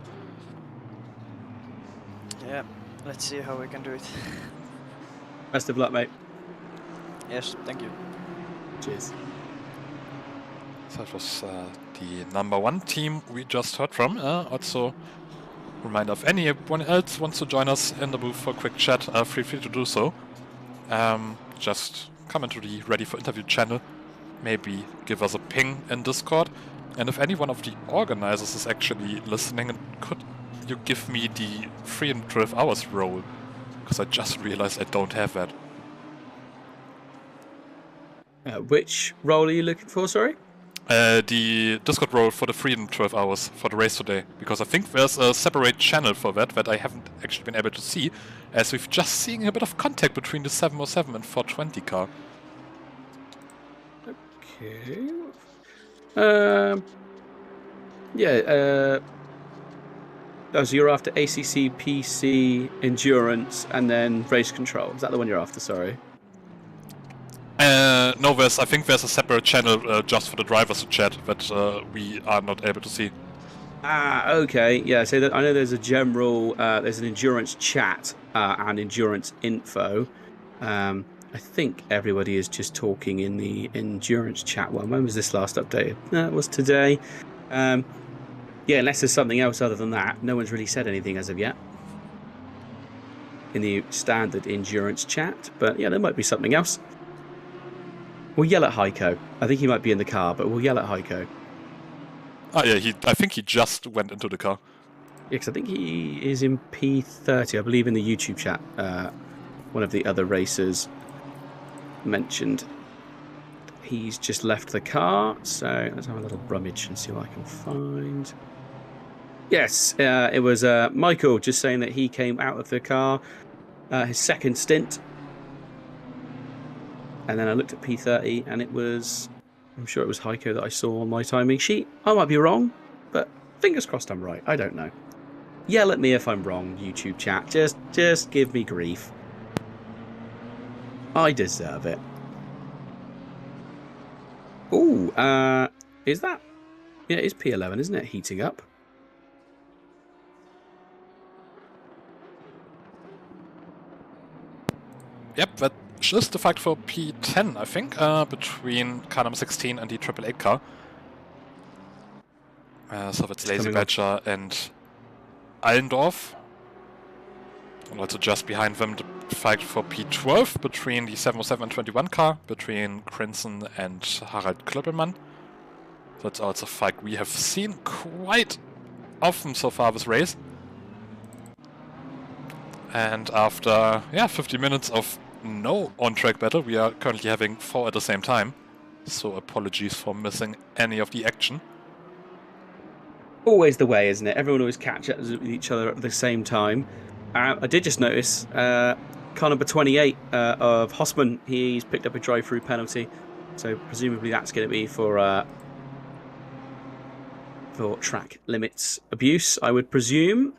Yeah, let's see how we can do it. Best of luck, mate. Yes, thank you. Cheers. So that was the number 1 team we just heard from. Also, reminder if anyone else wants to join us in the booth for a quick chat, feel free to do so. Just come into the Ready for Interview channel, maybe give us a ping in Discord, and if any one of the organizers is actually listening, could you give me the 3 and 12 hours role? Because I just realized I don't have that. Which role are you looking for, sorry? The Discord role for the 3 and 12 hours for the race today, because I think there's a separate channel for that I haven't actually been able to see, as we've just seen a bit of contact between the 707 and 420 car. Okay. So you're after ACC, PC, Endurance, and then Race Control. Is that the one you're after, sorry? No, I think there's a separate channel just for the drivers to chat that we are not able to see. Ah, okay. Yeah, so I know there's a general, there's an Endurance chat and Endurance info. I think everybody is just talking in the Endurance chat one. When was this last updated? It was today. Yeah, unless there's something else other than that. No one's really said anything as of yet in the standard Endurance chat. But yeah, there might be something else. We'll yell at Heiko. I think he might be in the car, but we'll yell at Heiko. Oh yeah, I think he just went into the car. Yeah, because I think he is in P30, I believe in the YouTube chat. One of the other racers mentioned he's just left the car, so let's have a little rummage and see what I can find. Yes, it was Michael just saying that he came out of the car, his second stint, and then I looked at P30 and it was, I'm sure it was Heiko that I saw on my timing sheet. I might be wrong, but fingers crossed I'm right. I don't know. Yell at me if I'm wrong, YouTube chat. Just give me grief. I deserve it. Ooh, is that? Yeah, it's P11, isn't it? Heating up. Yep, that is the fight for P10, I think, between car number 16 and the 888 car. So that's Lazy Badger and Allendorf. And also just behind them, the fight for P12 between the 707 and 21 car, between Crimson and Harald Klöppelmann. That's also a fight we have seen quite often so far this race. And after 50 minutes of no on-track battle, we are currently having 4 at the same time. So apologies for missing any of the action. Always the way, isn't it? Everyone always catch up with each other at the same time. I did just notice car number 28 of Hossmann, he's picked up a drive-through penalty. So presumably that's going to be for track limits abuse, I would presume.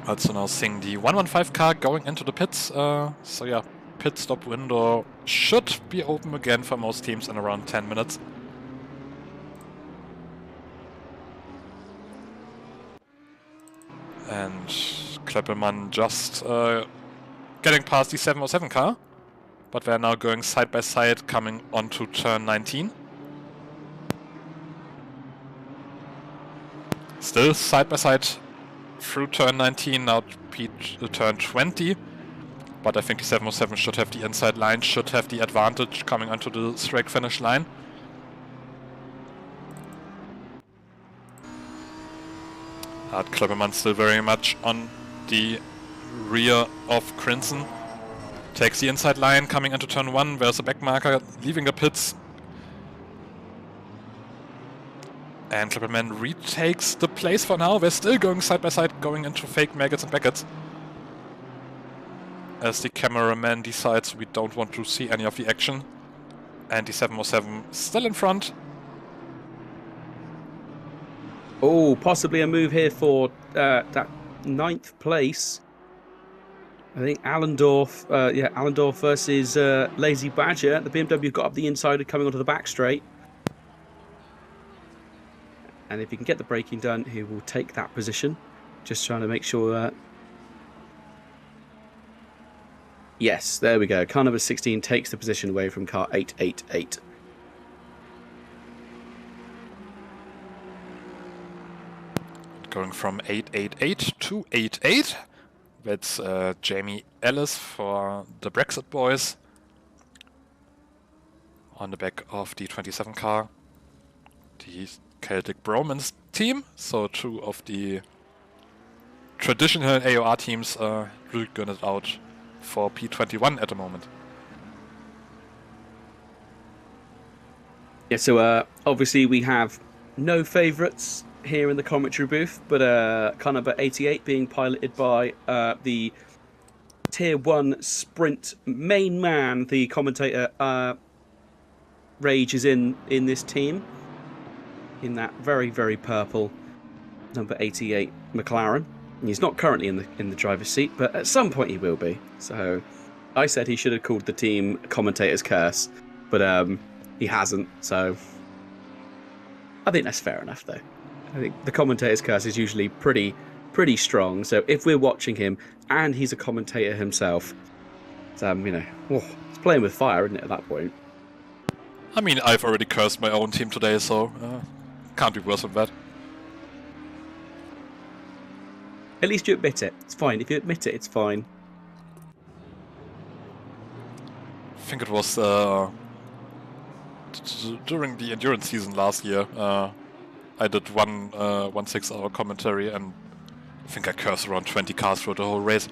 Also now seeing the 115 car going into the pits. So yeah, pit stop window should be open again for most teams in around 10 minutes. And Klöppelmann just getting past the 707 car. But they're now going side by side, coming onto turn 19. Still side by side through turn 19, now turn 20. But I think the 707 should have the inside line, should have the advantage coming onto the straight finish line. Klöppelmann still very much on the rear of Crimson. Takes the inside line, coming into turn 1, there's a back marker, leaving the pits. And Klöppelmann retakes the place for now. They're still going side by side, going into fake maggots and backets. As the cameraman decides we don't want to see any of the action. And the 707 still in front. Oh, possibly a move here for that 9th place. I think Allendorf versus Lazy Badger. The BMW got up the inside and coming onto the back straight. And if he can get the braking done, he will take that position. Just trying to make sure... Yes, there we go. Car number 16 takes the position away from car 888. Going from 888 to 88. That's Jamie Ellis for the Brexit boys. On the back of the 27 car. The Celtic Bromance team. So 2 of the traditional AOR teams are really gun it out for P21 at the moment. Yeah, so obviously we have no favourites here in the commentary booth, but car number 88 being piloted by the Tier 1 Sprint main man, the commentator Rage is in this team, in that very, very purple number 88 McLaren. He's not currently in the driver's seat, but at some point he will be. So I said he should have called the team Commentator's Curse, but he hasn't, so I think that's fair enough, though. I think the Commentator's Curse is usually pretty strong, so if we're watching him and he's a commentator himself, it's playing with fire, isn't it, at that point? I mean, I've already cursed my own team today, so can't be worse than that. At least you admit it. It's fine. If you admit it, it's fine. I think it was during the endurance season last year. I did one 6-hour commentary, and I think I cursed around 20 cars throughout the whole race.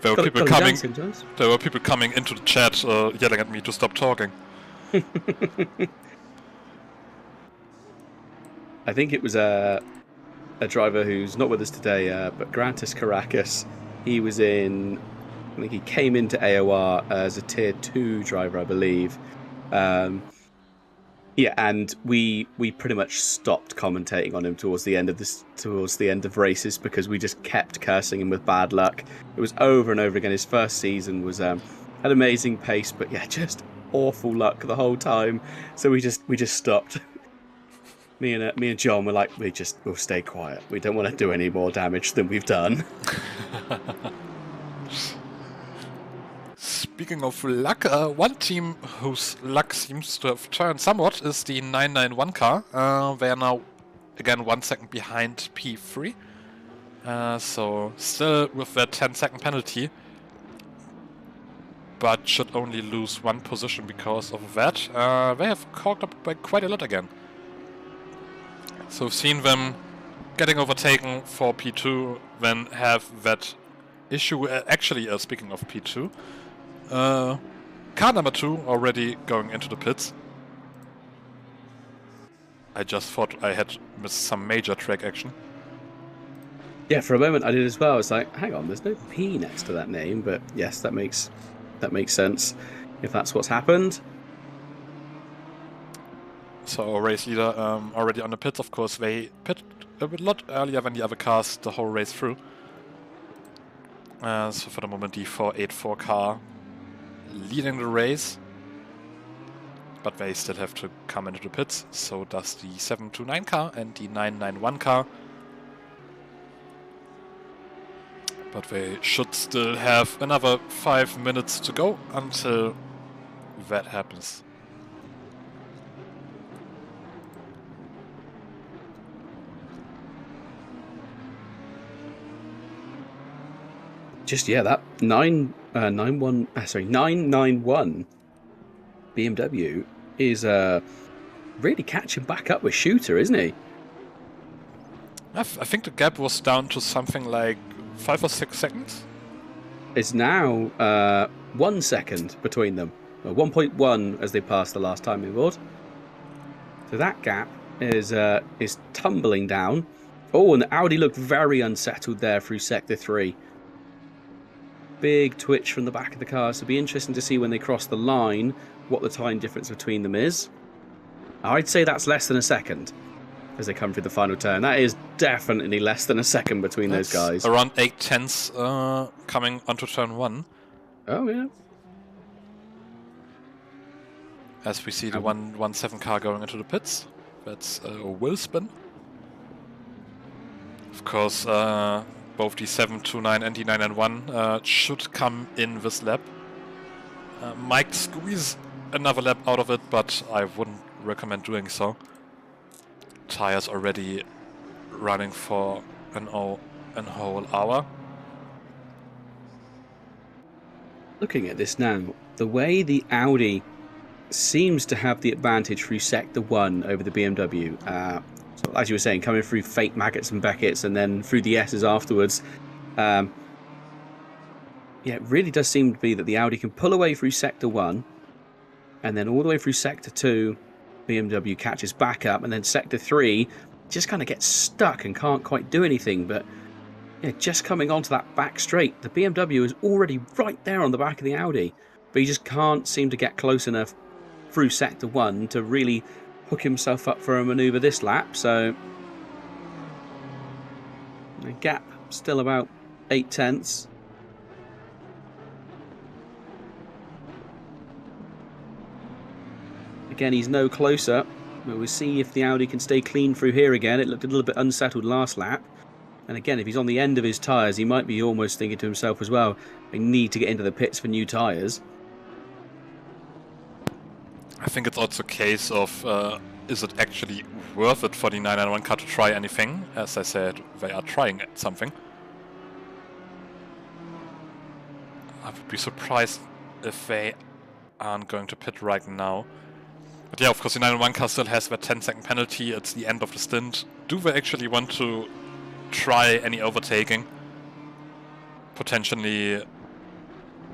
There were people coming into the chat yelling at me to stop talking. I think it was a driver who's not with us today, but Grantis Caracas. He was I think he came into AOR as a Tier 2 driver, I believe. And we pretty much stopped commentating on him towards the end of races because we just kept cursing him with bad luck. It was over and over again. His first season was an amazing pace, but yeah, just awful luck the whole time. So we just stopped. Me and John were like, we'll stay quiet. We don't want to do any more damage than we've done. Speaking of luck, one team whose luck seems to have turned somewhat is the 991 car. They are now, again, 1 second behind P3. So still with their 10-second penalty, but should only lose 1 position because of that. They have caught up by quite a lot again. So we've seen them getting overtaken for P2, then have that issue. Actually, speaking of P2, car number 2 already going into the pits. I just thought I had missed some major track action. Yeah, for a moment I did as well. It's like, hang on, there's no P next to that name, but yes, that makes sense if that's what's happened. So our race leader already on the pits. Of course, they pit a lot earlier than the other cars the whole race through. So for the moment, the 484 car leading the race, but they still have to come into the pits. So does the 729 car and the 991 car. But they should still have another 5 minutes to go until that happens. Just, yeah, that 991 BMW is really catching back up with Shooter, isn't he? I think the gap was down to something like 5 or 6 seconds. It's now 1 second between them. 1.1 as they passed the last time we board. So that gap is tumbling down. Oh, and the Audi looked very unsettled there through Sector 3. Big twitch from the back of the car, so it'll be interesting to see when they cross the line what the time difference between them is. I'd say that's less than a second as they come through the final turn. That is definitely less than a second between those guys. Around 8 tenths coming onto turn 1. Oh, yeah. As we see the 117 car going into the pits. That's a wheel spin. Of course, both the 729 and the 991 should come in this lap. Might squeeze another lap out of it, but I wouldn't recommend doing so. Tires already running for an whole hour. Looking at this now, the way the Audi seems to have the advantage through Sector 1 over the BMW. So as you were saying, coming through fake Maggots and Beckett's and then through the S's afterwards. Yeah, it really does seem to be that the Audi can pull away through Sector 1 and then all the way through Sector 2, BMW catches back up, and then Sector 3 just kind of gets stuck and can't quite do anything. But yeah, just coming onto that back straight, the BMW is already right there on the back of the Audi, but he just can't seem to get close enough through Sector 1 to really hook himself up for a manoeuvre this lap. So the gap still about 8 tenths. Again, he's no closer, but we'll see if the Audi can stay clean through here again. It looked a little bit unsettled last lap. And again, if he's on the end of his tyres, he might be almost thinking to himself as well, I need to get into the pits for new tyres. I think it's also a case of, is it actually worth it for the 991 car to try anything? As I said, they are trying something. I would be surprised if they aren't going to pit right now. But yeah, of course, the 991 car still has that 10-second penalty. It's the end of the stint. Do they actually want to try any overtaking? Potentially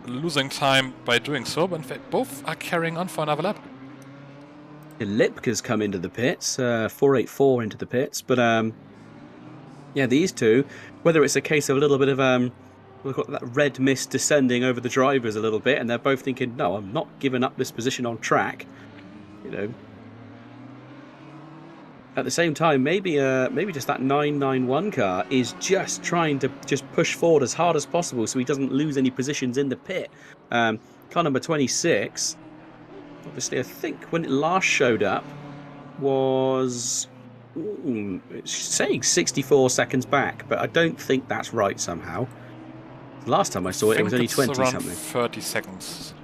losing time by doing so, but they both are carrying on for another lap. Lipka's come into the pits, 484 into the pits, but yeah, these two, whether it's a case of a little bit of we've got that red mist descending over the drivers a little bit, and they're both thinking, no, I'm not giving up this position on track. You know, at the same time, maybe just that 991 car is just trying to just push forward as hard as possible so he doesn't lose any positions in the pit. Car number 26, obviously, I think when it last showed up was It's saying 64 seconds back, but I don't think that's right somehow. The last time I saw it, it was only 20 around something. 30 seconds.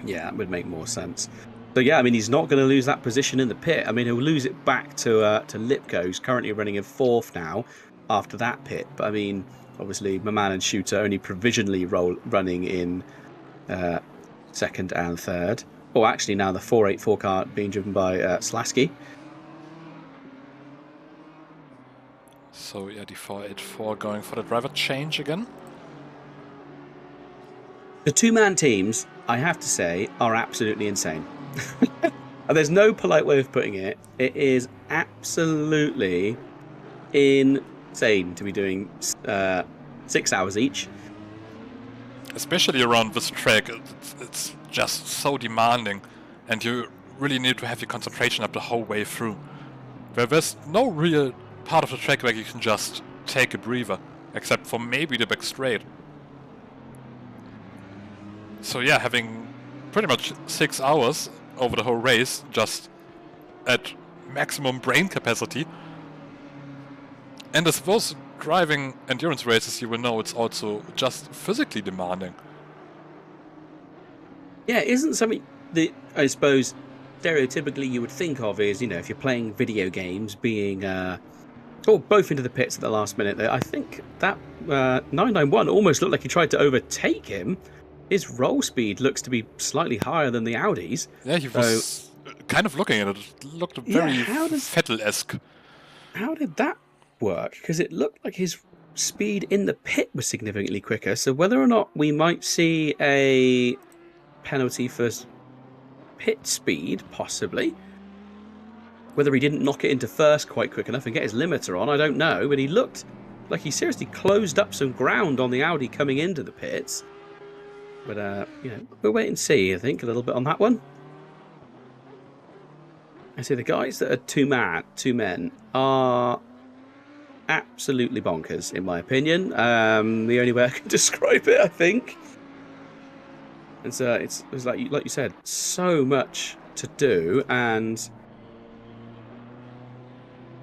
Yeah, that would make more sense. So yeah, I mean, he's not going to lose that position in the pit. I mean, he'll lose it back to Lipko, who's currently running in 4th now after that pit. But I mean, obviously, Maman and Shooter only provisionally running in 2nd and 3rd. Or actually, now the 484 car being driven by Slasky. So yeah, the 484 going for the driver change again. The two-man teams, I have to say, are absolutely insane. And there's no polite way of putting it. It is absolutely insane to be doing 6 hours each. Especially around this track, it's just so demanding, and you really need to have your concentration up the whole way through. There's no real part of the track where you can just take a breather, except for maybe the back straight. So yeah, having pretty much 6 hours over the whole race, just at maximum brain capacity. And as those driving endurance races, you will know it's also just physically demanding. Yeah, it isn't something that I suppose stereotypically you would think of is, you know, if you're playing video games, being both into the pits at the last minute there. I think that 991 almost looked like he tried to overtake him. His roll speed looks to be slightly higher than the Audi's. Yeah, he was kind of looking at it. It looked very Vettel-esque. How did that work? Because it looked like his speed in the pit was significantly quicker. So whether or not we might see a penalty for pit speed, possibly. Whether he didn't knock it into first quite quick enough and get his limiter on, I don't know. But he looked like he seriously closed up some ground on the Audi coming into the pits. But, you know, we'll wait and see, I think, a little bit on that one. I say the guys that are two men are absolutely bonkers, in my opinion. The only way I can describe it, I think. And so it's like you said, so much to do, and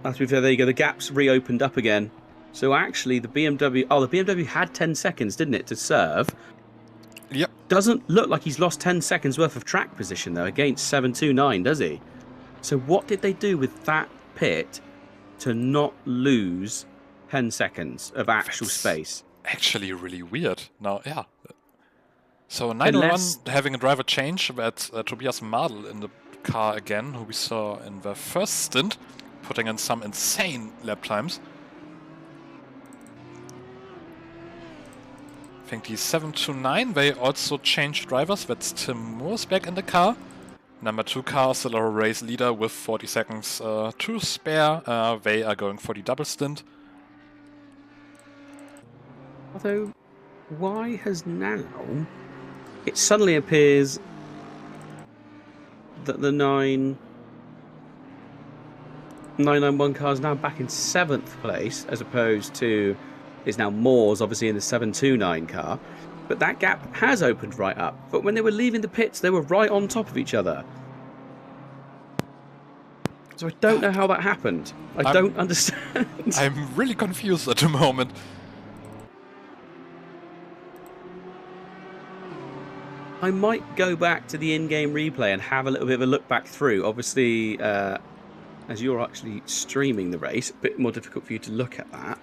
to be fair, there you go. The gap's reopened up again. So actually, the BMW had 10 seconds, didn't it, to serve? Yep. Doesn't look like he's lost 10 seconds worth of track position though against 729, does he? So what did they do with that pit to not lose 10 seconds of actual space? Actually really weird. Now, yeah. So 901 having a driver change with Tobias Madl in the car again, who we saw in the first stint, putting in some insane lap times. I think the 729, they also changed drivers. That's Tim Moore's back in the car. Number 2 car, still a race leader with 40 seconds to spare. They are going for the double stint. Although, why has now it suddenly appears that the 991 car is now back in 7th place, as opposed to is now Moore's obviously in the 729 car, but that gap has opened right up. But when they were leaving the pits, they were right on top of each other. So I don't know how that happened. I don't understand. I'm really confused at the moment. I might go back to the in-game replay and have a little bit of a look back through. Obviously, as you're actually streaming the race, a bit more difficult for you to look at that.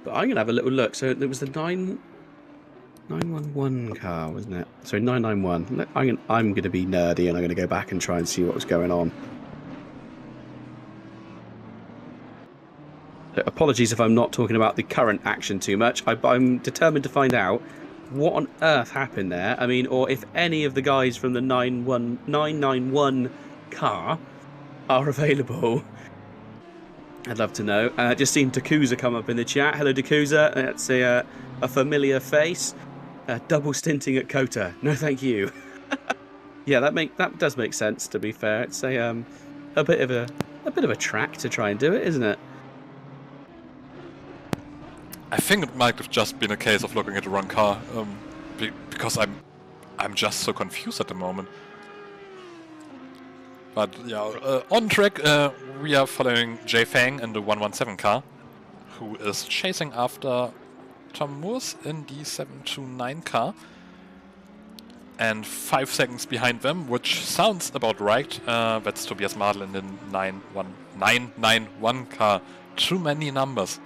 But I'm going to have a little look. So there was the 911 car, wasn't it? Sorry, 991. I'm going to be nerdy and I'm going to go back and try and see what was going on. So apologies if I'm not talking about the current action too much. I'm determined to find out what on earth happened there. I mean, or if any of the guys from the 991 car are available. I'd love to know. Just seen Dakuza come up in the chat. Hello, Dakuza. That's a familiar face. Double stinting at COTA. No, thank you. Yeah, that does make sense. To be fair, it's a bit of a track to try and do it, isn't it? I think it might have just been a case of looking at the wrong car, because I'm just so confused at the moment. But yeah, on track, we are following Jay Fang in the 117 car, who is chasing after Tom Moores in the 729 car. And 5 seconds behind them, which sounds about right. That's Tobias Madl in the 991 car. Too many numbers.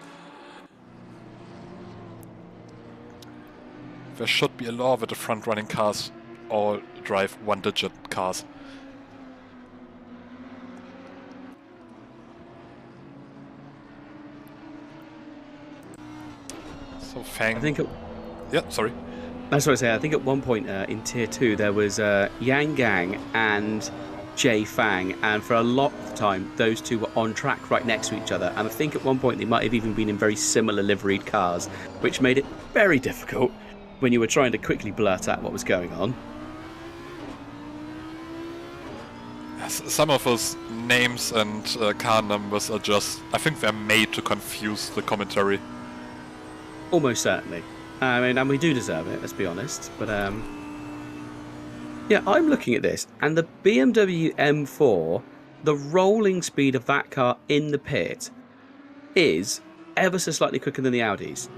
There should be a law that the front-running cars all drive one-digit cars. So Fang... I think... Yeah, sorry. That's what I say. I think at one point in Tier 2 there was Yang Gang and Jay Fang, and for a lot of the time those two were on track right next to each other, and I think at one point they might have even been in very similar liveried cars, which made it very difficult when you were trying to quickly blurt out what was going on. Some of those names and car numbers are just... I think they're made to confuse the commentary. Almost certainly. I mean, and we do deserve it, let's be honest. But, yeah, I'm looking at this, and the BMW M4, the rolling speed of that car in the pit is ever so slightly quicker than the Audis.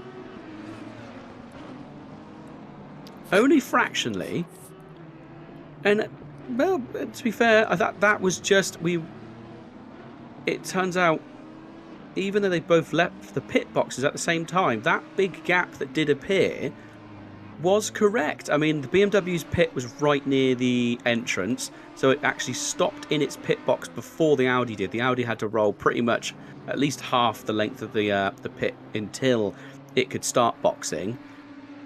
Only fractionally. And, well, to be fair, that was just... It turns out, even though they both left the pit boxes at the same time, that big gap that did appear was correct. I mean, the BMW's pit was right near the entrance, so it actually stopped in its pit box before the Audi did. The Audi had to roll pretty much at least half the length of the pit until it could start boxing.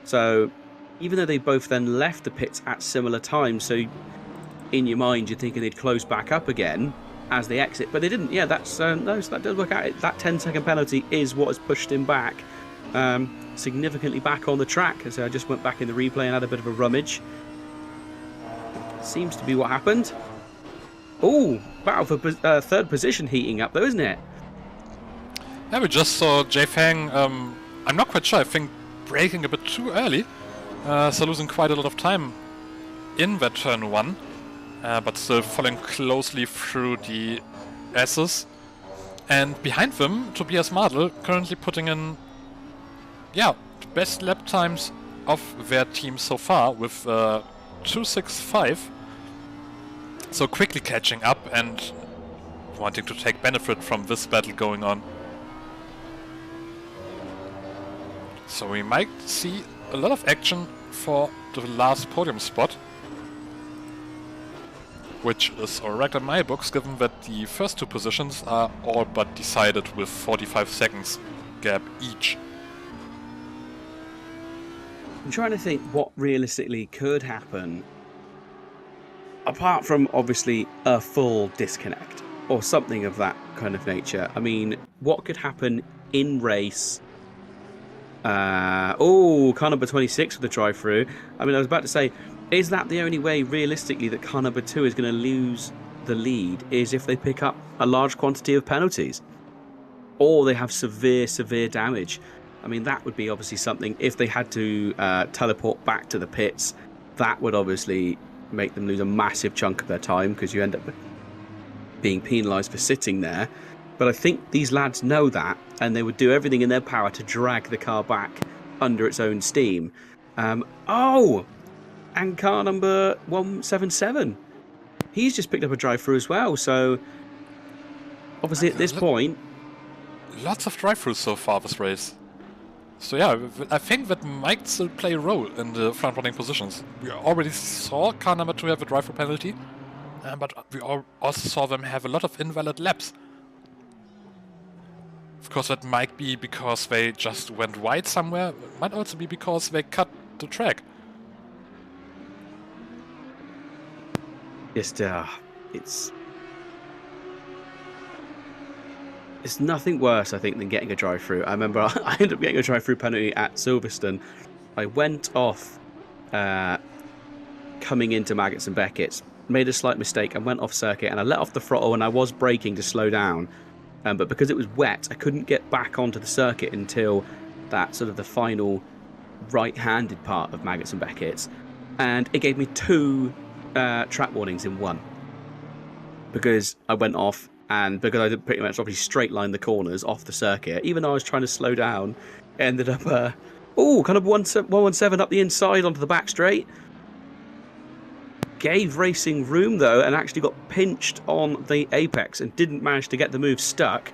So even though they both then left the pits at similar times, so in your mind you're thinking they'd close back up again as they exit, but they didn't. Yeah, that's no, so that does work out. That 10-second penalty is what has pushed him back significantly back on the track. So I just went back in the replay and had a bit of a rummage. Seems to be what happened. Oh, battle for third position heating up though, isn't it? Yeah, we just saw Jay Fang, I'm not quite sure, I think braking a bit too early, so losing quite a lot of time in that turn 1. But still following closely through the S's. And behind them, Tobias Madl currently putting in, yeah, the best lap times of their team so far with 2:65. So quickly catching up and wanting to take benefit from this battle going on. So we might see a lot of action for the last podium spot, which is alright in my books, given that the first 2 positions are all but decided with 45 seconds gap each. I'm trying to think what realistically could happen, apart from obviously a full disconnect or something of that kind of nature. I mean, what could happen in race? Car number 26 with the drive-through. I mean, I was about to say, is that the only way, realistically, that car number 2 is going to lose the lead, is if they pick up a large quantity of penalties? Or they have severe, severe damage. I mean, that would be obviously something, if they had to teleport back to the pits, that would obviously make them lose a massive chunk of their time, because you end up being penalised for sitting there. But I think these lads know that, and they would do everything in their power to drag the car back under its own steam. And car number 177, he's just picked up a drive-through as well. So obviously at this point, lots of drive-throughs so far this race. So yeah, I think that might still play a role in the front-running positions. We already saw car number 2 have a drive-through penalty, but we also saw them have a lot of invalid laps. Of course, that might be because they just went wide somewhere. It might also be because they cut the track. Just, it's nothing worse, I think, than getting a drive-through. I remember I ended up getting a drive-through penalty at Silverstone. I went off coming into Maggots and Beckett's, made a slight mistake and went off circuit, and I let off the throttle and I was braking to slow down. But because it was wet, I couldn't get back onto the circuit until that sort of the final right-handed part of Maggots and Beckett's. And it gave me 2 track warnings in one. because I went off and because I did pretty much obviously straight line the corners off the circuit. Even though I was trying to slow down, ended up kind of 117 up the inside onto the back straight. Gave racing room though, and actually got pinched on the apex and didn't manage to get the move stuck.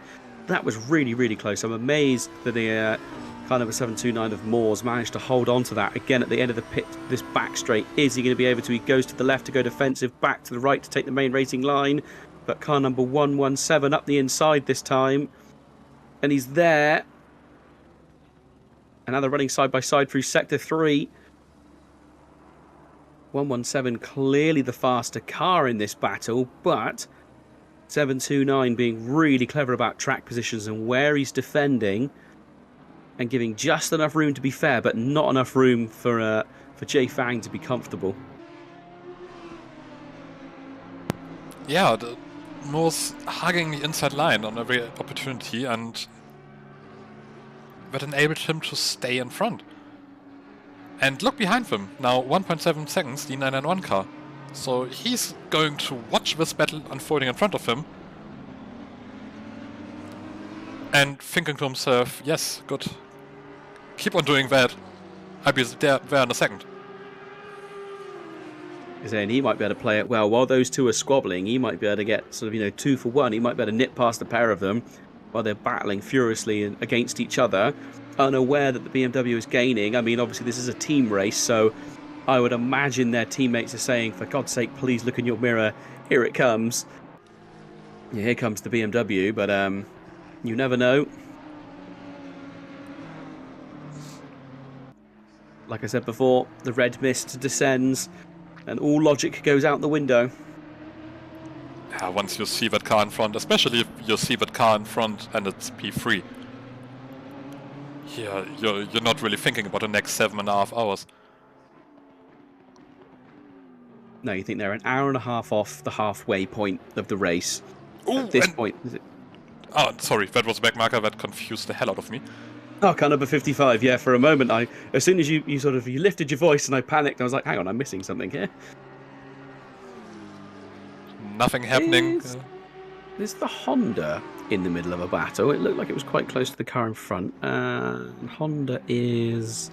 That was really, really close. I'm amazed that the kind of a 729 of Moore's managed to hold on to that. Again, at the end of the pit, this back straight, is he going to be able to? He goes to the left to go defensive, back to the right to take the main racing line. But car number 117 up the inside this time. And he's there. And now they're running side by side through Sector 3. 117 clearly the faster car in this battle, but 729 being really clever about track positions and where he's defending and giving just enough room to be fair, but not enough room for Jay Fang to be comfortable. Yeah, Moore's hugging the inside line on every opportunity, and that enabled him to stay in front. And look behind them, now 1.7 seconds, the 991 car. So he's going to watch this battle unfolding in front of him and thinking to himself, yes, good, keep on doing that, I'll be there in a second. And he might be able to play it well. While those two are squabbling, he might be able to get sort of, 2 for 1. He might be able to nip past a pair of them while they're battling furiously against each other, unaware that the BMW is gaining. I mean, obviously this is a team race, so I would imagine their teammates are saying, for God's sake, please look in your mirror, here it comes. Yeah, here comes the BMW, but you never know. Like I said before, the red mist descends and all logic goes out the window. Yeah, once you see that car in front, especially if you see that car in front and it's P3, yeah, you're not really thinking about the next 7.5 hours. No, you think they're an hour and a half off the halfway point of the race. Ooh, at this point, is it? Oh, sorry, that was a back marker that confused the hell out of me. Oh, car number 55. Yeah, for a moment, as soon as you lifted your voice and I panicked, I was like, hang on, I'm missing something here. Nothing happening. Is the Honda in the middle of a battle? It looked like it was quite close to the car in front. Honda is...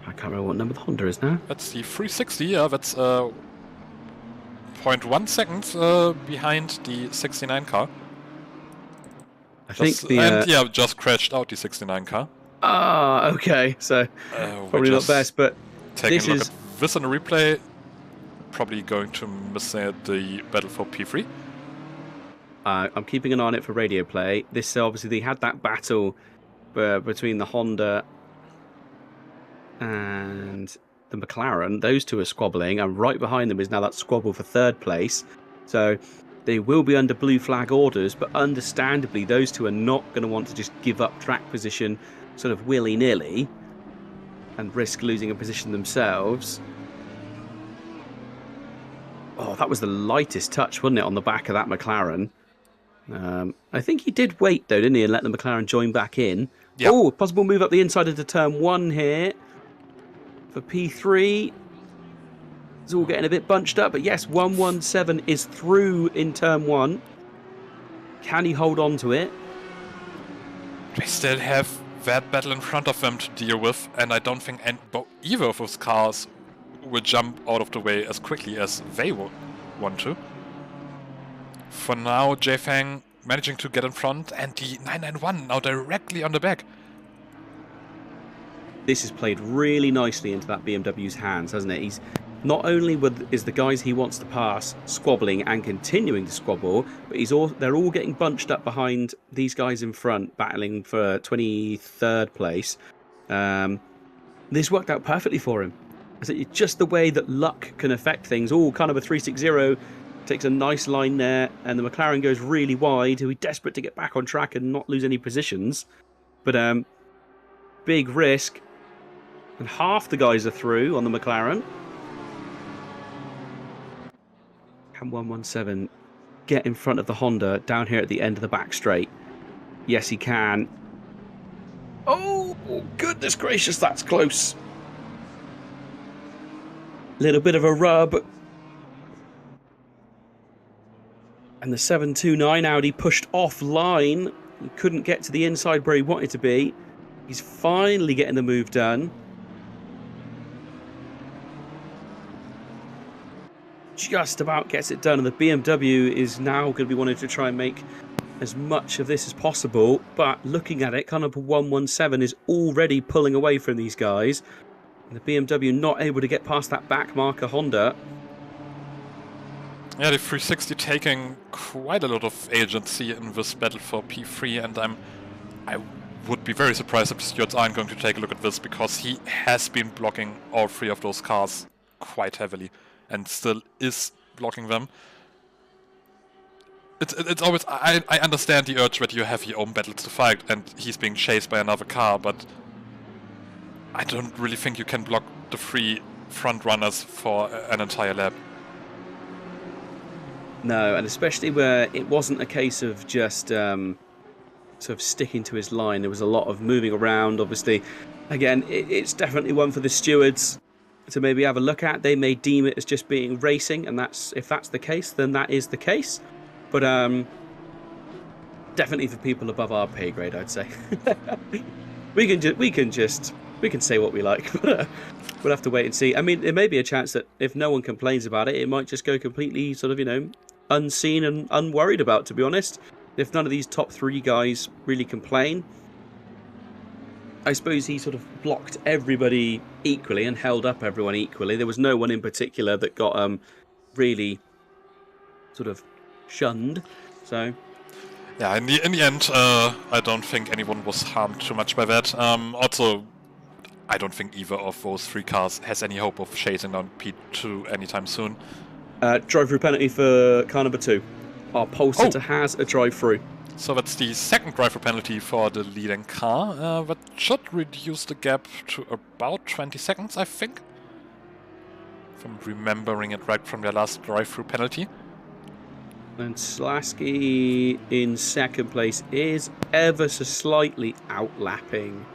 I can't remember what number the Honda is now. That's the 360, yeah, that's 0.1 seconds behind the 69 car. I think the... just crashed out the 69 car. Ah, okay, so probably not best, but taking a look at this on a replay, probably going to miss the battle for P3. I'm keeping an eye on it for radio play. This obviously they had that battle between the Honda and the McLaren. Those two are squabbling, and right behind them is now that squabble for third place. So they will be under blue flag orders, but understandably those two are not going to want to just give up track position sort of willy-nilly and risk losing a position themselves. Oh, that was the lightest touch, wasn't it, on the back of that McLaren? I think he did wait, though, didn't he, and let the McLaren join back in. Yep. Oh, possible move up the inside into turn 1 here for P3. It's all getting a bit bunched up, but yes, 117 is through in turn 1. Can he hold on to it? They still have that battle in front of them to deal with, and I don't think either of those cars will jump out of the way as quickly as they want to. For now, Jay Fang managing to get in front, and the 991 now directly on the back. This has played really nicely into that BMW's hands, hasn't it? He's not only is the guys he wants to pass squabbling and continuing to squabble, but they're all getting bunched up behind these guys in front, battling for 23rd place. This worked out perfectly for him. It's just the way that luck can affect things. Oh, kind of a 360 takes a nice line there, and the McLaren goes really wide. He'll be desperate to get back on track and not lose any positions. But big risk. And half the guys are through on the McLaren. Can 117 get in front of the Honda down here at the end of the back straight? Yes, he can. Oh, goodness gracious, that's close. Little bit of a rub. And the 729 Audi pushed offline. He couldn't get to the inside where he wanted to be. He's finally getting the move done. Just about gets it done, and the BMW is now going to be wanting to try and make as much of this as possible. But looking at it, car number 117 is already pulling away from these guys. And the BMW not able to get past that back marker Honda. Yeah, the 360 taking quite a lot of agency in this battle for P3, and I would be very surprised if the stewards aren't going to take a look at this, because he has been blocking all three of those cars quite heavily, and still is blocking them. It's always, I understand the urge that you have your own battles to fight, and he's being chased by another car, but I don't really think you can block the three front runners for an entire lap. No, and especially where it wasn't a case of just sort of sticking to his line. There was a lot of moving around, obviously. Again, it's definitely one for the stewards to maybe have a look at. They may deem it as just being racing, and if that's the case, then that is the case. But definitely for people above our pay grade, I'd say. we can say what we like, but we'll have to wait and see. I mean, there may be a chance that if no one complains about it, it might just go completely sort of, unseen and unworried about, to be honest. If none of these top three guys really complain, I suppose he sort of blocked everybody equally and held up everyone equally. There was no one in particular that got really sort of shunned. So yeah, in the end, I don't think anyone was harmed too much by that. Also, I don't think either of those three cars has any hope of chasing down P2 anytime soon. Drive-through penalty for car number 2. Our pole sitter has a drive-through. So that's the second driver penalty for the leading car. That should reduce the gap to about 20 seconds, I think. If I'm remembering it right from their last drive-through penalty. And Slasky in second place is ever so slightly outlapping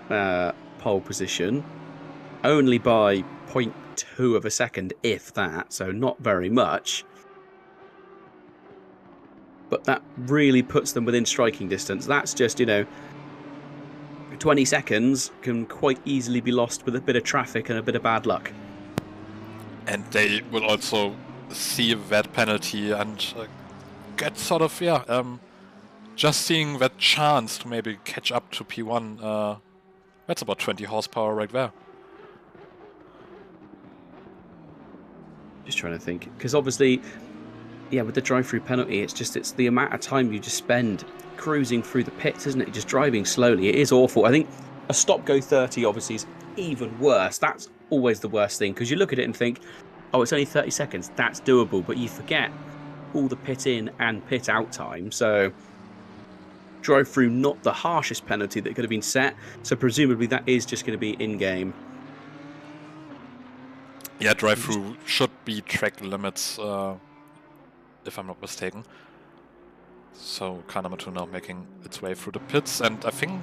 pole position. Only by 0.2 of a second, if that, so not very much. But that really puts them within striking distance. That's just, 20 seconds can quite easily be lost with a bit of traffic and a bit of bad luck. And they will also see that penalty and get sort of, just seeing that chance to maybe catch up to P1. That's about 20 horsepower right there. Just trying to think, because obviously, yeah, with the drive-through penalty, it's the amount of time you just spend cruising through the pits, isn't it? Just driving slowly. It is awful. I think a stop-go 30 obviously is even worse. That's always the worst thing, because you look at it and think, oh, it's only 30 seconds. That's doable, but you forget all the pit in and pit out time. So drive-through, not the harshest penalty that could have been set. So presumably that is just going to be in-game. Yeah, drive-through should be track limits, if I'm not mistaken. So car number 2 now making its way through the pits, and I think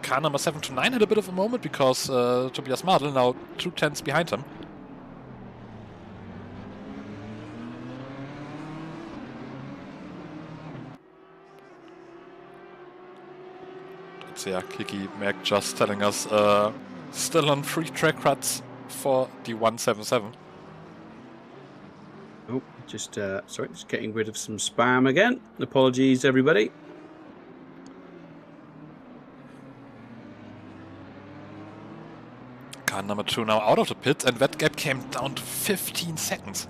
car number 7 to 9 had a bit of a moment, because Tobias Madl now 2 tenths behind him. Let's see, Kiki Mac just telling us still on 3 track cuts for the 177. Oh, just getting rid of some spam again. Apologies, everybody. Car number 2 now out of the pit, and that gap came down to 15 seconds.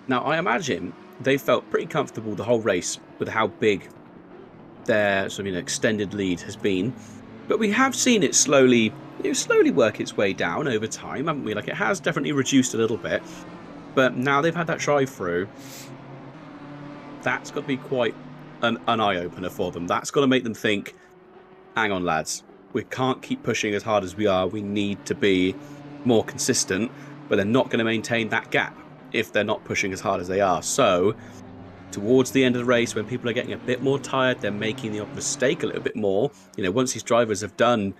Now, I imagine they felt pretty comfortable the whole race with how big their sort of extended lead has been. But we have seen it slowly work its way down over time, haven't we? Like, it has definitely reduced a little bit. But now they've had that drive-through. That's got to be quite an eye-opener for them. That's got to make them think, hang on, lads. We can't keep pushing as hard as we are. We need to be more consistent. But they're not going to maintain that gap if they're not pushing as hard as they are. So towards the end of the race, when people are getting a bit more tired, they're making the mistake a little bit more. Once these drivers have done,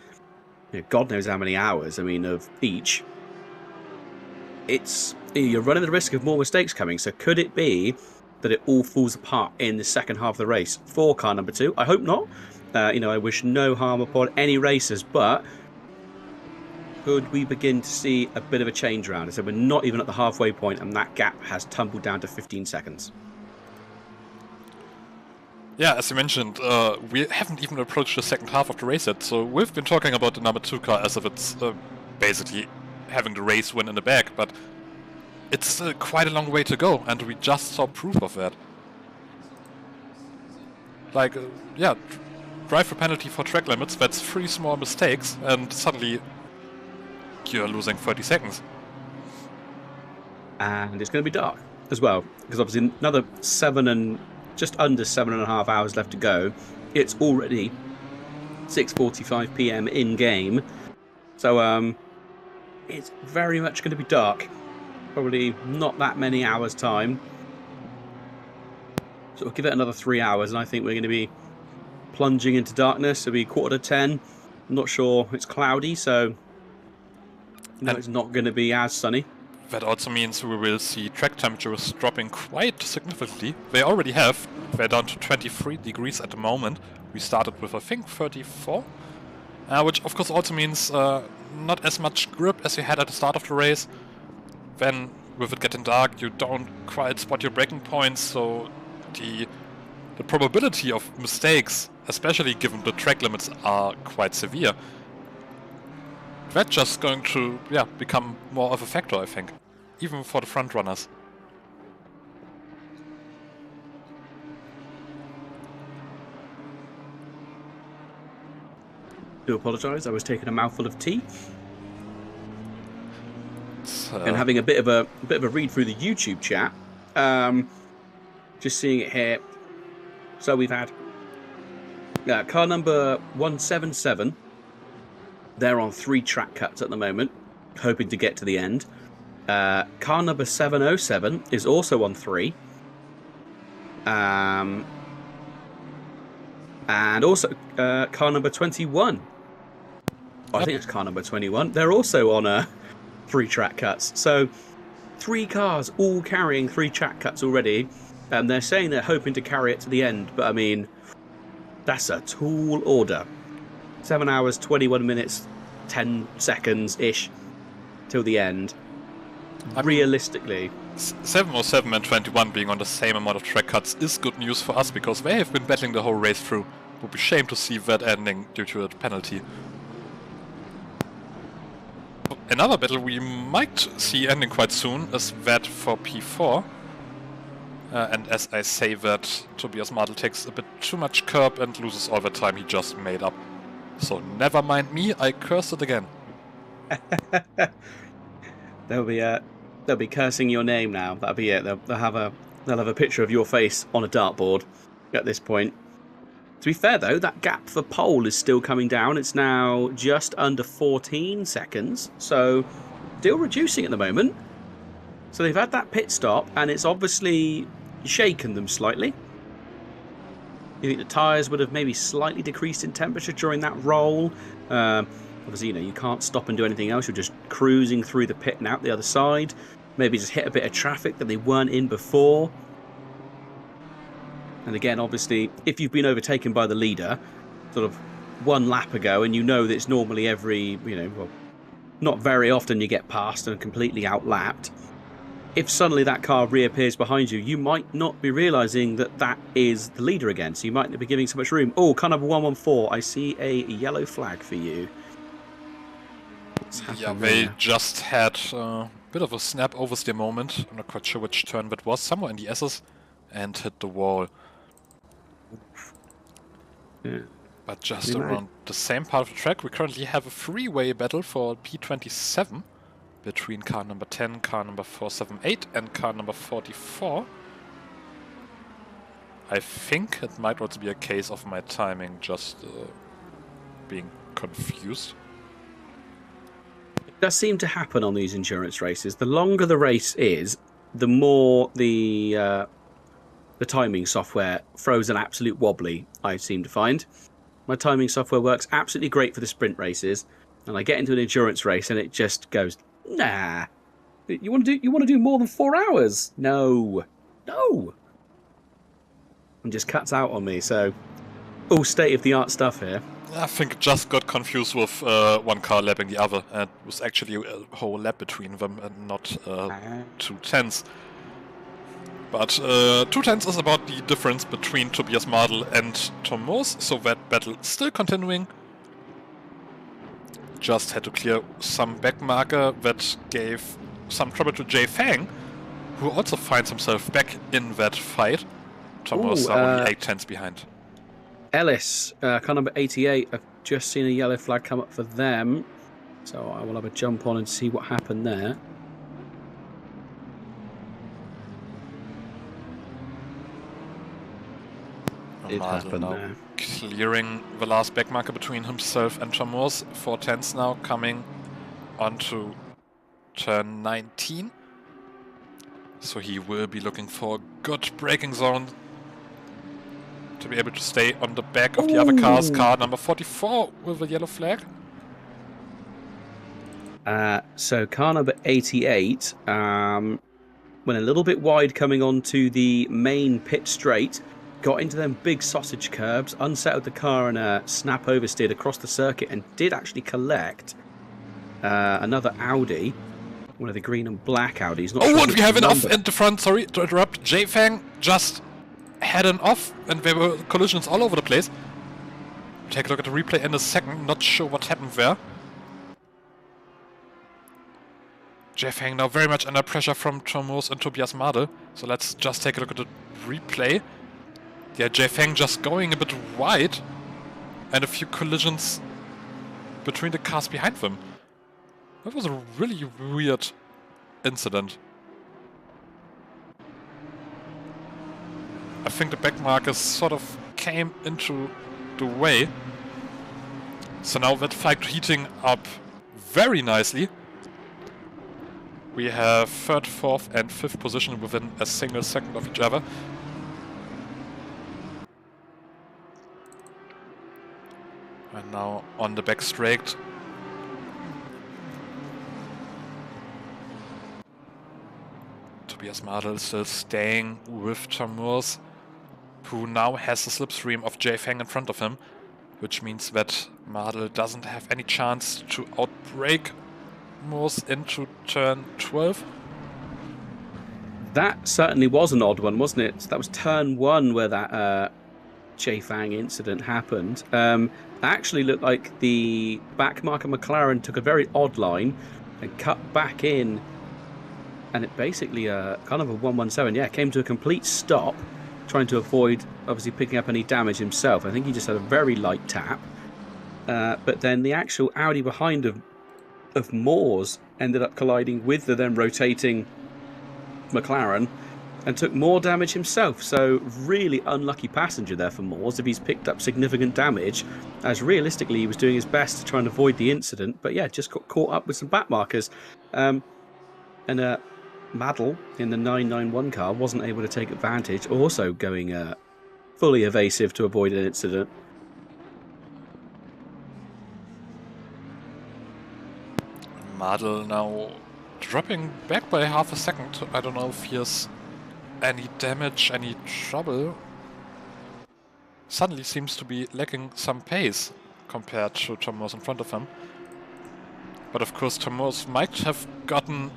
God knows how many hours, of each, it's you're running the risk of more mistakes coming. So could it be that it all falls apart in the second half of the race for car number 2? I hope not. I wish no harm upon any racers, but could we begin to see a bit of a change around? So we're not even at the halfway point, and that gap has tumbled down to 15 seconds. Yeah, as you mentioned, we haven't even approached the second half of the race yet, so we've been talking about the number 2 car as if it's basically having the race win in the bag, but it's quite a long way to go, and we just saw proof of that. Like, yeah, drive for penalty for track limits, that's 3 small mistakes, and suddenly you're losing 30 seconds. And it's going to be dark as well, because obviously another just under 7.5 hours left to go. It's already 6:45 p.m. in game, so it's very much going to be dark. Probably not that many hours time. So we'll give it another 3 hours, and I think we're going to be plunging into darkness. It'll be 9:45. I'm not sure. It's cloudy, so it's not going to be as sunny. That also means we will see track temperatures dropping quite significantly. They already have. They're down to 23 degrees at the moment. We started with, I think, 34. Which of course also means not as much grip as you had at the start of the race. Then, with it getting dark, you don't quite spot your braking points, so the probability of mistakes, especially given the track limits, are quite severe. That's just going to, become more of a factor, I think. Even for the front runners. Do apologise, I was taking a mouthful of tea. And having a bit of a read through the YouTube chat. Just seeing it here. So we've had car number 177. They're on 3 track cuts at the moment, hoping to get to the end. Car number 707 is also on 3. And also car number 21. I think it's car number 21. They're also on 3 track cuts. So 3 cars all carrying 3 track cuts already. And they're saying they're hoping to carry it to the end. But I mean, that's a tall order. 7 hours, 21 minutes, 10 seconds-ish till the end. Realistically. 707 and 21 being on the same amount of track cuts is good news for us, because they have been battling the whole race through. It would be a shame to see that ending due to a penalty. Another battle we might see ending quite soon is that for P4. And as I say that, Tobias Martel takes a bit too much curb and loses all the time he just made up. So never mind me, I cursed it again. They'll be cursing your name now. That'll be it. They'll have a picture of your face on a dartboard at this point. To be fair though, that gap for pole is still coming down. It's now just under 14 seconds, so still reducing at the moment. So they've had that pit stop, and it's obviously shaken them slightly. You think the tyres would have maybe slightly decreased in temperature during that roll? Obviously, you can't stop and do anything else. You're just cruising through the pit and out the other side. Maybe just hit a bit of traffic that they weren't in before. And again, obviously, if you've been overtaken by the leader sort of 1 lap ago, and you know that it's normally every, well, not very often you get passed and completely outlapped. If suddenly that car reappears behind you, you might not be realising that that is the leader again, so you might not be giving so much room. Oh, car number 114, I see a yellow flag for you. Yeah, they just had a bit of a snap oversteer moment. I'm not quite sure which turn that was, somewhere in the S's, and hit the wall. Yeah. But just around the same part of the track, we currently have a freeway battle for P27. Between car number 10, car number 478 and car number 44. I think it might also be a case of my timing just being confused. It does seem to happen on these endurance races. The longer the race is, the more the timing software throws an absolute wobbly, I seem to find. My timing software works absolutely great for the sprint races, and I get into an endurance race and it just goes, nah. You want to do more than 4 hours? No. And just cuts out on me. So, all state of the art stuff here. I think it just got confused with one car lapping the other, and it was actually a whole lap between them and not 2 tenths. But 2 tenths is about the difference between Tobias Mardl and Tom Moos, so that battle still continuing. Just had to clear some back marker that gave some trouble to Jay Fang, who also finds himself back in that fight. Tom Moos are only 8 tenths behind. Ellis, car number 88, I've just seen a yellow flag come up for them. So I will have a jump on and see what happened there. It happened now there. Clearing the last back marker between himself and Tom Moos. 4 tenths now coming onto turn 19. So he will be looking for a good braking zone to be able to stay on the back of the other cars. Car number 44 with a yellow flag. So car number 88 went a little bit wide coming onto the main pit straight, got into them big sausage curbs, unsettled the car and snap oversteered across the circuit, and did actually collect another Audi, one of the green and black Audis. Not sure and we have which enough number. in the front, sorry to interrupt. Jay Fang just had an off and there were collisions all over the place. Take a look at the replay in a second, not sure what happened there. Jay Fang now very much under pressure from Tom Moos and Tobias Mardl. So let's just take a look at the replay. Yeah, Jay Fang just going a bit wide and a few collisions between the cars behind them. That was a really weird incident. I think the back markers sort of came into the way. So now that fight heating up very nicely. We have 3rd, 4th and 5th position within a single second of each other. And now on the back straight. Tobias Mardl is still staying with Tom Moos, who now has the slipstream of Jay Fang in front of him, which means that Mardl doesn't have any chance to outbrake Moos into turn 12. That certainly was an odd one, wasn't it? That was turn 1 where that Jay Fang incident happened. Actually looked like the back marker McLaren took a very odd line and cut back in, and it basically kind of a 117. Yeah, came to a complete stop, trying to avoid obviously picking up any damage himself. I think he just had a very light tap, but then the actual Audi behind him of Moores ended up colliding with the then rotating McLaren and took more damage himself. So really unlucky passenger there for Moores if he's picked up significant damage, as realistically he was doing his best to try and avoid the incident, but yeah, just got caught up with some back markers. And Mardl in the 991 car wasn't able to take advantage, also going fully evasive to avoid an incident. Mardl now dropping back by half a second. I don't know if he has any damage, any trouble. Suddenly seems to be lacking some pace compared to Tom Moos in front of him. But of course Tom Moos might have gotten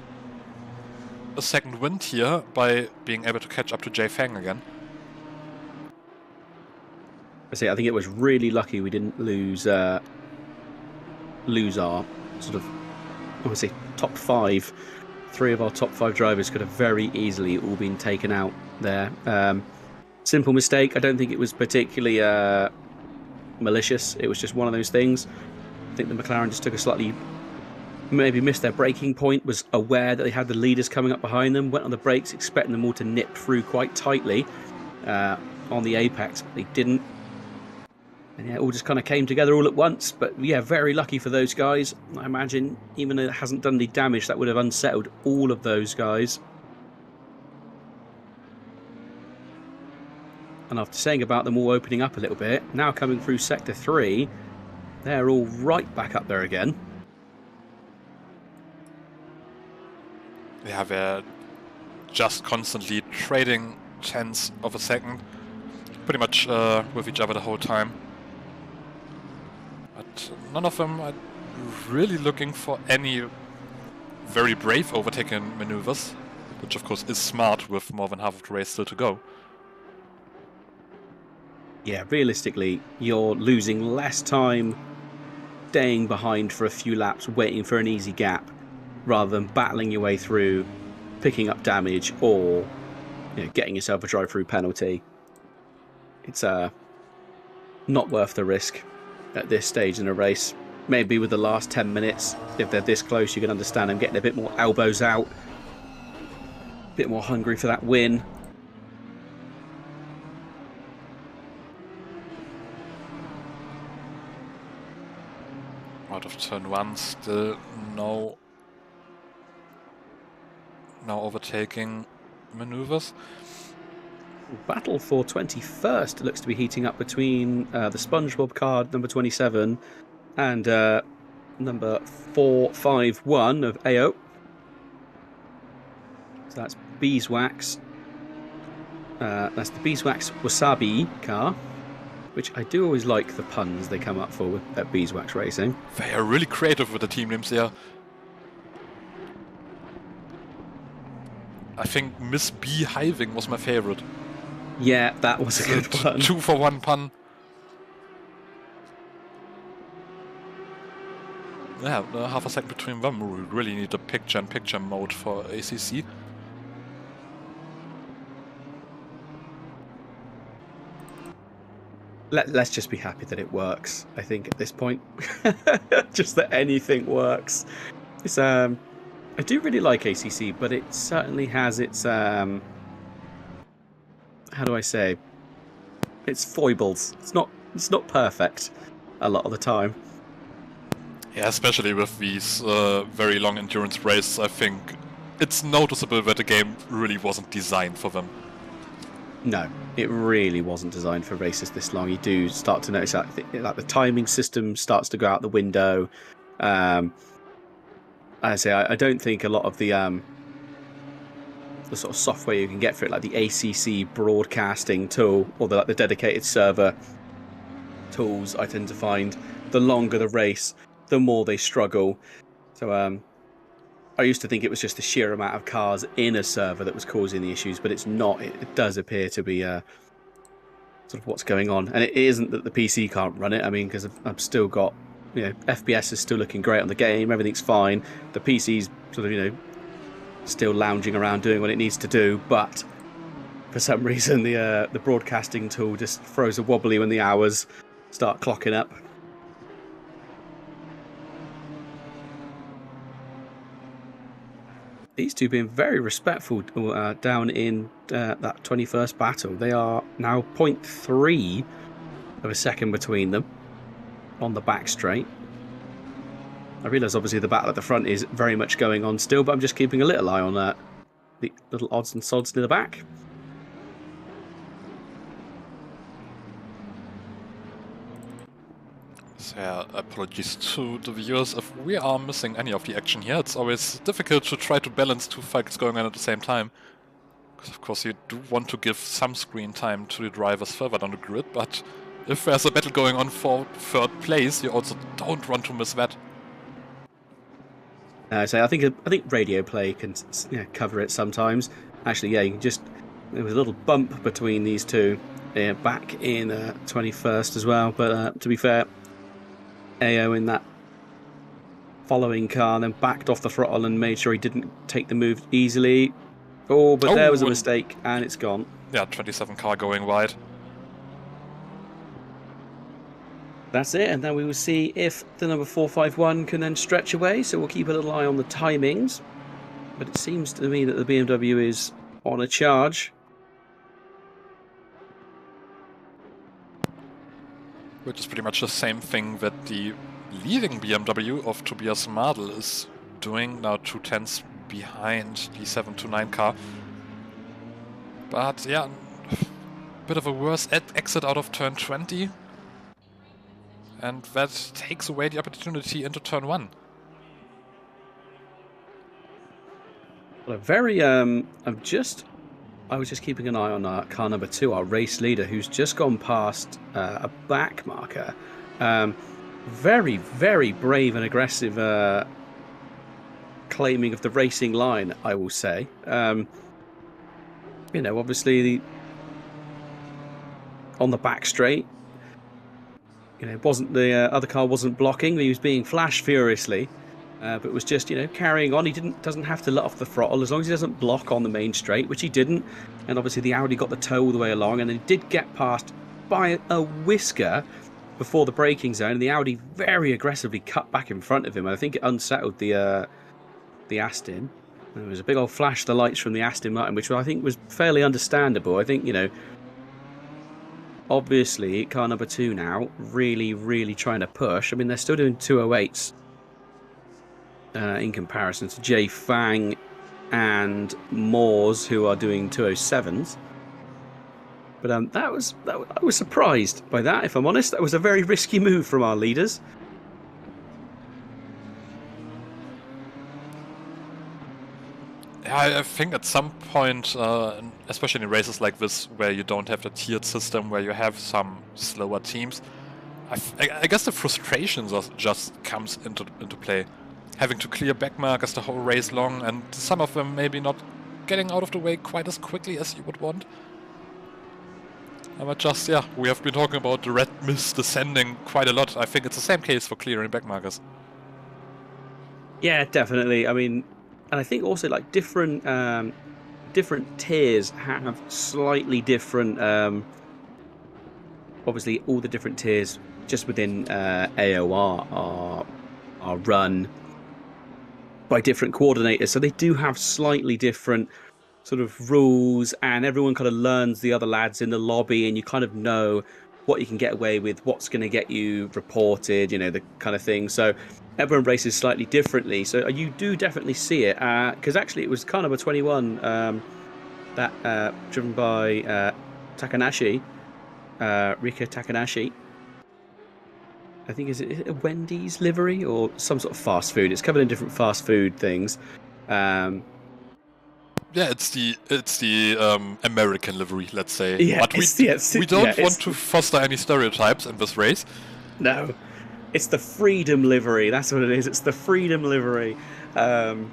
a second wind here by being able to catch up to Jay Fang again. I think it was really lucky we didn't lose our sort of, obviously, top 5. 3 of our top 5 drivers could have very easily all been taken out there. Simple mistake. I don't think it was particularly malicious. It was just one of those things. I think the McLaren just took a slightly, maybe missed their braking point, was aware that they had the leaders coming up behind them, went on the brakes expecting them all to nip through quite tightly on the apex, but they didn't. And yeah, it all just kind of came together all at once. But yeah, very lucky for those guys. I imagine even though it hasn't done any damage, that would have unsettled all of those guys. And after saying about them all opening up a little bit, now coming through Sector 3, they're all right back up there again. Yeah, they're just constantly trading tenths of a second, pretty much with each other the whole time. But none of them are really looking for any very brave overtaking maneuvers, which of course is smart with more than half of the race still to go. Yeah, realistically, you're losing less time staying behind for a few laps, waiting for an easy gap, rather than battling your way through, picking up damage, or getting yourself a drive-through penalty. It's not worth the risk at this stage in a race. Maybe with the last 10 minutes, if they're this close, you can understand them getting a bit more elbows out, a bit more hungry for that win. Out of turn 1, still no overtaking maneuvers. Battle for 21st looks to be heating up between the SpongeBob card number 27 and number 451 of AO. So that's Beeswax. That's the Beeswax Wasabi car, which I do always like the puns they come up for at Beeswax Racing. They are really creative with the team names here. I think Miss Bee Hiving was my favorite. Yeah, that was a good one. 2-for-1 pun. Yeah, half a second between them. We really need a picture-in-picture mode for ACC. Let's just be happy that it works, I think, at this point. Just that anything works. It's I do really like ACC, but it certainly has its how do I say, its foibles. It's not perfect a lot of the time. Yeah, especially with these very long endurance races, I think it's noticeable that the game really wasn't designed for them. No, it really wasn't designed for races this long. You do start to notice that the timing system starts to go out the window. I don't think a lot of the sort of software you can get for it, like the ACC broadcasting tool or the dedicated server tools, I tend to find the longer the race, the more they struggle. So I used to think it was just the sheer amount of cars in a server that was causing the issues, but it's not. It does appear to be sort of what's going on. And it isn't that the PC can't run it. I mean, because I've still got, FPS is still looking great on the game. Everything's fine. The PC's sort of, still lounging around doing what it needs to do. But for some reason, the broadcasting tool just throws a wobbly when the hours start clocking up. These two being very respectful down in that 21st battle. They are now 0.3 of a second between them on the back straight. I realise obviously the battle at the front is very much going on still, but I'm just keeping a little eye on the little odds and sods near the back. So apologies to the viewers if we are missing any of the action here. It's always difficult to try to balance two fights going on at the same time. Because of course you do want to give some screen time to the drivers further down the grid, but if there's a battle going on for third place, you also don't want to miss that. So I think radio play can cover it sometimes. Actually, yeah, you can just, there was a little bump between these two back in 21st as well. But to be fair, AO in that following car then backed off the throttle and made sure he didn't take the move easily. Oh, but there was a mistake and it's gone. Yeah, 27 car going wide. That's it, and then we will see if the number 451 can then stretch away, so we'll keep a little eye on the timings. But it seems to me that the BMW is on a charge. Which is pretty much the same thing that the leading BMW of Tobias Madl is doing, now 2 tenths behind the 729 car. But yeah, bit of a worse exit out of turn 20. And that takes away the opportunity into turn 1. Well, I was just keeping an eye on car number 2, our race leader, who's just gone past a back marker. Very, very brave and aggressive claiming of the racing line, I will say. Obviously on the back straight, wasn't the other car wasn't blocking. He was being flashed furiously. But was just, carrying on. He doesn't have to let off the throttle as long as he doesn't block on the main straight, which he didn't. And obviously the Audi got the tow all the way along, and then he did get past by a whisker before the braking zone. And the Audi very aggressively cut back in front of him. And I think it unsettled the Aston. There was a big old flash of the lights from the Aston Martin, which I think was fairly understandable. I think, obviously car number 2 now really, really trying to push. I mean, they're still doing 208s. In comparison to Jay Fang and Moores, who are doing 207s. But I was surprised by that, if I'm honest. That was a very risky move from our leaders. I think at some point, especially in races like this, where you don't have the tiered system, where you have some slower teams, I guess the frustration just comes into play. Having to clear back markers the whole race long, and some of them maybe not getting out of the way quite as quickly as you would want. But just, we have been talking about the red mist descending quite a lot. I think it's the same case for clearing back markers. Yeah, definitely. I mean, and I think also like different tiers have slightly different. Obviously, all the different tiers just within AOR are run by different coordinators, so they do have slightly different sort of rules, and everyone kind of learns the other lads in the lobby, and you kind of know what you can get away with, what's going to get you reported, the kind of thing. So everyone races slightly differently, so you do definitely see it, because actually it was car number 21 that driven by Takanashi, Rika Takanashi. I think is it a Wendy's livery or some sort of fast food? It's covered in different fast food things. Yeah, it's the American livery, let's say. Yeah, but we don't want to foster any stereotypes in this race. No, it's the Freedom livery. That's what it is. It's the Freedom livery. So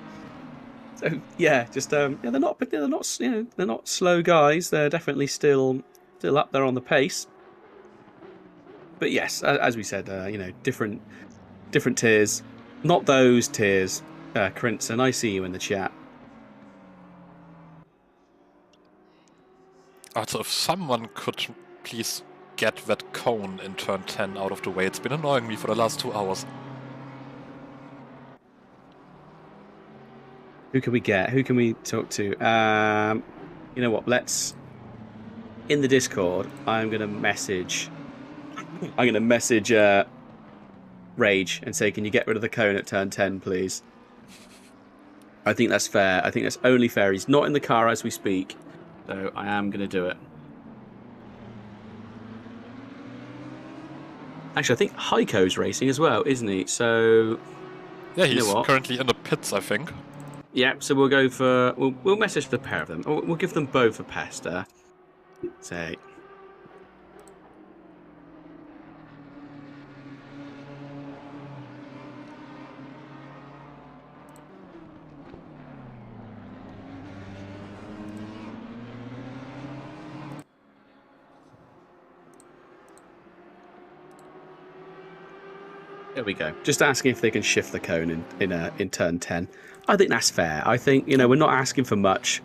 yeah, just they're not slow guys. They're definitely still up there on the pace. But yes, as we said, different tiers. Not those tiers, Crinson. I see you in the chat. Also, if someone could please get that cone in turn 10 out of the way. It's been annoying me for the last 2 hours. Who can we get? Who can we talk to? You know what? Let's... In the Discord, I'm going to message Rage and say, can you get rid of the cone at turn 10, please? I think that's fair. I think that's only fair. He's not in the car as we speak, so I am going to do it. Actually, I think Heiko's racing as well, isn't he? So... Yeah, he's currently in the pits, I think. Yeah, so we'll go for... We'll message the pair of them. We'll give them both a pester. Say... There we go. Just asking if they can shift the cone in turn 10. I think that's fair. I think, we're not asking for much.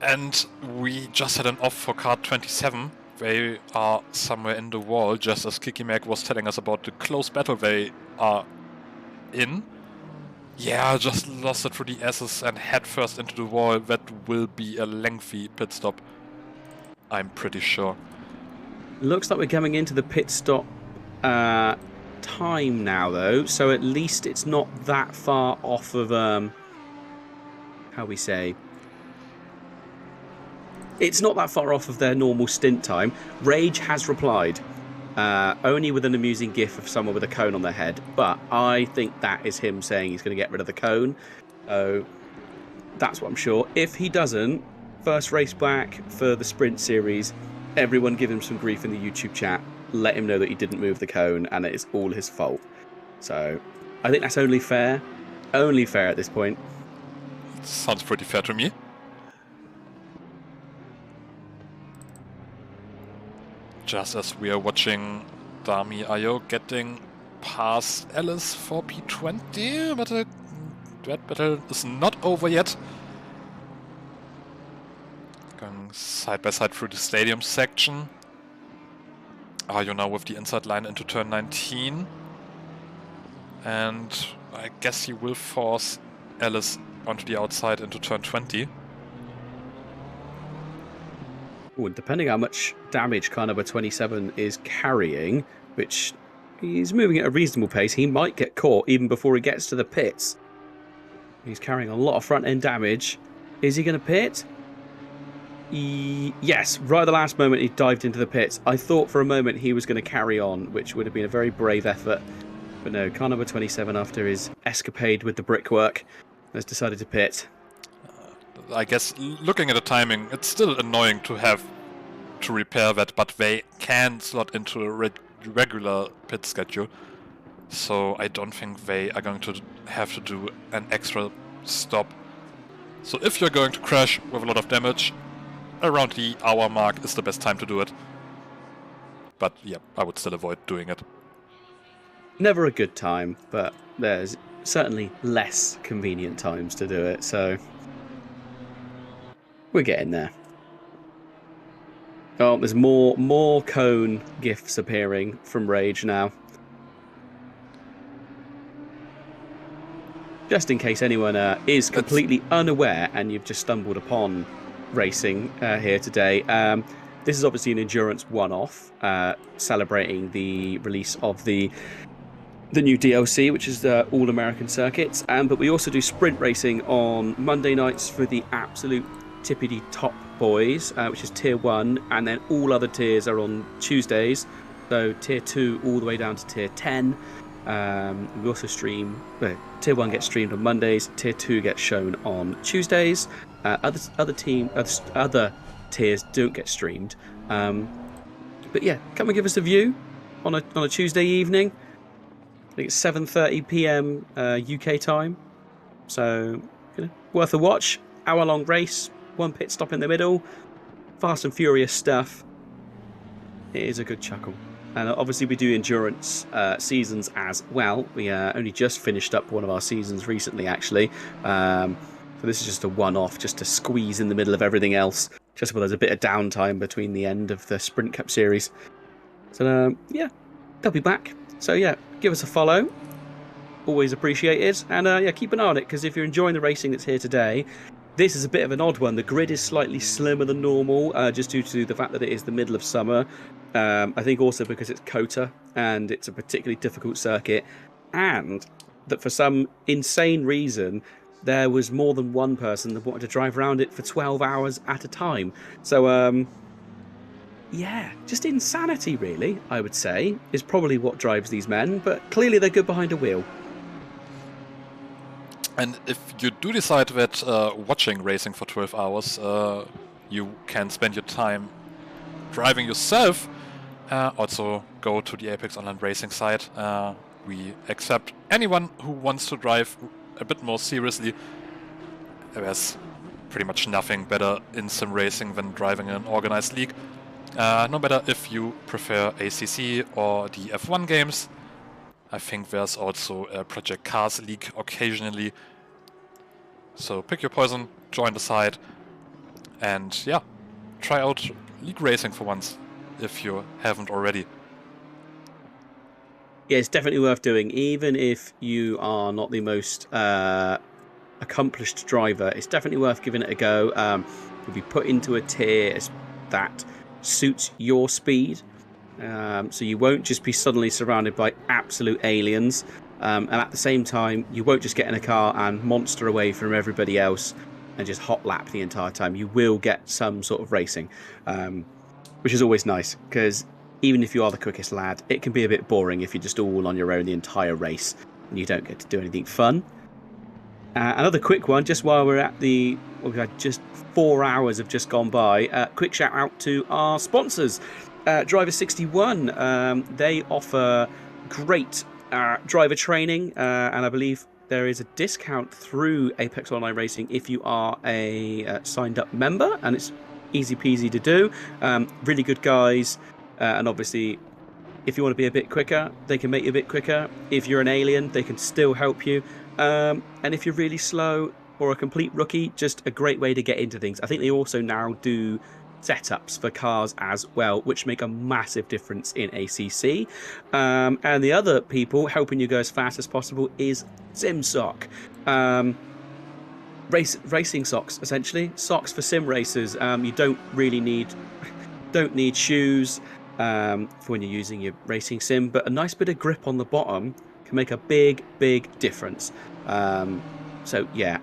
And we just had an off for car 27. They are somewhere in the wall, just as Kikimag was telling us about the close battle they are in. Yeah, just lost it through the S's and head first into the wall. That will be a lengthy pit stop, I'm pretty sure. Looks like we're coming into the pit stop time now, though, so at least it's not that far off of how we say, it's not that far off of their normal stint time. Rage has replied, only with an amusing gif of someone with a cone on their head, but I think that is him saying he's going to get rid of the cone. So That's what I'm sure. If he doesn't, first race back for the sprint series, everyone give him some grief in the YouTube chat. Let him know that he didn't move the cone and it is all his fault. So I think that's only fair. Only fair at this point. Sounds pretty fair to me. Just as we are watching Dami Ayo getting past Alice for P20, but that battle is not over yet. Going side by side through the stadium section. Ayo now with the inside line into turn 19. And I guess he will force Alice onto the outside into turn 20. Ooh, and depending how much damage car number 27 is carrying, which he's moving at a reasonable pace, he might get caught even before he gets to the pits. He's carrying a lot of front end damage. Is he going to pit? Yes, right at the last moment he dived into the pits. I thought for a moment he was going to carry on, which would have been a very brave effort. But no, car number 27, after his escapade with the brickwork, has decided to pit. I guess looking at the timing, it's still annoying to have to repair that, but they can slot into a regular pit schedule. So I don't think they are going to have to do an extra stop. So if you're going to crash with a lot of damage, around the hour mark is the best time to do it. But yeah, I would still avoid doing it. Never a good time, but there's certainly less convenient times to do it, so we're getting there. Oh, there's more cone gifts appearing from Rage now. Just in case anyone is completely unaware and you've just stumbled upon racing here today. This is obviously an endurance one-off, celebrating the release of the new DLC, which is the All-American Circuits. But we also do sprint racing on Monday nights for the absolute tippity top boys, which is tier 1, and then all other tiers are on Tuesdays. So tier 2 all the way down to tier 10. We also stream, tier 1 gets streamed on Mondays, tier 2 gets shown on Tuesdays. Other tiers don't get streamed. But yeah, come and give us a view on a Tuesday evening. I think it's 7:30 p.m. UK time, so worth a watch. Hour-long race, one pit stop in the middle, fast and furious stuff. It is a good chuckle. And obviously we do endurance seasons as well. We only just finished up one of our seasons recently, actually. So this is just a one-off, just to squeeze in the middle of everything else, just where there's a bit of downtime between the end of the Sprint Cup series. So yeah, they'll be back. So yeah, give us a follow. Always appreciated. And yeah, keep an eye on it, because if you're enjoying the racing that's here today, this is a bit of an odd one. The grid is slightly slimmer than normal, just due to the fact that it is the middle of summer. I think also because it's COTA, and it's a particularly difficult circuit, and that for some insane reason, there was more than one person that wanted to drive around it for 12 hours at a time. So, yeah, just insanity, really, I would say, is probably what drives these men, but clearly they're good behind a wheel. And if you do decide that watching racing for 12 hours, you can spend your time driving yourself, also go to the Apex Online Racing site. We accept anyone who wants to drive a bit more seriously. There's pretty much nothing better in sim racing than driving in an organized league. No matter if you prefer ACC or the F1 games. I think there's also a Project Cars League occasionally. So pick your poison, join the side, and yeah, try out league racing for once, if you haven't already. Yeah, it's definitely worth doing, even if you are not the most accomplished driver. It's definitely worth giving it a go. You'll be put into a tier that suits your speed. So you won't just be suddenly surrounded by absolute aliens, and at the same time you won't just get in a car and monster away from everybody else and just hot lap the entire time. You will get some sort of racing, which is always nice, because even if you are the quickest lad, it can be a bit boring if you're just all on your own the entire race and you don't get to do anything fun. Another quick one, just while we're at the... Well, we've had just 4 hours have just gone by. Quick shout out to our sponsors. Driver 61, they offer great driver training, and I believe there is a discount through Apex Online Racing if you are a signed up member, and it's easy peasy to do. Really good guys, and obviously if you want to be a bit quicker, they can make you a bit quicker. If you're an alien, they can still help you, and if you're really slow or a complete rookie, just a great way to get into things. I think they also now do setups for cars as well, which make a massive difference in ACC. And the other people helping you go as fast as possible is SIMSOK. Racing socks, essentially. Socks for sim racers. You don't really need shoes for when you're using your racing sim, but a nice bit of grip on the bottom can make a big difference. So yeah,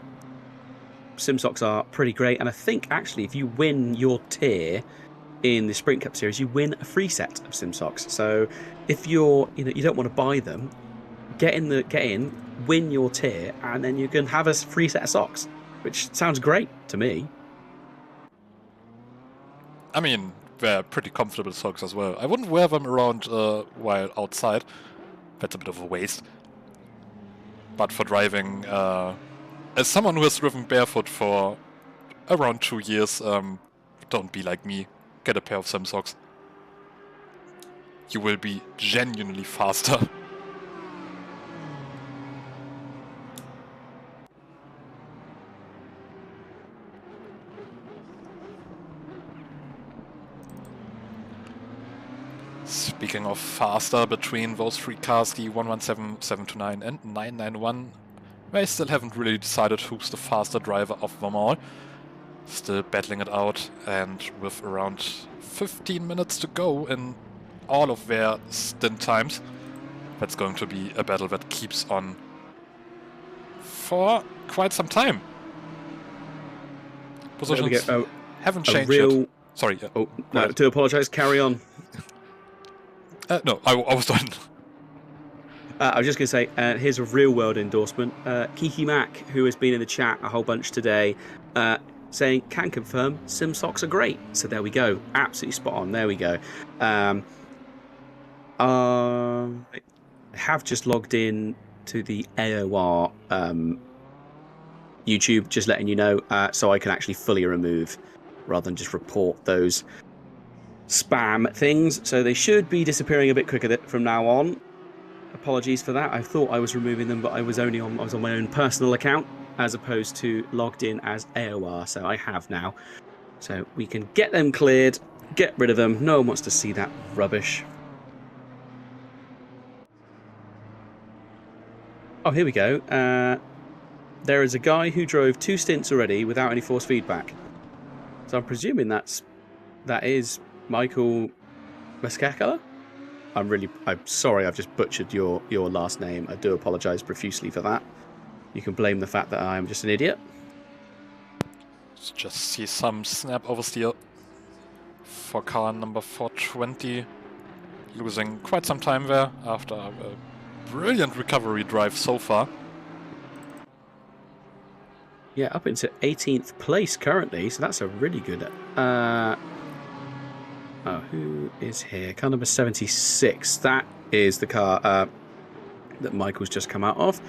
sim socks are pretty great, and I think actually if you win your tier in the Sprint Cup series, you win a free set of sim socks. So if you don't want to buy them, get in, win your tier, and then you can have a free set of socks, which sounds great to me. I mean, they're pretty comfortable socks as well. I wouldn't wear them around while outside. That's a bit of a waste. But for driving, as someone who has driven barefoot for around 2 years, don't be like me. Get a pair of sim socks. You will be genuinely faster. Speaking of faster, between those 3 cars, the 117, 729 and 991, they still haven't really decided who's the faster driver of them all. Still battling it out, and with around 15 minutes to go in all of their stint times, that's going to be a battle that keeps on for quite some time. Positions haven't changed yet. Sorry. Oh, no, I do apologise. Carry on. No, I was done. I was just going to say, here's a real-world endorsement. Kiki Mac, who has been in the chat a whole bunch today, saying, can confirm, sim socks are great. So there we go. Absolutely spot on. There we go. I have just logged in to the AOR YouTube, just letting you know, so I can actually fully remove rather than just report those spam things. So they should be disappearing a bit quicker from now on. Apologies for that. I thought I was removing them, but I was on my own personal account as opposed to logged in as AOR. So I have now. So we can get them cleared, get rid of them. No one wants to see that rubbish. Oh, here we go. There is a guy who drove 2 stints already without any force feedback. So I'm presuming that is Michael Mascacala. I'm sorry, I've just butchered your last name. I do apologise profusely for that. You can blame the fact that I'm just an idiot. Let's just see some snap oversteer for car number 420. Losing quite some time there after a brilliant recovery drive so far. Yeah, up into 18th place currently, so that's a really good... Oh, who is here? Car number 76. That is the car that Michael's just come out of.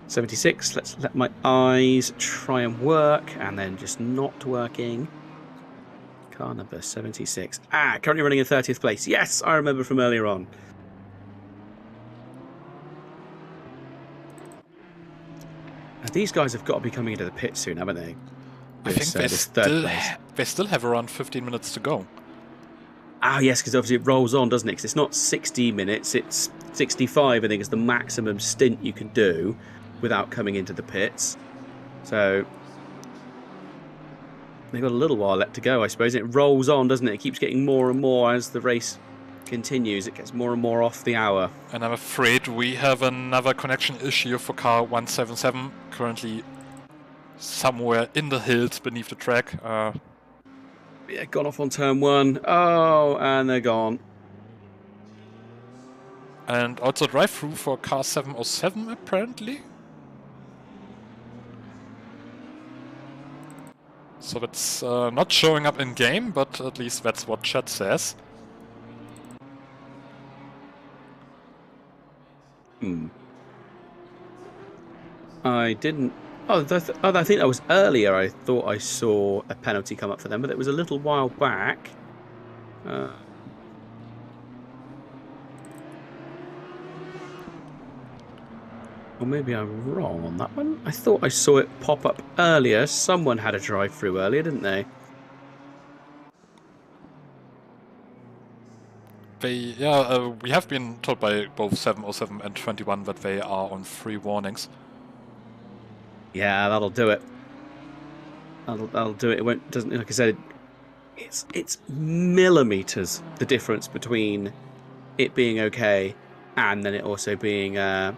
76. Let's let my eyes try and work, and then just not working. Car number 76. Currently running in 30th place. Yes, I remember from earlier on. These guys have got to be coming into the pit soon, haven't they? I think they still have around 15 minutes to go. Yes, because obviously it rolls on, doesn't it? Because it's not 60 minutes, it's 65, I think, is the maximum stint you can do without coming into the pits. So they've got a little while left to go, I suppose. It rolls on, doesn't it? It keeps getting more and more as the race continues. It gets more and more off the hour. And I'm afraid we have another connection issue for car 177, currently somewhere in the hills beneath the track. Yeah, gone off on turn 1. Oh, and they're gone. And also drive-through for car 707, apparently. So that's not showing up in game, but at least that's what chat says. I didn't. Oh, I think that was earlier. I thought I saw a penalty come up for them, but it was a little while back. Or maybe I'm wrong on that one. I thought I saw it pop up earlier. Someone had a drive-through earlier, didn't they? We have been told by both 707 and 21 that they are on 3 warnings. Yeah, that'll do it. That'll do it. It won't. Doesn't, like I said, it's millimeters the difference between it being okay and then it also being. There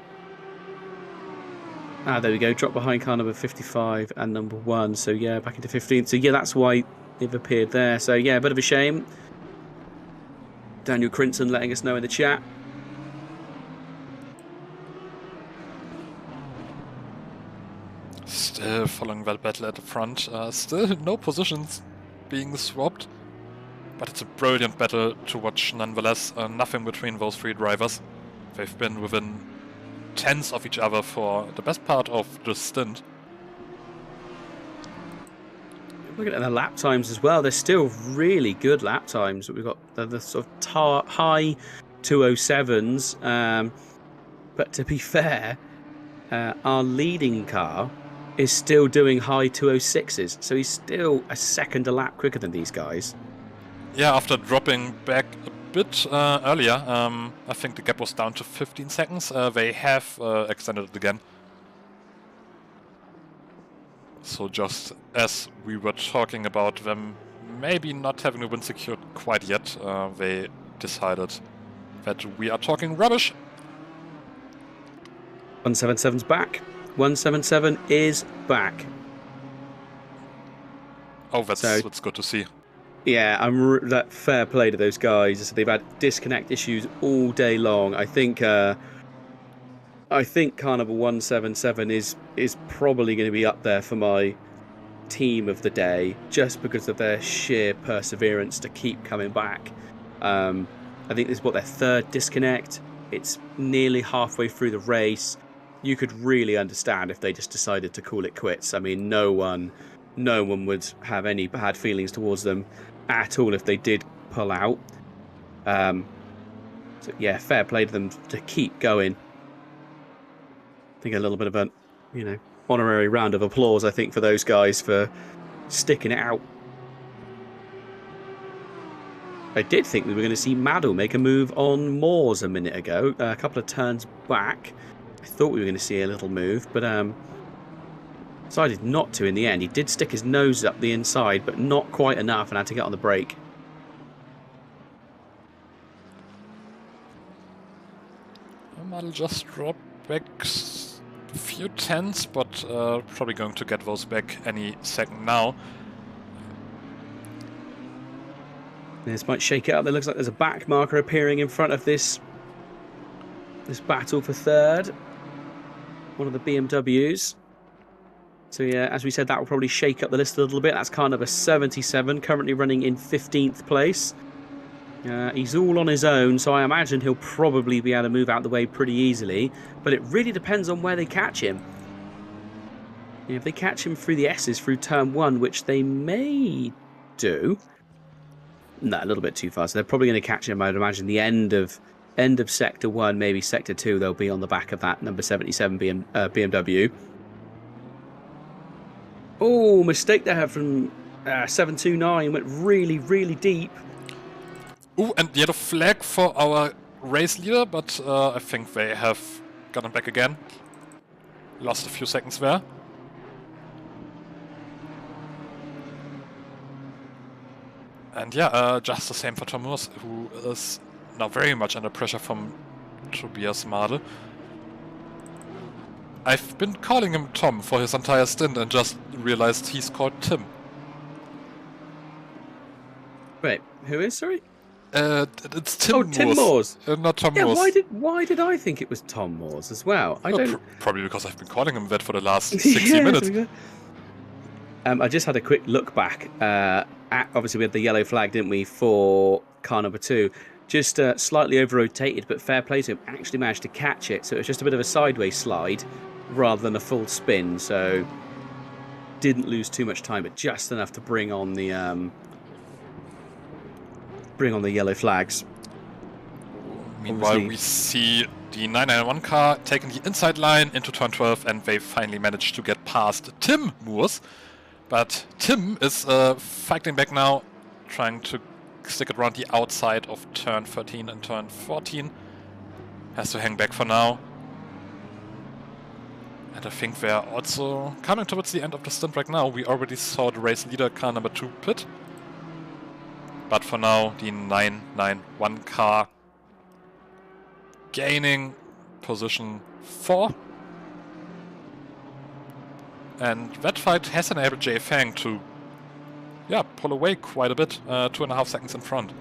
we go. Drop behind car number 55 and number 1. So yeah, back into 15th. So yeah, that's why they've appeared there. So yeah, a bit of a shame. Daniel Crinton letting us know in the chat. Still following that battle at the front. Still no positions being swapped. But it's a brilliant battle to watch nonetheless. Nothing between those 3 drivers. They've been within tenths of each other for the best part of the stint. Looking at the lap times as well, they're still really good lap times. We've got the sort of high 207s. But to be fair, our leading car is still doing high 206s. So he's still a second a lap quicker than these guys. Yeah, after dropping back a bit earlier, I think the gap was down to 15 seconds. They have extended it again. So just as we were talking about them maybe not having a win secured quite yet, they decided that we are talking rubbish. 177's back. 177 is back. Oh, that's good to see. Yeah, that fair play to those guys. They've had disconnect issues all day long. I think car number 177 is probably going to be up there for my team of the day, just because of their sheer perseverance to keep coming back. I think this is their 3rd disconnect. It's nearly halfway through the race. You could really understand if they just decided to call it quits. I mean, no one would have any bad feelings towards them at all if they did pull out. So yeah, fair play to them to keep going. I think a little bit of a, honorary round of applause, I think, for those guys for sticking it out. I did think we were going to see Maddle make a move on Moores a minute ago, a couple of turns back. I thought we were going to see a little move, but decided not to in the end. He did stick his nose up the inside, but not quite enough, and had to get on the brake. I'll just drop back a few tenths, but probably going to get those back any second now. This might shake it up. There looks like there's a back marker appearing in front of this battle for 3rd. One of the BMWs. So yeah, as we said, that will probably shake up the list a little bit. That's car number 77, currently running in 15th place. He's all on his own, so I imagine he'll probably be able to move out the way pretty easily. But it really depends on where they catch him. If they catch him through the S's, through turn 1, which they may do. No, a little bit too far. So they're probably going to catch him, I'd imagine, the end of sector 1, maybe sector 2. They'll be on the back of that number 77 BMW. Oh, mistake there from 729. Went really, really deep. Ooh, and yellow flag for our race leader, but I think they have gotten back again. Lost a few seconds there. And yeah, just the same for Thomas, who is now very much under pressure from Tobias Madel. I've been calling him Tom for his entire stint and just realized he's called Tim. Wait, who is, sorry? It's Tim Moores. Tim Moores. Not Tom Yeah, Moores. why did I think it was Tom Moores as well? I don't. Probably because I've been calling him that for the last 60 minutes. I just had a quick look back at, obviously we had the yellow flag, didn't we, for car number 2. Just slightly over-rotated, but fair play to him, actually managed to catch it. So it was just a bit of a sideways slide rather than a full spin. So didn't lose too much time, but just enough to bring on the yellow flags. Meanwhile, Obviously, we see the 991 car taking the inside line into turn 12, and they finally managed to get past Tim Moores. But Tim is fighting back now, trying to stick it around the outside of turn 13 and turn 14. Has to hang back for now. And I think they're also coming towards the end of the stint right now. We already saw the race leader, car number 2, pit. But for now, the 991 car gaining position 4. And that fight has enabled Jay Fang to pull away quite a bit, 2.5 seconds in front.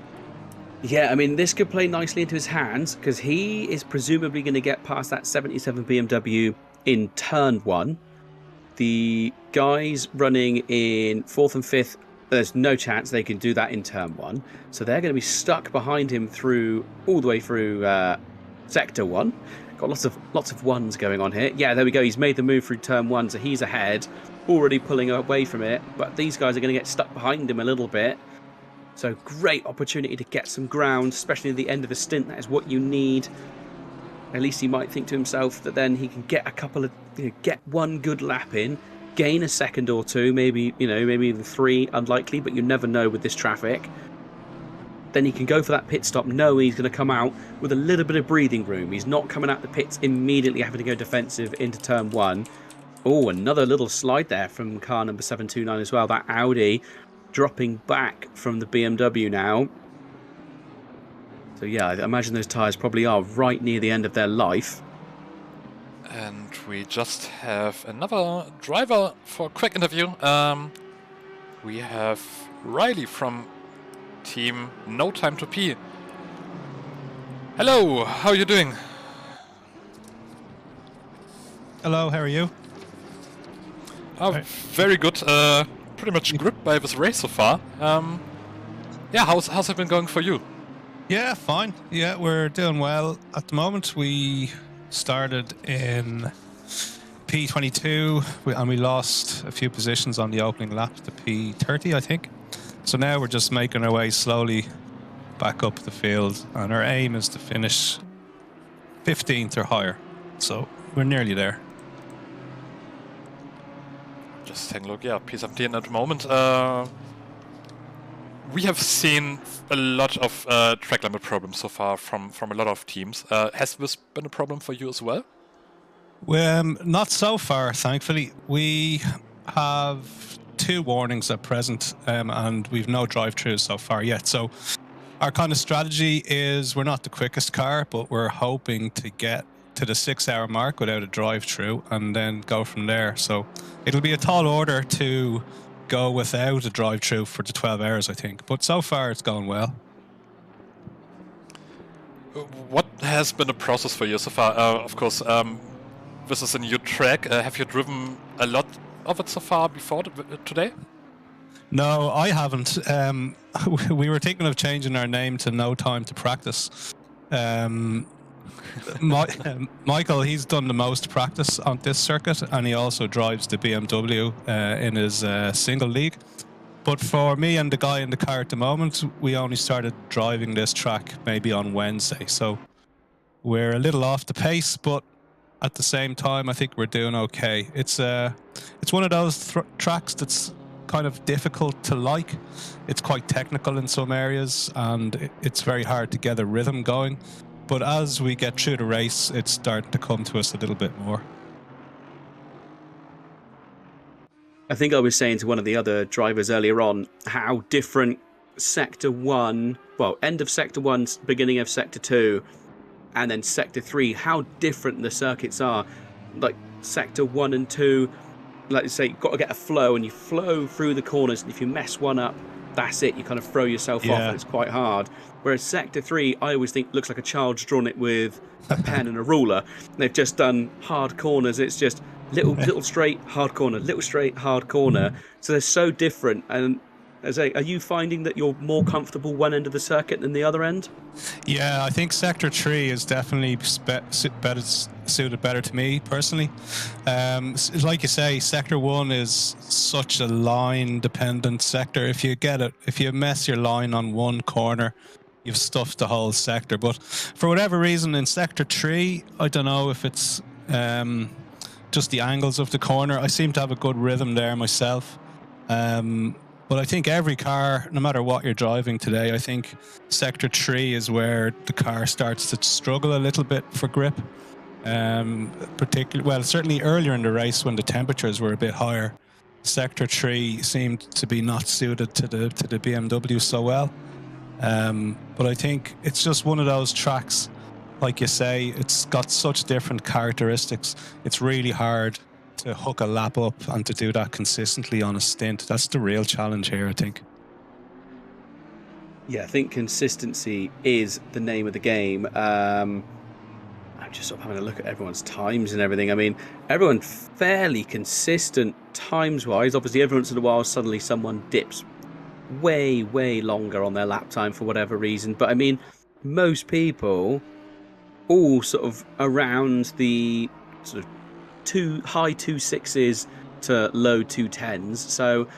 yeah, I mean, this could play nicely into his hands because he is presumably going to get past that 77 BMW in turn 1. The guys running in 4th and 5th, there's no chance they can do that in turn 1. So they're going to be stuck behind him all the way through sector 1. Got lots of ones going on here. Yeah, there we go. He's made the move through turn 1, so he's ahead, already pulling away from it. But these guys are going to get stuck behind him a little bit. So great opportunity to get some ground, especially at the end of the stint. That is what you need. At least he might think to himself that then he can get get one good lap in, gain a second or two, maybe even 3, unlikely, but you never know with this traffic. Then he can go for that pit stop, knowing he's going to come out with a little bit of breathing room. He's not coming out the pits immediately having to go defensive into turn 1. Oh, another little slide there from car number 729 as well. That Audi dropping back from the BMW now. So yeah, I imagine those tyres probably are right near the end of their life. And we just have another driver for a quick interview. We have Riley from team No Time to Pee. Hello, how are you doing? Hello, how are you? Oh, very good. Pretty much gripped by this race so far. Yeah, how's it been going for you? Yeah, fine. Yeah, we're doing well at the moment. We started in P22 and we lost a few positions on the opening lap to P30, I think. So now we're just making our way slowly back up the field, and our aim is to finish 15th or higher. So we're nearly there. Just taking a look, yeah, P17 at the moment. We have seen a lot of track limit problems so far from a lot of teams. Has this been a problem for you as well? Not so far, thankfully. We have 2 warnings at present, and we've no drive-throughs so far yet. So our kind of strategy is we're not the quickest car, but we're hoping to get to the 6-hour mark without a drive-through and then go from there. So it'll be a tall order to go without a drive-through for the 12 hours, I think. But so far, it's going well. What has been the process for you so far? Of course, this is a new track. Have you driven a lot of it so far before today? No, I haven't. We were thinking of changing our name to No Time to Practice. Michael, he's done the most practice on this circuit, and he also drives the BMW in his single league. But for me and the guy in the car at the moment, we only started driving this track maybe on Wednesday. So we're a little off the pace, but at the same time, I think we're doing okay. It's one of those tracks that's kind of difficult to like. It's quite technical in some areas, and it's very hard to get a rhythm going. But as we get through the race, it's starting to come to us a little bit more. I think I was saying to one of the other drivers earlier on how different Sector 1, well, end of Sector 1, beginning of Sector 2, and then Sector 3, how different the circuits are. Like Sector 1 and 2, like you say, you've got to get a flow, and you flow through the corners, and if you mess one up, that's it, you kind of throw yourself off, and it's quite hard. Whereas Sector 3, I always think looks like a child's drawn it with a pen and a ruler. They've just done hard corners. It's just little straight, hard corner, little straight, hard corner. So they're so different. And are you finding that you're more comfortable one end of the circuit than the other end? Yeah, I think Sector 3 is definitely suited better to me personally. Like you say, Sector 1 is such a line-dependent sector. If you mess your line on one corner, you've stuffed the whole sector. But for whatever reason, in Sector 3, I don't know if it's just the angles of the corner. I seem to have a good rhythm there myself. But I think every car, no matter what you're driving today, I think Sector 3 is where the car starts to struggle a little bit for grip. Certainly earlier in the race when the temperatures were a bit higher, Sector 3 seemed to be not suited to the BMW so well. But I think it's just one of those tracks, like you say, it's got such different characteristics. It's really hard to hook a lap up and to do that consistently on a stint. That's the real challenge here, I think. Yeah, I think consistency is the name of the game. I'm just sort of having a look at everyone's times and everything. I mean, everyone's fairly consistent times-wise. Obviously, every once in a while, suddenly someone dips way, way longer on their lap time for whatever reason. But I mean, most people all sort of around the sort of high 2.6s to low 2.10s, so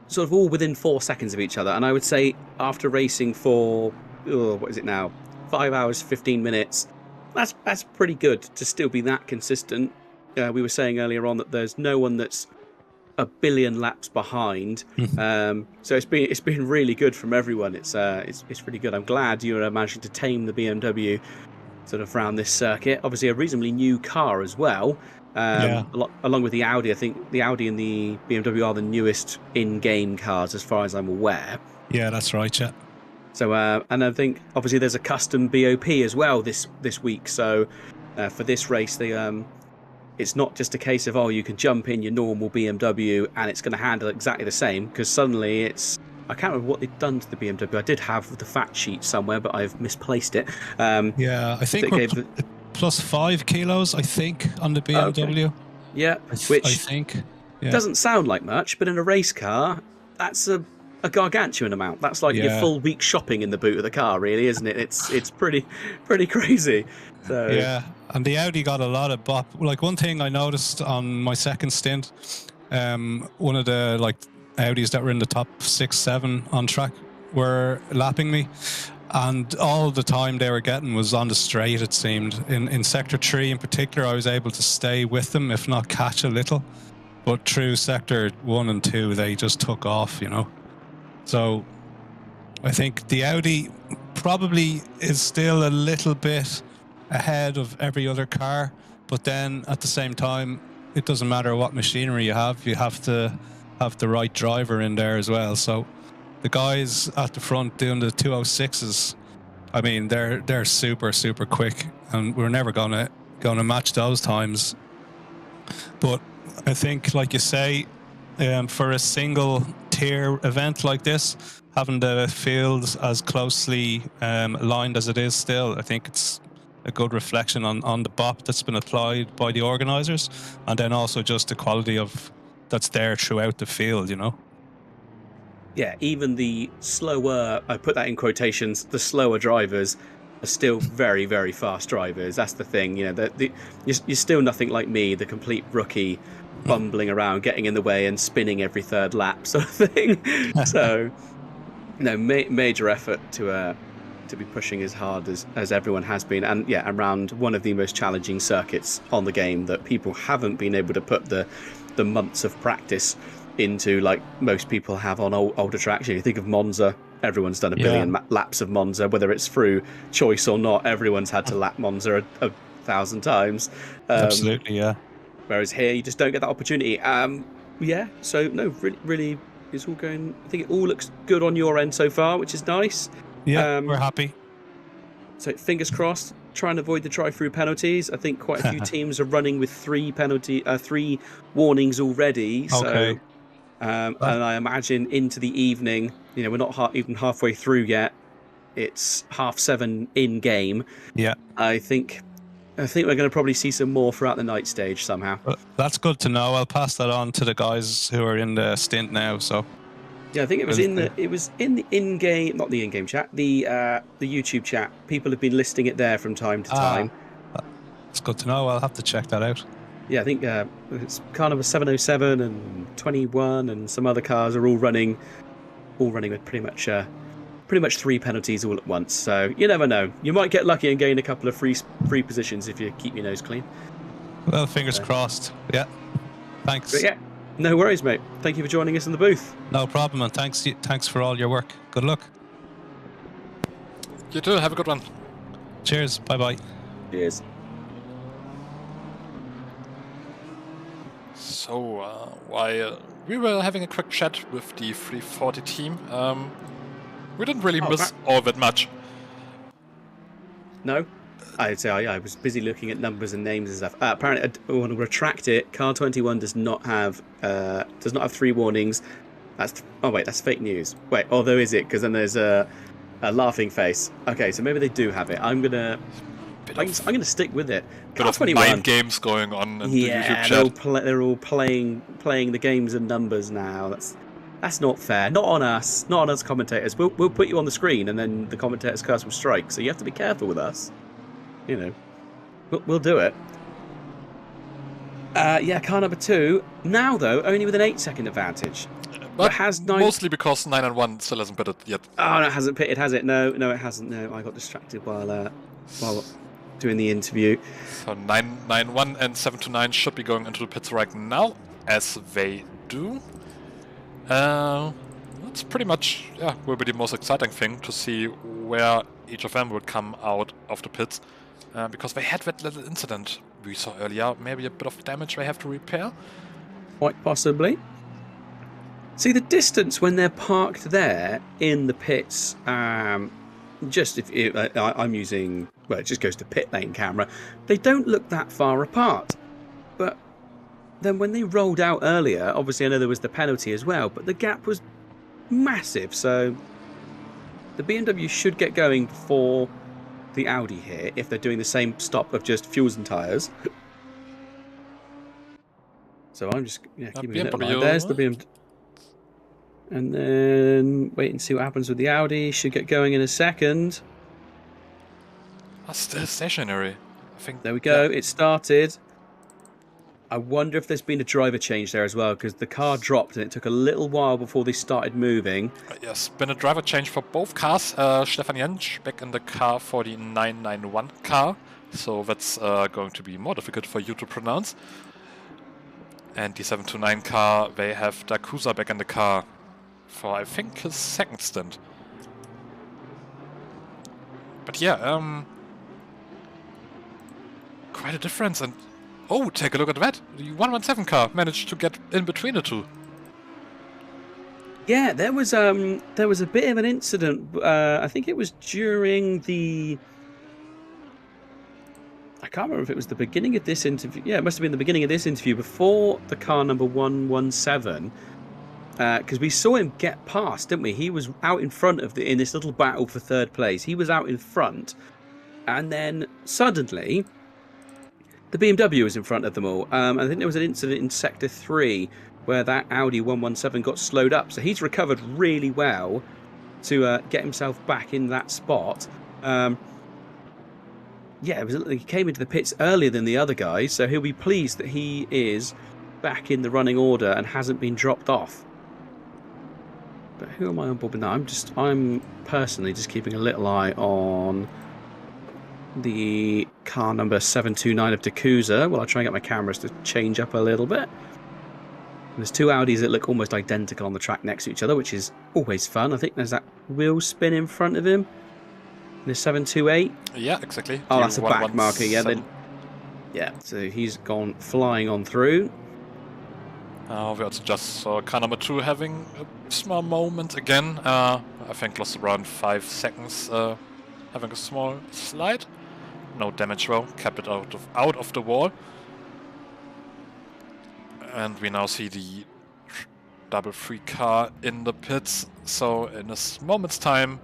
sort of all within 4 seconds of each other. And I would say after racing for what is it now, 5 hours 15 minutes, that's pretty good to still be that consistent. We were saying earlier on that there's no one that's a billion laps behind, so it's been really good from everyone. It's really good. I'm glad you're managing to tame the BMW sort of around this circuit. Obviously a reasonably new car as well, along with the Audi. I think the Audi and the BMW are the newest in-game cars as far as I'm aware. Yeah, that's right, yeah. So and I think obviously there's a custom BOP as well this week, so for this race it's not just a case of you can jump in your normal BMW and it's going to handle exactly the same, because suddenly I can't remember what they've done to the BMW. I did have the fact sheet somewhere, but I've misplaced it. I think we're plus 5 kilos, I think, on the BMW. Okay. Yeah, which I think doesn't sound like much, but in a race car, that's a gargantuan amount. That's like your full week shopping in the boot of the car, really, isn't it? It's pretty crazy. So yeah, and the Audi got a lot of bop. Like, one thing I noticed on my second stint, one of the Audis that were in the top 6-7 on track were lapping me, and all the time they were getting was on the straight, it seemed. In Sector 3 in particular, I was able to stay with them, if not catch a little, but through Sector 1 and 2 they just took off, So I think the Audi probably is still a little bit ahead of every other car, but then at the same time, it doesn't matter what machinery you have to have the right driver in there as well. So the guys at the front doing the 206s, I mean, they're super quick, and we're never gonna match those times. But I think, like you say, for a single tier event like this, having the field as closely aligned as it is still, I think it's a good reflection on the BOP that's been applied by the organisers, and then also just the quality that's there throughout the field, Yeah, even the slower, I put that in quotations, the slower drivers are still very, very fast drivers. That's the thing, you're still nothing like me, the complete rookie, bumbling around, getting in the way and spinning every third lap sort of thing. So, major effort to be pushing as hard as everyone has been, and around one of the most challenging circuits on the game that people haven't been able to put the months of practice into, like most people have on older tracks. You think of Monza, everyone's done a billion laps of Monza, whether it's through choice or not. Everyone's had to lap Monza a 1,000 times. Absolutely, yeah. Whereas here, you just don't get that opportunity. So no, really, it's all going. I think it all looks good on your end so far, which is nice. Yeah, we're happy. So fingers crossed. Try and avoid the try-through penalties. I think quite a few teams are running with 3 warnings already. Okay. So, and I imagine into the evening, we're not even halfway through yet. It's 7:30 in game. Yeah. I think I think we're going to probably see some more throughout the night stage somehow. Well, that's good to know. I'll pass that on to the guys who are in the stint now. So Yeah, I think it was in the in-game, not the in-game chat, the YouTube chat. People have been listing it there from time to time. It's good to know. I'll have to check that out. Yeah, I think it's car number 707 and 21 and some other cars are all running with pretty much 3 penalties all at once. So you never know. You might get lucky and gain a couple of free positions if you keep your nose clean. Well, fingers crossed. Yeah. Thanks. But yeah, no worries, mate. Thank you for joining us in the booth. No problem, and thanks for all your work. Good luck. You too. Have a good one. Cheers. Bye-bye. Cheers. So, while we were having a quick chat with the 340 team, we didn't really miss all that much. No? I'd say I was busy looking at numbers and names and stuff. Apparently, I want to retract it. Car 21 does not have 3 warnings. That's fake news. Wait, although is it? Because then there's a laughing face. Okay, so maybe they do have it. I'm gonna stick with it. Bit of mind games going on in the YouTube chat. They're all playing the games and numbers now. That's not fair. Not on us. Not on us commentators. We'll put you on the screen, and then the commentators' curse will strike. So you have to be careful with us. You know, we'll do it. Yeah, car number 2. Now, though, only with an 8-second advantage. But has mostly because 9 and 1 still hasn't pitted yet. Oh, no, it hasn't pitted, has it? No, it hasn't. No, I got distracted while doing the interview. So 9-1 and 7-9 should be going into the pits right now, as they do. That's pretty much, will be the most exciting thing to see where each of them will come out of the pits. Because they had that little incident we saw earlier. Maybe a bit of damage they have to repair. Quite possibly. See, the distance when they're parked there in the pits, I'm using, well, it just goes to pit lane camera. They don't look that far apart. But then when they rolled out earlier, obviously I know there was the penalty as well, but the gap was massive. So the BMW should get going before the Audi here if they're doing the same stop of just fuels and tyres. So I'm just keeping it in mind. There's the BMW. And then wait and see what happens with the Audi. Should get going in a second. That's still stationary. I think. There we go. It started. I wonder if there's been a driver change there as well, because the car dropped and it took a little while before they started moving. Yes, been a driver change for both cars. Stefan Jentsch back in the car for the 991 car, so that's going to be more difficult for you to pronounce. And the 729 car, they have Dakusa back in the car for, I think, his second stint. But yeah, quite a difference. And oh, take a look at that! The 117 car managed to get in between the two. Yeah, there was a bit of an incident. I think it was during the. I can't remember if it was the beginning of this interview. Yeah, it must have been the beginning of this interview before the car number 117. Because we saw him get past, didn't we? He was out in front of in this little battle for third place. He was out in front, and then suddenly the BMW was in front of them all. I think there was an incident in Sector 3 where that Audi 117 got slowed up. So he's recovered really well to get himself back in that spot. Yeah, he came into the pits earlier than the other guys, so he'll be pleased that he is back in the running order and hasn't been dropped off. But who am I on board with now? I'm personally just keeping a little eye on the car number 729 of Dakusa. Well, I'll try and get my cameras to change up a little bit. There's 2 Audis that look almost identical on the track next to each other, which is always fun. I think there's that wheel spin in front of him. The 728. Yeah, exactly. Oh, that's a back marker. Yeah, so he's gone flying on through. We also just saw car number 2 having a small moment again. I think lost around 5 seconds, having a small slide. No damage though, kept it out of the wall. And we now see the double 3 car in the pits. So in a moment's time,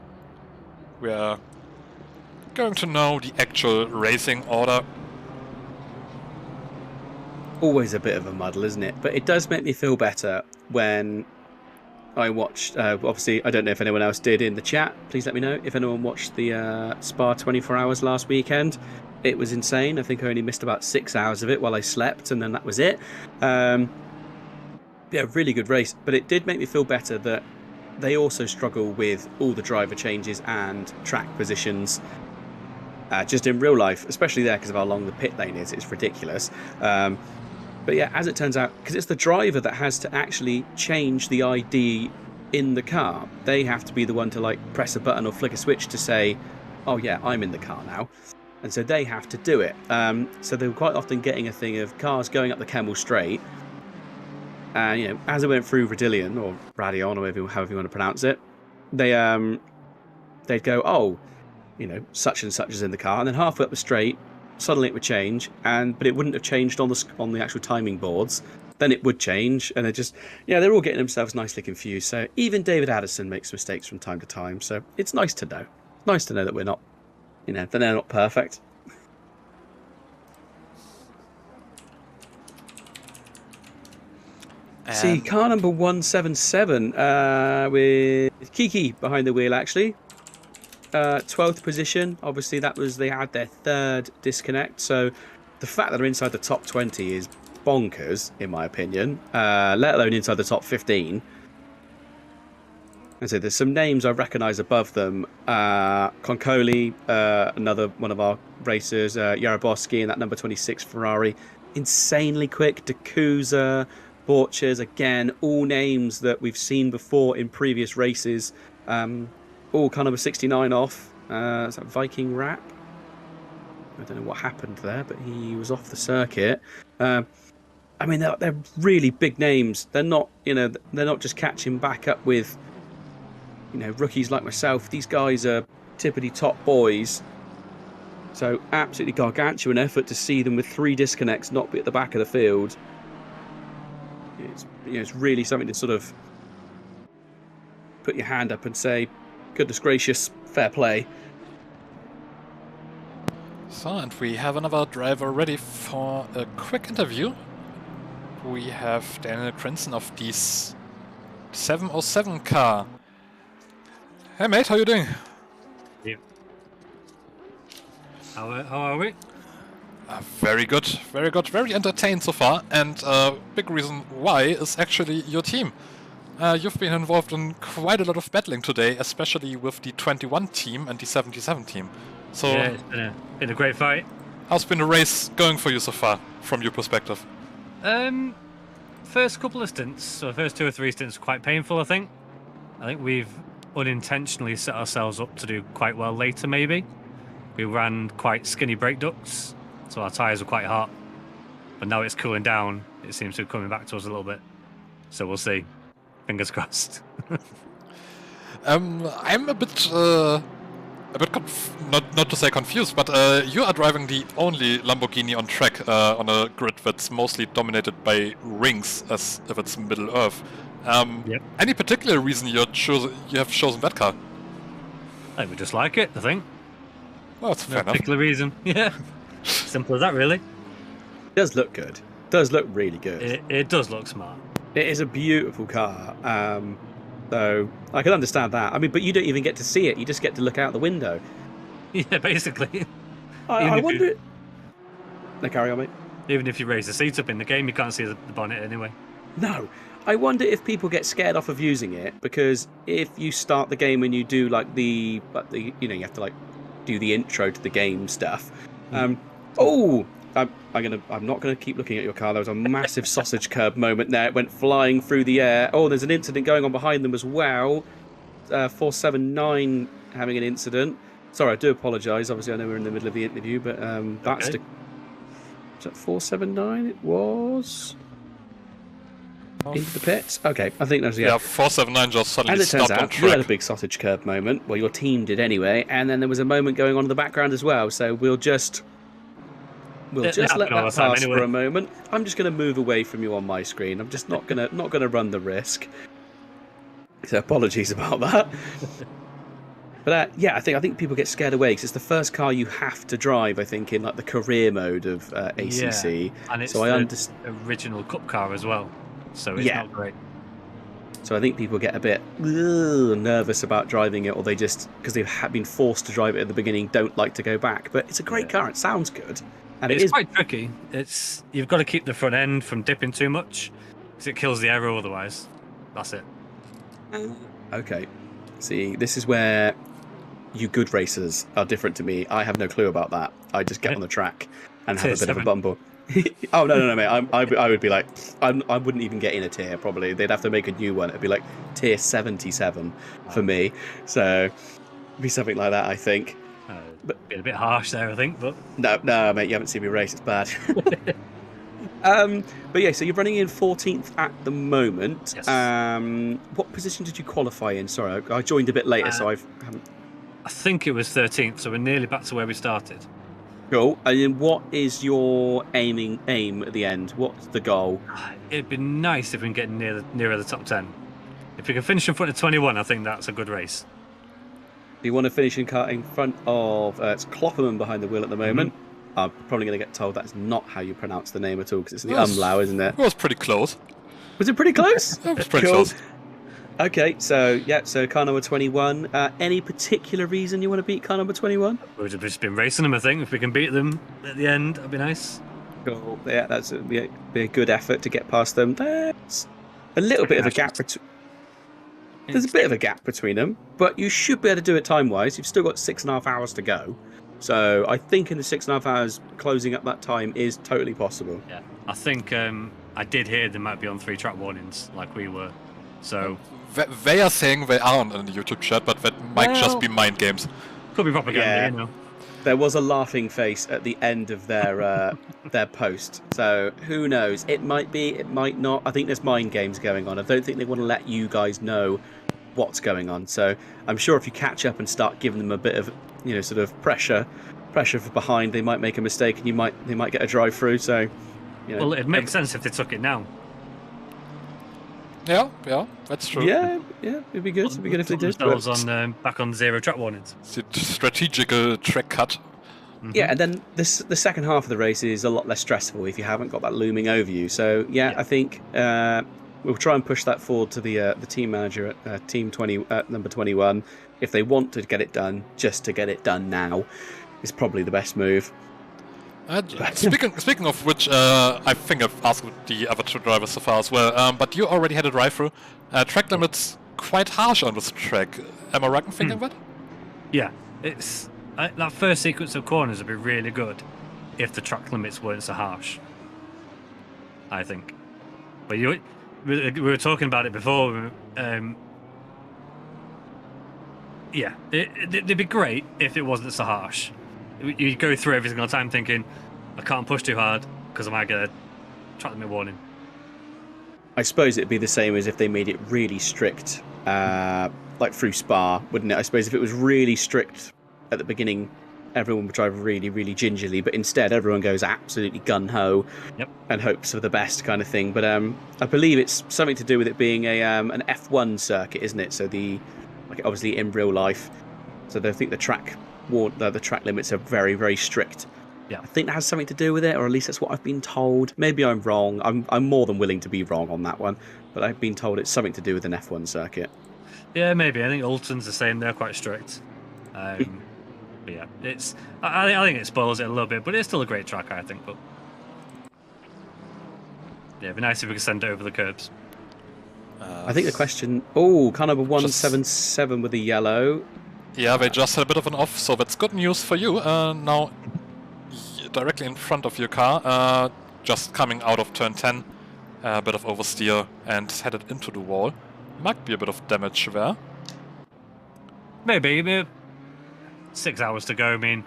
we are going to know the actual racing order. always a bit of a muddle, isn't it? But it does make me feel better when I watched. Obviously, I don't know if anyone else did in the chat. Please let me know if anyone watched the Spa 24 hours last weekend. It was insane. I think I only missed about 6 hours of it while I slept, and then that was it. Yeah, really good race. But it did make me feel better that they also struggle with all the driver changes and track positions. Just in real life, especially there because of how long the pit lane is, it's ridiculous. But yeah, as it turns out, because it's the driver that has to actually change the ID in the car, they have to be the one to like press a button or flick a switch to say, oh yeah, I'm in the car now. And so they have to do it. So they were quite often getting a thing of cars going up the Kemmel Straight. And, you know, as it went through Radillion, or Radion, or however you want to pronounce it, they'd go, oh, you know, such and such is in the car. And then halfway up the straight, suddenly it would change, but it wouldn't have changed on the actual timing boards. Then it would change, and they're all getting themselves nicely confused. So even David Addison makes mistakes from time to time. So it's nice to know. Nice to know that we're not, you know, that they're not perfect. See, car number 177 with Kiki behind the wheel, actually. 12th position. Obviously, they had their third disconnect. So the fact that they're inside the top 20 is bonkers, in my opinion, let alone inside the top 15. And so there's some names I recognise above them. Concoli, another one of our racers, Yaroboski, and that number 26 Ferrari. Insanely quick. Dacusa, Borchers, again, all names that we've seen before in previous races. All kind of a 69 off. Is that Viking Rap? I don't know what happened there, but he was off the circuit. I mean, they're really big names. They're not, you know, they're not just catching back up with, you know, rookies like myself. These guys are tippity top boys. So absolutely gargantuan effort to see them with 3 disconnects not be at the back of the field. It's really something to sort of put your hand up and say, goodness gracious, fair play. So, and we have another driver ready for a quick interview. We have Daniel Crinson of the 707 car. Hey mate, how you doing? Yeah. How are we? Very good, very good, very entertained so far, and big reason why is actually your team. You've been involved in quite a lot of battling today, especially with the 21 team and the 77 team. So, yeah, it's been a great fight. How's been the race going for you so far, from your perspective? First couple of stints, so the first 2 or 3 stints were quite painful, I think. I think we've unintentionally set ourselves up to do quite well later, maybe. We ran quite skinny brake ducts, so our tyres were quite hot. But now it's cooling down, it seems to be coming back to us a little bit. So we'll see. Fingers crossed. I'm a bit not to say confused, but you are driving the only Lamborghini on track on a grid that's mostly dominated by rings, as if it's Middle Earth. Yep. Any particular reason you have chosen that car? I think we just like it, I think. Well, that's fair No enough. particular reason. Yeah. Simple as that, really. It does look good. It does look really good. It does look smart. It is a beautiful car. So I can understand that. I mean, but you don't even get to see it. You just get to look out the window. Yeah, basically. I wonder... No, carry on, mate. Even if you raise the seats up in the game, you can't see the bonnet anyway. No. I wonder if people get scared off of using it, because if you start the game and you do like the you know, you have to like do the intro to the game stuff. I'm not gonna keep looking at your car. There was a massive sausage curb moment there. It went flying through the air. Oh, there's an incident going on behind them as well. 479 having an incident. Sorry, I do apologise. Obviously, I know we're in the middle of the interview, but that's Okay. Is that 479? It was into the pits. Okay, I think that's Yeah, 479 just suddenly As it turns stopped on out, you had track. a big sausage curb moment. Well, your team did anyway, and then there was a moment going on in the background as well. So we'll just let that pass for a moment. I'm just going to move away from you on my screen. I'm just not gonna run the risk. So apologies about that. But yeah, I think people get scared away because it's the first car you have to drive. I think in like the career mode of ACC. Yeah, and it's so I the understand. original Cup car as well, so it's not great. So I think people get a bit nervous about driving it, or they just, because they've been forced to drive it at the beginning, don't like to go back. But it's a great car. It sounds good, and it's quite tricky. You've got to keep the front end from dipping too much, because it kills the aero otherwise. That's it. Okay. See, this is where you good racers are different to me. I have no clue about that. I just get on the track and have a bit of a bumble. Oh no, mate! I would be like, I wouldn't even get in a tier. Probably they'd have to make a new one. It'd be like tier 77 for me. So it'd be something like that, I think. But been a bit harsh there, I think. But no, mate, you haven't seen me race. It's bad. But yeah, so you're running in 14th at the moment. Yes. What position did you qualify in? Sorry, I joined a bit later, so I haven't. I think it was 13th, so we're nearly back to where we started. Cool. And then what is your aim at the end? What's the goal? It'd be nice if we can get nearer the top 10. If we can finish in front of 21, I think that's a good race. You want to finish in front of it's Klopperman behind the wheel at the moment. I'm probably going to get told that's not how you pronounce the name at all because it's the umlaut, isn't it? It was pretty close. Was it pretty close? It was pretty close. Okay, so car number 21. Any particular reason you want to beat car number 21? We've just been racing them, I think. If we can beat them at the end, that'd be nice. Cool. Yeah, that's be a good effort to get past them. There's a little bit of a gap between. There's a bit of a gap between them, but you should be able to do it time-wise. You've still got 6.5 hours to go. So I think in the 6.5 hours, closing up that time is totally possible. Yeah, I think I did hear they might be on 3 track warnings, like we were. So they are saying they aren't in the YouTube chat, but that might just be mind games. Could be propaganda, you know. There was a laughing face at the end of their post, so who knows? It might be, it might not. I think there's mind games going on. I don't think they want to let you guys know what's going on. So I'm sure if you catch up and start giving them a bit of, sort of pressure from behind, they might make a mistake and they might get a drive through. So, well, it makes sense if they took it now. Yeah, that's true. Yeah, it'd be good. It'd be good if they did. Back on 0 track warnings. It's a strategical track cut. Yeah, and then the second half of the race is a lot less stressful if you haven't got that looming over you. So I think we'll try and push that forward to the team manager at team 20 number 21. If they want to get it done, just to get it done now, is probably the best move. Speaking of which, I think I've asked the other 2 drivers so far as well, but you already had a drive-through. Track limit's quite harsh on this track. Am I right in thinking that? Yeah, it's that first sequence of corners would be really good if the track limits weren't so harsh, I think. But we were talking about it before. Yeah, it'd be great if it wasn't so harsh. You go through every single time thinking, I can't push too hard because I might get a track limit warning. I suppose it'd be the same as if they made it really strict, like through Spa, wouldn't it? I suppose if it was really strict at the beginning, everyone would drive really, really gingerly, but instead everyone goes absolutely gun-ho and hopes for the best kind of thing. But I believe it's something to do with it being an F1 circuit, isn't it? So obviously in real life, so I think the track limits are very, very strict. Yeah, I think that has something to do with it, or at least that's what I've been told. Maybe I'm wrong. I'm more than willing to be wrong on that one, but I've been told it's something to do with an F1 circuit. Yeah, maybe. I think Alton's the same. They're quite strict. But yeah, I think it spoils it a little bit, but it's still a great track, I think. But yeah, it'd be nice if we could send it over the curbs. I think the question. Oh, car number 177 with the yellow. Yeah, they just had a bit of an off, so that's good news for you. Now, directly in front of your car, just coming out of turn 10, a bit of oversteer and headed into the wall. Might be a bit of damage there. Maybe 6 hours to go. I mean,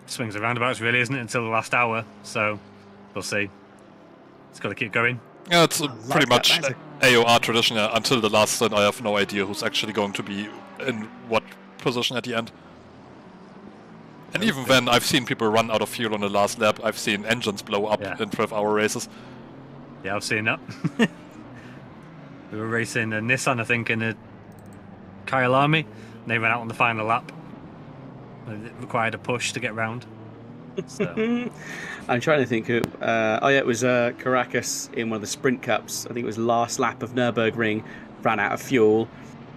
swings and roundabouts really, isn't it, until the last hour? So we'll see. It's got to keep going. Yeah, it's pretty much AOR tradition. Until the last turn, I have no idea who's actually going to be in what position at the end. And even then, I've seen people run out of fuel on the last lap. I've seen engines blow up in 12-hour races. Yeah, I've seen that. We were racing a Nissan, I think, in a Kyalami. They ran out on the final lap. It required a push to get round. So. I'm trying to think who. It was Caracas in one of the sprint cups. I think it was last lap of Nürburgring, ran out of fuel.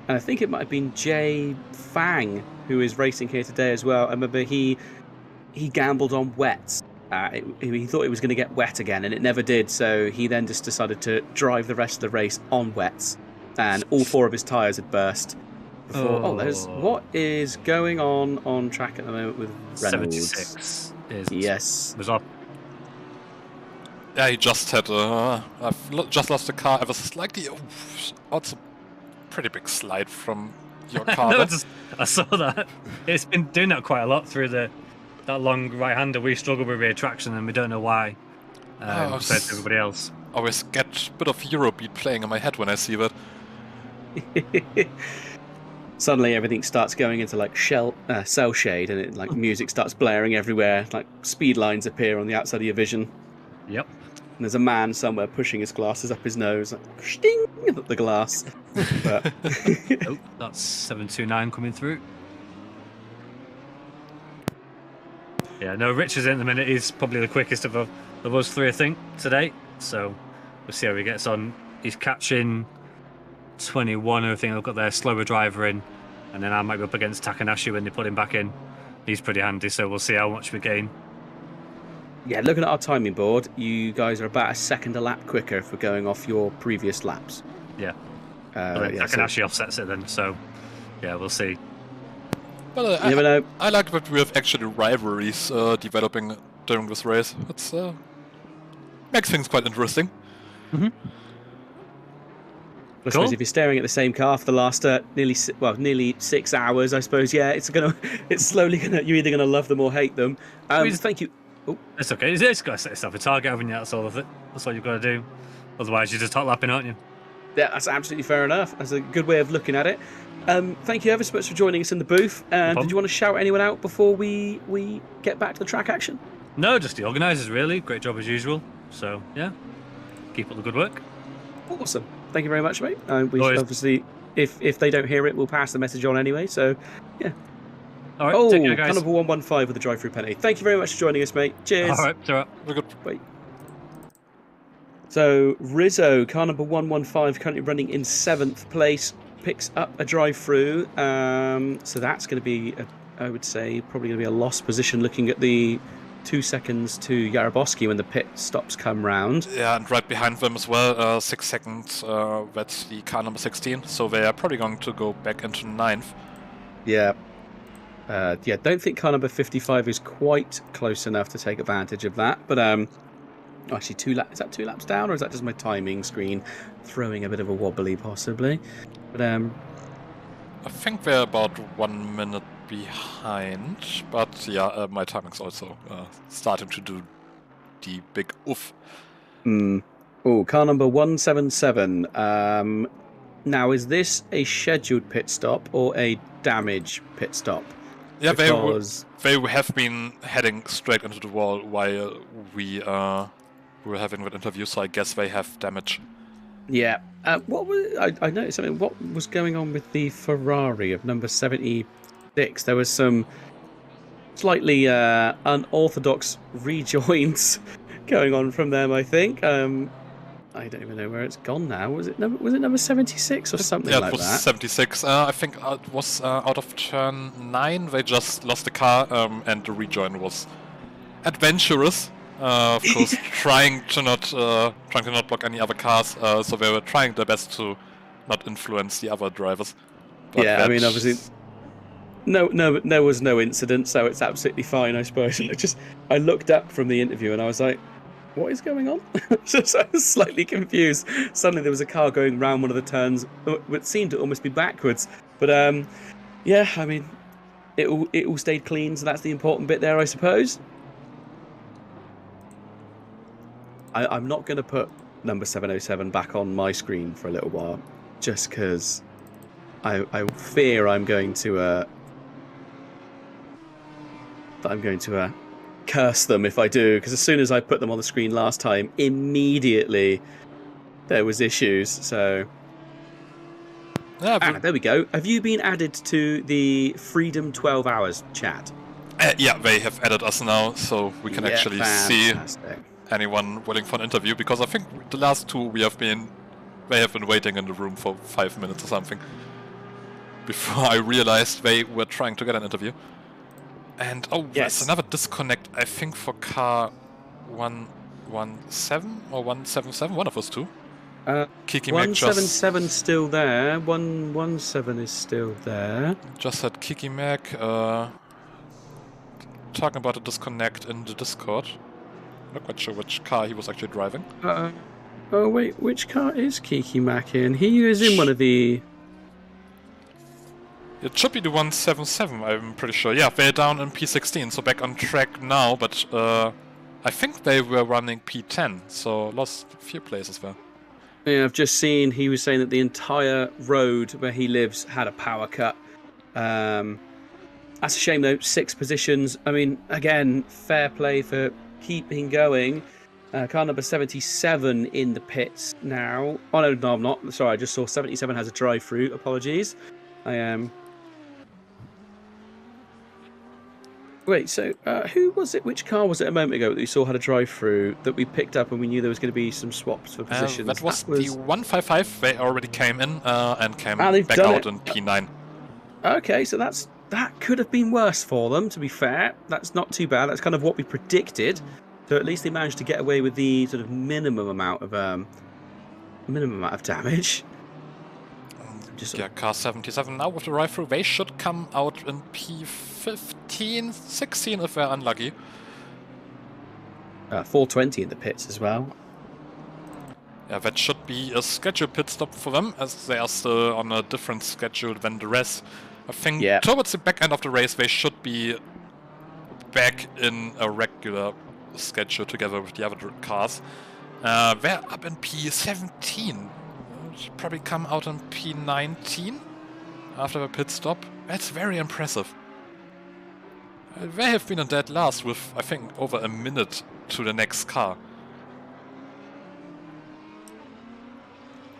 And I think it might have been Jay Fang, who is racing here today as well. I remember he gambled on wets. He thought it was going to get wet again, and it never did. So he then just decided to drive the rest of the race on wets. And all 4 of his tyres had burst. What is going on track at the moment with Reynolds? 76 was off. Yeah, he just had I've just lost the car ever so slightly. That's a pretty big slide from your car. No, I saw that. It's been doing that quite a lot through that long right-hander. We struggle with rear traction, and we don't know why. Compared to everybody else. I always get a bit of Eurobeat playing in my head when I see that. Suddenly everything starts going into like cell shade, and it like music starts blaring everywhere. Like speed lines appear on the outside of your vision. Yep. And there's a man somewhere pushing his glasses up his nose, like sting at the glass. But oh, that's 729 coming through. Yeah, no, Rich is in the minute. He's probably the quickest of us 3, I think, today. So we'll see how he gets on. He's catching 21, I think. I've got their slower driver in, and then I might be up against Takanashi when they put him back in. He's pretty handy, so we'll see how much we gain. Yeah, looking at our timing board, you guys are about a second a lap quicker if we're going off your previous laps. Yeah. Takanashi offsets it then, so yeah, we'll see. Well, you never know. I like that we have actually rivalries developing during this race. It's makes things quite interesting. Mm-hmm. I suppose if you're staring at the same car for the last nearly 6 hours, I suppose it's slowly gonna. You're either gonna love them or hate them. Thank you. Oh. It's okay. It's got to set yourself a target, haven't you? That's all of it. That's what you've got to do. Otherwise, you're just hot lapping, aren't you? Yeah, that's absolutely fair enough. That's a good way of looking at it. Thank you ever so much for joining us in the booth. Did you want to shout anyone out before we get back to the track action? No, just the organisers, really. Great job as usual. So, yeah. Keep up the good work. Awesome. Thank you very much, mate. We obviously, if they don't hear it, we'll pass the message on anyway. So, yeah. All right, take care, guys. Number 115 with the drive-through penalty. Thank you very much for joining us, mate. Cheers. All right, it's all right. We're good. Bye. So, Rizzo, car number 115, currently running in 7th place, picks up a drive-through. So that's going to be, I would say, probably going to be a lost position looking at the 2 seconds to Yarabowski when the pit stops come round. Yeah, and right behind them as well, 6 seconds, that's the car number 16. So they are probably going to go back into 9th. Yeah. Don't think car number 55 is quite close enough to take advantage of that. But actually, is that 2 laps down, or is that just my timing screen throwing a bit of a wobbly, possibly? But I think they're about 1 minute behind. But yeah, my timing's also starting to do the big oof. Oh, car number 177. Now, is this a scheduled pit stop or a damage pit stop? Yeah, they have been heading straight into the wall while we were having that interview, so I guess they have damage. Yeah. What was I noticed something? What was going on with the Ferrari of number 76? There was some slightly unorthodox rejoins going on from them, I think. I don't even know where it's gone now. Was it number 76 or something like that? Yeah, it was 76. I think it was out of turn 9. They just lost the car, and the rejoin was adventurous. Of course, trying to not block any other cars. So they were trying their best to not influence the other drivers. But yeah, I mean, obviously, no, there was no incident, so it's absolutely fine, I suppose. I looked up from the interview and I was like, what is going on? So I was slightly confused. Suddenly there was a car going round one of the turns, which seemed to almost be backwards. But yeah, I mean, it all stayed clean, so that's the important bit there, I suppose. I'm not going to put number 707 back on my screen for a little while, just because I fear I'm going to curse them if I do, because as soon as I put them on the screen last time, immediately there was issues. So Yeah, there we go. Have you been added to the Freedom 12 Hours chat? yeah, they have added us now, so we can actually see anyone willing for an interview. Because I think the last two they have been waiting in the room for 5 minutes or something before I realized they were trying to get an interview. And there's another disconnect, I think, for car 117 or 177, one of those two. Kiki 177 still there. 117 is still there. Just had Kiki Mac talking about a disconnect in the Discord. Not quite sure which car he was actually driving. Oh wait, which car is Kiki Mac in? He is in one of the... It should be the 177, I'm pretty sure. Yeah, they're down in P16, so back on track now, but I think they were running P10, so lost a few places there. Yeah, I've just seen he was saying that the entire road where he lives had a power cut. That's a shame though, 6 positions. I mean, again, fair play for keeping going. Car number 77 in the pits now. Oh no, I'm not. Sorry, I just saw 77 has a drive-through. Apologies. I am... Wait, so who was it? Which car was it a moment ago that we saw had a drive-through that we picked up and we knew there was going to be some swaps for positions? That was the 155. They already came in and came back out in P9. Okay, so that could have been worse for them, to be fair. That's not too bad. That's kind of what we predicted. So at least they managed to get away with the sort of minimum amount of damage. Yeah, car 77 now with the drive-through. They should come out in P15, 16 if they're unlucky. 420 in the pits as well. Yeah, that should be a scheduled pit stop for them, as they are still on a different schedule than the rest. I think towards the back end of the race they should be back in a regular schedule together with the other cars. They're up in P17. Should probably come out on P19 after the pit stop. That's very impressive. They have been in dead last with, I think, over a minute to the next car.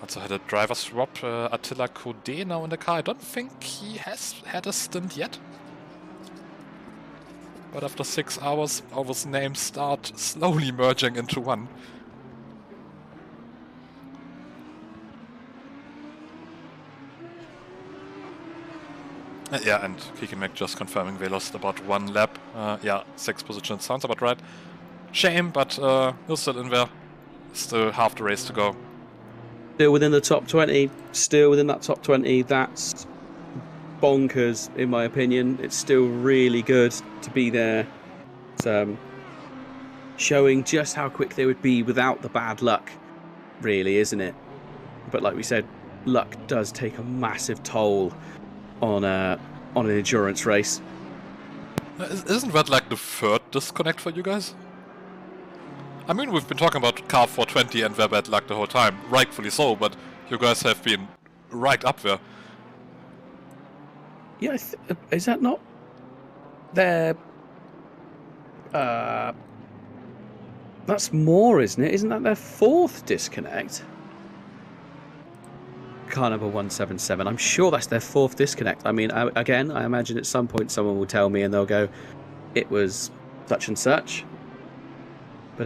Also had a driver swap, Attila Code now in the car. I don't think he has had a stint yet. But after 6 hours, all those names start slowly merging into one. Yeah, and Kiki Mac just confirming they lost about 1 lap. Yeah, 6th position sounds about right. Shame, but he'll still in there. Still half the race to go. Still within the top 20. Still within that top 20. That's bonkers, in my opinion. It's still really good to be there. It's showing just how quick they would be without the bad luck, really, isn't it? But like we said, luck does take a massive toll on an endurance race. Isn't that like the 3rd disconnect for you guys? I mean, we've been talking about car 420 and their bad luck the whole time, rightfully so, but you guys have been right up there. Yeah, is that not their... that's more, isn't it? Isn't that their 4th disconnect? Car number 177. I'm sure that's their 4th disconnect. I mean, again, I imagine at some point someone will tell me and they'll go, it was such and such. But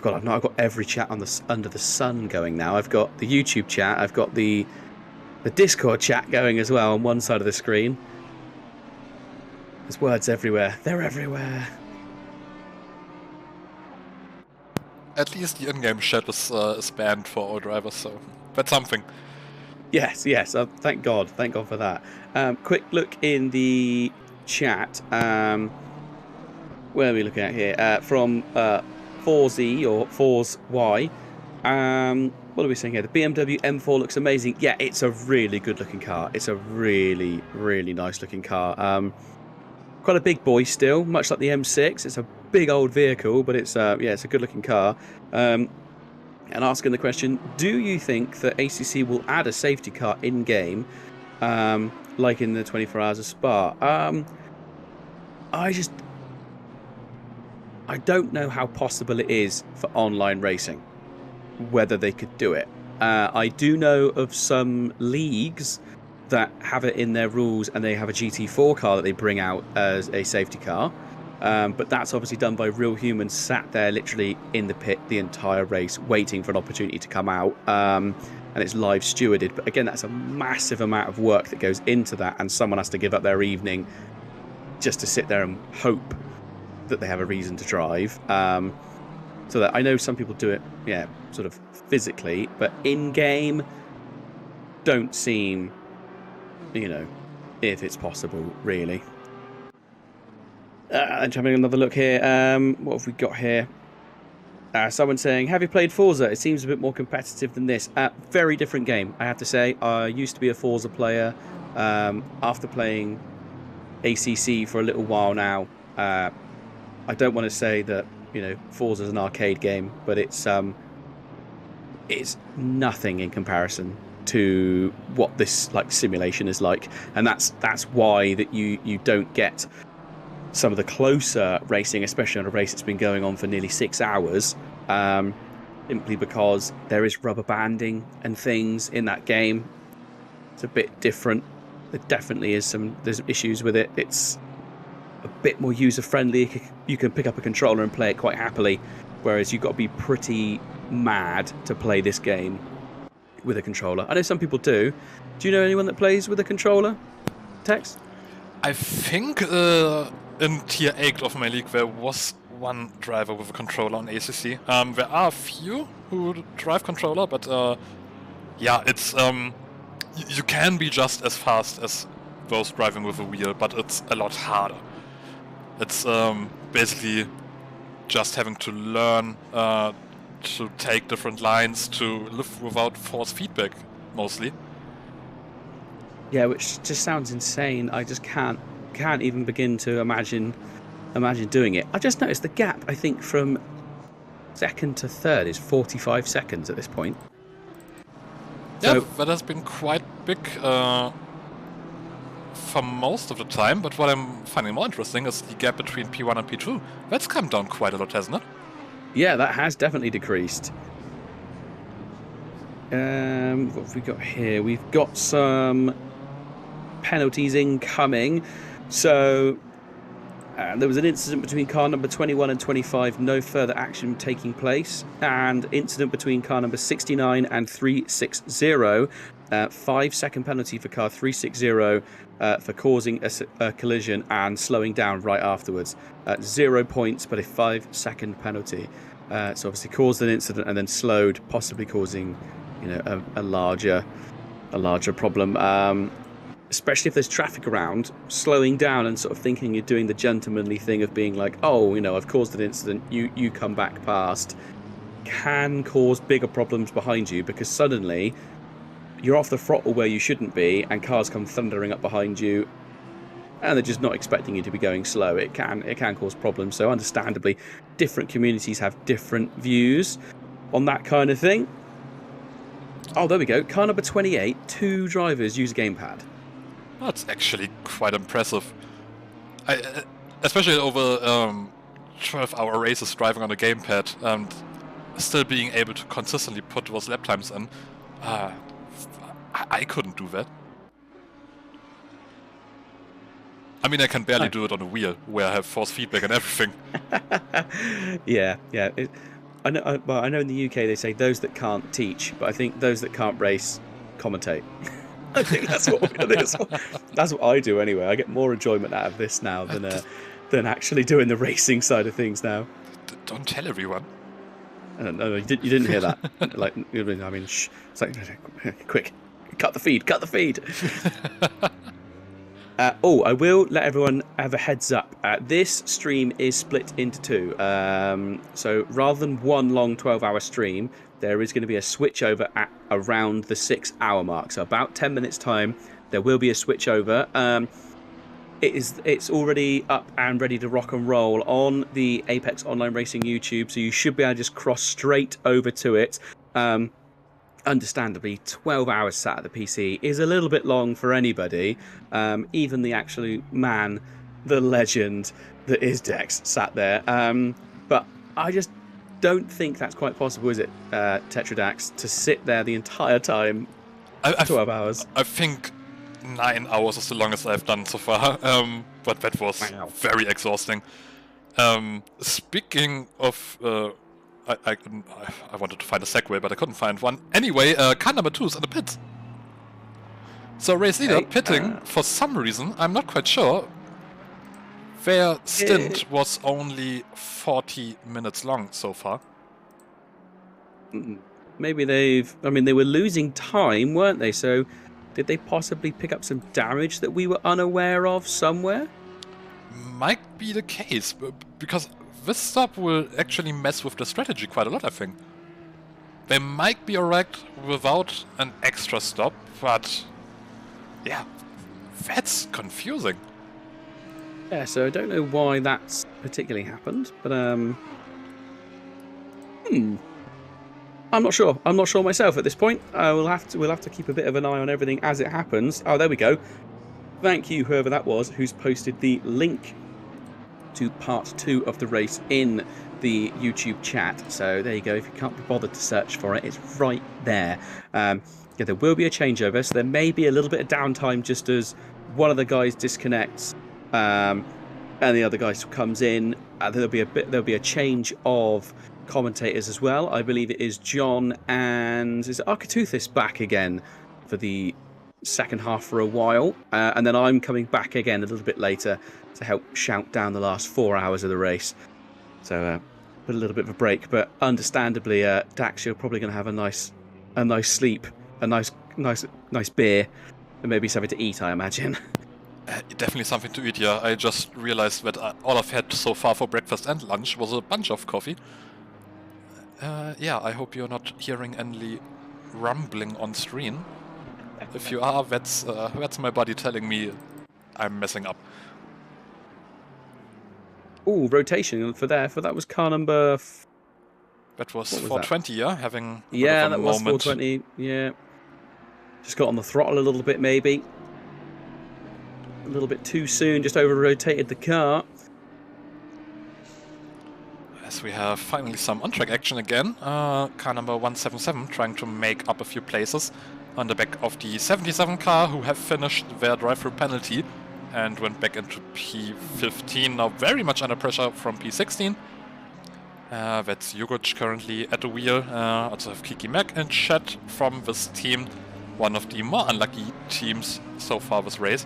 God, I've got every chat on under the sun going now. I've got the YouTube chat. I've got the Discord chat going as well on one side of the screen. There's words everywhere. They're everywhere. At least the in-game chat is banned for all drivers, so that's something. Yes. Thank God for that. Quick look in the chat. Where are we looking at here? From 4Z or 4Y. What are we saying here? The BMW M4 looks amazing. Yeah, it's a really good looking car. It's a really, really nice looking car. Quite a big boy still, much like the M6. It's a big old vehicle, but it's it's a good looking car. And asking the question, do you think that ACC will add a safety car in-game, like in the 24 Hours of Spa? I don't know how possible it is for online racing, whether they could do it. I do know of some leagues that have it in their rules, and they have a GT4 car that they bring out as a safety car. But that's obviously done by real humans sat there literally in the pit the entire race, waiting for an opportunity to come out. And it's live stewarded. But again, that's a massive amount of work that goes into that, and someone has to give up their evening just to sit there and hope that they have a reason to drive. So that I know some people do it, yeah, sort of physically, but in game don't seem, you know, if it's possible, really. And having another look here. What have we got here? Someone saying, have you played Forza? It seems a bit more competitive than this. Very different game, I have to say. I used to be a Forza player. After playing ACC for a little while now, I don't want to say that, you know, Forza is an arcade game, but it's nothing in comparison to what this like simulation is like, and that's why that you don't get some of the closer racing, especially on a race that's been going on for nearly 6 hours, simply because there is rubber banding and things in that game. It's a bit different. There definitely is there's issues with it. It's a bit more user friendly. You can pick up a controller and play it quite happily, whereas you've got to be pretty mad to play this game with a controller. I know some people do. Do you know anyone that plays with a controller, Tex? I think in Tier 8 of my league there was one driver with a controller on ACC. There are a few who drive controller, but yeah, it's you can be just as fast as those driving with a wheel, but it's a lot harder. It's basically just having to learn to take different lines, to live without force feedback, mostly. Yeah, which just sounds insane. I just can't even begin to imagine doing it. I just noticed the gap, I think, from second to third is 45 seconds at this point. Yeah, So, that has been quite big for most of the time, but what I'm finding more interesting is the gap between P1 and P2. That's come down quite a lot, hasn't it? yeah, that has definitely decreased. What have we got here? We've got some penalties incoming. So there was an incident between car number 21 and 25, no further action taking place. And incident between car number 69 and 360, 5-second penalty for car 360 for causing a collision and slowing down right afterwards. 0 points, but a 5-second penalty. So obviously caused an incident and then slowed, possibly causing, you know, a larger problem. Especially if there's traffic around, slowing down and sort of thinking you're doing the gentlemanly thing of being like, oh, you know, I've caused an incident, you come back past, can cause bigger problems behind you, because suddenly you're off the throttle where you shouldn't be, and cars come thundering up behind you, and they're just not expecting you to be going slow. It can cause problems. So understandably, different communities have different views on that kind of thing. Oh, there we go. Car number 28, 2 drivers use a gamepad. That's actually quite impressive. Especially over 12-hour races driving on a gamepad and still being able to consistently put those lap times in. I couldn't do that. I mean, I can barely do it on a wheel where I have force feedback and everything. Yeah. I know in the UK they say those that can't teach, but I think those that can't race commentate. I think that's what I do anyway. I get more enjoyment out of this now than actually doing the racing side of things now. Don't tell everyone. No, you didn't hear that. Like, I mean, shh. It's like, quick, cut the feed. I will let everyone have a heads up. This stream is split into 2. So rather than one long 12-hour stream, there is going to be a switch over at around the 6-hour mark. So about 10 minutes time, there will be a switch over. It's already up and ready to rock and roll on the Apex Online Racing YouTube, so you should be able to just cross straight over to it. Understandably, 12 hours sat at the PC is a little bit long for anybody. Even the absolute man, the legend that is Dex, sat there. But I just don't think that's quite possible, is it, TetraDax, to sit there the entire time, 12 hours? I think 9 hours is the longest I've done so far, but that was very exhausting. Speaking of, I wanted to find a segue, but I couldn't find one. Anyway, car number 2 is in the pits. So race leader pitting for some reason, I'm not quite sure. Their stint was only 40 minutes long so far. Maybe they were losing time, weren't they? So did they possibly pick up some damage that we were unaware of somewhere? Might be the case, because this stop will actually mess with the strategy quite a lot, I think. They might be alright without an extra stop, but yeah, that's confusing. Yeah, so I don't know why that's particularly happened, but I'm not sure. I'm not sure myself at this point. We'll have to keep a bit of an eye on everything as it happens. Oh, there we go. Thank you, whoever that was, who's posted the link to part 2 of the race in the YouTube chat. So there you go. If you can't be bothered to search for it, it's right there. Yeah, there will be a changeover, so there may be a little bit of downtime just as one of the guys disconnects. And the other guy comes in. There'll be a change of commentators as well. I believe it is John and is Arcetuthis back again for the second half for a while, and then I'm coming back again a little bit later to help shout down the last 4 hours of the race. So put a little bit of a break, but understandably, Dax, you're probably going to have a nice sleep, a nice beer, and maybe something to eat, I imagine. Definitely something to eat, yeah. I just realized that all I've had so far for breakfast and lunch was a bunch of coffee. Yeah, I hope you're not hearing any rumbling on screen. If you are, that's my body telling me I'm messing up. Oh, rotation for that was car number... That was 420, yeah? Having yeah, a that moment. was 420, yeah. Just got on the throttle a little bit, maybe. A little bit too soon, just over-rotated the car. As we have finally some on-track action again. Car number 177 trying to make up a few places on the back of the 77 car, who have finished their drive-through penalty and went back into P15, now very much under pressure from P16. That's Jugoc currently at the wheel. Also have Kiki Mack and Chet from this team, one of the more unlucky teams so far this race.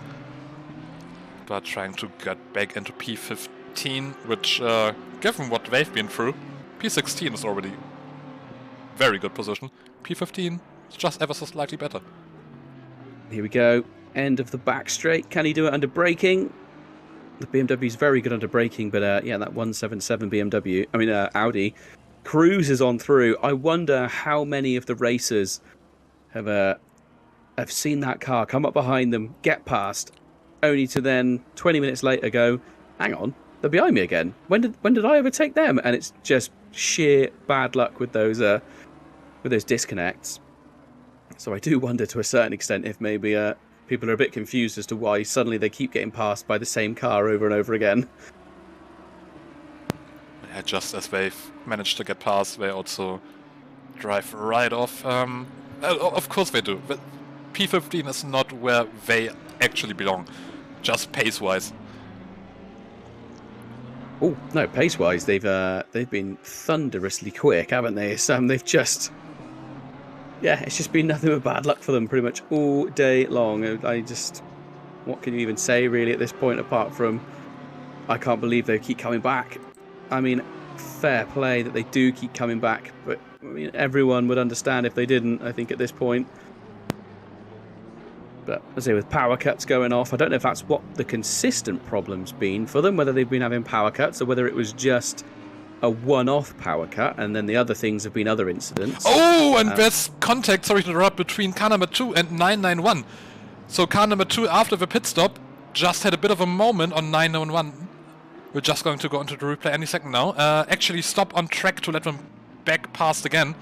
But trying to get back into P15, which, given what they've been through, P16 is already very good position. P15 is just ever so slightly better. Here we go. End of the back straight. Can he do it under braking? The BMW is very good under braking, but yeah, that 177 Audi cruises on through. I wonder how many of the racers have seen that car come up behind them, get past, only to then 20 minutes later go, hang on, they're behind me again. When did I overtake them? And it's just sheer bad luck with those disconnects. So I do wonder to a certain extent if maybe people are a bit confused as to why suddenly they keep getting passed by the same car over and over again. Yeah, just as they've managed to get past, they also drive right off. Of course they do. But P15 is not where they actually belong, just pace-wise. Oh no, pace-wise they've been thunderously quick, haven't they? They've just... yeah, it's just been nothing but bad luck for them pretty much all day long. What can you even say really at this point apart from I can't believe they keep coming back. I mean, fair play that they do keep coming back, but I mean, everyone would understand if they didn't, I think, at this point. But as I say, with power cuts going off, I don't know if that's what the consistent problem's been for them, whether they've been having power cuts or whether it was just a one-off power cut, and then the other things have been other incidents. Oh, and there's contact, sorry to interrupt, between car number 2 and 991. So car number 2, after the pit stop, just had a bit of a moment on 991. We're just going to go into the replay any second now. Actually stop on track to let them back past again.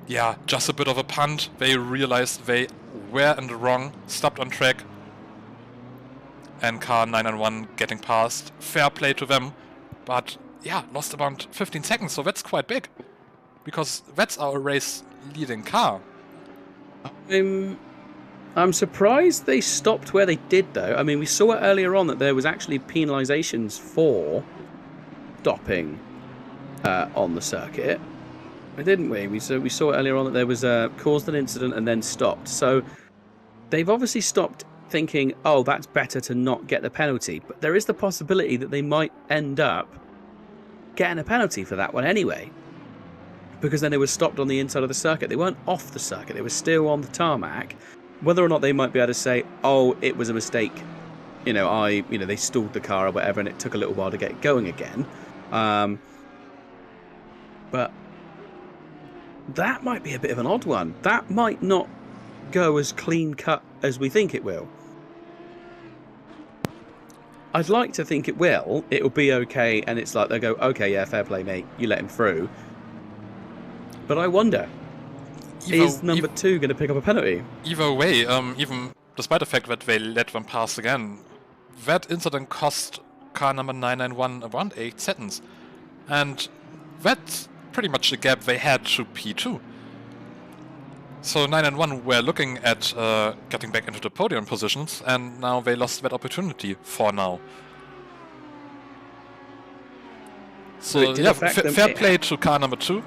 Yeah, just a bit of a punt. They realized they were in the wrong, stopped on track. And car 991 getting past. Fair play to them. But yeah, lost about 15 seconds, so that's quite big. Because that's our race-leading car. I'm surprised they stopped where they did, though. I mean, we saw it earlier on that there was actually penalisations for stopping on the circuit, didn't we? We saw earlier on that there was caused an incident and then stopped. So they've obviously stopped thinking, oh, that's better to not get the penalty. But there is the possibility that they might end up getting a penalty for that one anyway, because then they were stopped on the inside of the circuit. They weren't off the circuit; they were still on the tarmac. Whether or not they might be able to say, oh, it was a mistake, they stalled the car or whatever, and it took a little while to get going again. But that might be a bit of an odd one. That might not go as clean cut as we think it will. I'd like to think it will. It'll be okay, and it's like they'll go, okay, yeah, fair play, mate. You let him through. But I wonder, is number 2 going to pick up a penalty? Either way, even despite the fact that they let them pass again, that incident cost car number 991 around 8 seconds. And that's pretty much the gap they had to P2. So 991 were looking at getting back into the podium positions, and now they lost that opportunity for now. So yeah, fair play to car number 2.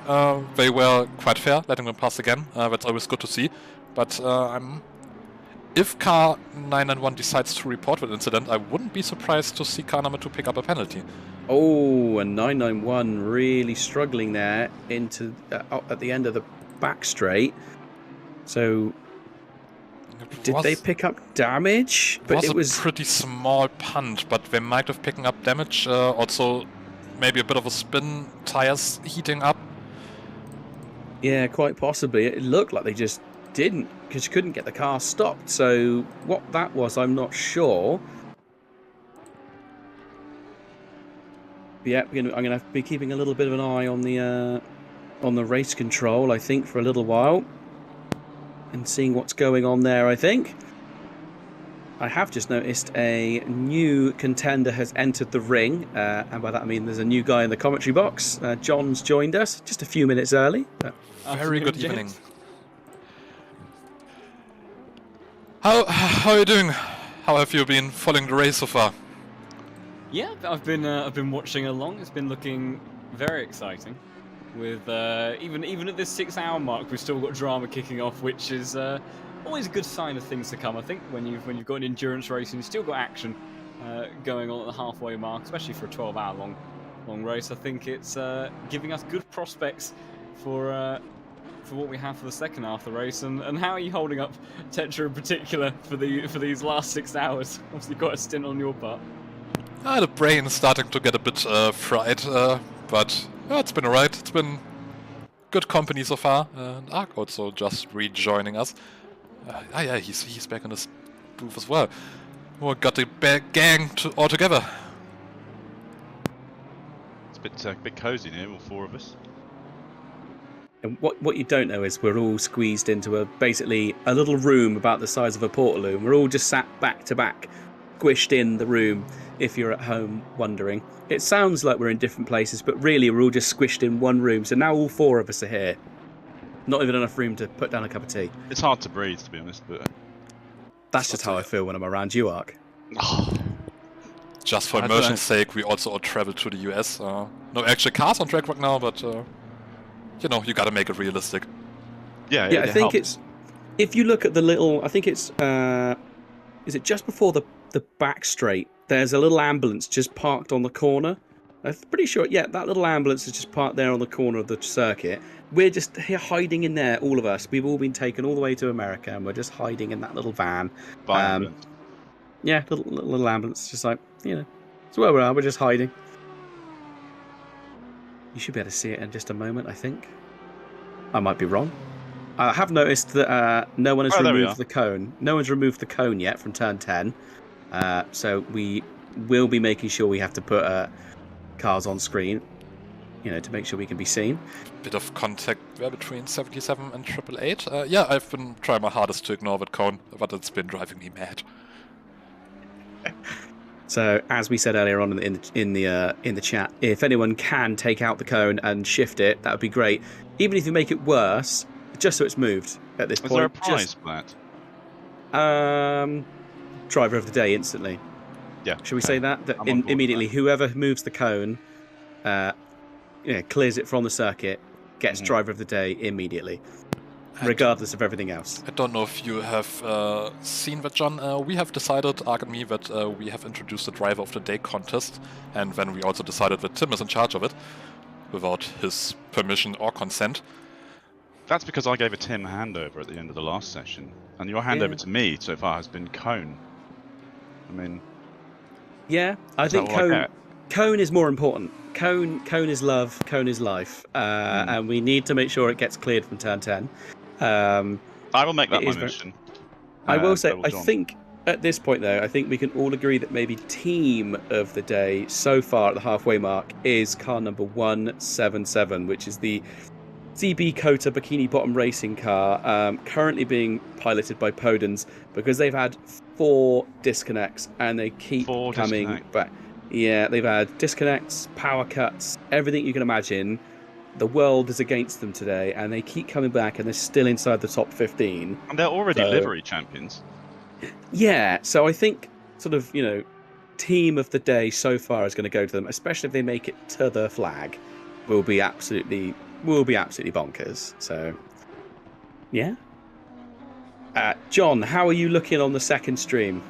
They were quite fair, letting them pass again. That's always good to see. But if car 991 decides to report that incident, I wouldn't be surprised to see car number 2 pick up a penalty. Oh, and 991 really struggling there into at the end of the back straight. So did they pick up damage? But it was a pretty small punt, but they might have picked up damage. Also, maybe a bit of a spin, tires heating up. Yeah, quite possibly. It looked like they just didn't, because you couldn't get the car stopped. So what that was, I'm not sure. Yeah, I'm going to have to be keeping a little bit of an eye on the race control, I think, for a little while, and seeing what's going on there, I think. I have just noticed a new contender has entered the ring, and by that I mean there's a new guy in the commentary box. John's joined us just a few minutes early. Very good evening. How are you doing? How have you been following the race so far? Yeah, I've been watching along. It's been looking very exciting. With even at this 6-hour mark, we've still got drama kicking off, which is always a good sign of things to come. I think when you've got an endurance race and you've still got action going on at the halfway mark, especially for a 12-hour long race, I think it's giving us good prospects for what we have for the second half of the race. And how are you holding up, Tetra in particular, for these last 6 hours? Obviously, quite a stint on your part. The brain is starting to get a bit fried, but it's been alright. It's been good company so far. And Ark also just rejoining us. Yeah, he's back in his booth as well. We got the gang all together. It's a bit cozy here, all 4 of us. And what you don't know is we're all squeezed into basically a little room about the size of a portaloon. We're all just sat back to back, squished in the room. If you're at home wondering, it sounds like we're in different places, but really we're all just squished in one room. So now all 4 of us are here. Not even enough room to put down a cup of tea. It's hard to breathe, to be honest, but that's just how I feel when I'm around you, Ark. Just for immersion's sake, we also all traveled to the US. No actual cars on track right now, but you gotta make it realistic. Yeah, I think it's, if you look at the little, I think it's is it just before the back straight? There's a little ambulance just parked on the corner. I'm pretty sure, yeah, that little ambulance is just parked there on the corner of the circuit. We're just here hiding in there, all of us. We've all been taken all the way to America, and we're just hiding in that little van. Yeah, little ambulance, just like, it's where we are. We're just hiding. You should be able to see it in just a moment, I think. I might be wrong. I have noticed that no one has removed the cone. No one's removed the cone yet from turn 10. So we will be making sure we have to put cars on screen, to make sure we can be seen. Bit of contact there between 77 and 888. Yeah, I've been trying my hardest to ignore that cone, but it's been driving me mad. So, as we said earlier on in the chat, if anyone can take out the cone and shift it, that would be great. Even if you make it worse, just so it's moved at this point. Is there a prize for that? Driver of the day instantly. Yeah. Should we say that? Immediately, that. whoever moves the cone, clears it from the circuit, gets driver of the day immediately, regardless of everything else. I don't know if you have seen that, John. We have decided, Ark and me, that we have introduced the Driver of the Day contest, and then we also decided that Tim is in charge of it, without his permission or consent. That's because I gave a Tim handover at the end of the last session, and your handover to me so far has been cone. I mean... Yeah, I think cone is more important. Cone is love, cone is life, and we need to make sure it gets cleared from turn 10. I will make that my mission. I will say, I think at this point though, I think we can all agree that maybe team of the day so far at the halfway mark is car number 177, which is the CB COTA Bikini Bottom racing car, currently being piloted by Podens, because they've had 4 disconnects and they keep coming back. Yeah, they've had disconnects, power cuts, everything you can imagine. The world is against them today, and they keep coming back, and they're still inside the top 15. And they're already livery champions. Yeah, so I think sort of, team of the day so far is going to go to them, especially if they make it to the flag. Will be absolutely bonkers. So, yeah. John, how are you looking on the second stream?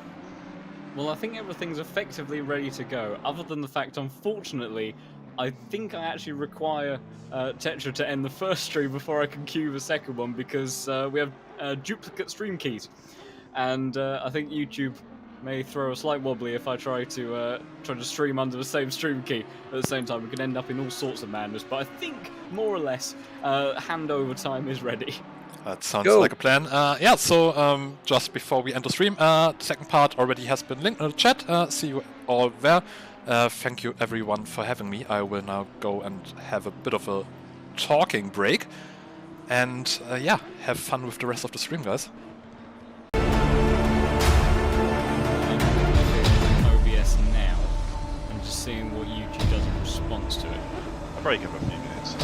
Well, I think everything's effectively ready to go, other than the fact, unfortunately, I think I actually require Tetra to end the first stream before I can queue the second one, because we have duplicate stream keys. And I think YouTube may throw a slight wobbly if I try to stream under the same stream key at the same time. We could end up in all sorts of madness, but I think, more or less, handover time is ready. That sounds like a plan. So just before we end the stream, the second part already has been linked in the chat. See you all there. Thank you everyone for having me. I will now go and have a bit of a talking break. And have fun with the rest of the stream, guys. OBS now. I'm just seeing what YouTube does in response to it. I'll break up a few minutes.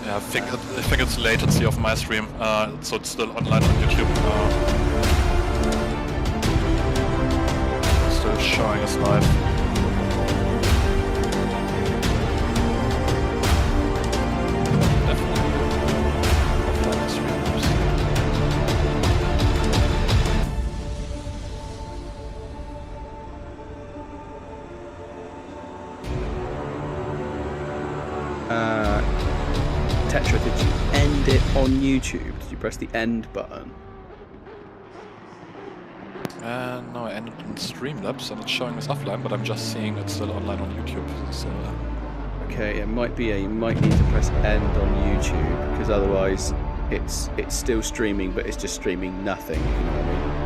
Yeah, I think it's latency of my stream, so it's still online on YouTube. Still showing us live. Definitely offline streamers. Tetra, did you end it on YouTube? Did you press the end button? No, I ended in Streamlabs and it's showing us offline, but I'm just seeing it's still online on YouTube. So, okay, it might be. You might need to press end on YouTube, because otherwise it's still streaming, but it's just streaming nothing. You know what I mean?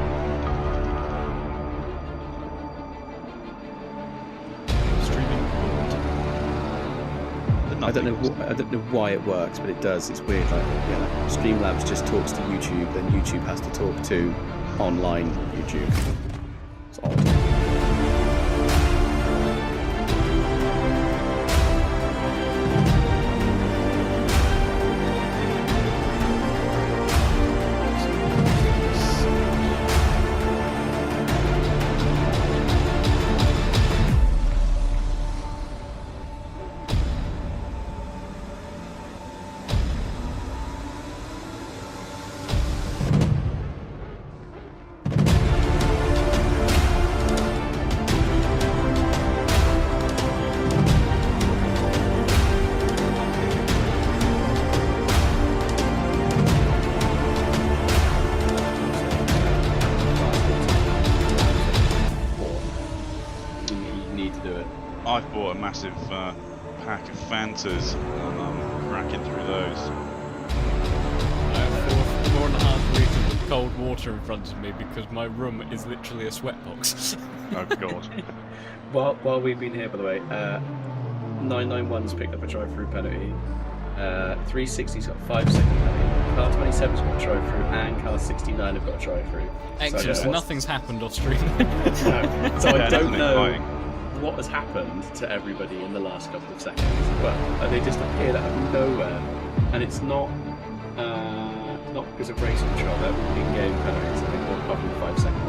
I don't know why it works, but it does. It's weird. Like, Streamlabs just talks to YouTube, then YouTube has to talk to online YouTube. It's odd. I've bought a massive pack of Fantas, and I'm cracking through those. I have 4.5 litres of cold water in front of me because my room is literally a sweatbox. Oh god. While we've been here, by the way, 991's picked up a drive-through penalty. 360's got 5 seconds. Car 27's got a drive through, and car 69 have got a drive through. Excellent. So nothing's happened off stream. No. So I don't know flying. what has happened to everybody in the last couple of seconds. But they just appeared out of nowhere, and it's not because of race control. That in-game penalties, I think, will probably 5 seconds.